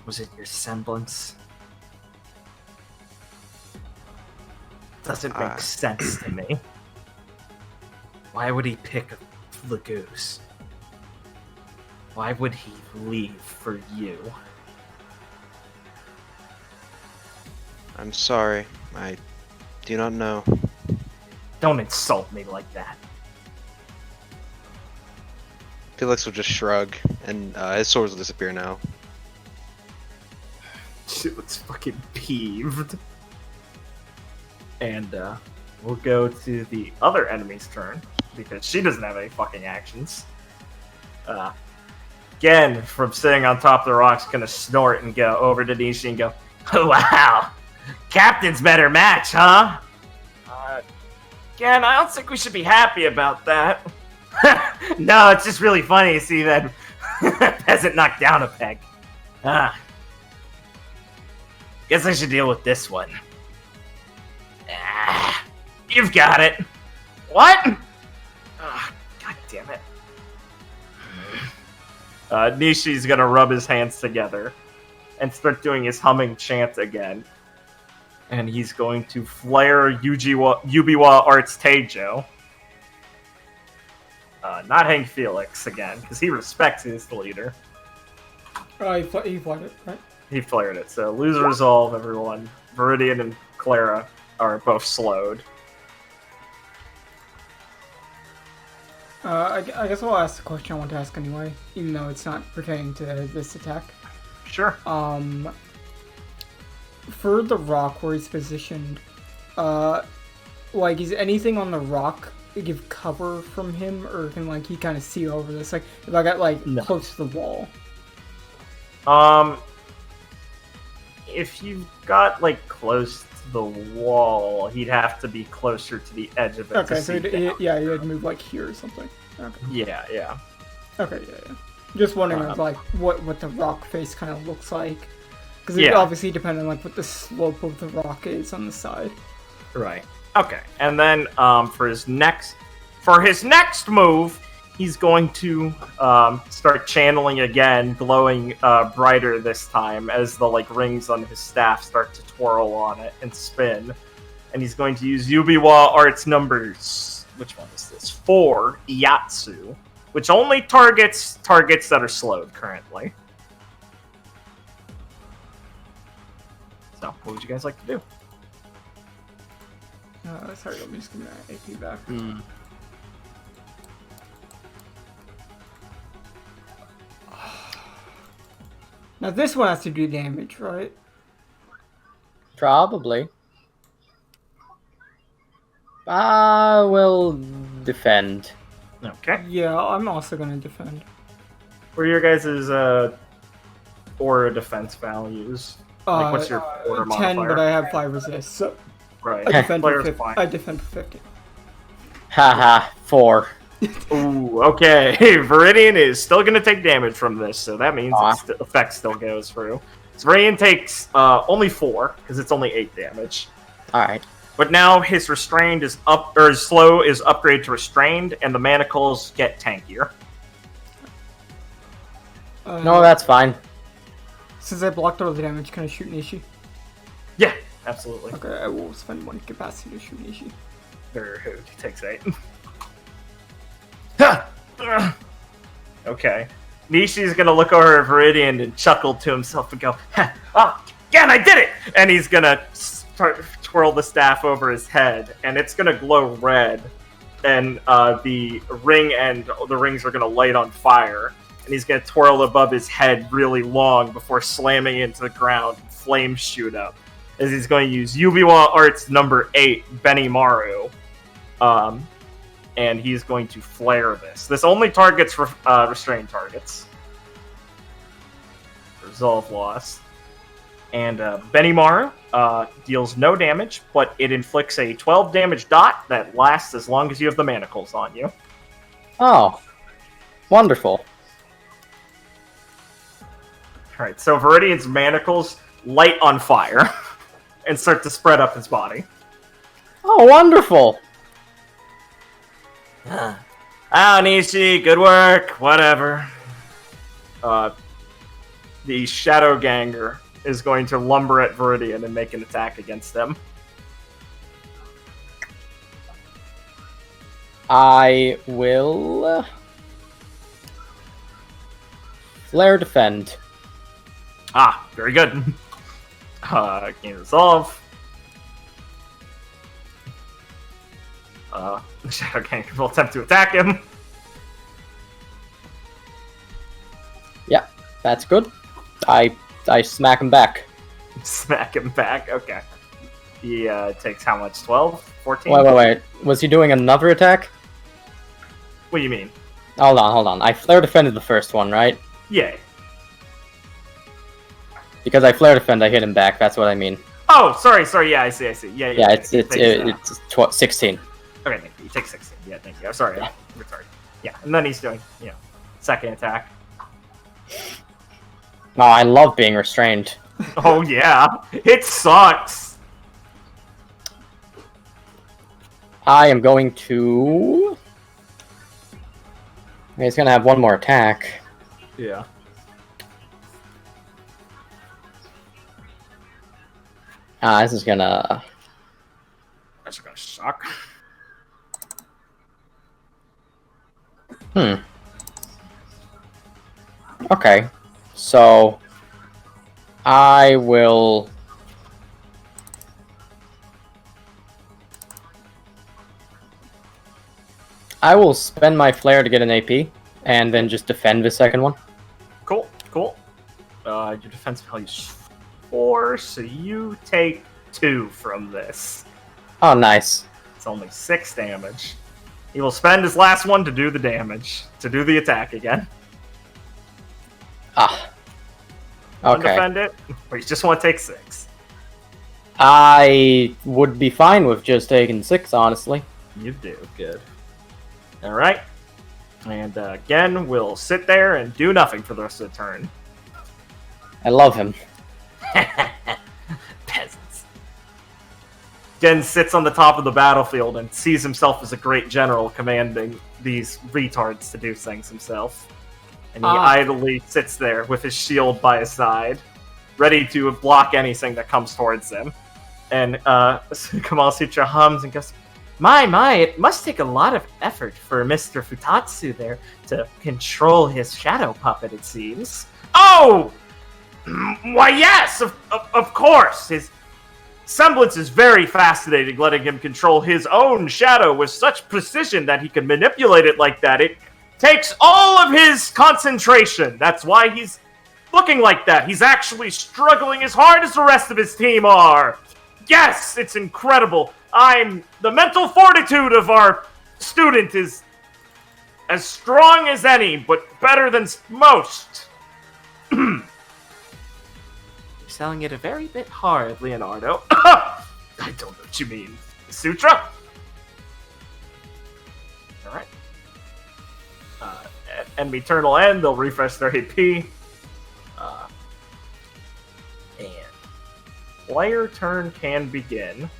Was it your semblance? Doesn't make sense to me. Why would he pick the goose? Why would he leave for you? I'm sorry. I do not know. Don't insult me like that. Felix will just shrug, and his swords will disappear now. She looks fucking peeved. And we'll go to the other enemy's turn, because she doesn't have any fucking actions. Again, from sitting on top of the rocks, gonna snort and go over to Nishi and go, "Wow! Captain's better match, huh?" Again, I don't think we should be happy about that. No, it's just really funny to see that peasant knocked down a peg. Guess I should deal with this one. You've got it. What? God damn it. Nishi's gonna rub his hands together and start doing his humming chant again. And he's going to flare Yubiwa Arts Teijo. Not Hank Felix again, because he respects his leader. He flared it, right? He flared it, so lose resolve, everyone. Viridian and Clara are both slowed. I guess I'll ask the question I want to ask anyway, even though it's not pertaining to this attack. Sure. For the rock where he's positioned, like, is anything on the rock give cover from him, or can, like, he kind of see over this? Like, if I got, like, close to the wall. If you've got, like, close to the wall, he'd have to be closer to the edge of it. Okay, so you had to move, like, here or something. Okay. Yeah. Okay, yeah. Just wondering, like, what the rock face kind of looks like. Because it obviously depends on, like, what the slope of the rock is on the side. Right. Okay. And then for his next move, he's going to start channeling again, glowing brighter this time as the like rings on his staff start to twirl on it and spin. And he's going to use Yubiwa Arts numbers. Which one is this? 4 Iatsu, which only targets that are slowed currently. So, what would you guys like to do? Sorry, let me just give me that AP back. Now this one has to do damage, right? Probably. I will defend. Okay. Yeah, I'm also gonna defend. What are your guys' aura defense values? Like, what's your order 10, modifier? but I have 5 resist, so Right. I defend for Flare's 50. fine. I defend for 50. Haha, 4. Ooh, okay. Viridian is still going to take damage from this, so that means its effect still goes through. So Viridian takes only 4, because it's only 8 damage. Alright. But now his restrained is up, or his slow is upgraded to restrained, and the manacles get tankier. No, that's fine. Since I blocked all the damage, can I shoot Nishi? Yeah, absolutely. Okay, I will spend 1 capacity to shoot Nishi. He takes 8. Okay. Nishi's gonna look over at Viridian and chuckle to himself and go, again, I did it! And he's gonna start twirl the staff over his head, and it's gonna glow red, and the rings are gonna light on fire, and he's gonna twirl above his head really long before slamming into the ground, and flames shoot up. As he's going to use Yubiwa Arts number 8, Benimaru. And he's going to flare this. This only targets restrained targets. Resolve loss. And Benimaru deals no damage, but it inflicts a 12 damage dot that lasts as long as you have the manacles on you. Oh. Wonderful. Alright, so Viridian's manacles light on fire and start to spread up his body. Oh, wonderful! Nishi, good work, whatever. The Shadow Ganger is going to lumber at Viridian and make an attack against them. I will... Flare defend. Very good. Gain resolve. The Shadow Ganger will attempt to attack him. Yeah, that's good. I smack him back. Smack him back, okay. He takes how much? 12? 14? Wait. Was he doing another attack? What do you mean? Hold on. I flare defended the first one, right? Yay. Because I flare defend, I hit him back. That's what I mean. Oh, sorry. Yeah, I see. Yeah. Yeah, it's 16. Okay, thank you. You take 16. Yeah, thank you. I'm sorry. Yeah, and then he's doing, second attack. No, I love being restrained. Oh, yeah. It sucks. I am going to... He's going to have one more attack. Yeah. This is gonna... That's gonna suck. Okay. So... I will... spend my flare to get an AP, and then just defend the second one. Cool. Your defense value's 4, so you take 2 from this. Oh, nice. It's only 6 damage. He will spend his last one to do the damage, to do the attack again. Okay. Defend it, or you just want to take 6? I would be fine with just taking 6, honestly. You do, good. Alright. And again, we'll sit there and do nothing for the rest of the turn. I love him. Peasants. Gen sits on the top of the battlefield and sees himself as a great general commanding these retards to do things himself. And he idly sits there with his shield by his side, ready to block anything that comes towards him. And Kamal Sutra hums and goes, My, it must take a lot of effort for Mr. Futatsu there to control his shadow puppet, it seems. Oh! Why, yes, of course. His semblance is very fascinating, letting him control his own shadow with such precision that he can manipulate it like that. It takes all of his concentration. That's why he's looking like that. He's actually struggling as hard as the rest of his team are. Yes, it's incredible. The mental fortitude of our student is as strong as any, but better than most. You're selling it a very bit hard, Leonardo. I don't know what you mean. Sutra? Alright. enemy turn will end, they'll refresh their AP. And player turn can begin.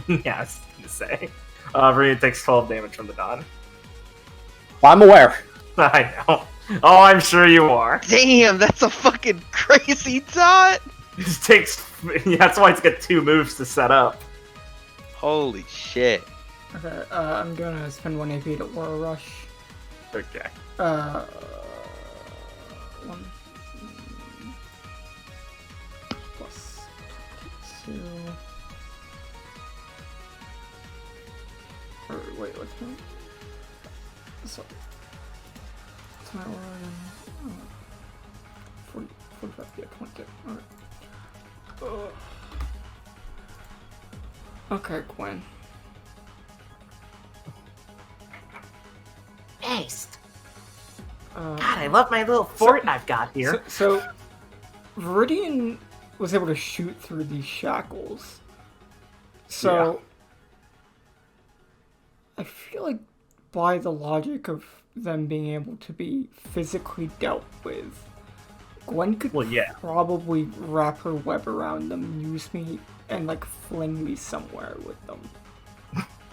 Yeah, I was gonna say. Viridian takes 12 damage from the Dawn. I'm aware. I know. Oh, I'm sure you are. Damn, that's a fucking crazy dot. It just takes. Yeah, that's why it's got 2 moves to set up. Holy shit. Okay, I'm gonna spend 1 AP to Aura Rush. Okay. 1 plus 2. Or wait, what's my? So, what's my aura? 40, 45, yeah, 20. Alright. Okay, Gwen. Based. God, I love my little fort I've got here. So, Viridian was able to shoot through these shackles. So, I feel like by the logic of them being able to be physically dealt with, Gwen could probably wrap her web around them, use me, and like fling me somewhere with them.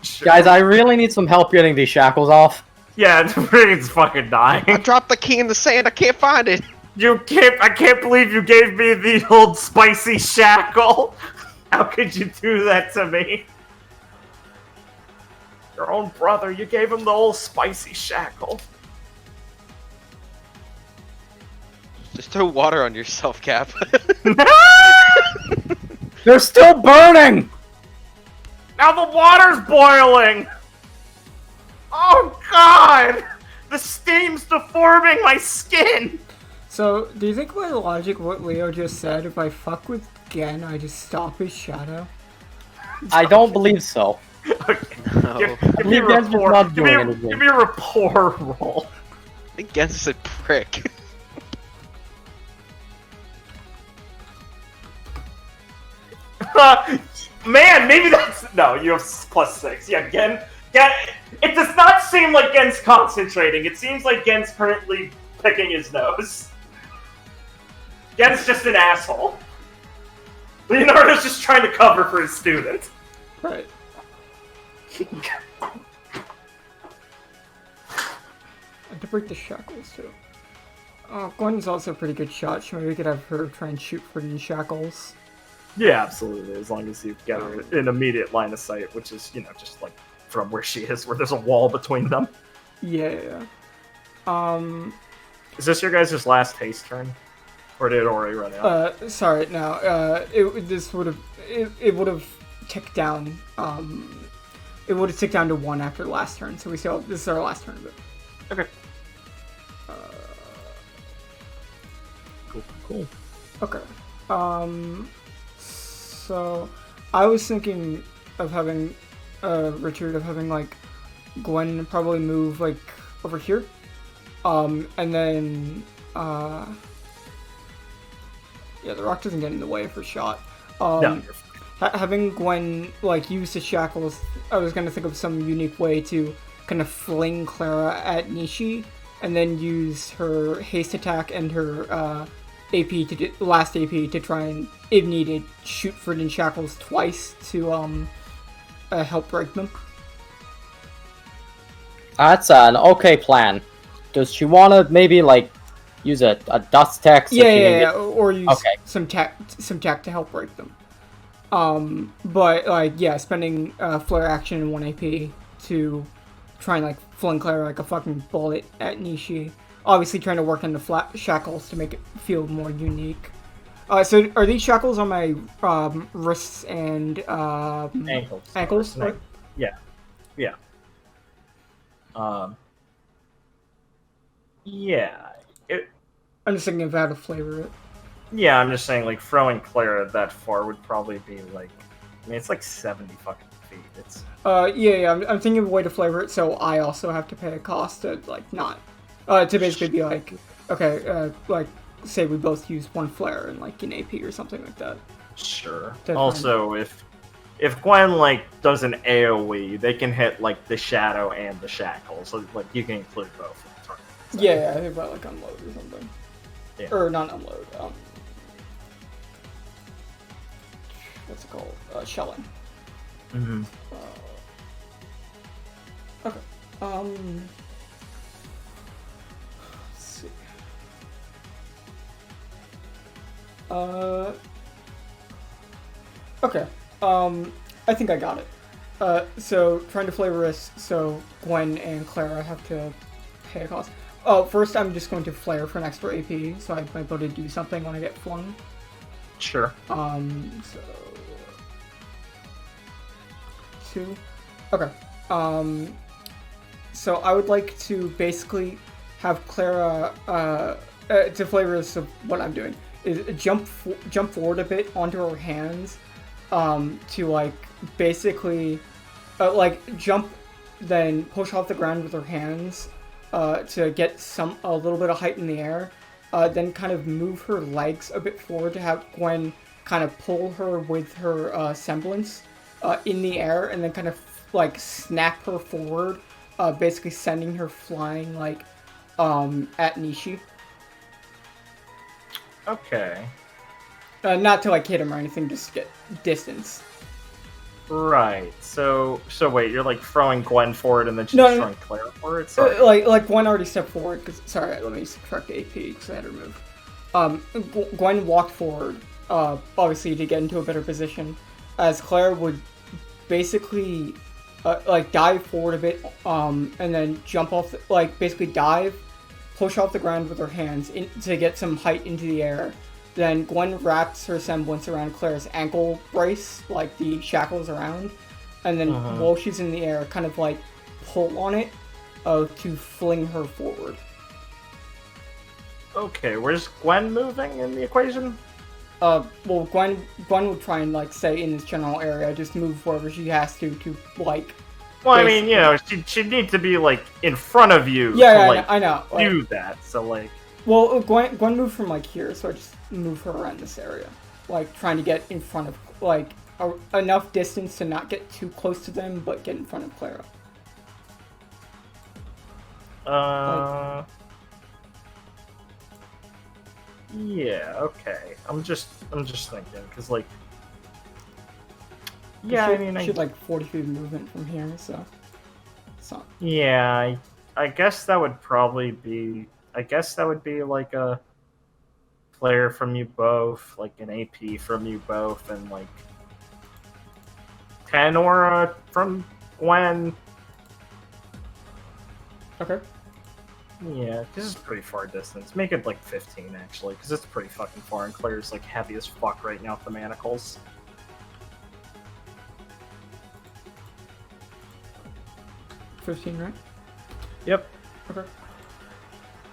Sure. Guys, I really need some help getting these shackles off. Yeah, Viridian's fucking dying. I dropped the key in the sand. I can't find it. I can't believe you gave me the old spicy shackle. How could you do that to me? Your own brother, you gave him the old spicy shackle. Just throw water on yourself, Cap. They're still burning! Now the water's boiling! Oh god! The steam's deforming my skin! So, do you think by logic what Leo just said, if I fuck with Gen, I just stop his shadow? I don't believe so. Okay. No. Give me a rapport. Give me a rapport roll. I think Gens is a prick. Man, maybe that's... No, you have +6. Yeah, Gen... It does not seem like Gen's concentrating. It seems like Gen's currently picking his nose. Gen's just an asshole. Leonardo's just trying to cover for his student. Right. And to break the shackles, too. Gwen's also a pretty good shot, so maybe we could have her try and shoot for these shackles. Yeah, absolutely. As long as you get her in immediate line of sight, which is, you know, just like from where she is, where there's a wall between them. Yeah. Is this your guys' last haste turn? Or did it already run out? Sorry, no. This would have... It would have ticked down, it would have ticked down to 1 after the last turn, so we still... This is our last turn of it. Okay. Cool. Okay. So, I was thinking of having, Richard, of having, like, Gwen probably move, like, over here. And then, yeah, the rock doesn't get in the way of her shot. No, having Gwen, like, use the shackles, I was gonna think of some unique way to kind of fling Clara at Nishi, and then use her haste attack and her, last AP to try and, if needed, shoot Ferdinand shackles twice to help break them. That's an okay plan. Does she want to maybe like use a dust text? Yeah, or use some tech to help break them. But like yeah, spending flare action and 1 AP to try and like fling Clara like a fucking bullet at Nishi. Obviously trying to work on the flat shackles to make it feel more unique. So are these shackles on my wrists and ankles? Ankles? Right? Yeah. Yeah. I'm just thinking of how to flavor it. Yeah, I'm just saying, like, throwing Clara that far would probably be, like... I mean, it's like 70 fucking feet. It's... Yeah, I'm thinking of a way to flavor it so I also have to pay a cost to, like, not... to basically be like, okay, like, say we both use 1 flare and, like, an AP or something like that. Sure. Definitely. Also, if Gwen, like, does an AoE, they can hit, like, the shadow and the shackle, so, like, you can include both Yeah, I think about like unload or something. Yeah. Or not unload. What's it called? Shelling. Mm-hmm. Okay. Let's see. Okay. I think I got it. So trying to flavor this, so Gwen and Clara have to pay a cost. Oh, first I'm just going to flare for an extra AP, so I might be able to do something when I get flung. Sure. So 2. Okay. So I would like to basically have Clara to flavor this of what I'm doing is jump forward a bit onto her hands, to like basically like jump, then push off the ground with her hands, to get a little bit of height in the air, then kind of move her legs a bit forward to have Gwen kind of pull her with her semblance in the air, and then kind of like snap her forward, basically sending her flying like at Nishi. Okay. Not to like hit him or anything, just get distance. Right. So wait, you're like throwing Gwen forward and then she's No. throwing Claire forward? Sorry. Like Gwen already stepped forward. Sorry, let me subtract the AP because I had to remove. Gwen walked forward, obviously to get into a better position, as Claire would basically like dive forward a bit, and then jump off, basically dive, push off the ground with her hands to get some height into the air. Then Gwen wraps her semblance around Claire's ankle brace, like the shackles around, and then while she's in the air, kind of like pull on it to fling her forward. Okay, where's Gwen moving in the equation? Well, Gwen would try and like stay in this general area, just move wherever she has to like. Well, I mean, you know, she'd need to be like in front of you Yeah, to I know. do that. So like. Well, Gwen moved from like here, so I just move her around this area, like trying to get in front of like enough distance to not get too close to them, but get in front of Clara. Yeah. Okay. I'm just thinking because like. Yeah, I mean, she had like 40 feet of movement from here, so. It's not... Yeah, I guess that would probably be. I guess that would be like a player from you both, like an AP from you both, and like 10 aura from Gwen. Okay. Yeah, because it's pretty far distance. Make it like 15 actually, because it's pretty fucking far, and Claire's like heavy as fuck right now with the manacles. 15, right? Yep. Okay.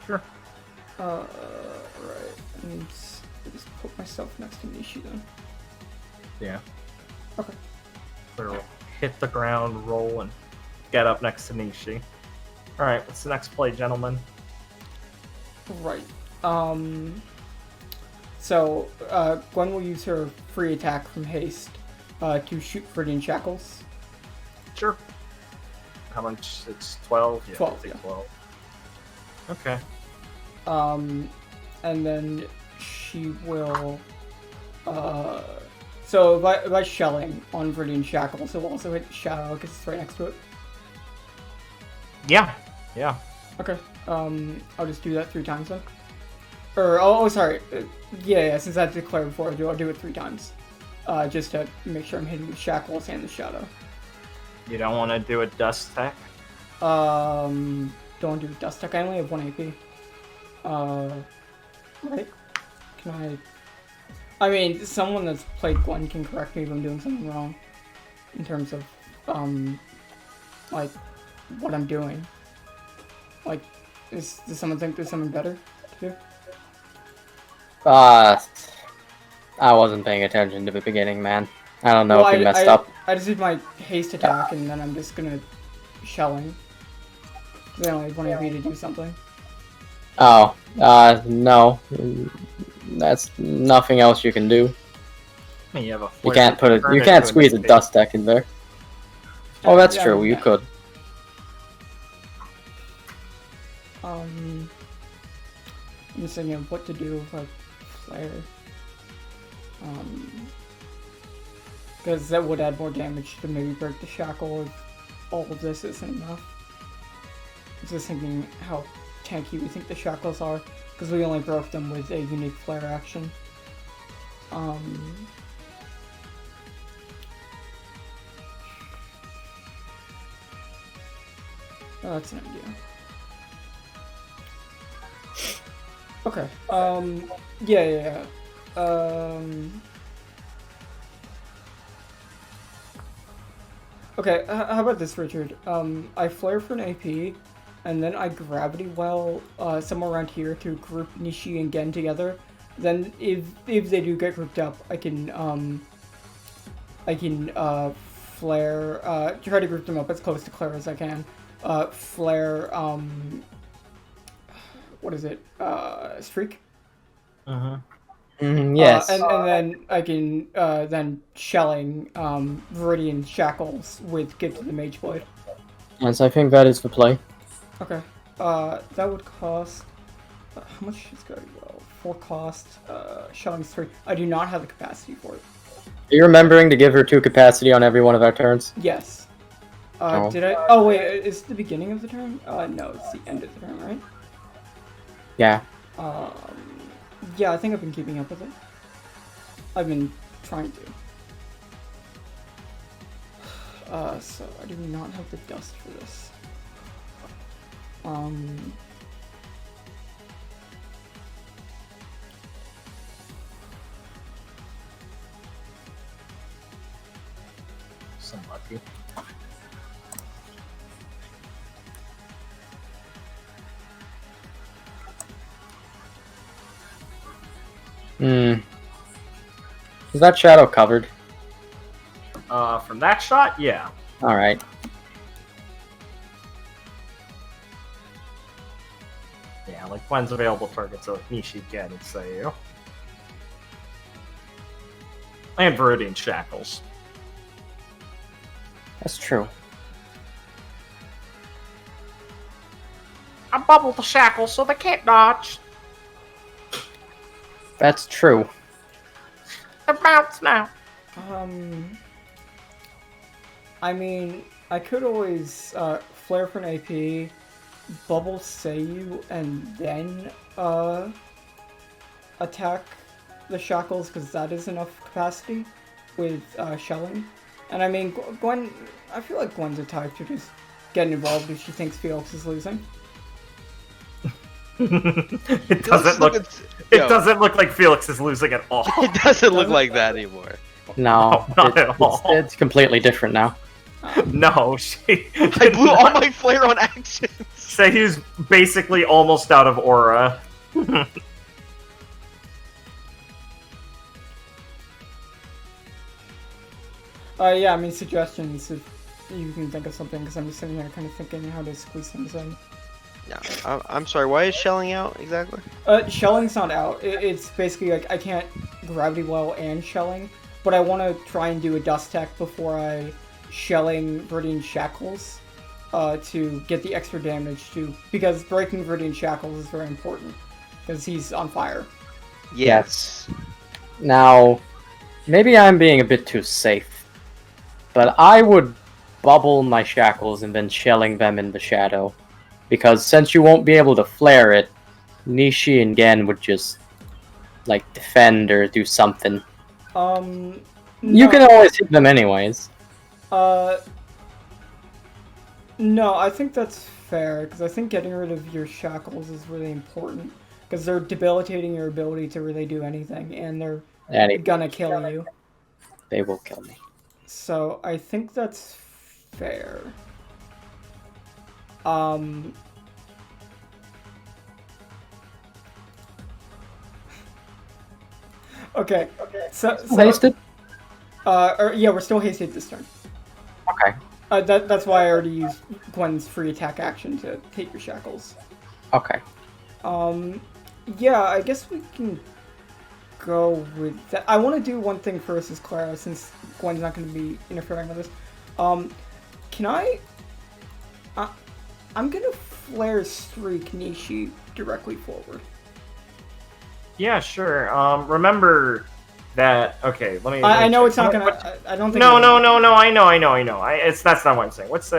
Sure. Right. I need to just put myself next to Nishi then. Yeah. Okay. Claire will hit the ground, roll, and get up next to Nishi. Alright, what's the next play, gentlemen? Right. So, Gwen will use her free attack from haste to shoot Viridian shackles. Sure. How much? It's 12? Yeah, 12, I'll take yeah. 12. Okay. And then she will, so by shelling on Viridian shackles, it will also hit Shadow because it's right next to it. Yeah. Yeah. Okay. I'll just do that 3 times then. Or, oh sorry. Yeah, since I declared before, I'll do it 3 times. Just to make sure I'm hitting the shackles and the shadow. You don't want to do a dust tech? Don't do dust tech. I only have 1 AP. Right? Can I mean, someone that's played Gwen can correct me if I'm doing something wrong. In terms of, like, what I'm doing. Like, does someone think there's something better to do? I wasn't paying attention to the beginning, man. I don't know if you messed up. I just did my haste attack, and then I'm just gonna shelling. They only have 1 AP to do something. Oh, no. That's nothing else you can do. I mean, you have a You can't put it. You can't squeeze a dust deck in there. Oh, that's Yeah, true. You yeah. could. I'm just thinking of what to do with like flare. Because that would add more damage to maybe break the shackle if all of this isn't enough. I'm just thinking how tanky we think the shackles are, because we only broke them with a unique flare action. Oh, that's an idea. Okay. Yeah. Okay, how about this, Richard? I flare for an AP, and then I gravity well somewhere around here to group Nishi and Gen together. Then, if they do get grouped up, I can flare, try to group them up as close to Claire as I can. Flare, what is it? Streak? Yes. And then I can, then shelling, Viridian Shackles with Gift of the Mage Blade. Yes, I think that is the play. Okay. That would cost, how much is going to go? 4 cost, shelling 3. I do not have the capacity for it. Are you remembering to give her 2 capacity on every one of our turns? Yes. Oh. Did I? Oh wait, is it the beginning of the turn? No, it's the end of the turn, right? Yeah. Yeah, I think I've been keeping up with it. I've been trying to. So I do not have the dust for this. Some lucky. Is that shadow covered? From that shot, yeah. Alright. Yeah, like when's available targets of Nishi, Gen, and Sayu. And Viridian Shackles. That's true. I bubbled the shackles so they can't dodge. That's true. They're bounced now. I mean, I could always flare for an AP, bubble Sayu, and then attack the shackles, because that is enough capacity with shelling. And I mean, Gwen, I feel like Gwen's a type to just get involved if she thinks Felix is losing. It doesn't look. It doesn't look like Felix is losing at all. It doesn't look like that anymore. No, not at all. It's completely different now. No, she. I blew all my flare on actions. Sayu's basically almost out of aura. Yeah, I mean, suggestions if you can think of something, because I'm just sitting here kind of thinking how to squeeze things in. Yeah, I'm sorry, why is shelling out exactly? Shelling's not out. It's basically like I can't gravity well and shelling, but I want to try and do a dust tech before I shelling Viridian Shackles to get the extra damage too, because breaking Viridian Shackles is very important, because he's on fire. Yes. Now, maybe I'm being a bit too safe, but I would bubble my shackles and then shelling them in the shadow. Because since you won't be able to flare it, Nishi and Gen would just, like, defend or do something. No. You can always hit them anyways. No, I think that's fair, because I think getting rid of your shackles is really important. Because they're debilitating your ability to really do anything, and they're gonna kill you. They will kill me. So, I think that's fair. Okay. So Hasted? Yeah, we're still hasted this turn. Okay. That's why I already used Gwen's free attack action to hit your shackles. Okay. Yeah, I guess we can go with that. I want to do one thing first as Clara, since Gwen's not going to be interfering with this. Can I... I'm gonna flare streak Nishi directly forward. Yeah, sure. Remember that. Okay, let me. I know it's not gonna. I don't think. No. I know. That's not what I'm saying. What's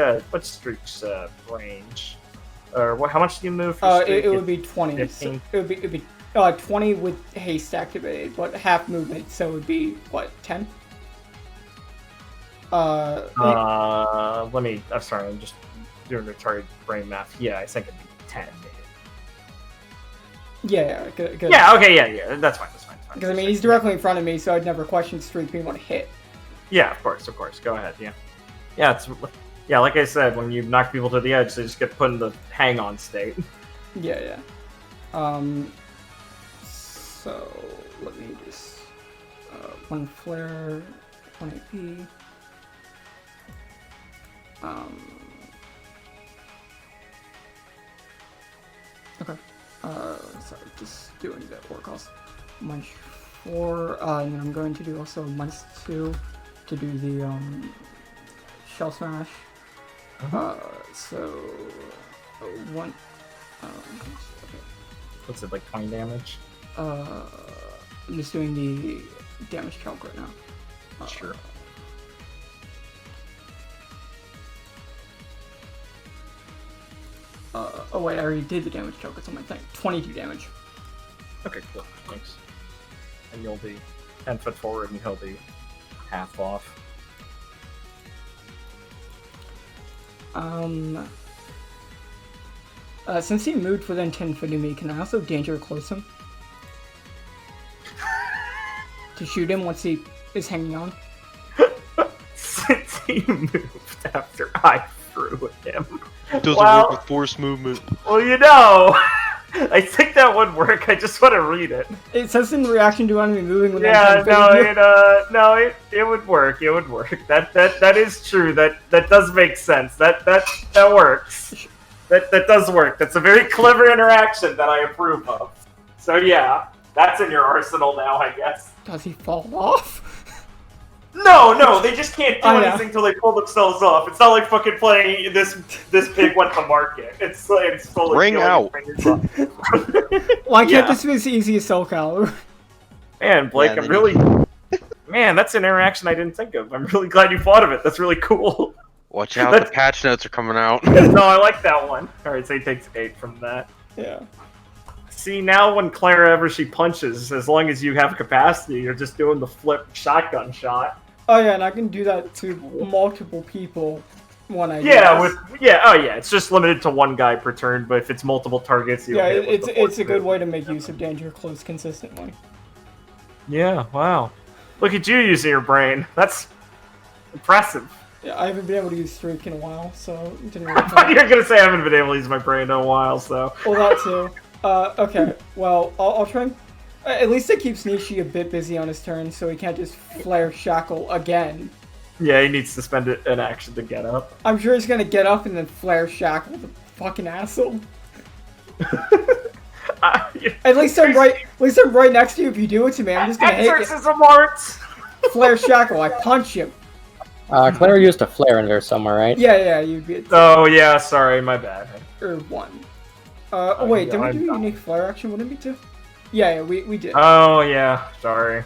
Streak's range? Or what? How much do you move for Streak? It would be 20. 15? So it would be 20 with haste activated, but half movement, so it would be what, 10? Let me. I'm sorry. I'm just doing retarded brain math. Yeah, I think it'd be 10. Yeah, good. Yeah. Okay. Yeah. That's fine. Because I mean, he's directly in front of me, so I'd never question Streak being able to hit. Yeah, of course. Go ahead. Yeah. Yeah. Like I said, when you knock people to the edge, they just get put in the hang-on state. Yeah. So let me just one flare, 1 AP. Okay. Sorry, just doing the orc calls. Munch 4, and then I'm going to do also Munch 2 to do the Shell Smash. So 1. Okay. What's it, like 20 damage? I'm just doing the damage calc right now. Sure. Oh wait, I already did the damage calc. It's on my thing. 22 damage. Okay, cool. Thanks. And you'll be 10 foot forward, and he'll be half off. Since he moved within 10 feet of me, can I also danger close him? To shoot him once he is hanging on? Since he moved after I threw at him. Doesn't work with force movement. Well, I think that would work. I just want to read it. It says in reaction to enemy moving within 10 feet of you. It would work. That is true. That does make sense. That works. That does work. That's a very clever interaction that I approve of. So yeah, that's in your arsenal now, I guess. Does he fall off? No, they just can't do Oh, yeah. anything until they pull themselves off. It's not like fucking playing this pig went to market. It's fully Ring out. Why can't this be as easy as Soul Calibur? Man, Blake, Yeah, Man, that's an interaction I didn't think of. I'm really glad you thought of it. That's really cool. Watch out, the patch notes are coming out. No, I like that one. Alright, so he takes 8 from that. Yeah. See, now when Clara she punches, as long as you have capacity, you're just doing the flip shotgun shot. Oh yeah, and I can do that to multiple people when I it's just limited to one guy per turn, but if it's multiple targets, it's a good way to make use of danger close consistently. Yeah, wow. Look at you using your brain. That's impressive. Yeah, I haven't been able to use Streak in a while, so it didn't really I thought you were gonna say I haven't been able to use my brain in a while, so. Well, that too. Okay, well, I'll try and... At least it keeps Nishi a bit busy on his turn, so he can't just flare Shackle again. Yeah, he needs to spend an action to get up. I'm sure he's gonna get up and then flare Shackle, the fucking asshole. At least I'm right next to you. If you do it to me, I'm just gonna hit you. Exorcism arts! Flare Shackle, I punch him. Claire used a flare in there somewhere, right? Yeah, you'd be at Oh, yeah, sorry, my bad. or 1. Wait, did we do a unique flare action? Wouldn't it be 2? Yeah, we did. Oh, yeah, sorry.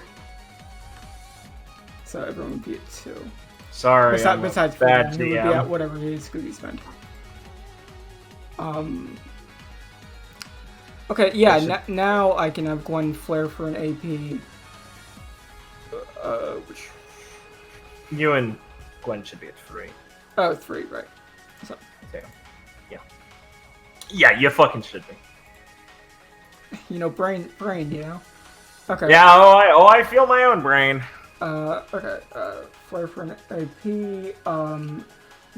So everyone would be at 2. Sorry, Besides bad Ferdinand, who would be GM. at whatever his Scooby spend. Okay, yeah, now I can have Gwen flare for an AP. Which... You and Gwen should be at 3. Oh, 3, right. So. Okay. Yeah. Yeah, you fucking should be. You know, brain, you know? Okay. Yeah, I feel my own brain. Okay, flare for an AP,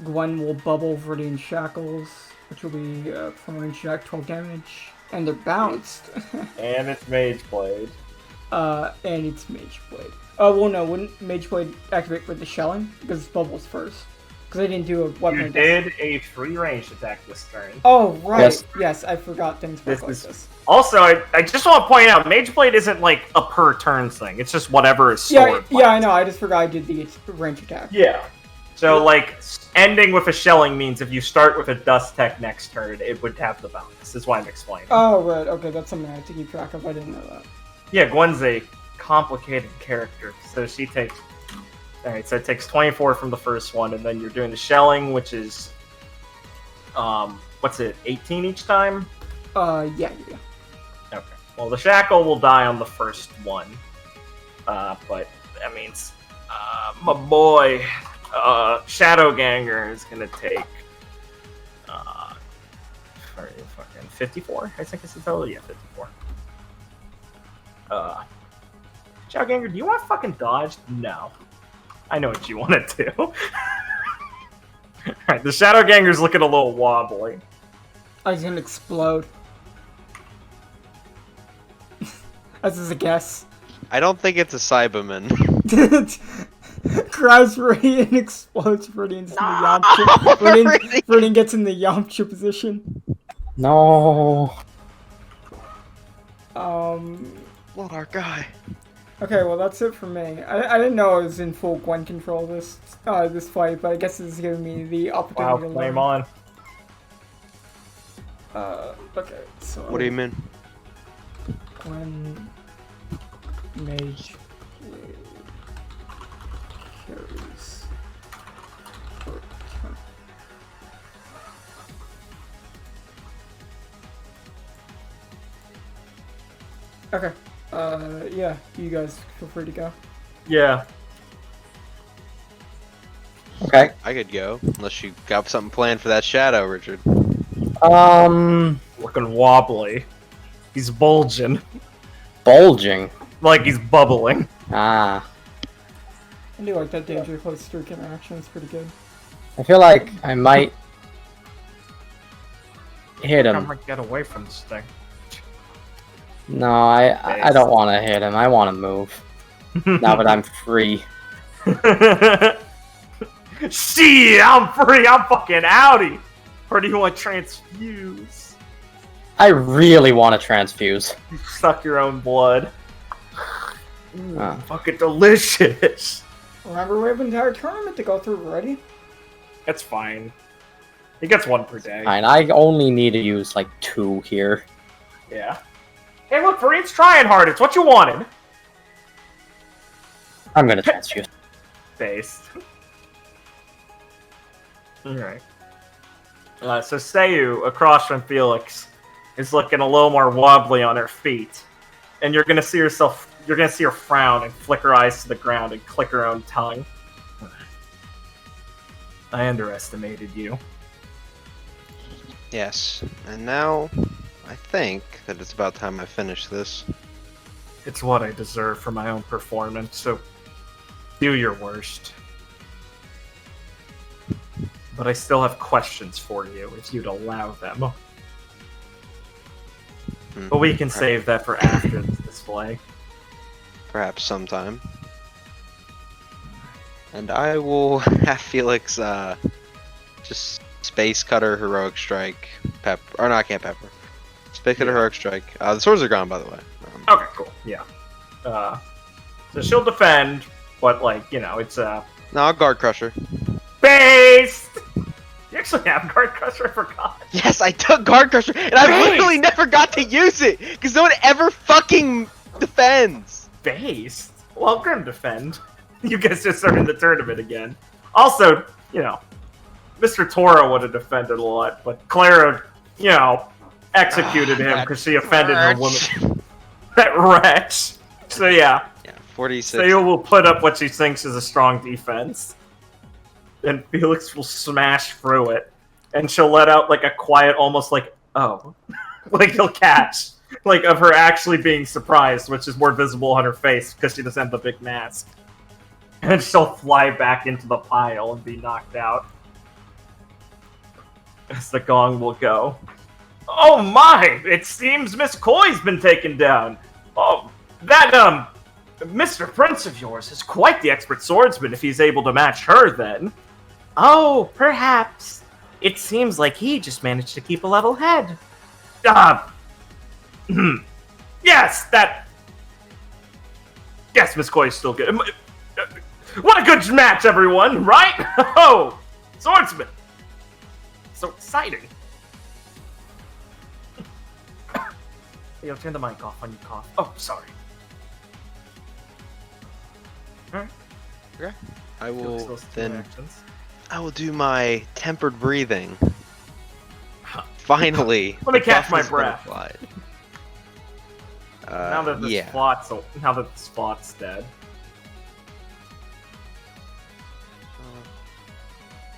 Gwen will bubble Viridian Shackles, which will be, from range attack, 12 damage, and they're bounced. And it's Mage Blade. And it's Mage Blade. Oh, well, no, wouldn't Mage Blade activate with the shelling? Because it's bubbles first. Because I didn't do a weapon. You did a free range attack this turn. Oh, right. Yes, I forgot things work like this. Also, I just want to point out, Mage Blade isn't like a per turn thing. It's just whatever is stored. Yeah, I know. I just forgot I did the range attack. Yeah. So, like, ending with a shelling means if you start with a dust tech next turn, it would have the bonus. Is why I'm explaining. Oh, right. Okay, that's something I have to keep track of. I didn't know that. Yeah, Gwen's a complicated character, so she takes... Alright, so it takes 24 from the first one, and then you're doing the shelling, which is... what's it, 18 each time? Yeah. Okay. Well, the shackle will die on the first one. But that means... my boy... Shadowganger is gonna take... fucking 54, I think it's the total? Yeah, 54. Shadowganger, do you want to fucking dodge? No. I know what you want to do. Alright, the Shadowganger's looking a little wobbly. I was gonna explode. This is a guess. I don't think it's a Cyberman. Cries Viridian and explodes Viridian into the Yamcha. Viridian gets in the Yamcha position. No. Lord, our guy. Okay, well that's it for me. I didn't know I was in full Gwen control this fight, but I guess this is giving me the opportunity to learn. Flame on. Okay, so... What do you mean? Gwen... Mage... Carries... Okay. Yeah, you guys feel free to go. Yeah. Okay. I could go, unless you got something planned for that shadow, Richard. Looking wobbly. He's bulging. Bulging. Like he's bubbling. Ah. I do like that danger close streak interaction, it's pretty good. I feel like I might hit him. I'm gonna get away from this thing. No, I don't want to hit him. I want to move. Now that I'm free. See, I'm free. I'm fucking outie. Or do you want to transfuse? I really want to transfuse. You suck your own blood. Ooh, fucking delicious. Remember, we have an entire tournament to go through already. That's fine. He gets one per day. Fine, I only need to use like 2 here. Yeah. Hey, look, Viridian's trying hard. It's what you wanted. I'm gonna transfuse. Based. Alright. So Sayu, across from Felix, is looking a little more wobbly on her feet. And you're gonna see her frown and flick her eyes to the ground and click her own tongue. I underestimated you. Yes, and now I think that it's about time I finish this. It's what I deserve for my own performance, so do your worst. But I still have questions for you, if you'd allow them. But we can save that for after this display. Perhaps sometime. And I will have Felix just Space Cutter, Heroic Strike, Pepper. Or no, I can't Pepper. Space Cutter, Heroic Strike. The swords are gone, by the way. Okay, cool. Yeah. So she'll defend, but like, you know, it's No, I'll Guard Crusher. based! You actually have Guard Crusher, I forgot. Yes, I took Guard Crusher, and I literally never got to use it! Because no one ever fucking defends! Based? Well, Grim defend. You guys just are in the tournament again. Also, you know, Mr. Toro would have defended a lot, but Clara, you know, executed him because she offended her woman. That wretch. So yeah. Yeah, 46. So you will put up what she thinks is a strong defense. And Felix will smash through it. And she'll let out like a quiet, almost like, oh. Like he'll catch. Like of her actually being surprised, which is more visible on her face because she doesn't have the big mask. And she'll fly back into the pile and be knocked out. As the gong will go. Oh my! It seems Miss Coy's been taken down. Oh, that, Mr. Prince of yours is quite the expert swordsman if he's able to match her, then. Oh, perhaps. It seems like he just managed to keep a level head. Yes, that... Yes, Miss Coy is still good. What a good match, everyone, right? Oh, swordsman. So exciting. Yo, turn the mic off when you cough. Oh, sorry. Alright. Okay. I will Those two then. actions. I will do my tempered breathing. Finally. Let me the catch buff my has been breath. applied. Now that this yeah. spot's dead.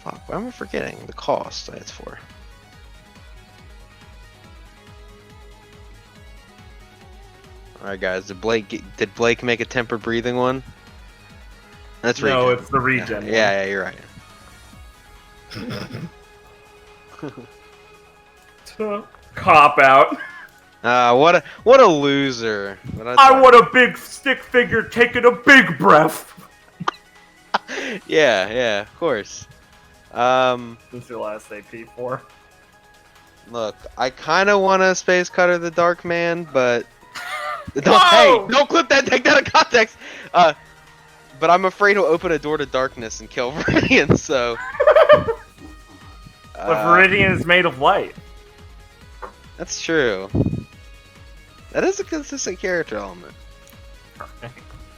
Fuck, why am I forgetting the cost that's for? Alright guys, did Blake make a tempered breathing one? That's regen. No, it's the regen. Yeah, you're right. Cop out. What a loser. But I want a big stick figure taking a big breath. yeah, of course. What's your last AP for? Look, I kind of want to space cutter the Dark Man, but Whoa! hey, don't clip that. Take that out of context. But I'm afraid he'll open a door to darkness and kill Viridian. So. But Viridian is made of light. That's true. That is a consistent character element.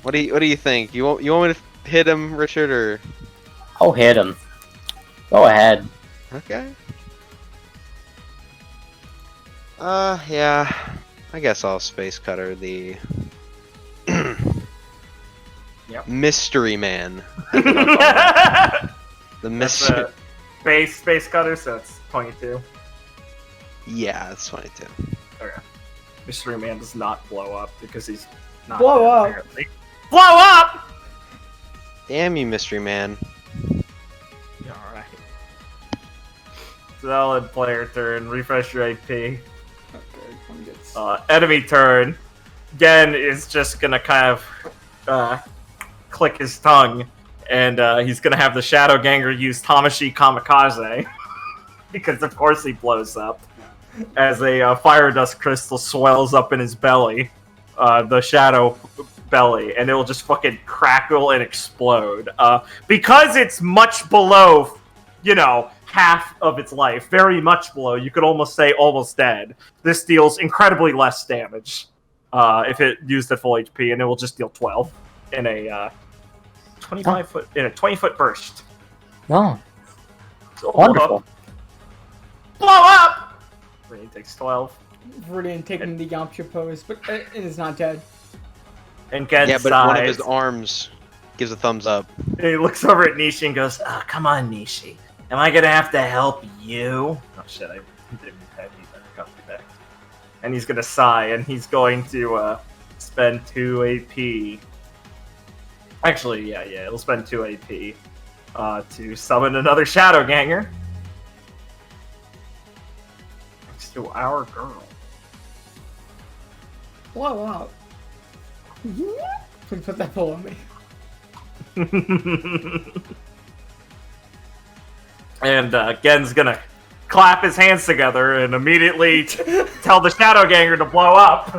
What do you think? You want me to hit him, Richard, or? I'll hit him. Go ahead. Okay. Yeah. I guess I'll space cutter the Mystery Man. The mystery. Space cutter, so it's 22. Yeah, it's 22. Okay. Mystery Man does not blow up because he's not Blow dead, up. apparently. Blow up! Damn you, Mystery Man. Alright. Solid player turn. Refresh your AP. Okay, one gets. Enemy turn. Gen is just gonna kind of click his tongue, and he's gonna have the Shadow Ganger use Tamashi Kamikaze. Because of course he blows up. As a fire dust crystal swells up in his belly. The shadow belly, and it'll just fucking crackle and explode. Because it's much below, half of its life, very much below, you could almost say almost dead. This deals incredibly less damage if it used at full HP, and it will just deal 12 in a 20-foot burst. Oh, So wonderful. Blow up! He takes 12. Viridian taking the Yamcha pose, but it is not dead. And Gen Yeah, but sighs. one of his arms gives a thumbs up. And he looks over at Nishi and goes, "Oh, come on, Nishi. Am I gonna have to help you?" Oh shit, I didn't have you back. And he's gonna sigh, and he's going to spend 2 AP. Actually, yeah, it'll spend 2 AP to summon another Shadow Ganger. Next to our girl. Blow up. Please put that pull on me. And Gen's gonna clap his hands together and immediately tell the Shadow Ganger to blow up.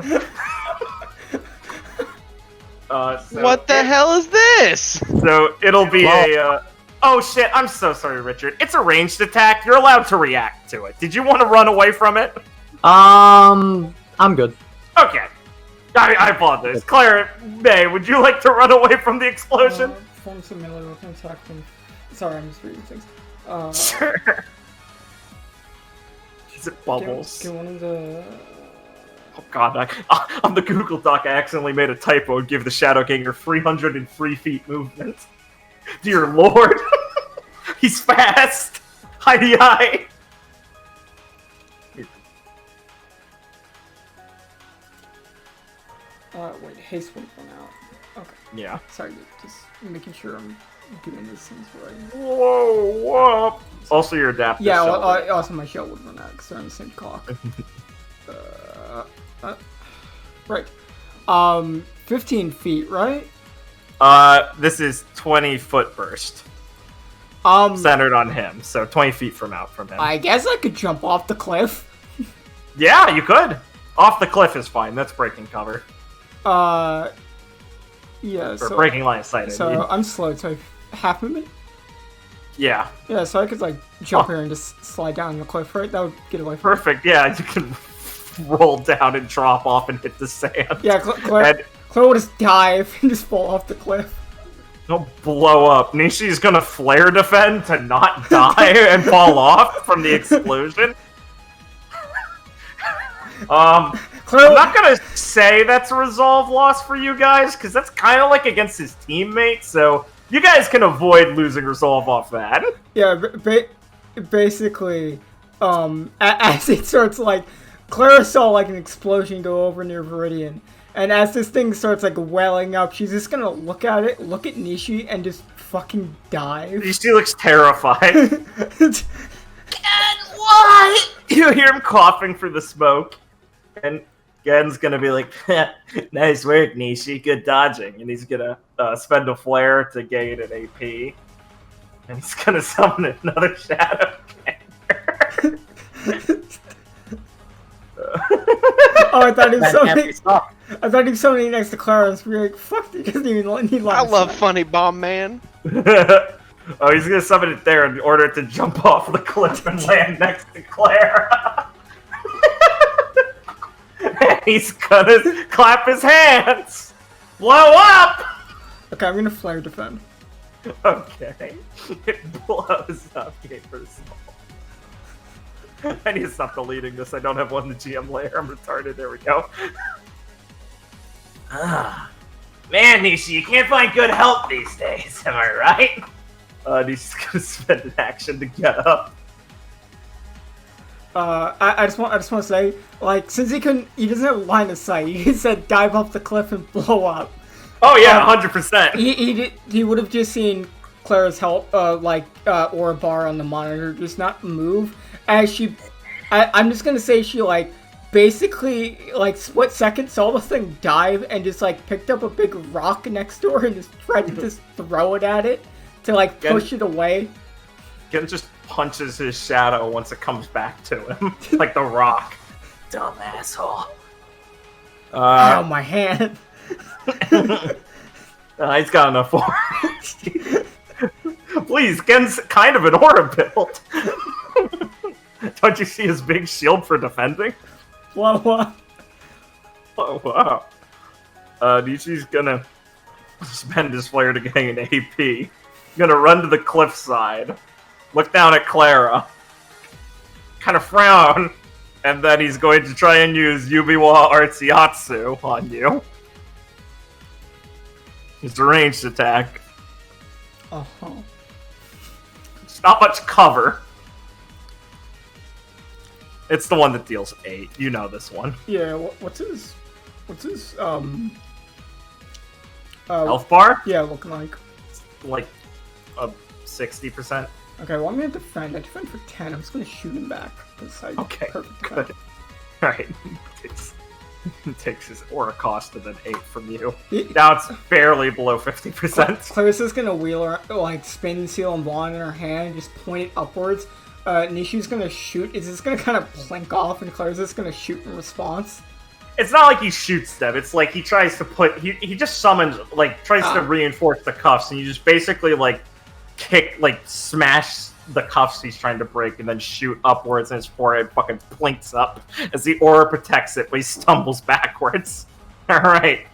What the hell is this? So it'll be oh shit, I'm so sorry, Richard. It's a ranged attack. You're allowed to react to it. Did you want to run away from it? I'm good. Okay. I apologize. Claire, May, would you like to run away from the explosion? Perform some melee weapon attack. Sorry, I'm just reading things. Sure. Is it bubbles? Get one of the... Oh god, on the Google Doc, I accidentally made a typo and give the Shadow Ganger 303 feet movement. Dear lord. He's fast. Hi. Wait, haste wouldn't run out. Okay. Yeah. Sorry, just making sure I'm doing these things right. Whoa. Also, your adaptive. Yeah, shell. also my shell would run out because they're on the same clock. Right. 15 feet, right? This is 20-foot burst. Um, Centered on him, so 20 feet from him. I guess I could jump off the cliff. Yeah, you could. Off the cliff is fine. That's breaking cover. Yeah, Or so breaking line of sight, I mean. so I'm slow, so half movement. Yeah. Yeah, so I could like jump here and just slide down the cliff, right? That would get away from. Perfect, yeah, you can roll down and drop off and hit the sand. Yeah, Claire will just dive and just fall off the cliff. Don't blow up. Nishi's gonna flare defend to not die and fall off from the explosion. I'm not gonna say that's a resolve loss for you guys, because that's kind of like against his teammate, so you guys can avoid losing resolve off that. Yeah, basically, as it starts, like, Clara saw, like, an explosion go over near Viridian, and as this thing starts, like, welling up, she's just gonna look at it, look at Nishi, and just fucking dive. Nishi looks terrified. And what? You hear him coughing for the smoke, and Gen's gonna be like, nice work, Nishi, good dodging, and he's gonna spend a flare to gain an AP, and he's gonna summon another Shadow Ganger. Oh, I thought he was summoning. I thought he was summoning next to Clara. And be like, "Fuck, he doesn't even need line I of love sight." Funny Bomb Man. Oh, he's gonna summon it there in order to jump off the cliff and land next to Claire. He's gonna clap his hands. Blow up. Okay, I'm gonna flare defend. Okay. It blows up. Game first. I need to stop deleting this. I don't have one in the GM layer. I'm retarded. There we go. Man, Nishi, you can't find good help these days, am I right? Nishi's gonna spend an action to get up. I just want to say, like, since he doesn't have line of sight. He said dive off the cliff and blow up. Oh yeah, 100%. He would have just seen Clara's help, aura bar on the monitor just not move as she. I'm just gonna say she like basically like split second saw the thing dive and just like picked up a big rock next door and just tried to just throw it at it to like push it away. Gen just punches his shadow once it comes back to him, like the rock. Dumb asshole. Ow, my hand. He's got enough for it. Please, Gen's kind of an aura build. Don't you see his big shield for defending? What? Oh, wow. Nishi's gonna spend his flare to gain an AP. Gonna run to the cliffside, look down at Clara, kind of frown, and then he's going to try and use Yubiwa Artsiatsu on you. It's a ranged attack. Uh-huh. It's not much cover. It's the one that deals 8. You know this one. Yeah, what's his Health bar? Yeah, looking like a 60%. Okay, well I'm gonna defend. I defend for 10. I'm just gonna shoot him back. Okay, perfect. good. Alright. Takes his aura cost of an 8 from you. Now it's barely below 50%. Clarissa's gonna wheel her, like, spin seal and wand in her hand, just point it upwards. Nishi's gonna shoot. It's just gonna kind of plink off, and Clarissa's gonna shoot in response. It's not like he shoots them. It's like he tries to put... He just summons, like, tries to reinforce the cuffs, and you just basically, like, kick, like, smash the cuffs he's trying to break, and then shoot upwards, and his forehead fucking plinks up as the aura protects it, but he stumbles backwards. Alright.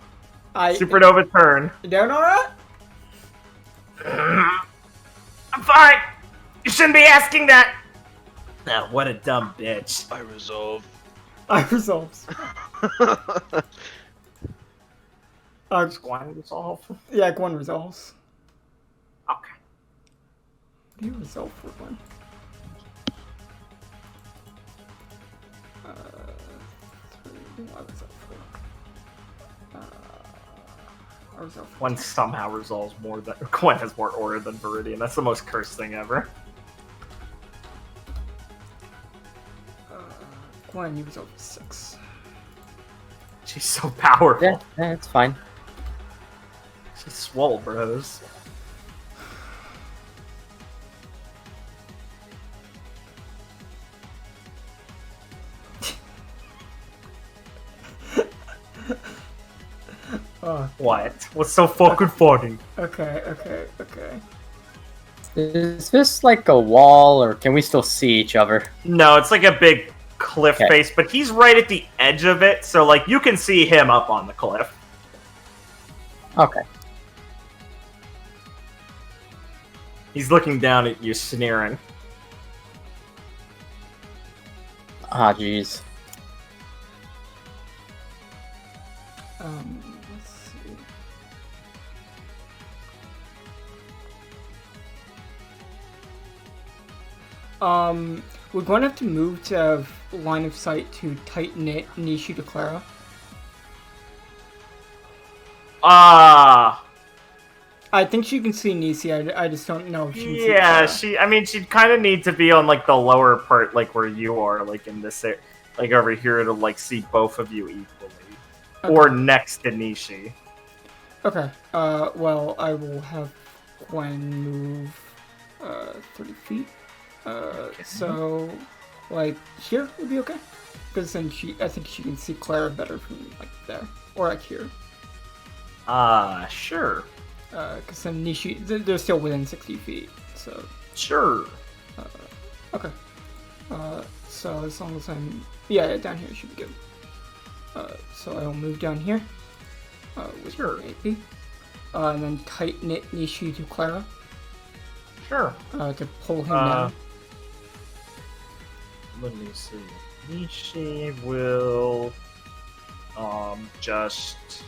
Supernova turn. You doing alright? I'm fine! You shouldn't be asking that! Now, what a dumb bitch. I resolve. Does Gwen resolve? Yeah, Gwen resolves. Okay. What do you resolve for, Gwen? I resolve for Gwen somehow resolves more than... Gwen has more aura than Viridian. That's the most cursed thing ever. Gwen, you resolve 6. She's so powerful. Yeah, it's fine. She's swole, bros. What? What's so fucking funny? Okay. Is this like a wall, or can we still see each other? No, it's like a big cliff Okay. face, but he's right at the edge of it, so like you can see him up on the cliff. Okay. He's looking down at you, sneering. Ah, jeez. Let's see. We're going to have to move to have line of sight to tighten it Nishi to Clara. I think she can see Nisi. I just don't know if she can see Yeah, Clara. I mean, she'd kind of need to be on like the lower part, like where you are, like in this, like over here to like see both of you equally, or next to Nishi. Okay. Well, I will have Gwen move 30 feet. So, like, here would be okay? Because then I think she can see Clara better from, like, there. Or, like, here. Sure. Because then Nishi, they're still within 60 feet, so... Sure. Okay. So as long as I'm... Yeah, down here should be good. So I will move down here. With Sure. AP. And then tighten it Nishi to Clara. Sure. To pull him down. Let me see. Nishi will just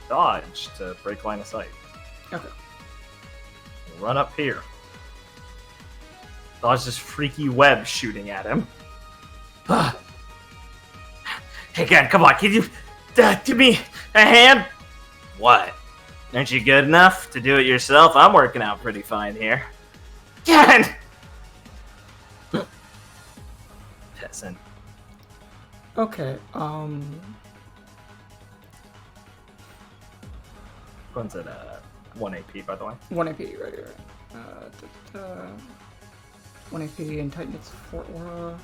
dodge to break line of sight. Okay. Run up here. Dodge this freaky web shooting at him. Hey, Gwen, come on, can you give me a hand? What? Aren't you good enough to do it yourself? I'm working out pretty fine here. Gwen! Peasant. Okay, Gwen's at 1 AP, by the way. 1 AP, right here. 1 AP and tighten its 4 aura.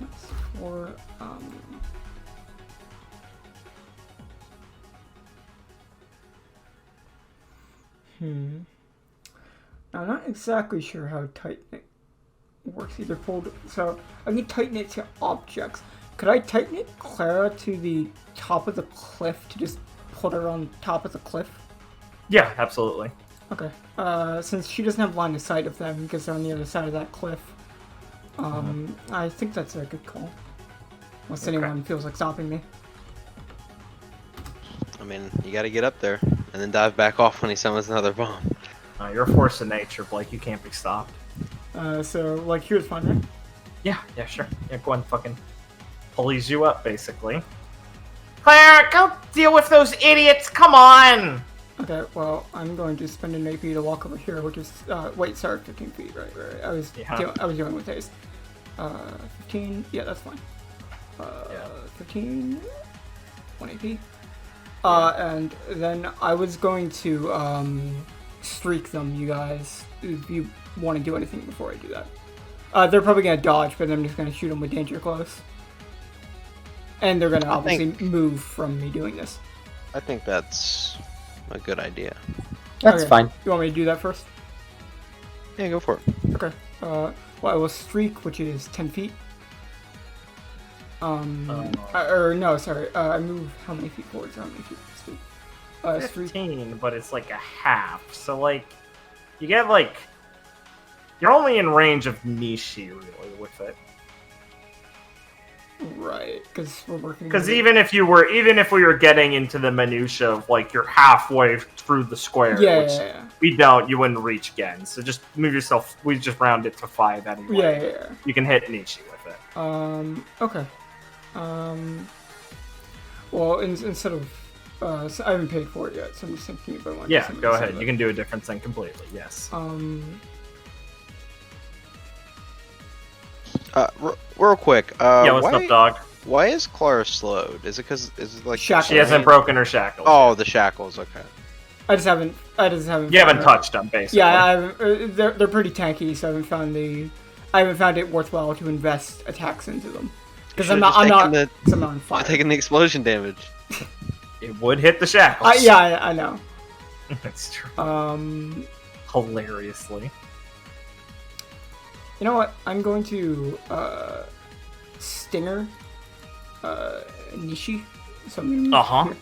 That's 4, Now, I'm not exactly sure how tighten it works either. So, I can tighten it to objects. Could I tighten it Clara to the top of the cliff to just put her on top of the cliff? Yeah, absolutely. Okay. Since she doesn't have line of sight of them because they're on the other side of that cliff, I think that's a good call. Unless anyone feels like stopping me. I mean, you gotta get up there and then dive back off when he summons another bomb. You're a force of nature, Blake. You can't be stopped. So, like, here's fine, right? Yeah, sure. Yeah, Gwen fucking pulleys you up, basically. Claire, go deal with those idiots! Come on! Okay, well, I'm going to spend an AP to walk over here, which is, wait, sorry, 15 feet, right. I was dealing with haste. 15, yeah, that's fine. 15, 1 AP. And then I was going to, streak them, you guys, if you want to do anything before I do that. They're probably going to dodge, but I'm just going to shoot them with danger close. And they're going to obviously move from me doing this. I think that's a good idea. That's fine. You want me to do that first? Yeah, go for it. Okay. Well, I will streak, which is 10 feet. No, sorry. I move how many feet forward? How many feet? Streak. 15, but it's like a half. So, like, you get, like... You're only in range of Nishi, really, with it. Right, because we're working... Because even if we were getting into the minutia of, like, you're halfway through the square, which we don't, you wouldn't reach again. So just move yourself, we just round it to 5 anyway. Yeah. You can hit Nishi with it. Okay. Well, instead of... so I haven't paid for it yet, so I'm just thinking about one. Yeah, go ahead. You can do a different thing completely, yes. Real quick. Yeah, what's up, dog? Why is Clara slowed? Is it like Shackles. She hasn't broken her shackles. Oh, the shackles. Okay. I just haven't. You haven't touched them, basically. Yeah, they're pretty tanky, so I haven't found it worthwhile to invest attacks into them because I'm not on fire. Taking the explosion damage. It would hit the shackles. Yeah, I know. That's true. Hilariously. You know what? I'm going to Stinger Nishi. So I'm gonna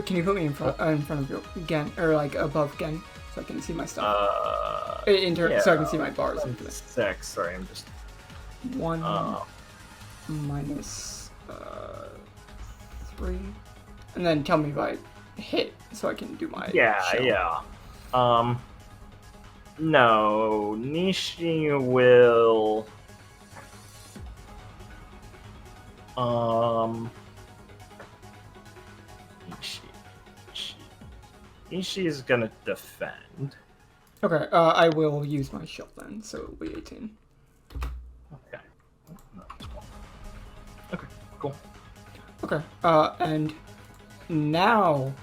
can you put me in front of you again, or like above Gen, so I can see my stuff? So I can see my bars. 6. Sorry, I'm just 1 minus 3, and then tell me if I hit, so I can do my shell. yeah. No, Nishi will. Nishi is gonna defend. Okay, I will use my shell then, so it'll be 18. Okay. Okay, cool. Okay, and now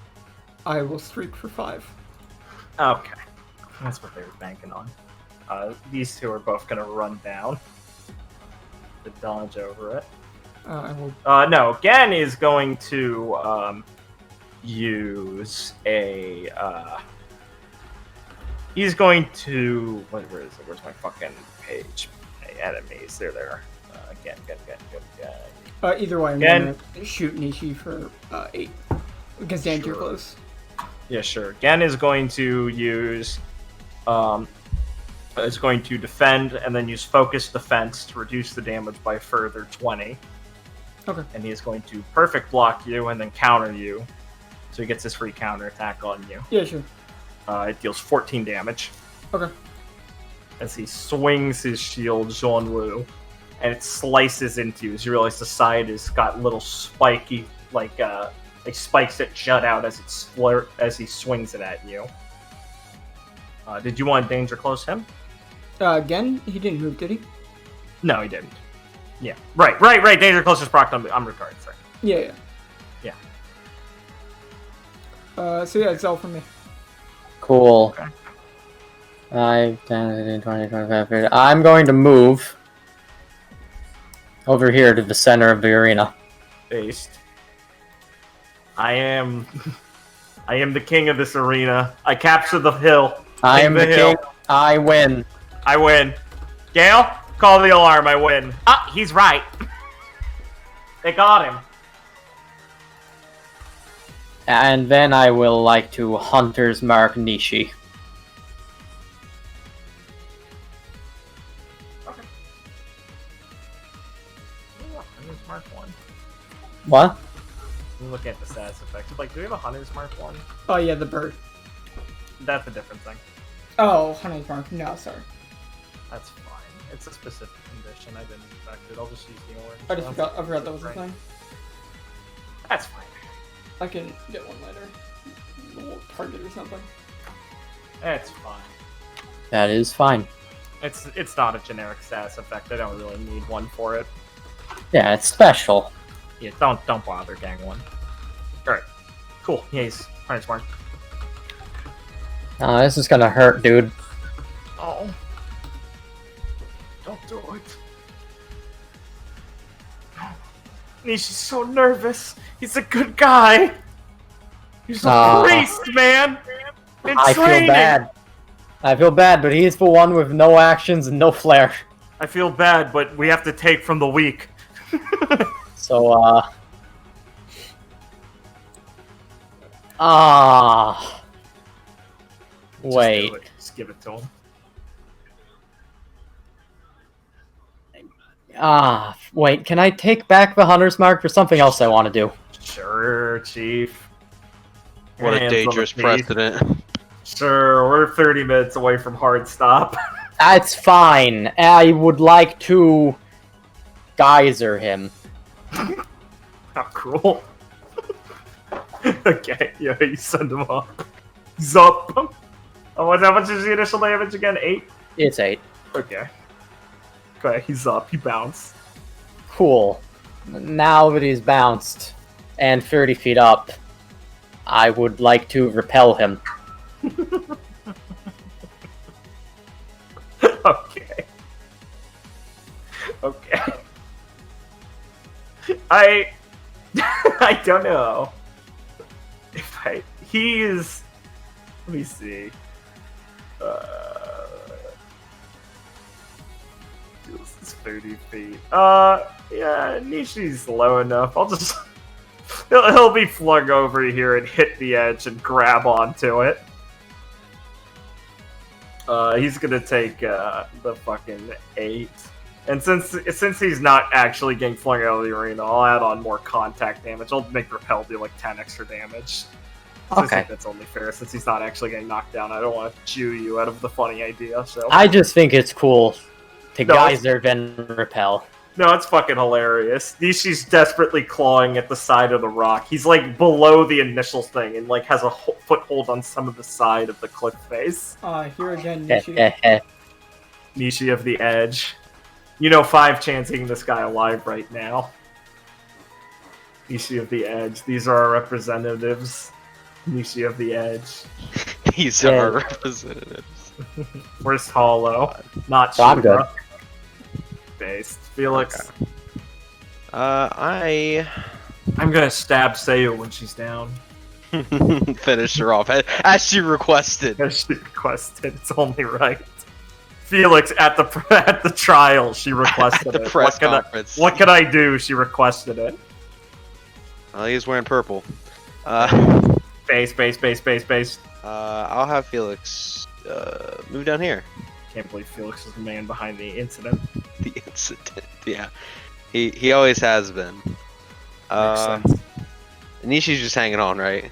I will streak for 5. Okay. That's what they were banking on. These two are both gonna run down. To dodge over it. I will. No, Gen is going to use a. He's going to. Where is it? Where's my fucking page? Hey, enemies. They're there. Gen. Either way, I'm gonna shoot Nishi for 8 because Dan's too close. Yeah, sure. Gen is going to use. Is going to defend and then use focus defense to reduce the damage by a further 20. Okay. And he is going to perfect block you and then counter you. So he gets his free counter attack on you. Yeah, sure. It deals 14 damage. Okay. As he swings his shield, Jean-Wu, and it slices into you. As you realize the side has got little spiky, like spikes that jut out as he swings it at you. Did you want danger close him? Again, he didn't move, did he? No, he didn't. Yeah. Right. Danger close is proc. I'm retarded, sorry. Yeah. So yeah, it's all from me. Cool. Okay. 5, 10, 20, 25, 30. I'm going to move over here to the center of the arena. Based. I am the king of this arena. I capture the hill. I am the hill. king. I win. I win. Gale, call the alarm. I win. Ah, he's right. They got him. And then I will like to Hunter's Mark Nishi. Okay. Hunter's Mark 1. What? I'm looking at the status effects. Like, do we have a Hunter's Mark 1? Oh yeah, the bird. That's a different thing. Oh, Hunter's Mark. No, sorry. That's fine. It's a specific condition. I didn't affect it. I'll just use the orange. I forgot that was a thing. That's fine. I can get one later. A little target or something. That's fine. That is fine. It's not a generic status effect. I don't really need one for it. Yeah, it's special. Yeah, don't bother gang one. Alright. Cool. Yeah, he's Hunter's Mark. Oh, this is gonna hurt, dude. Oh. Don't do it. Nishi's so nervous. He's a good guy. He's a priest, man. In I training. feel bad. I feel bad, but he's the one with no actions and no flair. I feel bad, but we have to take from the weak. So, wait. Just give it to him. Wait, can I take back the Hunter's Mark for something else I want to do? Sure, Chief. What a Hands dangerous on the teeth. precedent. Sure, we're 30 minutes away from hard stop. That's fine. I would like to geyser him. How cruel. Okay, yeah, you send him up. He's up. Oh, how much is the initial damage again? 8? It's 8. Okay. Okay, he's up. He bounced. Cool. Now that he's bounced and 30 feet up, I would like to repel him. Okay. Okay. I don't know. he is. Let me see. This is 30 feet. Yeah, Nishi's low enough. I'll just. He'll be flung over here and hit the edge and grab onto it. He's gonna take the fucking 8. And since he's not actually getting flung out of the arena, I'll add on more contact damage. I'll make Repel do like 10 extra damage. So I think that's only fair since he's not actually getting knocked down. I don't want to chew you out of the funny idea. So I just think it's cool to No, geyser then repel. no, it's fucking hilarious. Nishi's desperately clawing at the side of the rock. He's like below the initial thing and like has a foothold on some of the side of the cliff face. Here again, Nishi. Nishi of the Edge. You know 5 chancing this guy alive right now. Nishi of the Edge. These are our representatives. Nishi of the Edge. These are our representatives. Where's Hollow? Not I'm good. Shura. Based. Felix. Okay. I'm gonna stab Seiyu when she's down. Finish her off as she requested. As she requested. It's only right. Felix at the trial, she requested At the it. press conference. What could I do? She requested it. He's wearing purple. Base. I'll have Felix move down here. Can't believe Felix is the man behind the incident. The incident, yeah. He always has been. Makes sense. Nishi's just hanging on, right?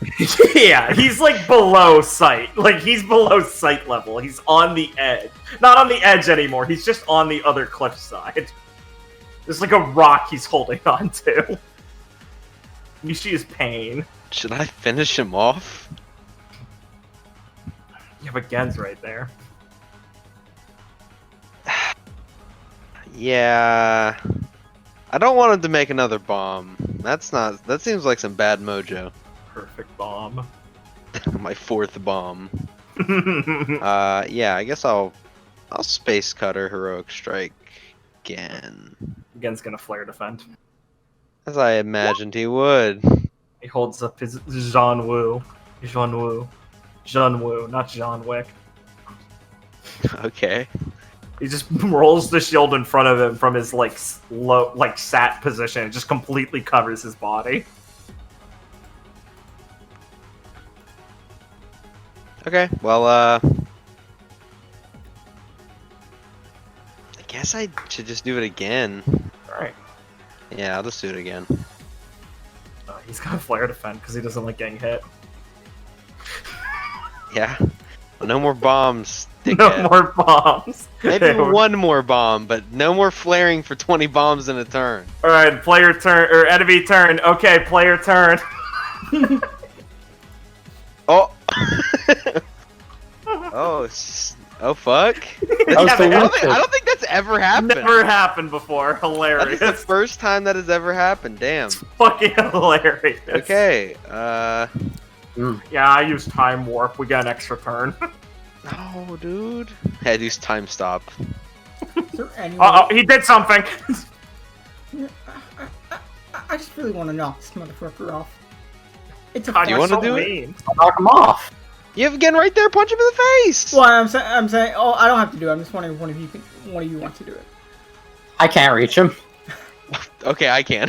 Yeah, he's like below sight. Like he's below sight level. He's on the edge. Not on the edge anymore. He's just on the other cliff side. There's like a rock he's holding on to. Nishi is pain. Should I finish him off? Yeah, but Gen's right there. Yeah. I don't want him to make another bomb. That seems like some bad mojo. Perfect bomb. My 4th bomb. Yeah, I guess I'll space cutter heroic strike again. Gen's gonna flare defend. As I imagined he would. He holds up his Jean Wu, not John Wick. Okay. He just rolls the shield in front of him from his like low, like sat position. It just completely covers his body. Okay, well, I guess I should just do it again. All right. Yeah, I'll just do it again. He's got a flare defend because he doesn't like getting hit. Yeah. Well, no more bombs. No dickhead. more bombs. Maybe one more bomb, but no more flaring for 20 bombs in a turn. All right, player turn or enemy turn. Okay, player turn. Oh. Oh fuck. I don't think that's ever happened. Never happened before. That Hilarious. is the first time that has ever happened. Damn. Fucking hilarious. Okay. Yeah, I use time warp. We got an extra turn. No, dude. Hey, use time stop. Is there any Oh, he did something. I just really want to knock this motherfucker off. It's a God, you you're wanna so do it? mean. Knock him off. You have again right there. Punch him in the face. Well, I'm saying. Oh, I don't have to do it. I'm just wondering if one of you wants to do it. I can't reach him. Okay, I can.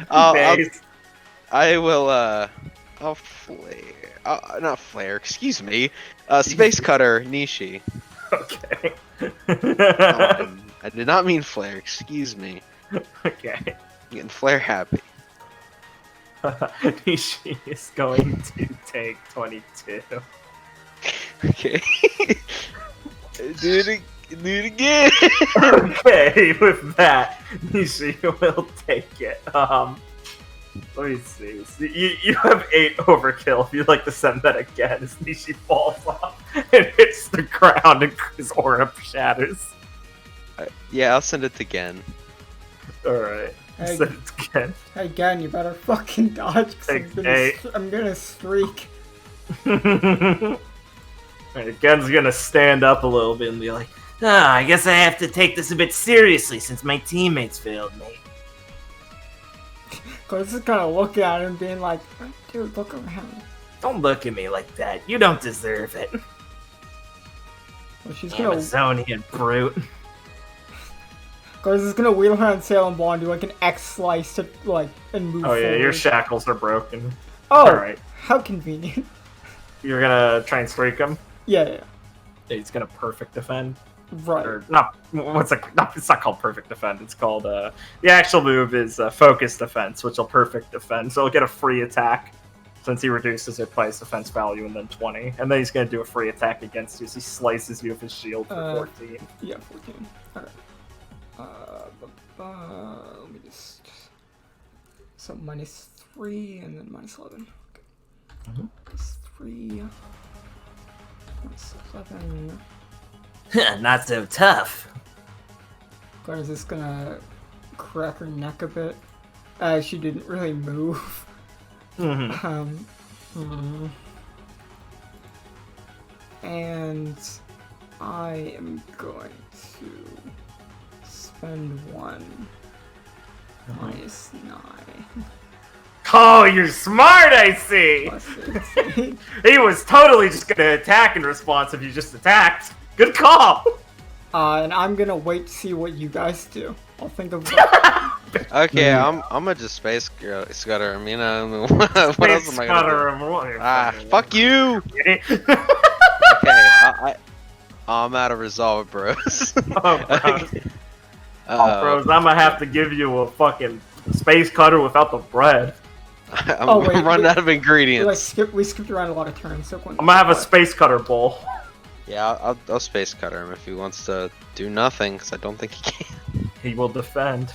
Base. I will. I'll flare. Not flare. Excuse me. Space cutter Nishi. Okay. I did not mean flare. Excuse me. Okay. I'm getting flare happy. Nishi is going to take 22. Okay. Do it again. Okay, with that, Nishi will take it. Let me see. So you have 8 overkill. If you'd like to send that again, as Nishi falls off and hits the ground and his aura shatters. Yeah, I'll send it again. Alright. Hey. Send it again. Hey, Gan, you better fucking dodge. 'Cause I'm gonna streak. Alright, Gen's gonna stand up a little bit and be like, I guess I have to take this a bit seriously since my teammates failed me. Cause just kind of looking at him, being like, "Dude, look around." Don't look at me like that. You don't deserve it. Well, she's gonna. Amazonian brute. Guys is gonna wheel around Salem Bond, do like an X slice to and move. Oh yeah, your forward. shackles are broken. Oh, Alright. how convenient. You're gonna try and streak him? Yeah. He's gonna perfect defend. Right. Or not, what's it? Not, it's not called perfect defend. It's called the actual move is focus defense, which will perfect defend. So he'll get a free attack since he reduces your price defense value and then 20, and then he's gonna do a free attack against you. So he slices you with his shield for 14. Yeah, 14. All right. Let me just. So -3 and then -11. Okay. -3. -11. Not so tough. God, is this gonna crack her neck a bit? She didn't really move. And I am going to spend 1 -9 Oh, you're smart, I see! plus 18. He was totally just gonna attack in response if you just attacked. Good call! And I'm gonna wait to see what you guys do. I'll think of Okay, I'm gonna just space scutter him. You know, what else am I gonna do? Fuck you! Okay, I'm out of resolve, bros. Bros, I'm gonna have to give you a fucking space cutter without the bread. I'm running out of ingredients. We skipped around a lot of turns. So I'm gonna have a space cutter bowl. Yeah, I'll space cutter him if he wants to do nothing, because I don't think he can. He will defend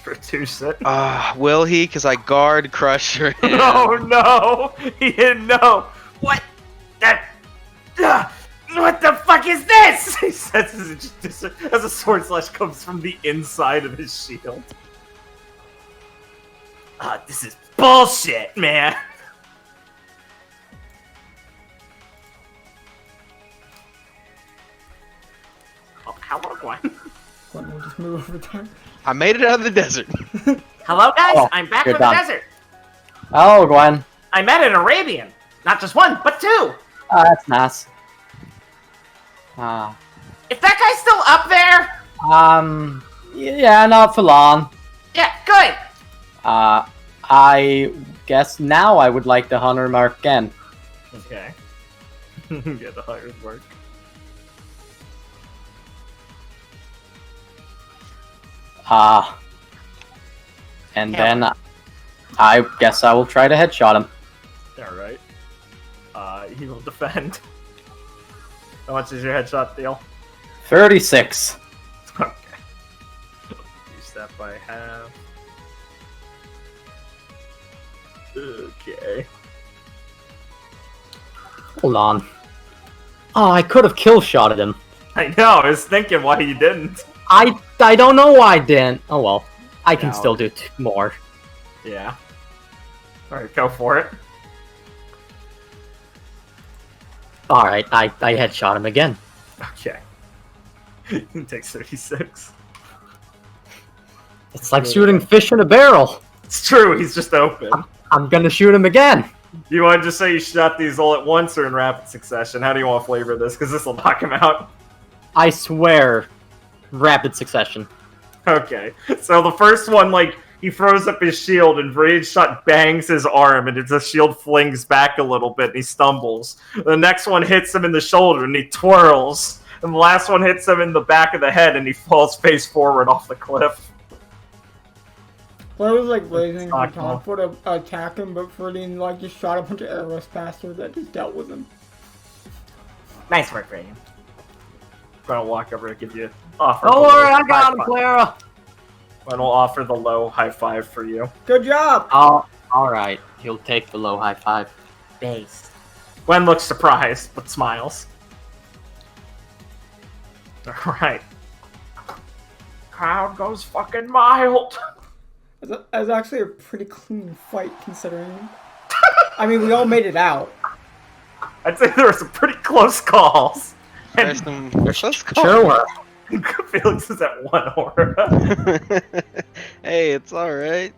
for 2 sit. Will he? Because I guard Crusher. Oh no! He didn't know! What? What the fuck is this? He says as a sword slash comes from the inside of his shield. This is bullshit, man. Oh, hello, Gwen. Gwen will just move over there. I made it out of the desert. Hello, guys. Oh, I'm back you're from the done. desert. Oh, Gwen. I met an Arabian. Not just 1, but 2. That's nice. Is that guy still up there? Yeah, not for long. Yeah, good. I guess now I would like the hunter mark again. Okay. Get the hunter's work. And then I guess I will try to headshot him. Alright. He will defend. How much is your headshot deal? 36. Okay. Use that by half. Okay. Hold on. Oh, I could have kill shotted him. I know, I was thinking why you didn't. I don't know why I didn't. Oh well. I can No. still do more. Yeah. Alright, go for it. Alright, I headshot him again. Okay. He takes 36. It's like shooting fish in a barrel. It's true, he's just open. I'm gonna shoot him again. You want to just say you shot these all at once or in rapid succession? How do you want to flavor this? Because this will knock him out. I swear. Rapid succession. Okay. So the first one, he throws up his shield and Viridian's shot bangs his arm and the shield flings back a little bit and he stumbles. The next one hits him in the shoulder and he twirls. And the last one hits him in the back of the head and he falls face forward off the cliff. Well, I was raising Fuck the top foot to attack him, but Viridian just shot a bunch of arrows past her that just dealt with him. Nice work, Viridian. I'm gonna walk over and give you offer. Don't the worry, low I got him, high five. Clara. And we'll offer the low high five for you. Good job! Oh, alright. He'll take the low high five. Base. Gwen looks surprised, but smiles. Alright. Crowd goes fucking mild. It was actually a pretty clean fight, considering. I mean, we all made it out. I'd say there were some pretty close calls. There's some close calls. Sure were. Felix is at 1 aura. Hey, it's alright.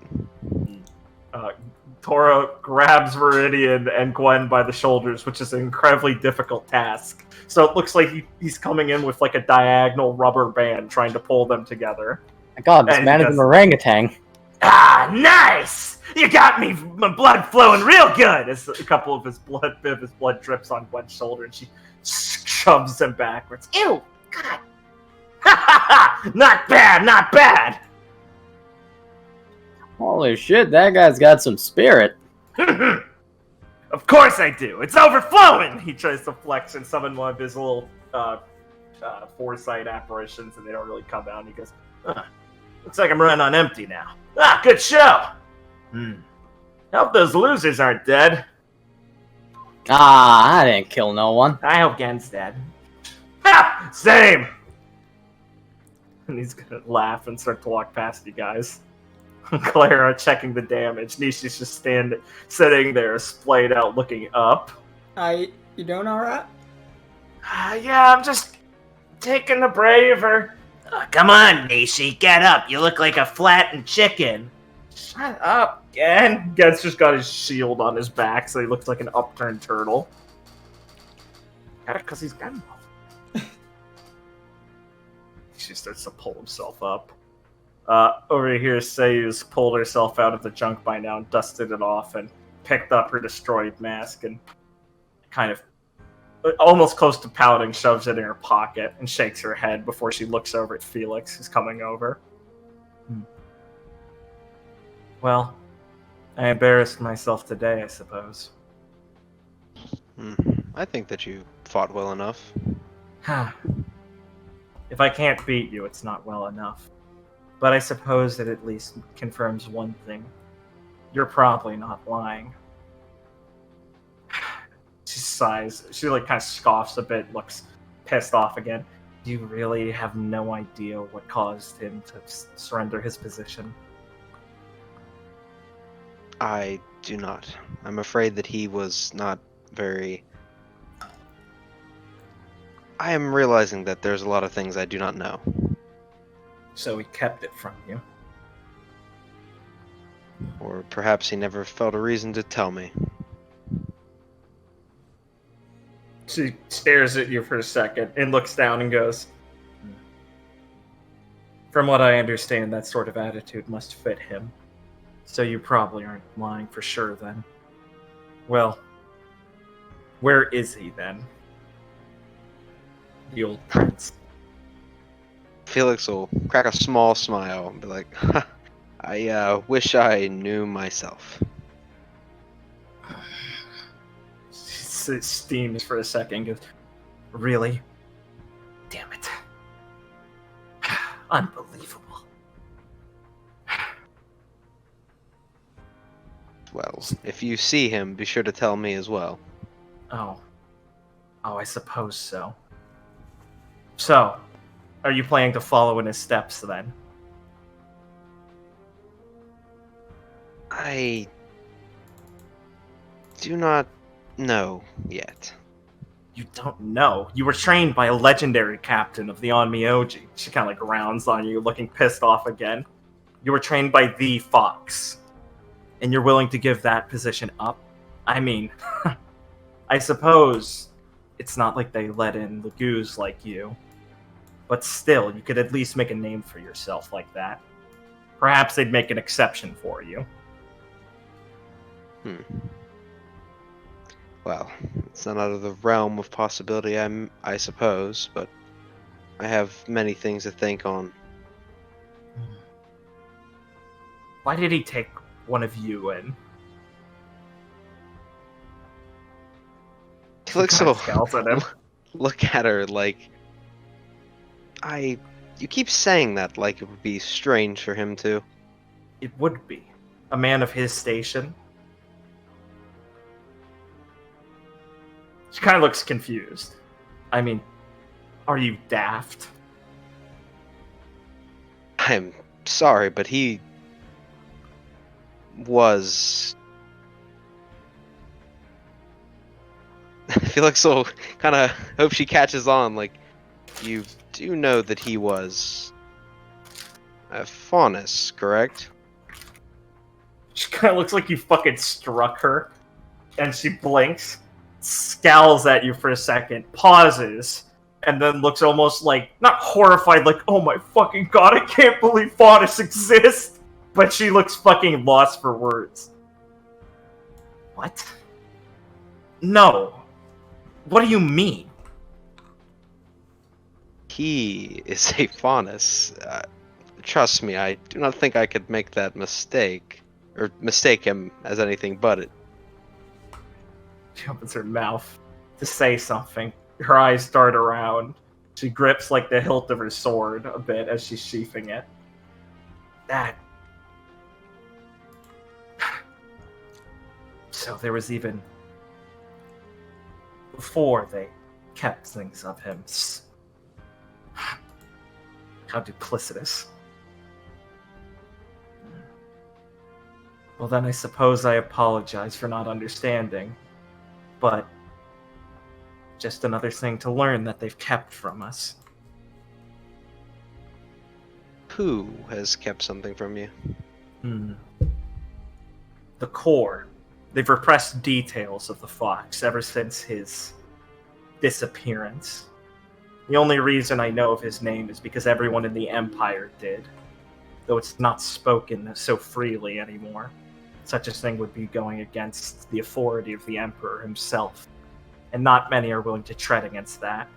Tora grabs Viridian and Gwen by the shoulders, which is an incredibly difficult task. So it looks like he's coming in with like a diagonal rubber band trying to pull them together. My God, this And man is an orangutan. Ah, nice! You got me, my blood flowing real good! As a couple of his blood drips on Gwen's shoulder, and she shoves him backwards. Ew! God! Ha ha ha! Not bad, not bad! Holy shit, that guy's got some spirit. Of course I do! It's overflowing! He tries to flex and summon one of his little foresight apparitions, and they don't really come out. And he goes, Looks like I'm running on empty now. Ah, good show! Hope those losers aren't dead. Ah, I didn't kill no one. I hope Gen's dead. Ha! Same! and he's gonna laugh and start to walk past you guys. Clara checking the damage. Nishi's just sitting there, splayed out, looking up. You doing alright? Yeah, I'm just taking a braver. Come on, Nishi, get up. You look like a flattened chicken. Shut up, Gen. Gen's just got his shield on his back, so he looks like an upturned turtle. Because he's got She starts to pull himself up. Over here, Seiyu's pulled herself out of the junk by now and dusted it off and picked up her destroyed mask and kind of, almost close to pouting, shoves it in her pocket and shakes her head before she looks over at Felix, who's coming over. Well, I embarrassed myself today, I suppose. I think that you fought well enough. If I can't beat you, it's not well enough. But I suppose it at least confirms one thing. You're probably not lying. She sighs. She kind of scoffs a bit, looks pissed off again. You really have no idea what caused him to surrender his position? I do not. I'm afraid that he was not very... I am realizing that there's a lot of things I do not know. So he kept it from you. Or perhaps he never felt a reason to tell me. She stares at you for a second and looks down and goes, From what I understand, that sort of attitude must fit him. So you probably aren't lying for sure then. Well, where is he then? The old prince. Felix will crack a small smile and be like, I wish I knew myself. She steams for a second and goes, Really? Damn it. Unbelievable. Well, if you see him, be sure to tell me as well. Oh, I suppose so. So, are you planning to follow in his steps then? I do not know yet. You don't know. You were trained by a legendary captain of the Onmyoji. She kind of rounds on you, looking pissed off again. You were trained by the Fox. And you're willing to give that position up? I mean, I suppose it's not like they let in Lagoos like you. But still, you could at least make a name for yourself like that. Perhaps they'd make an exception for you. Well, it's not out of the realm of possibility, I suppose, but I have many things to think on. Why did he take one of you in? He looks so... Scowls at him. Look at her like... You keep saying that like it would be strange for him to. It would be. A man of his station. She kind of looks confused. I mean, are you daft? I'm sorry, but he was... Felix will kind of hope she catches on, like, you do know that he was a Faunus, correct? She kind of looks like you fucking struck her, and she blinks, scowls at you for a second, pauses, and then looks almost like, not horrified, like, oh my fucking god, I can't believe Faunus exists, but she looks fucking lost for words. What? No. What do you mean? He is a Faunus. Trust me, I do not think I could make that mistake. Or mistake him as anything but it. She opens her mouth to say something. Her eyes dart around. She grips like the hilt of her sword a bit as she's sheathing it. That. So there was even. Before they kept things of him. How duplicitous. Well, then I suppose I apologize for not understanding. But just another thing to learn that they've kept from us. Who has kept something from you? The core. They've repressed details of the Fox ever since his disappearance. The only reason I know of his name is because everyone in the Empire did, though it's not spoken so freely anymore. Such a thing would be going against the authority of the Emperor himself, and not many are willing to tread against that.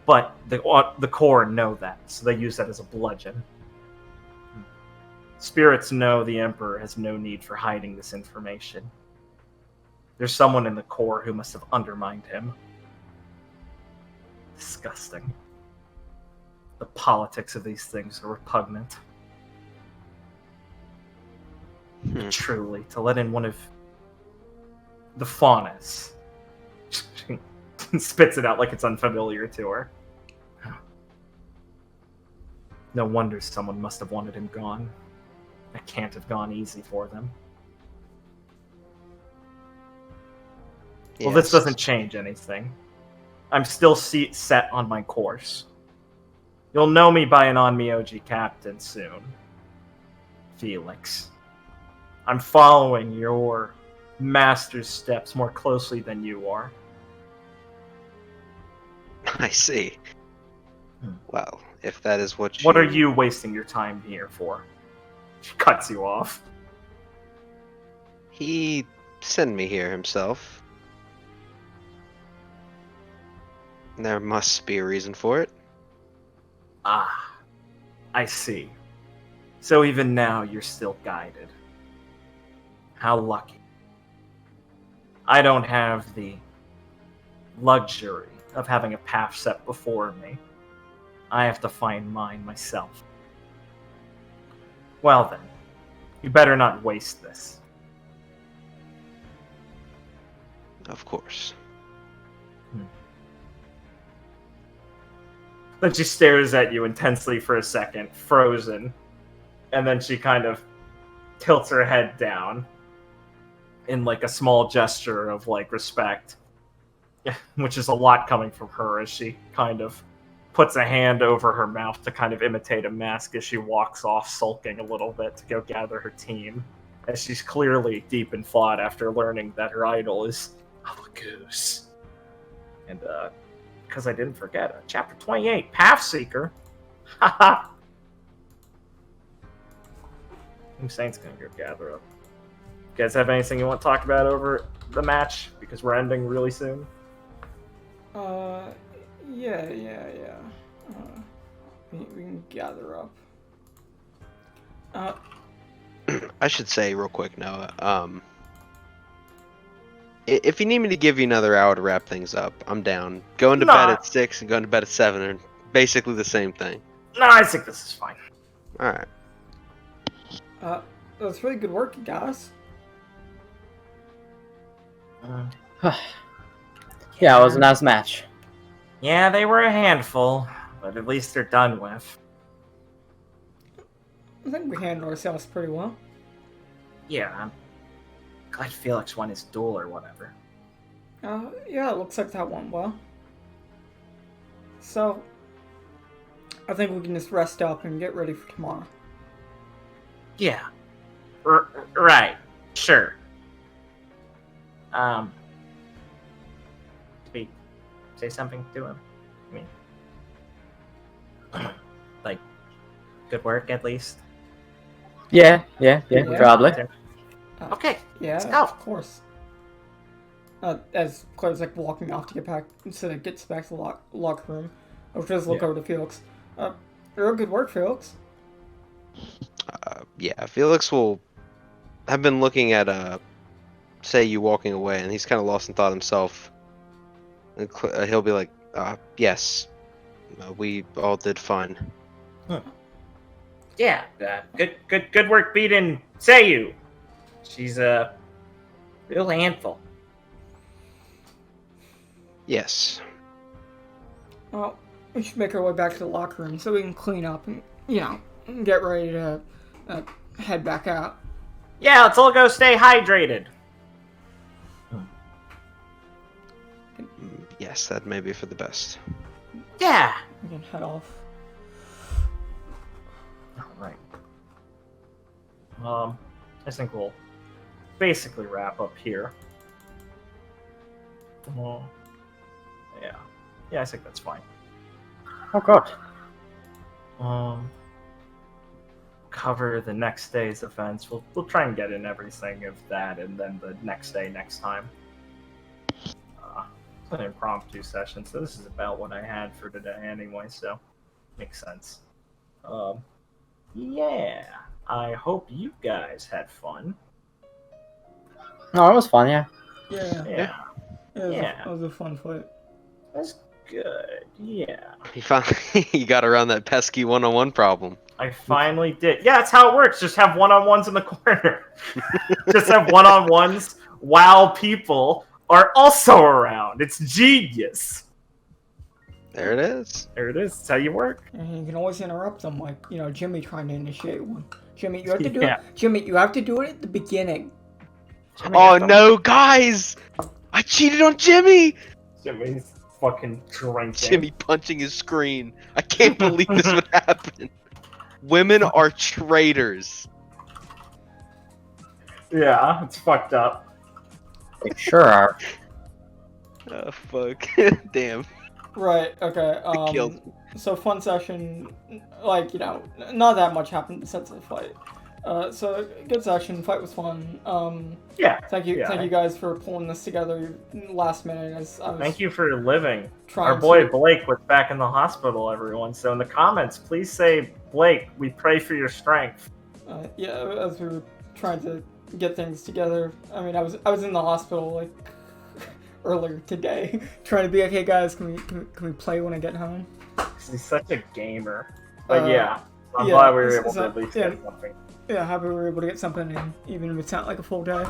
But the core know that, so they use that as a bludgeon. Spirits know the Emperor has no need for hiding this information. There's someone in the core who must have undermined him. Disgusting. The politics of these things are repugnant. Truly, to let in one of the Faunus. She spits it out like it's unfamiliar to her. No wonder someone must have wanted him gone. That can't have gone easy for them. Well, this doesn't change anything. I'm still set on my course. You'll know me by an Onmyoji captain soon. Felix. I'm following your master's steps more closely than you are. I see. Well, if that is what What are you wasting your time here for? She cuts you off. He sent me here himself. There must be a reason for it. Ah, I see. So even now you're still guided. How lucky. I don't have the luxury of having a path set before me. I have to find mine myself. Well then, you better not waste this. Of course. Then she stares at you intensely for a second, frozen, and then she kind of tilts her head down in like a small gesture of like respect, which is a lot coming from her as she kind of puts a hand over her mouth to kind of imitate a mask as she walks off sulking a little bit to go gather her team, as she's clearly deep in thought after learning that her idol is a goose. And because I didn't forget, chapter 28, Pathseeker. Haha. Saint's gonna go gather up. You guys have anything you want to talk about over the match? Because we're ending really soon. Yeah. We can gather up. I should say real quick, Noah. If you need me to give you another hour to wrap things up, I'm down. Going to bed at 6 and going to bed at 7 are basically the same thing. No, I think this is fine. All right. That's really good work, guys. Yeah, it was a nice match. Yeah, they were a handful, but at least they're done with. I think we handled ourselves pretty well. Yeah, I'm glad Felix won his duel or whatever. Yeah, it looks like that went well. So, I think we can just rest up and get ready for tomorrow. Yeah. Right. Sure. Did we say something to him? I mean, like, good work at least. Yeah, probably. Okay. Yeah, Let's go. of course. As Claire's like walking off to get back, so that gets back to the locker room, I'll just look over to Felix. Real good work, Felix. Yeah, Felix will have been looking at say you walking away, and he's kind of lost in thought himself. And he'll be like, yes, we all did fine. Yeah. Good work beating Seiyu. She's a real handful. Yes. Well, we should make our way back to the locker room so we can clean up and, get ready to head back out. Yeah, let's all go stay hydrated. Yes, that may be for the best. Yeah. We can head off. Alright. I think we'll basically wrap up here. Yeah, I think that's fine. Oh god. Cover the next day's events. We'll try and get in everything of that, and then the next day next time. It's an impromptu session, so this is about what I had for today anyway, so makes sense. Yeah, I hope you guys had fun. No, it was fun, yeah. Yeah. It was a fun fight. That's good. Yeah. You got around that pesky one-on-one problem. I finally did. Yeah, that's how it works. Just have one-on-ones in the corner. Just have one-on-ones while people are also around. It's genius. There it is. There it is. That's how you work. And you can always interrupt them, like, Jimmy trying to initiate one. Jimmy, you have to do Yeah. it. Jimmy, you have to do it at the beginning. Oh no, guys! I cheated on Jimmy! Jimmy's fucking drinking. Jimmy punching his screen. I can't believe this would happen. Women are traitors. Yeah, it's fucked up. They sure are. Oh fuck. Damn. Right, okay. killed me. So fun session, like, not that much happened besides the fight. So good session, fight was fun. Yeah. Thank you guys for pulling this together last minute as I was Thank you for living. trying Our boy to... Blake was back in the hospital, everyone. So in the comments, please say, Blake, we pray for your strength. as we were trying to get things together. I mean, I was in the hospital, like, earlier today, trying to be like, hey guys, can we play when I get home? He's such a gamer. But I'm yeah, glad we were able to so- at least yeah. get something. Yeah, happy we were able to get something in, even if it's not like a full day.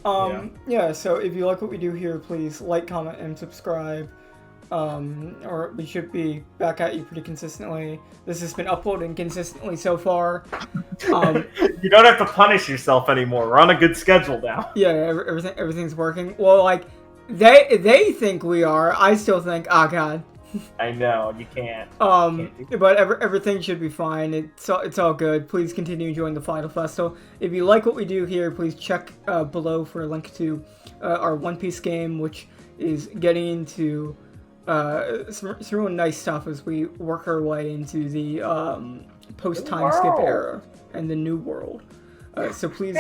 So if you like what we do here, please like, comment, and subscribe. Or we should be back at you pretty consistently. This has been uploading consistently so far. You don't have to punish yourself anymore. We're on a good schedule now. Yeah, everything's working. Well, like, they think we are. I still think, oh god. I know, you can't. But everything should be fine. It's all good. Please continue enjoying the Vytal Festival. If you like what we do here, please check below for a link to our One Piece game, which is getting into some real nice stuff as we work our way into the post-time skip era and the new world. So please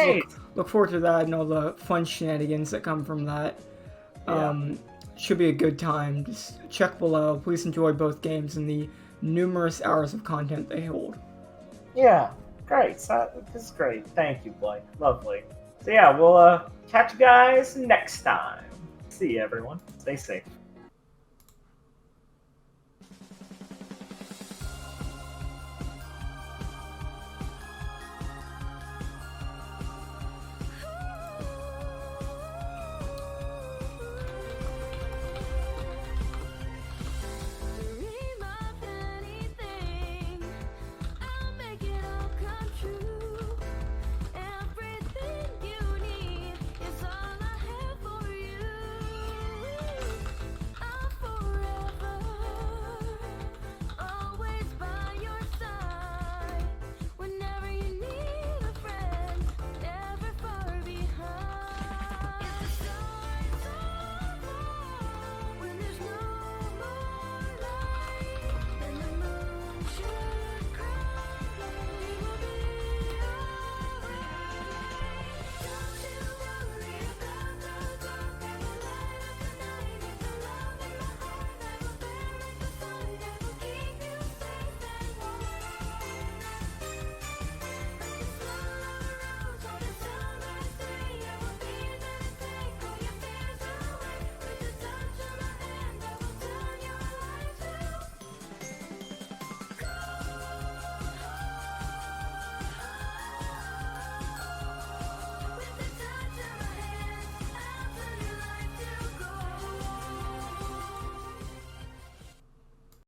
look forward to that and all the fun shenanigans that come from that. Should be a good time. Just check below. Please enjoy both games and the numerous hours of content they hold. Yeah, great. So, this is great. Thank you, Blake. Lovely. So yeah, we'll catch you guys next time. See you, everyone. Stay safe.